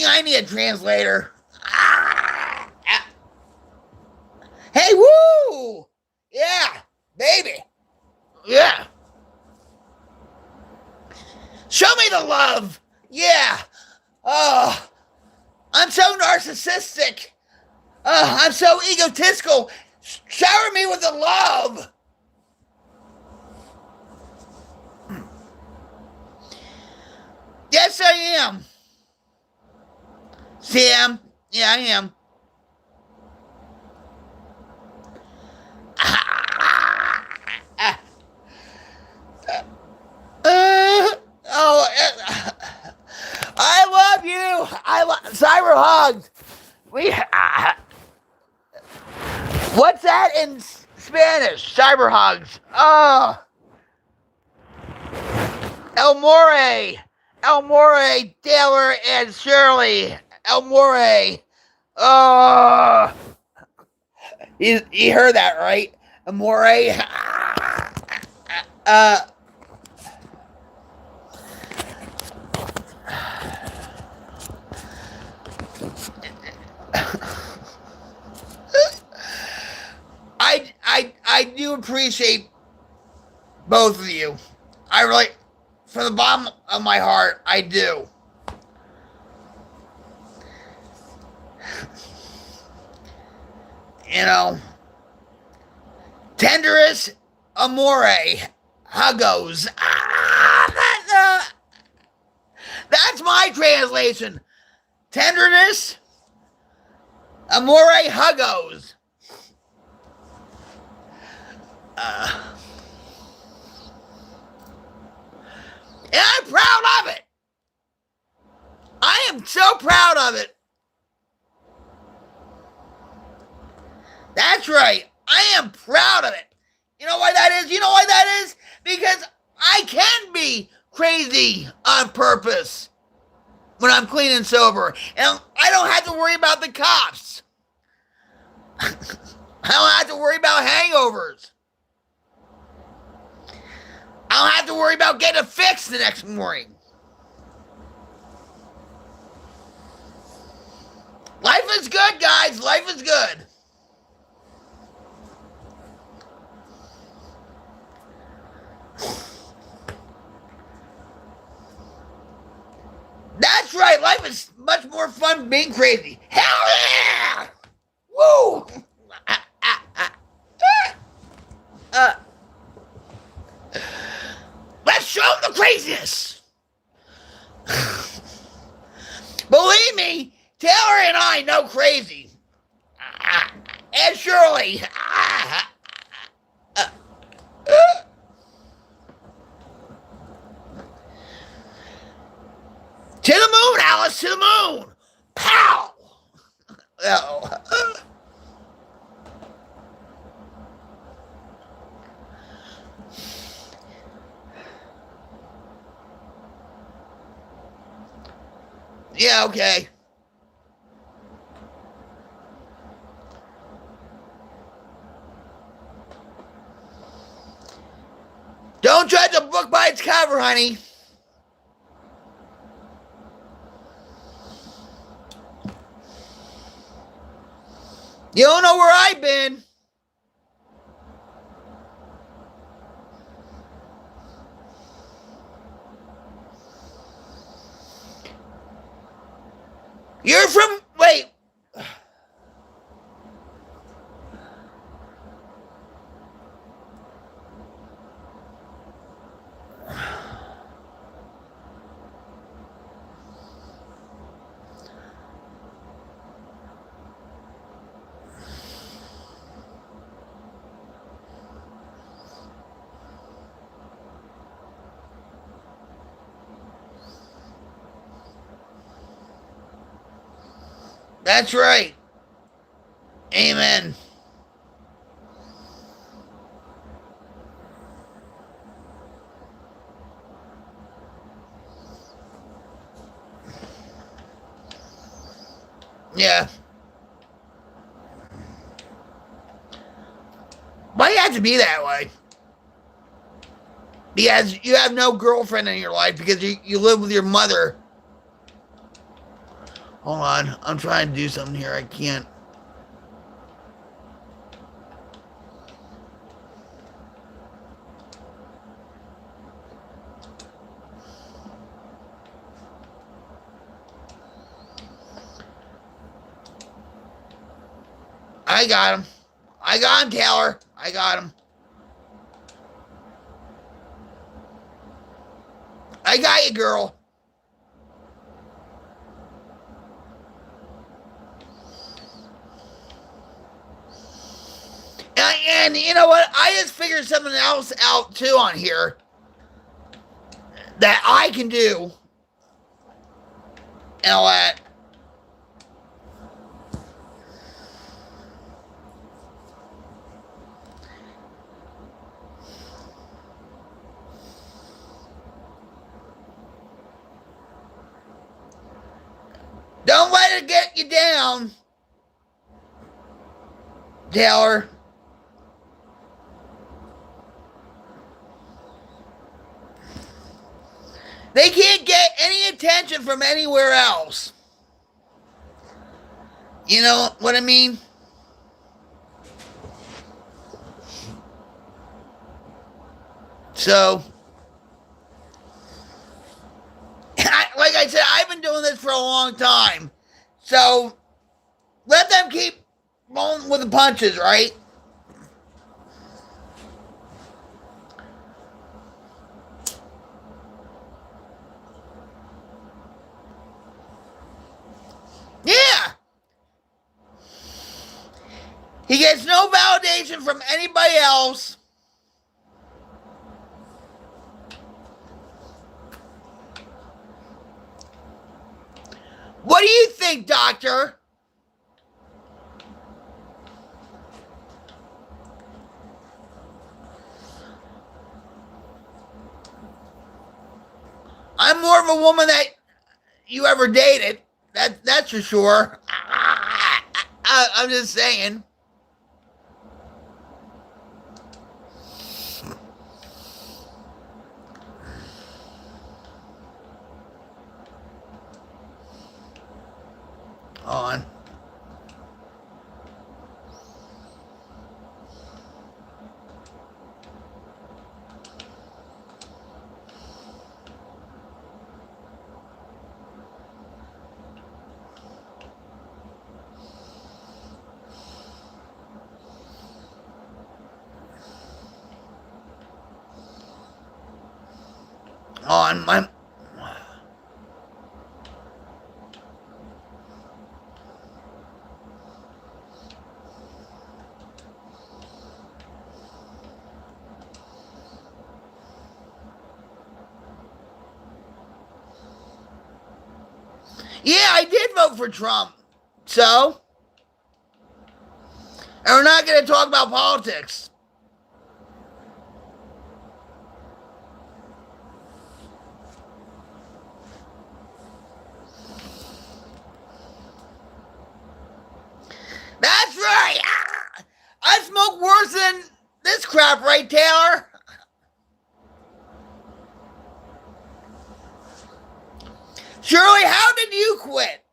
I need a translator. Hey, woo! Yeah, baby. Yeah. Show me the love. Yeah. Oh, I'm so narcissistic. I'm so egotistical. Shower me with the love. Yes, I am. Sam, yeah, I am. I love you. Cyber hugs. What's that in Spanish? Cyber hugs. Oh. El More, Taylor, and Shirley. El More. Oh. You heard that, right? El More. I do appreciate both of you. I really, from the bottom of my heart, I do. You know, tenderest amore, huggos. That's my translation. Tenderness, amore, huggos. And I'm proud of it. I am so proud of it. That's right. I am proud of it. You know why that is? You know why that is? Because I can be crazy on purpose when I'm clean and sober. And I don't have to worry about the cops. I don't have to worry about hangovers. I don't have to worry about getting it fixed the next morning. Life is good, guys. Life is good. That's right. Life is much more fun being crazy. Hell yeah! Woo! Let's show them the craziness. Believe me, Taylor and I know crazy. And Shirley. To the moon, Alice, to the moon. Pow! Oh. Yeah, okay. Don't judge a book by its cover, honey. You don't know where I've been. You're from, wait. That's right. Amen. Yeah. Why do you have to be that way? Because you have no girlfriend in your life because you live with your mother. Hold on. I'm trying to do something here. I can't. I got him. I got him, Taylor. I got him. I got you, girl. And you know what? I just figured something else out too on here that I can do. And all that. Don't let it get you down, Taylor. They can't get any attention from anywhere else. You know what I mean? So, like I said, I've been doing this for a long time. So, let them keep rolling with the punches, right? Yeah. He gets no validation from anybody else. What do you think, Doctor? I'm more of a woman that you ever dated. That's for sure. I'm just saying. On. On my. Yeah, I did vote for Trump. So? And we're not going to talk about politics. That's right. I smoke worse than this crap, right, Taylor? Shirley, how did you quit?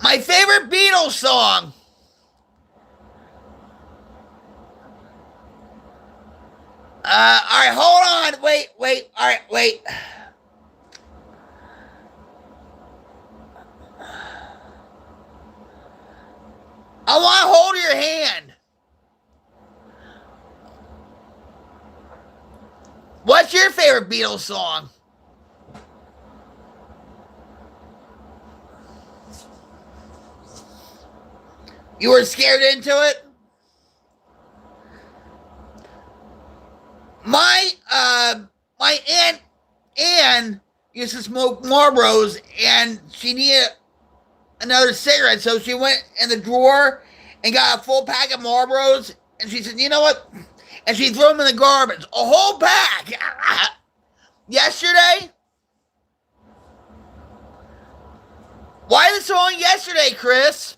My favorite Beatles song. All right, hold on. Wait. All right, wait. I want to hold your hand. What's your favorite Beatles song? You were scared into it? My aunt Ann used to smoke Marlboros, and she needed another cigarette, so she went in the drawer and got a full pack of Marlboros, and she said, you know what? And she threw them in the garbage. A whole pack! Yesterday? Why the song Yesterday, Chris?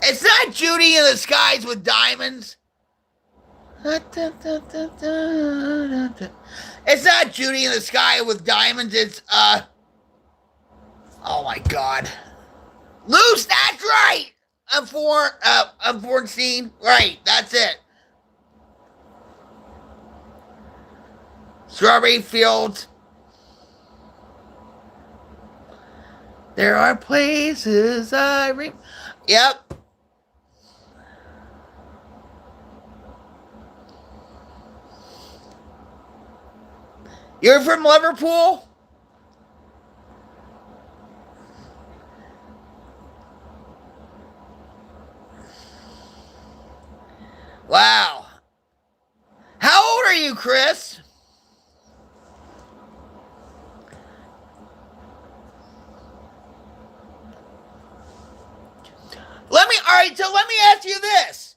It's not Judy in the Skies with Diamonds. It's not Judy in the Sky with Diamonds. It's, oh my God. Loose, that's right! Unforeseen. Right, that's it. Strawberry Fields. There are places Yep. You're from Liverpool? Wow. How old are you, Chris? So let me ask you this.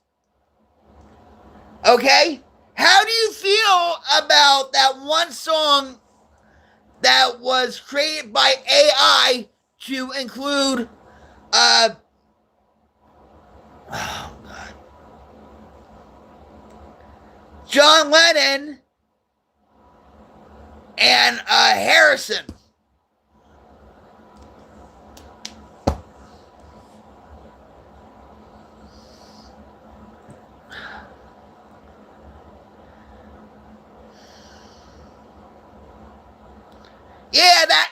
Okay? How do you feel about that one song that was created by AI to include, oh God, John Lennon and Harrison?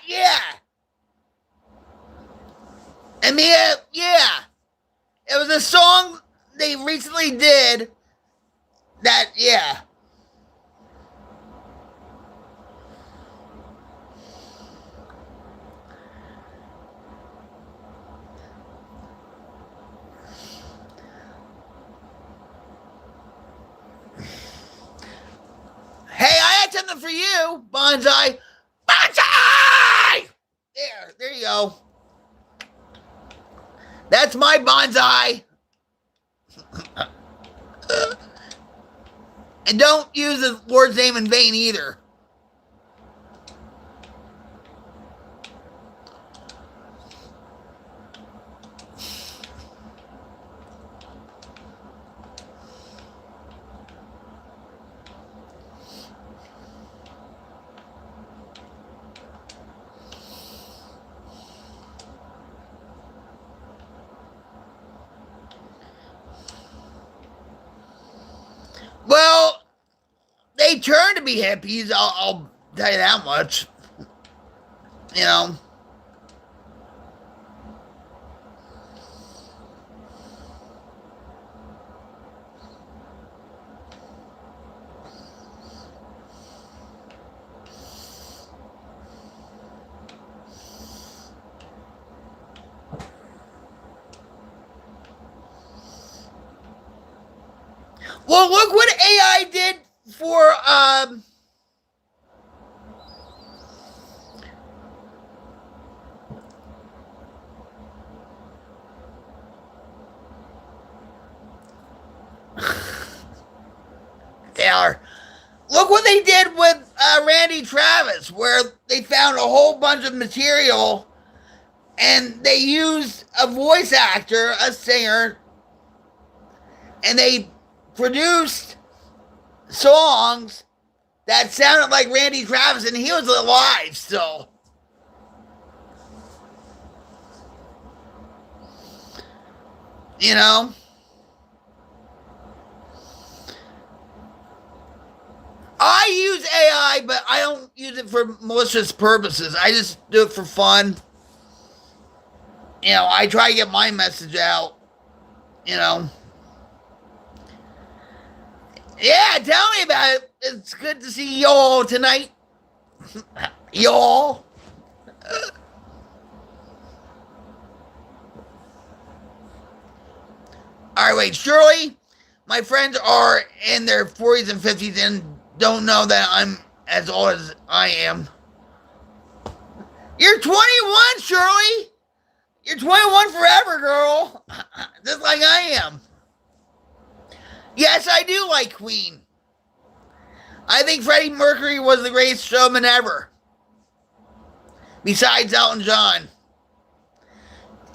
Yeah. I mean, yeah. It was a song they recently did that, yeah. Hey, I had something for you, Bonsai. Bonsai! There you go. That's my bonsai. And don't use the Lord's name in vain either. be hippies. I'll tell you that much. You know. Well, look what AI did for Taylor. Look what they did with Randy Travis, where they found a whole bunch of material and they used a voice actor, a singer, and they produced songs that sounded like Randy Travis, and he was alive still. You know? I use AI, but I don't use it for malicious purposes. I just do it for fun. You know, I try to get my message out. You know? Yeah, tell me about it. It's good to see y'all tonight. Y'all. Alright, wait. Surely my friends are in their 40s and 50s and don't know that I'm as old as I am. You're 21, Shirley. You're 21 forever, girl. Just like I am. Yes, I do like Queen. I think Freddie Mercury was the greatest showman ever. Besides Elton John.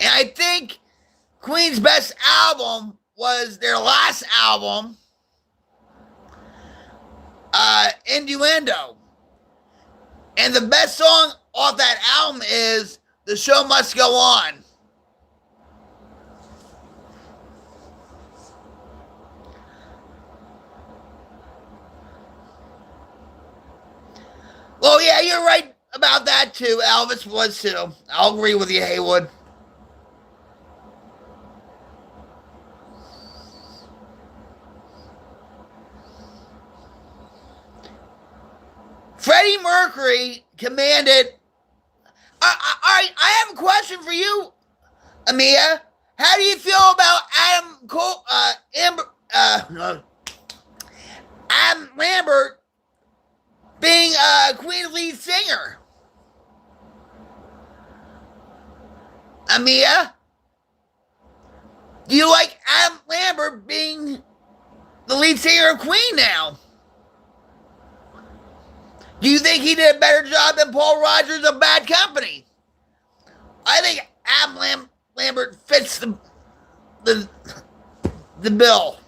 And I think Queen's best album was their last album, Innuendo. And the best song off that album is The Show Must Go On. Well, yeah, you're right about that too. Elvis was too. I'll agree with you, Haywood. Freddie Mercury commanded. I have a question for you, Amia. How do you feel about Adam Lambert being Queen's lead singer? Amia, do you like Adam Lambert being the lead singer of Queen now? Do you think he did a better job than Paul Rogers of Bad Company? I think Adam Lambert fits the bill.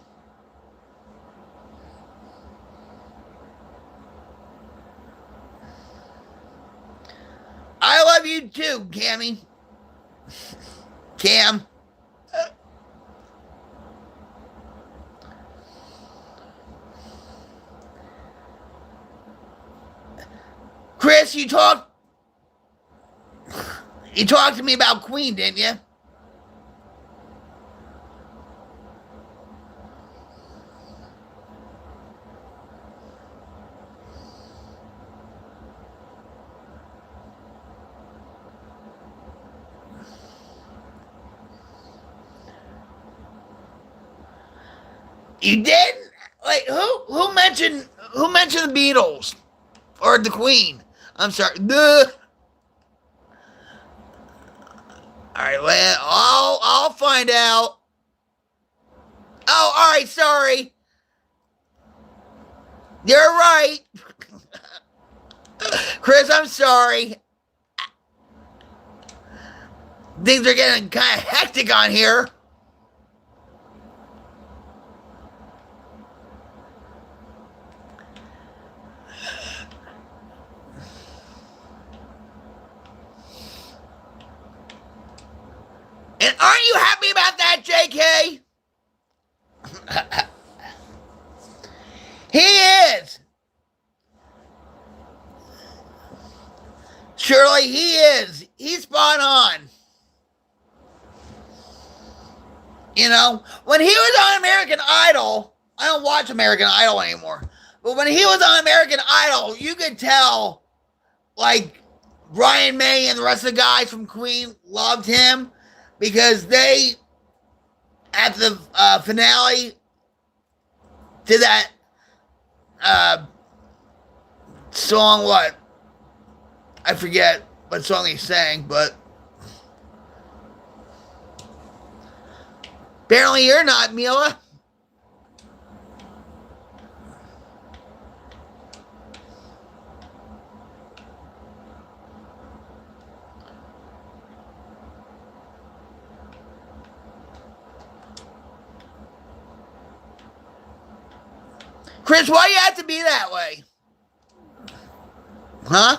I love you too, Cammy. Cam. Chris, you talked to me about Queen, didn't you? You did? Like who mentioned the Beatles or the Queen? I'm sorry. All right, well, I'll find out. Oh, all right, sorry. You're right. Chris, I'm sorry. Things are getting kind of hectic on here. And aren't you happy about that, JK? He is. Surely he is. He's spot on. You know, when he was on American Idol, I don't watch American Idol anymore, but when he was on American Idol, you could tell, like, Brian May and the rest of the guys from Queen loved him because they, at the finale to that song, what? I forget what song he sang, but apparently you're not, Mila. Chris, why you have to be that way? Huh?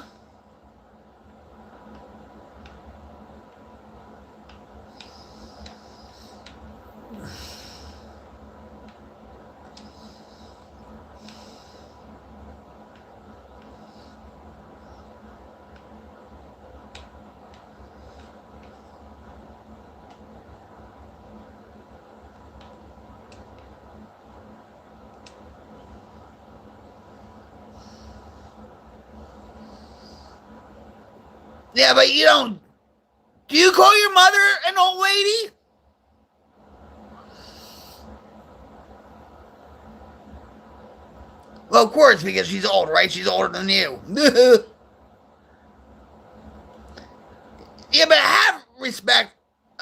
Yeah, but you don't. Do you call your mother an old lady? Well, of course, because she's old, right? She's older than you. Yeah, but have respect,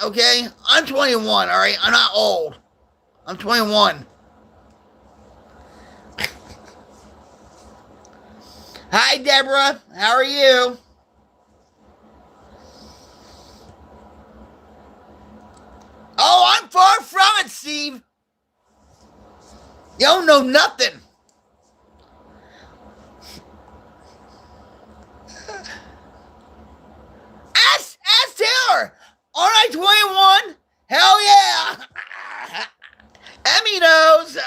okay? I'm 21, all right? I'm not old. I'm 21. Hi, Deborah. How are you? Oh, I'm far from it, Steve. You don't know nothing. Ask Taylor. Aren't I 21? Hell yeah. Emmy knows.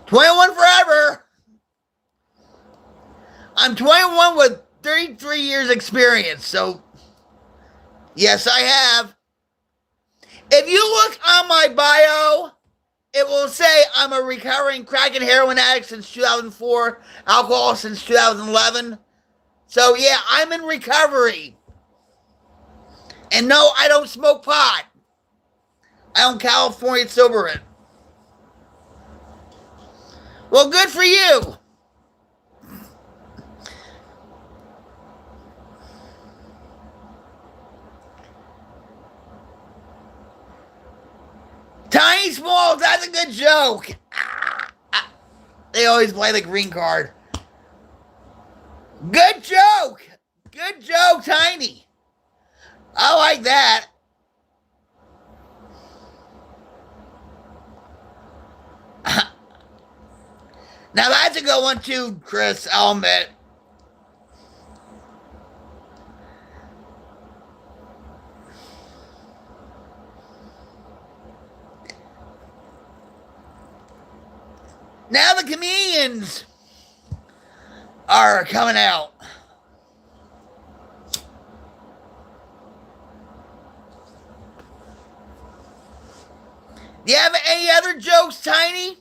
21 forever. I'm 21 with 33 years experience, so yes, I have. If you look on my bio, it will say I'm a recovering crack and heroin addict since 2004, alcohol since 2011. So yeah, I'm in recovery. And no, I don't smoke pot. I own California sober it. Well, good for you. Tiny Smalls, that's a good joke. They always play the green card. Good joke. Good joke, Tiny. I like that. Now that's a good one too, Chris, I'll admit. Now the comedians are coming out. Do you have any other jokes, Tiny?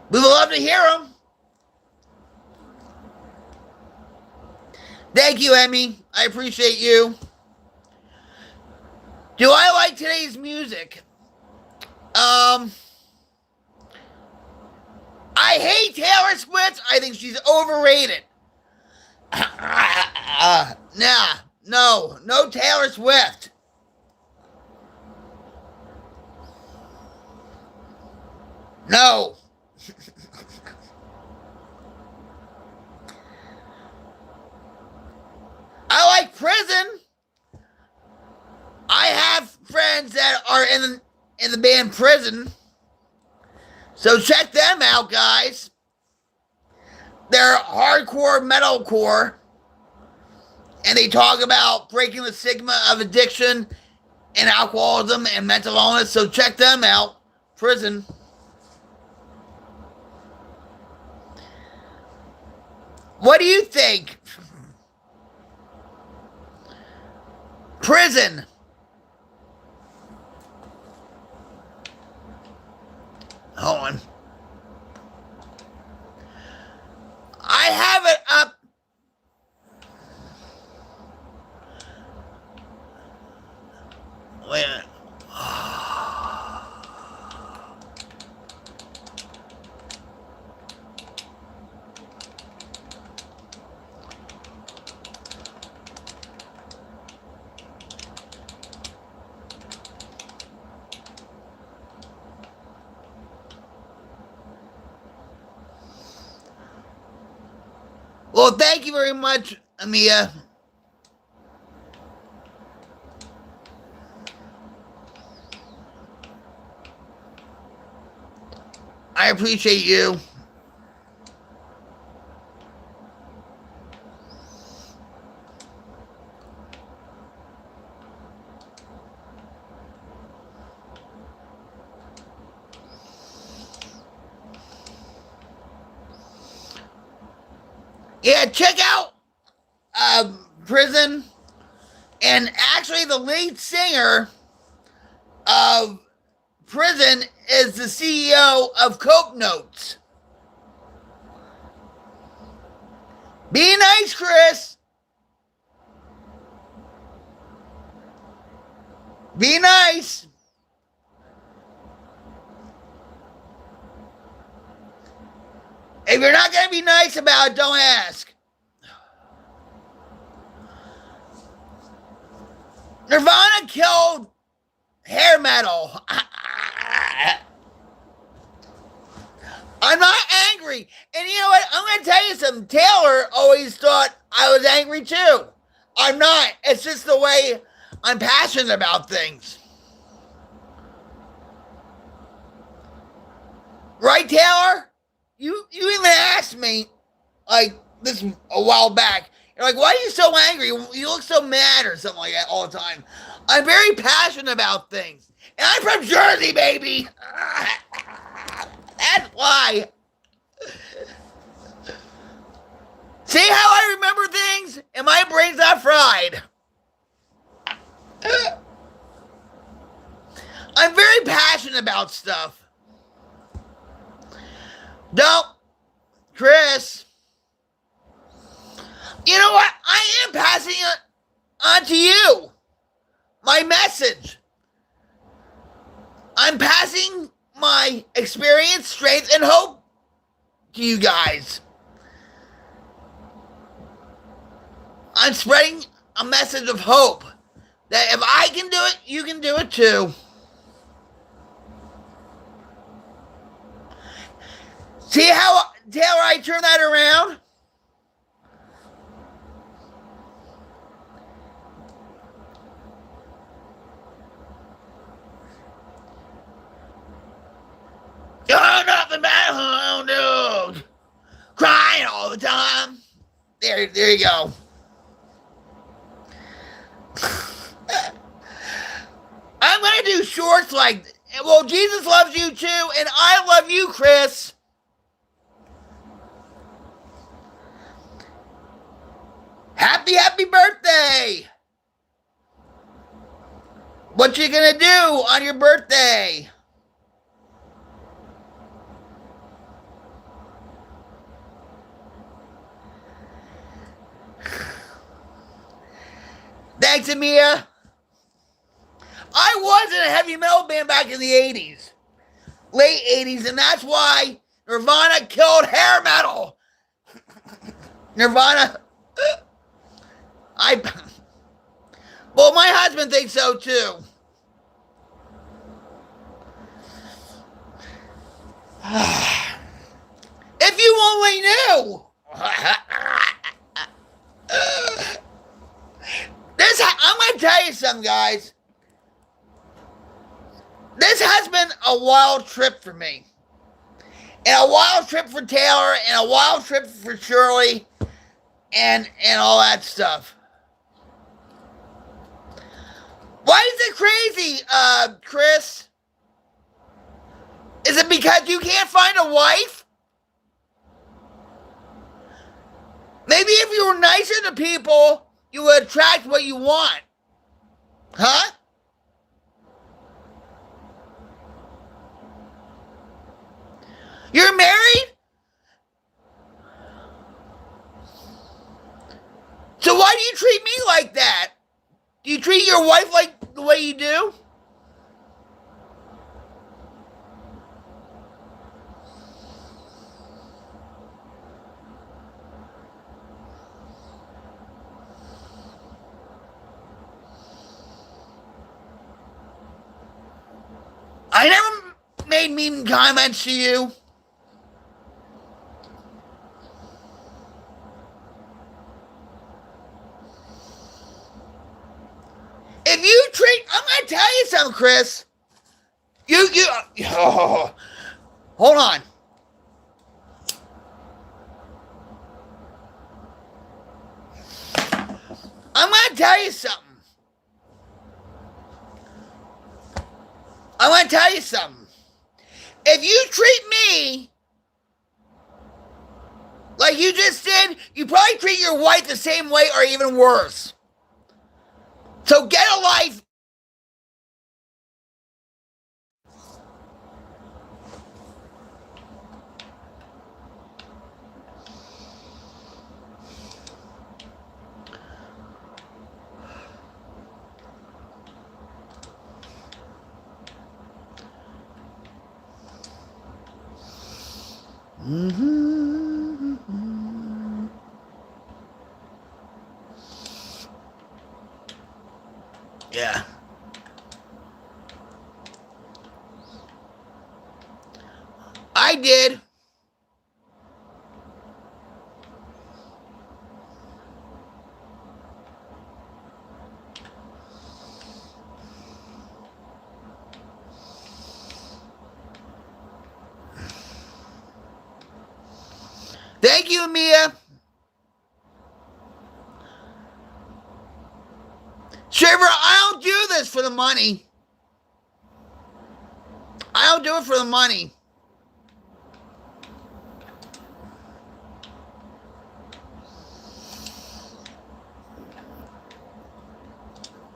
We would love to hear them. Thank you, Emmy. I appreciate you. Do I like today's music? I hate Taylor Swift. I think she's overrated. No Taylor Swift. No. I like Prison. I have friends that are in the band Prison. So check them out, guys. They're hardcore metalcore. And they talk about breaking the stigma of addiction and alcoholism and mental illness. So check them out. Prison. What do you think? Prison. Hold on. I have it up. Wait a minute. Well, thank you very much, Amia. I appreciate you. Yeah, check out Prison. And actually, the lead singer of Prison is the CEO of Coke Notes. Be nice, Chris. Be nice. If you're not going to be nice about it, don't ask. Nirvana killed hair metal. I'm not angry. And you know what? I'm going to tell you something. Taylor always thought I was angry too. I'm not. It's just the way I'm passionate about things. Right, Taylor? You even asked me, like, this a while back. You're like, why are you so angry? You look so mad or something like that all the time. I'm very passionate about things. And I'm from Jersey, baby. That's why. See how I remember things? And my brain's not fried. I'm very passionate about stuff. Don't, Chris. You know what? I am passing it on to you. My message. I'm passing my experience, strength, and hope to you guys. I'm spreading a message of hope that if I can do it, you can do it too. See how, Taylor, I turn that around? Oh, nothing bad, oh, dude. Crying all the time. There you go. I'm going to do shorts like, well, Jesus loves you too, and I love you, Chris. Happy birthday. What you going to do on your birthday? Thanks, Amia. I was in a heavy metal band back in the 80s. Late 80s, and that's why Nirvana killed hair metal. Nirvana. Well, my husband thinks so too. If you only knew. I'm going to tell you something, guys. This has been a wild trip for me. And a wild trip for Taylor, and a wild trip for Shirley, and all that stuff. Why is it crazy, Chris? Is it because you can't find a wife? Maybe if you were nicer to people, you would attract what you want. Huh? You're married? So why do you treat me like that? Do you treat your wife like the way you do? I never made mean comments to you. If you treat, I'm gonna tell you something, Chris. Oh, hold on. I'm gonna tell you something. I'm gonna tell you something. If you treat me like you just did, you probably treat your wife the same way or even worse. So get a life. Yeah. I did. Thank you, Mia. Shiver, I don't do this for the money. I don't do it for the money.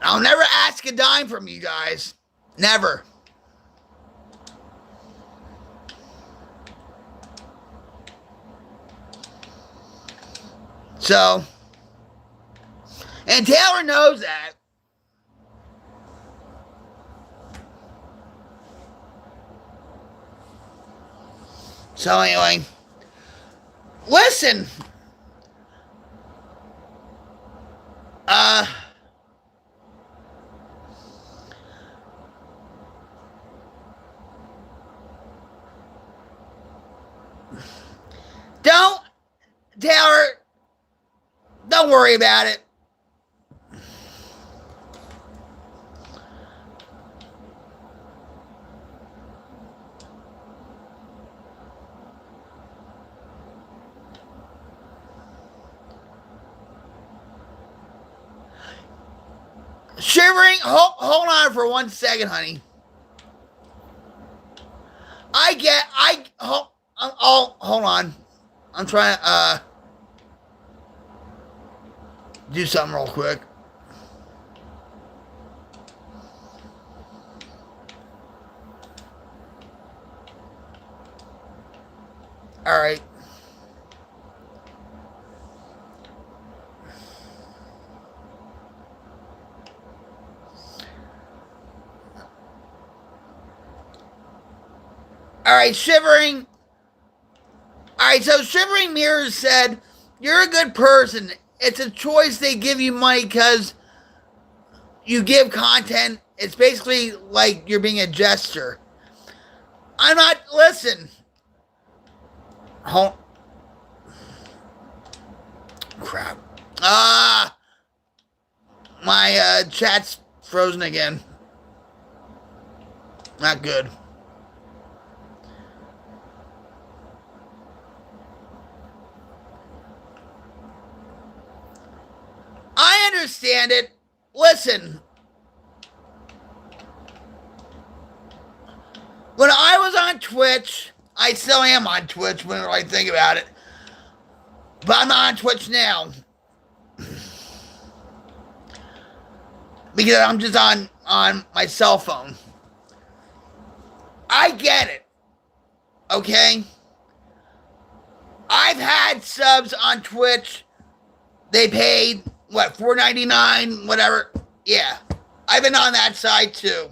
I'll never ask a dime from you guys. Never. So, and Taylor knows that. So anyway, listen. Don't, Taylor, don't worry about it. Shivering, hold on for 1 second, honey. Hold on. I'm trying to, do something real quick. All right. All right, Shivering. All right, so Shivering Mirrors said, you're a good person. It's a choice they give you money because you give content. It's basically like you're being a jester. I'm not, listen. Hold. Crap. My chat's frozen again. Not good. I understand it. Listen. When I was on Twitch, I still am on Twitch when I think about it. But I'm not on Twitch now. Because I'm just on my cell phone. I get it. Okay? I've had subs on Twitch. They paid, what, $4.99, whatever. Yeah. I've been on that side too.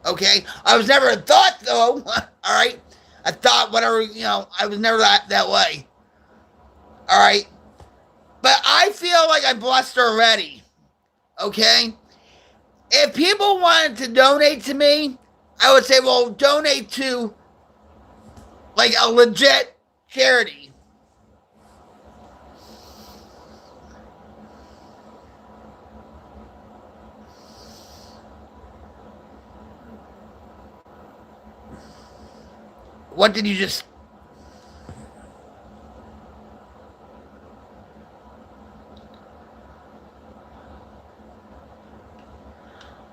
Okay? I was never a thought, though. Alright? I thought whatever, I was never that way. Alright? But I feel like I'm blessed already. Okay? If people wanted to donate to me, I would say, well, donate to, like, a legit charity. What did you just...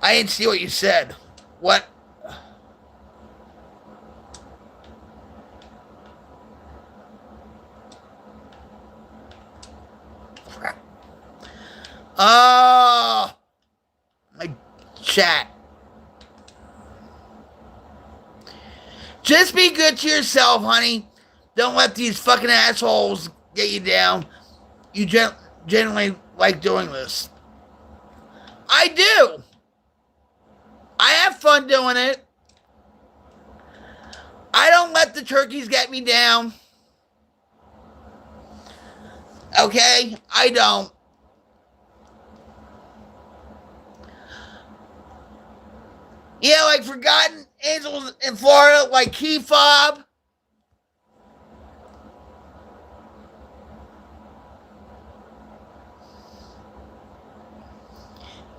I didn't see what you said. What? Oh, my chat. Just be good to yourself, honey. Don't let these fucking assholes get you down. You genuinely like doing this. I do. I have fun doing it. I don't let the turkeys get me down. Okay? I don't. Yeah, like Forgotten Angels in Florida, like Key Fob.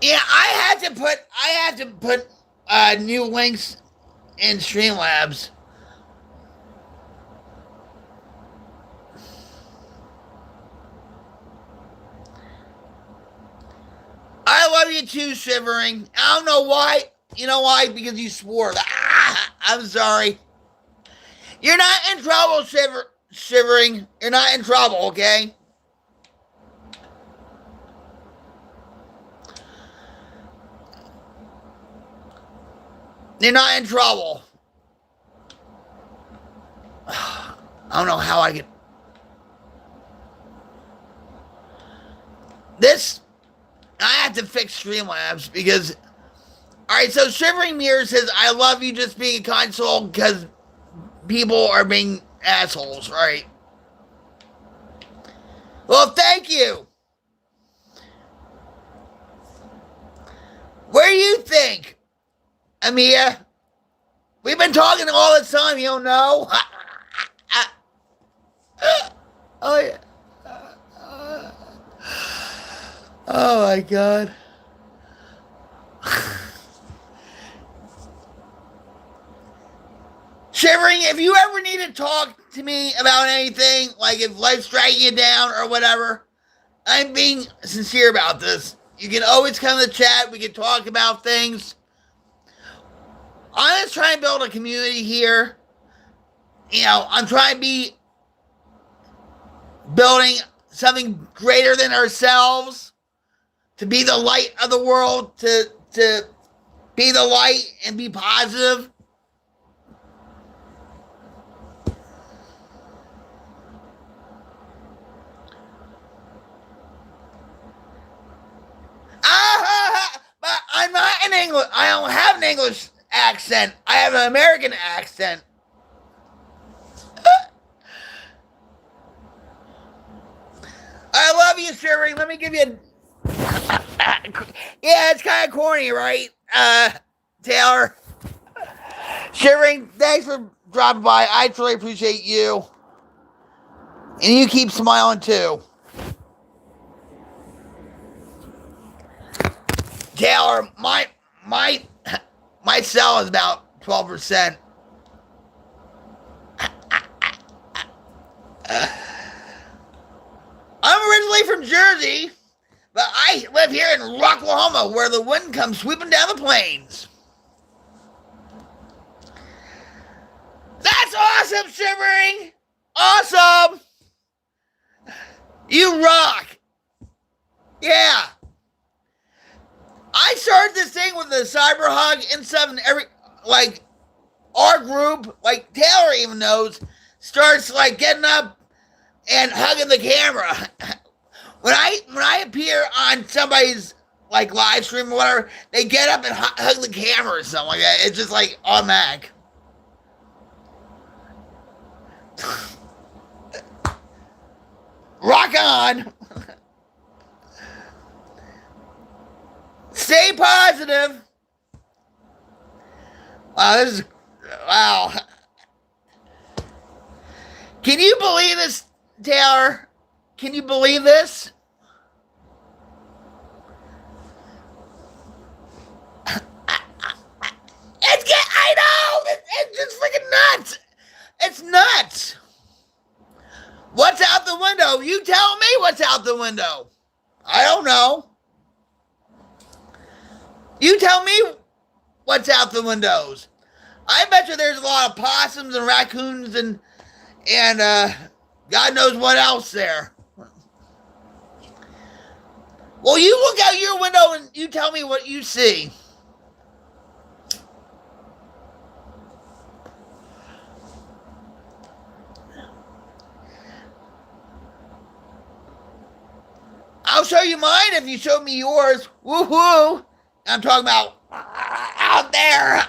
Yeah, I had to put new links in Streamlabs. I love you too, Shivering. I don't know why. You know why? Because you swore. I'm sorry. You're not in trouble, Shivering. You're not in trouble, okay? You're not in trouble. I don't know how I can... This... I have to fix Streamlabs because... Alright, so Shivering Mirror says, I love you just being a kind soul because people are being assholes, right? Well, thank you. Where do you think, Amia? We've been talking all the time, you don't know? Oh, yeah. Oh, my God. Shivering, if you ever need to talk to me about anything, like if life's dragging you down or whatever, I'm being sincere about this. You can always come to the chat. We can talk about things. I'm just trying to build a community here. I'm trying to be building something greater than ourselves, to be the light of the world, to be the light and be positive. But I'm not in English. I don't have an English accent. I have an American accent. I love you, Shivering. Let me give you yeah, it's kind of corny, right? Taylor. Shivering, thanks for dropping by. I truly appreciate you. And you keep smiling, too. Taylor, my cell is about 12%. I'm originally from Jersey, but I live here in Rocklahoma, where the wind comes sweeping down the plains. That's awesome, Shivering! Awesome! You rock. Yeah. I started this thing with the cyber hug and stuff, and our group, like Taylor even knows, starts like getting up and hugging the camera. When I appear on somebody's like live stream or whatever, they get up and hug the camera or something like that. It's just like automatic. Rock on. Stay positive. Wow. Can you believe this, Taylor? Can you believe this? I know. It's just freaking nuts. It's nuts. What's out the window? You tell me what's out the window. I don't know. You tell me what's out the windows. I bet you there's a lot of possums and raccoons and God knows what else there. Well, you look out your window and you tell me what you see. I'll show you mine if you show me yours. Woohoo! I'm talking about out there.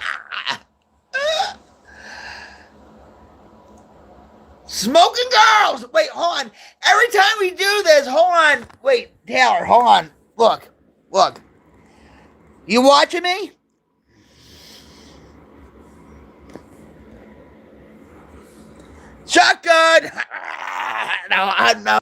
Smoking girls. Wait, hold on. Every time we do this, hold on. Wait, Taylor, hold on. Look. You watching me? Shotgun. No.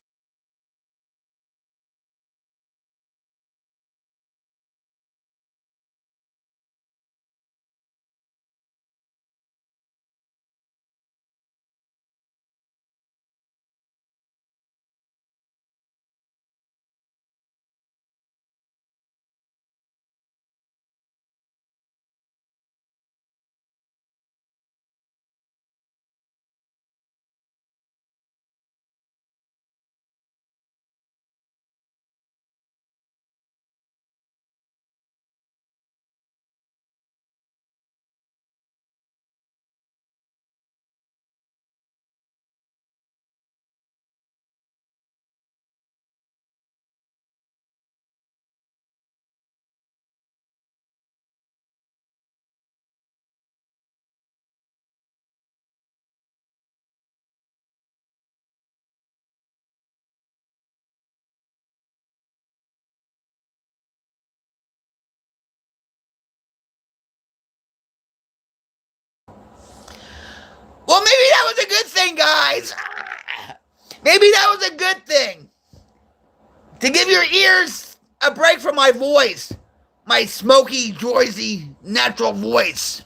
Well, maybe that was a good thing, guys. Maybe that was a good thing. To give your ears a break from my voice. My smoky, noisy, natural voice.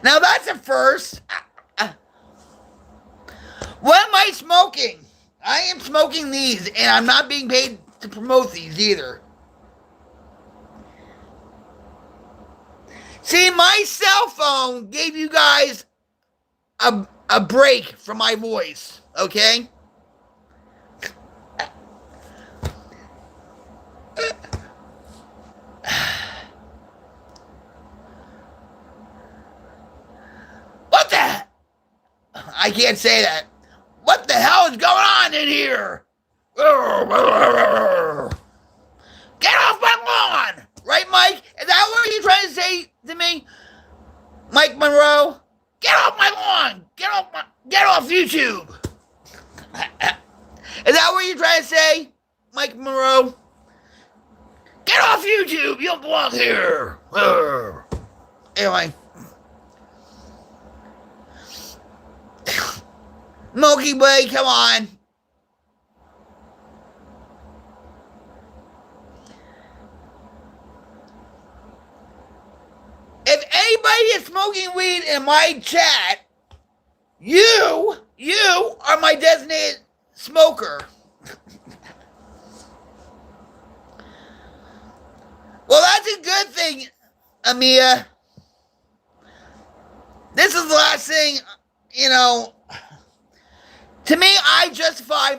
Now that's a first. What am I smoking? I am smoking these, and I'm not being paid to promote these either. See, my cell phone gave you guys a break from my voice, okay? What the? I can't say that. What the hell is going on in here? Get off my lawn! Right, Mike? Is that what you're trying to say to me? Mike Monroe? Get off my lawn! Get off YouTube! Is that what you're trying to say, Mike Monroe? Get off YouTube! You don't belong here! Anyway. Milky Way, come on. If anybody is smoking weed in my chat, you are my designated smoker. Well, that's a good thing, Amia. This is the last thing, To me, I justify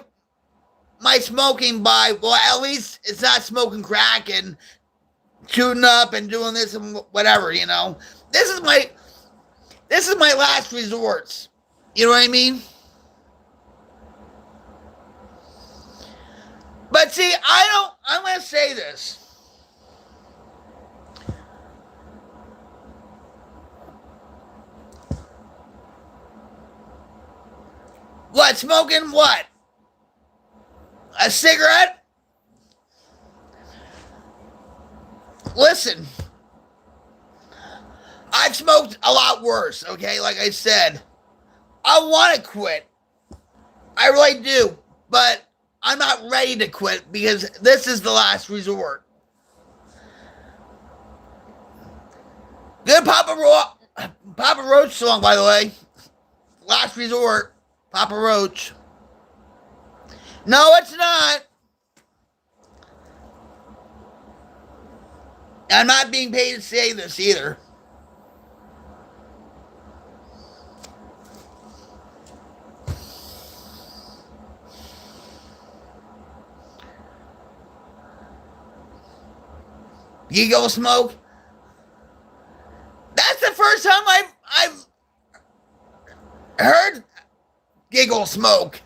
my smoking by, well, at least it's not smoking crack and shooting up and doing this and whatever, you know. This is my last resort. You know what I mean? But see, I'm going to say this. What, smoking what? A cigarette? Listen, I've smoked a lot worse, okay? Like I said, I want to quit. I really do. But I'm not ready to quit because this is the last resort. Good Papa Roach song, by the way. Last resort, Papa Roach. No, it's not. I'm not being paid to say this either. You go smoke? That's the first time I've heard giggle smoke.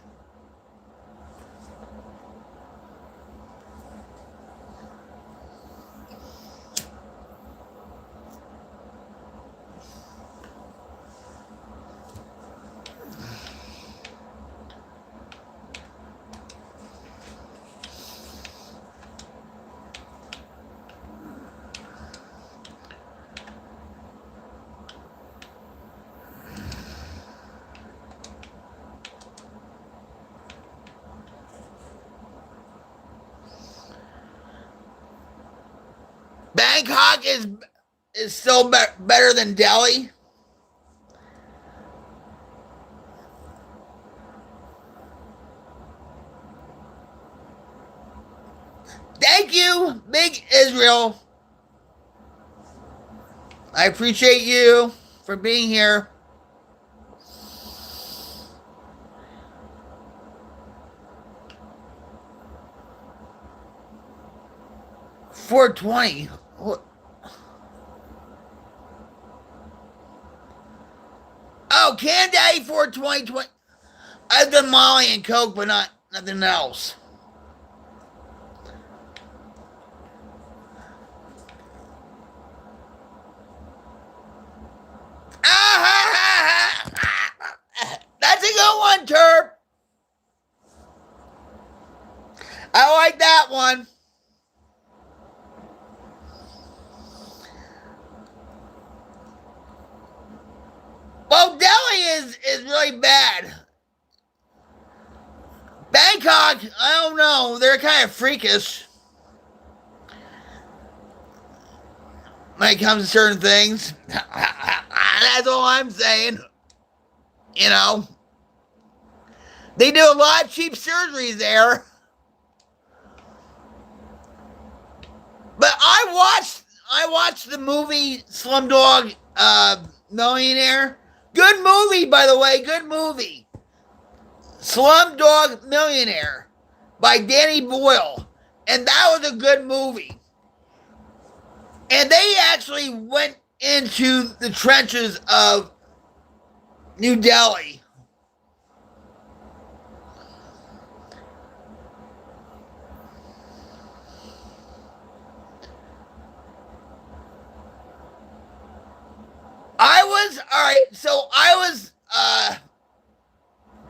Bangkok is still better than Delhi. Thank you, Big Israel. I appreciate you for being here. $4.20. Oh, Can Daddy $4.20. I've done Molly and Coke, but nothing else. That's a good one, Terp. I like that one. Well, Delhi is really bad. Bangkok, I don't know. They're kind of freakish when it comes to certain things. That's all I'm saying. You know, they do a lot of cheap surgeries there. But I watched the movie Slumdog Millionaire. Good movie, by the way. Good movie. Slumdog Millionaire by Danny Boyle. And that was a good movie. And they actually went into the trenches of New Delhi. I was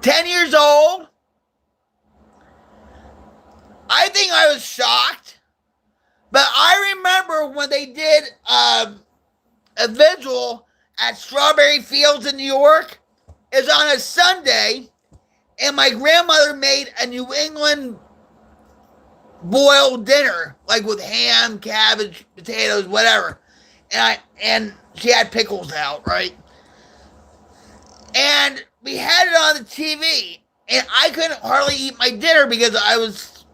10 years old. I think I was shocked. But I remember when they did a vigil at Strawberry Fields in New York. It was on a Sunday, and my grandmother made a New England boiled dinner, like with ham, cabbage, potatoes, whatever. And she had pickles out, right? And we had it on the TV, and I couldn't hardly eat my dinner because I was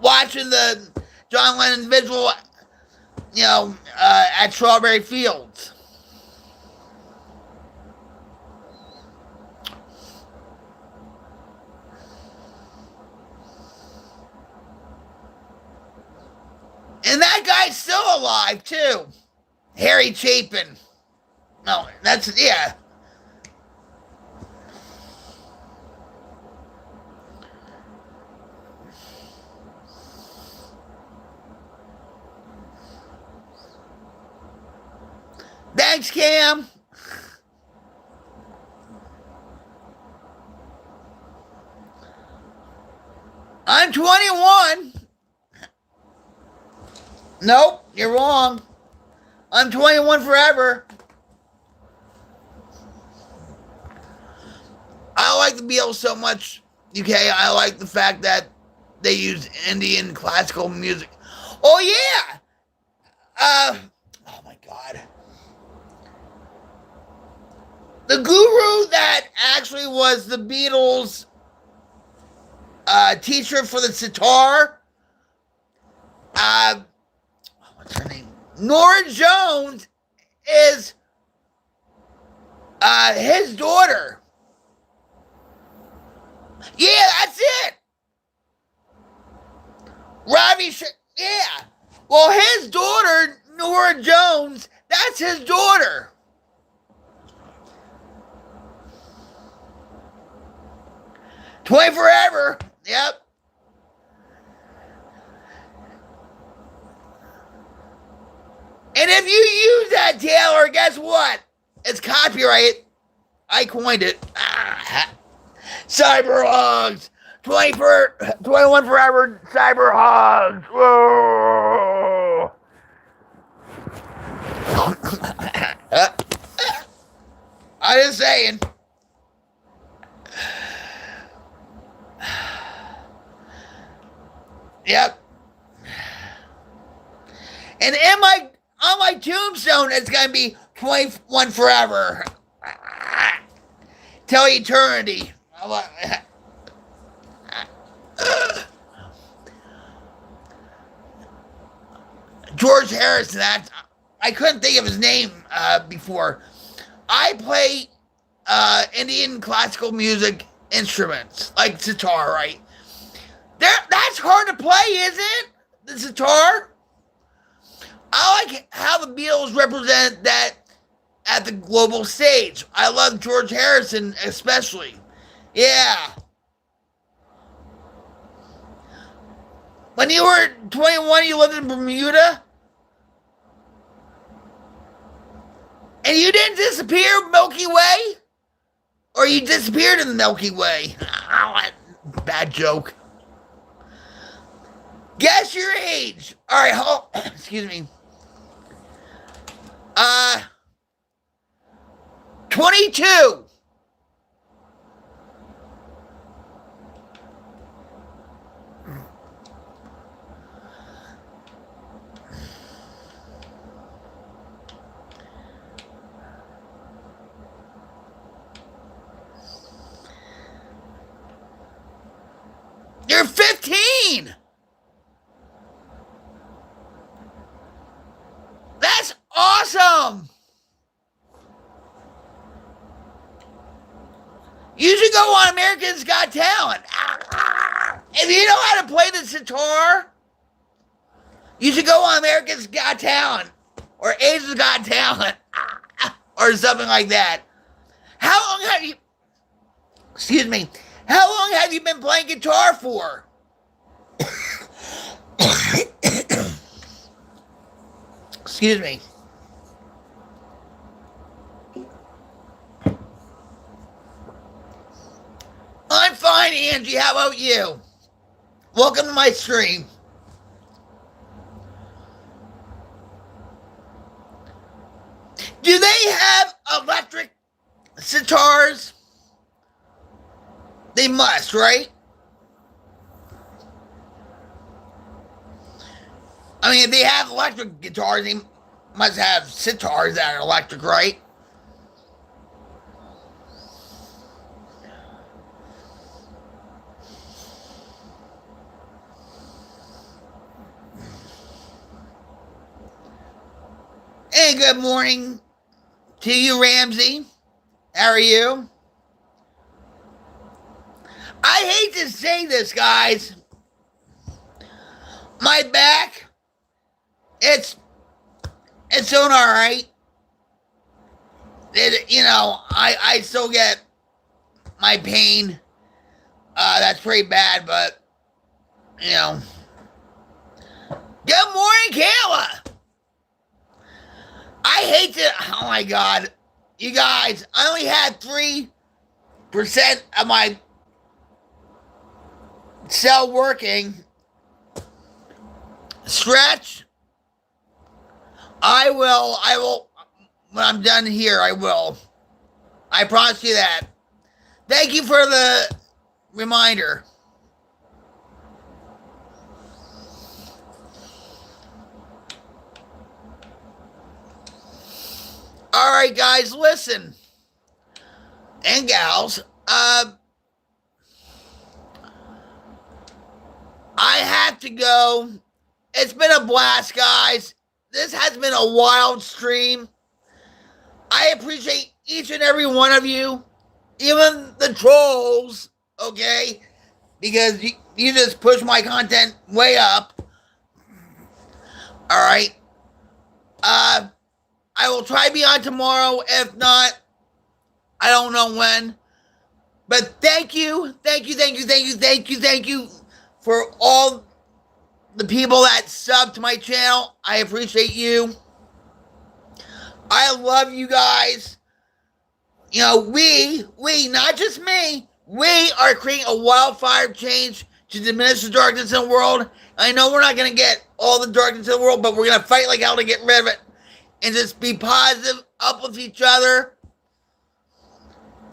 watching the John Lennon vigil, at Strawberry Fields. guy's still alive, too. Harry Chapin. No, that's, yeah. Thanks, Cam. I'm 21. Nope, you're wrong. I'm 21 forever. I like the Beatles so much, UK. I like the fact that they use Indian classical music. Oh, yeah. Oh, my God. The guru that actually was the Beatles' teacher for the sitar, what's her name? Nora Jones is his daughter. Yeah, that's it. Yeah. Well, his daughter, Nora Jones, that's his daughter. Toy forever. Yep. And if you use that, Taylor, guess what? It's copyright. I coined it. Cyber hogs. 21 forever cyber hogs. Whoa. I'm just saying. Yep. And on my tombstone, it's going to be 21 forever. Till eternity. George Harrison, I couldn't think of his name before. I play Indian classical music instruments, like sitar, right? That's hard to play, isn't it? The sitar? I like how the Beatles represent that at the global stage. I love George Harrison especially. Yeah. When you were 21, you lived in Bermuda? And you didn't disappear Milky Way? Or you disappeared in the Milky Way? Bad joke. Guess your age. All right, excuse me. 22. You're 15. That's awesome. You should go on America's Got Talent. If you know how to play the sitar, you should go on America's Got Talent or Asia's Got Talent or something like that. How long have you... Excuse me. How long have you been playing guitar for? Excuse me. I'm fine, Angie. How about you? Welcome to my stream. Do they have electric sitars? They must, right? I mean, if they have electric guitars, they must have sitars that are electric, right? Hey, good morning to you, Ramsey. How are you? I hate to say this, guys. My back, it's doing all right. I still get my pain. That's pretty bad, but good morning, Kayla. I hate to. Oh my God, you guys! I only had 3% of my cell working. Stretch. I will. When I'm done here, I will. I promise you that. Thank you for the reminder. All right, guys, listen. And gals, I have to go. It's been a blast, guys. This has been a wild stream. I appreciate each and every one of you, even the trolls, okay? Because you just push my content way up. All right. I will try to be on tomorrow. If not, I don't know when. But thank you for all the people that sub to my channel. I appreciate you. I love you guys. We, not just me, we are creating a wildfire change to diminish the darkness in the world. I know we're not going to get all the darkness in the world, but we're going to fight like hell to get rid of it. And just be positive, uplift each other.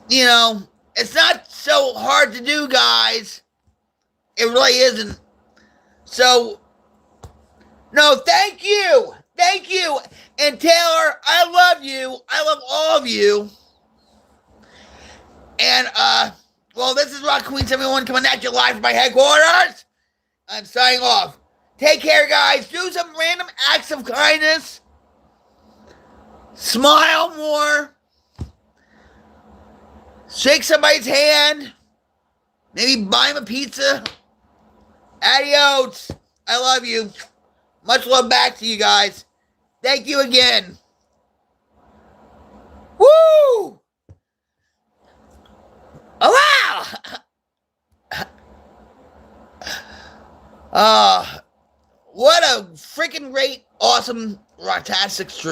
It's not so hard to do, guys. It really isn't. So, no, thank you. Thank you. And Taylor, I love you. I love all of you. And, this is Rock Queen 71 coming at you live from my headquarters. I'm signing off. Take care, guys. Do some random acts of kindness. Smile more. Shake somebody's hand. Maybe buy him a pizza. Adios. I love you. Much love back to you guys. Thank you again. Woo! Oh, wow! What a freaking great, awesome, rocktastic stream.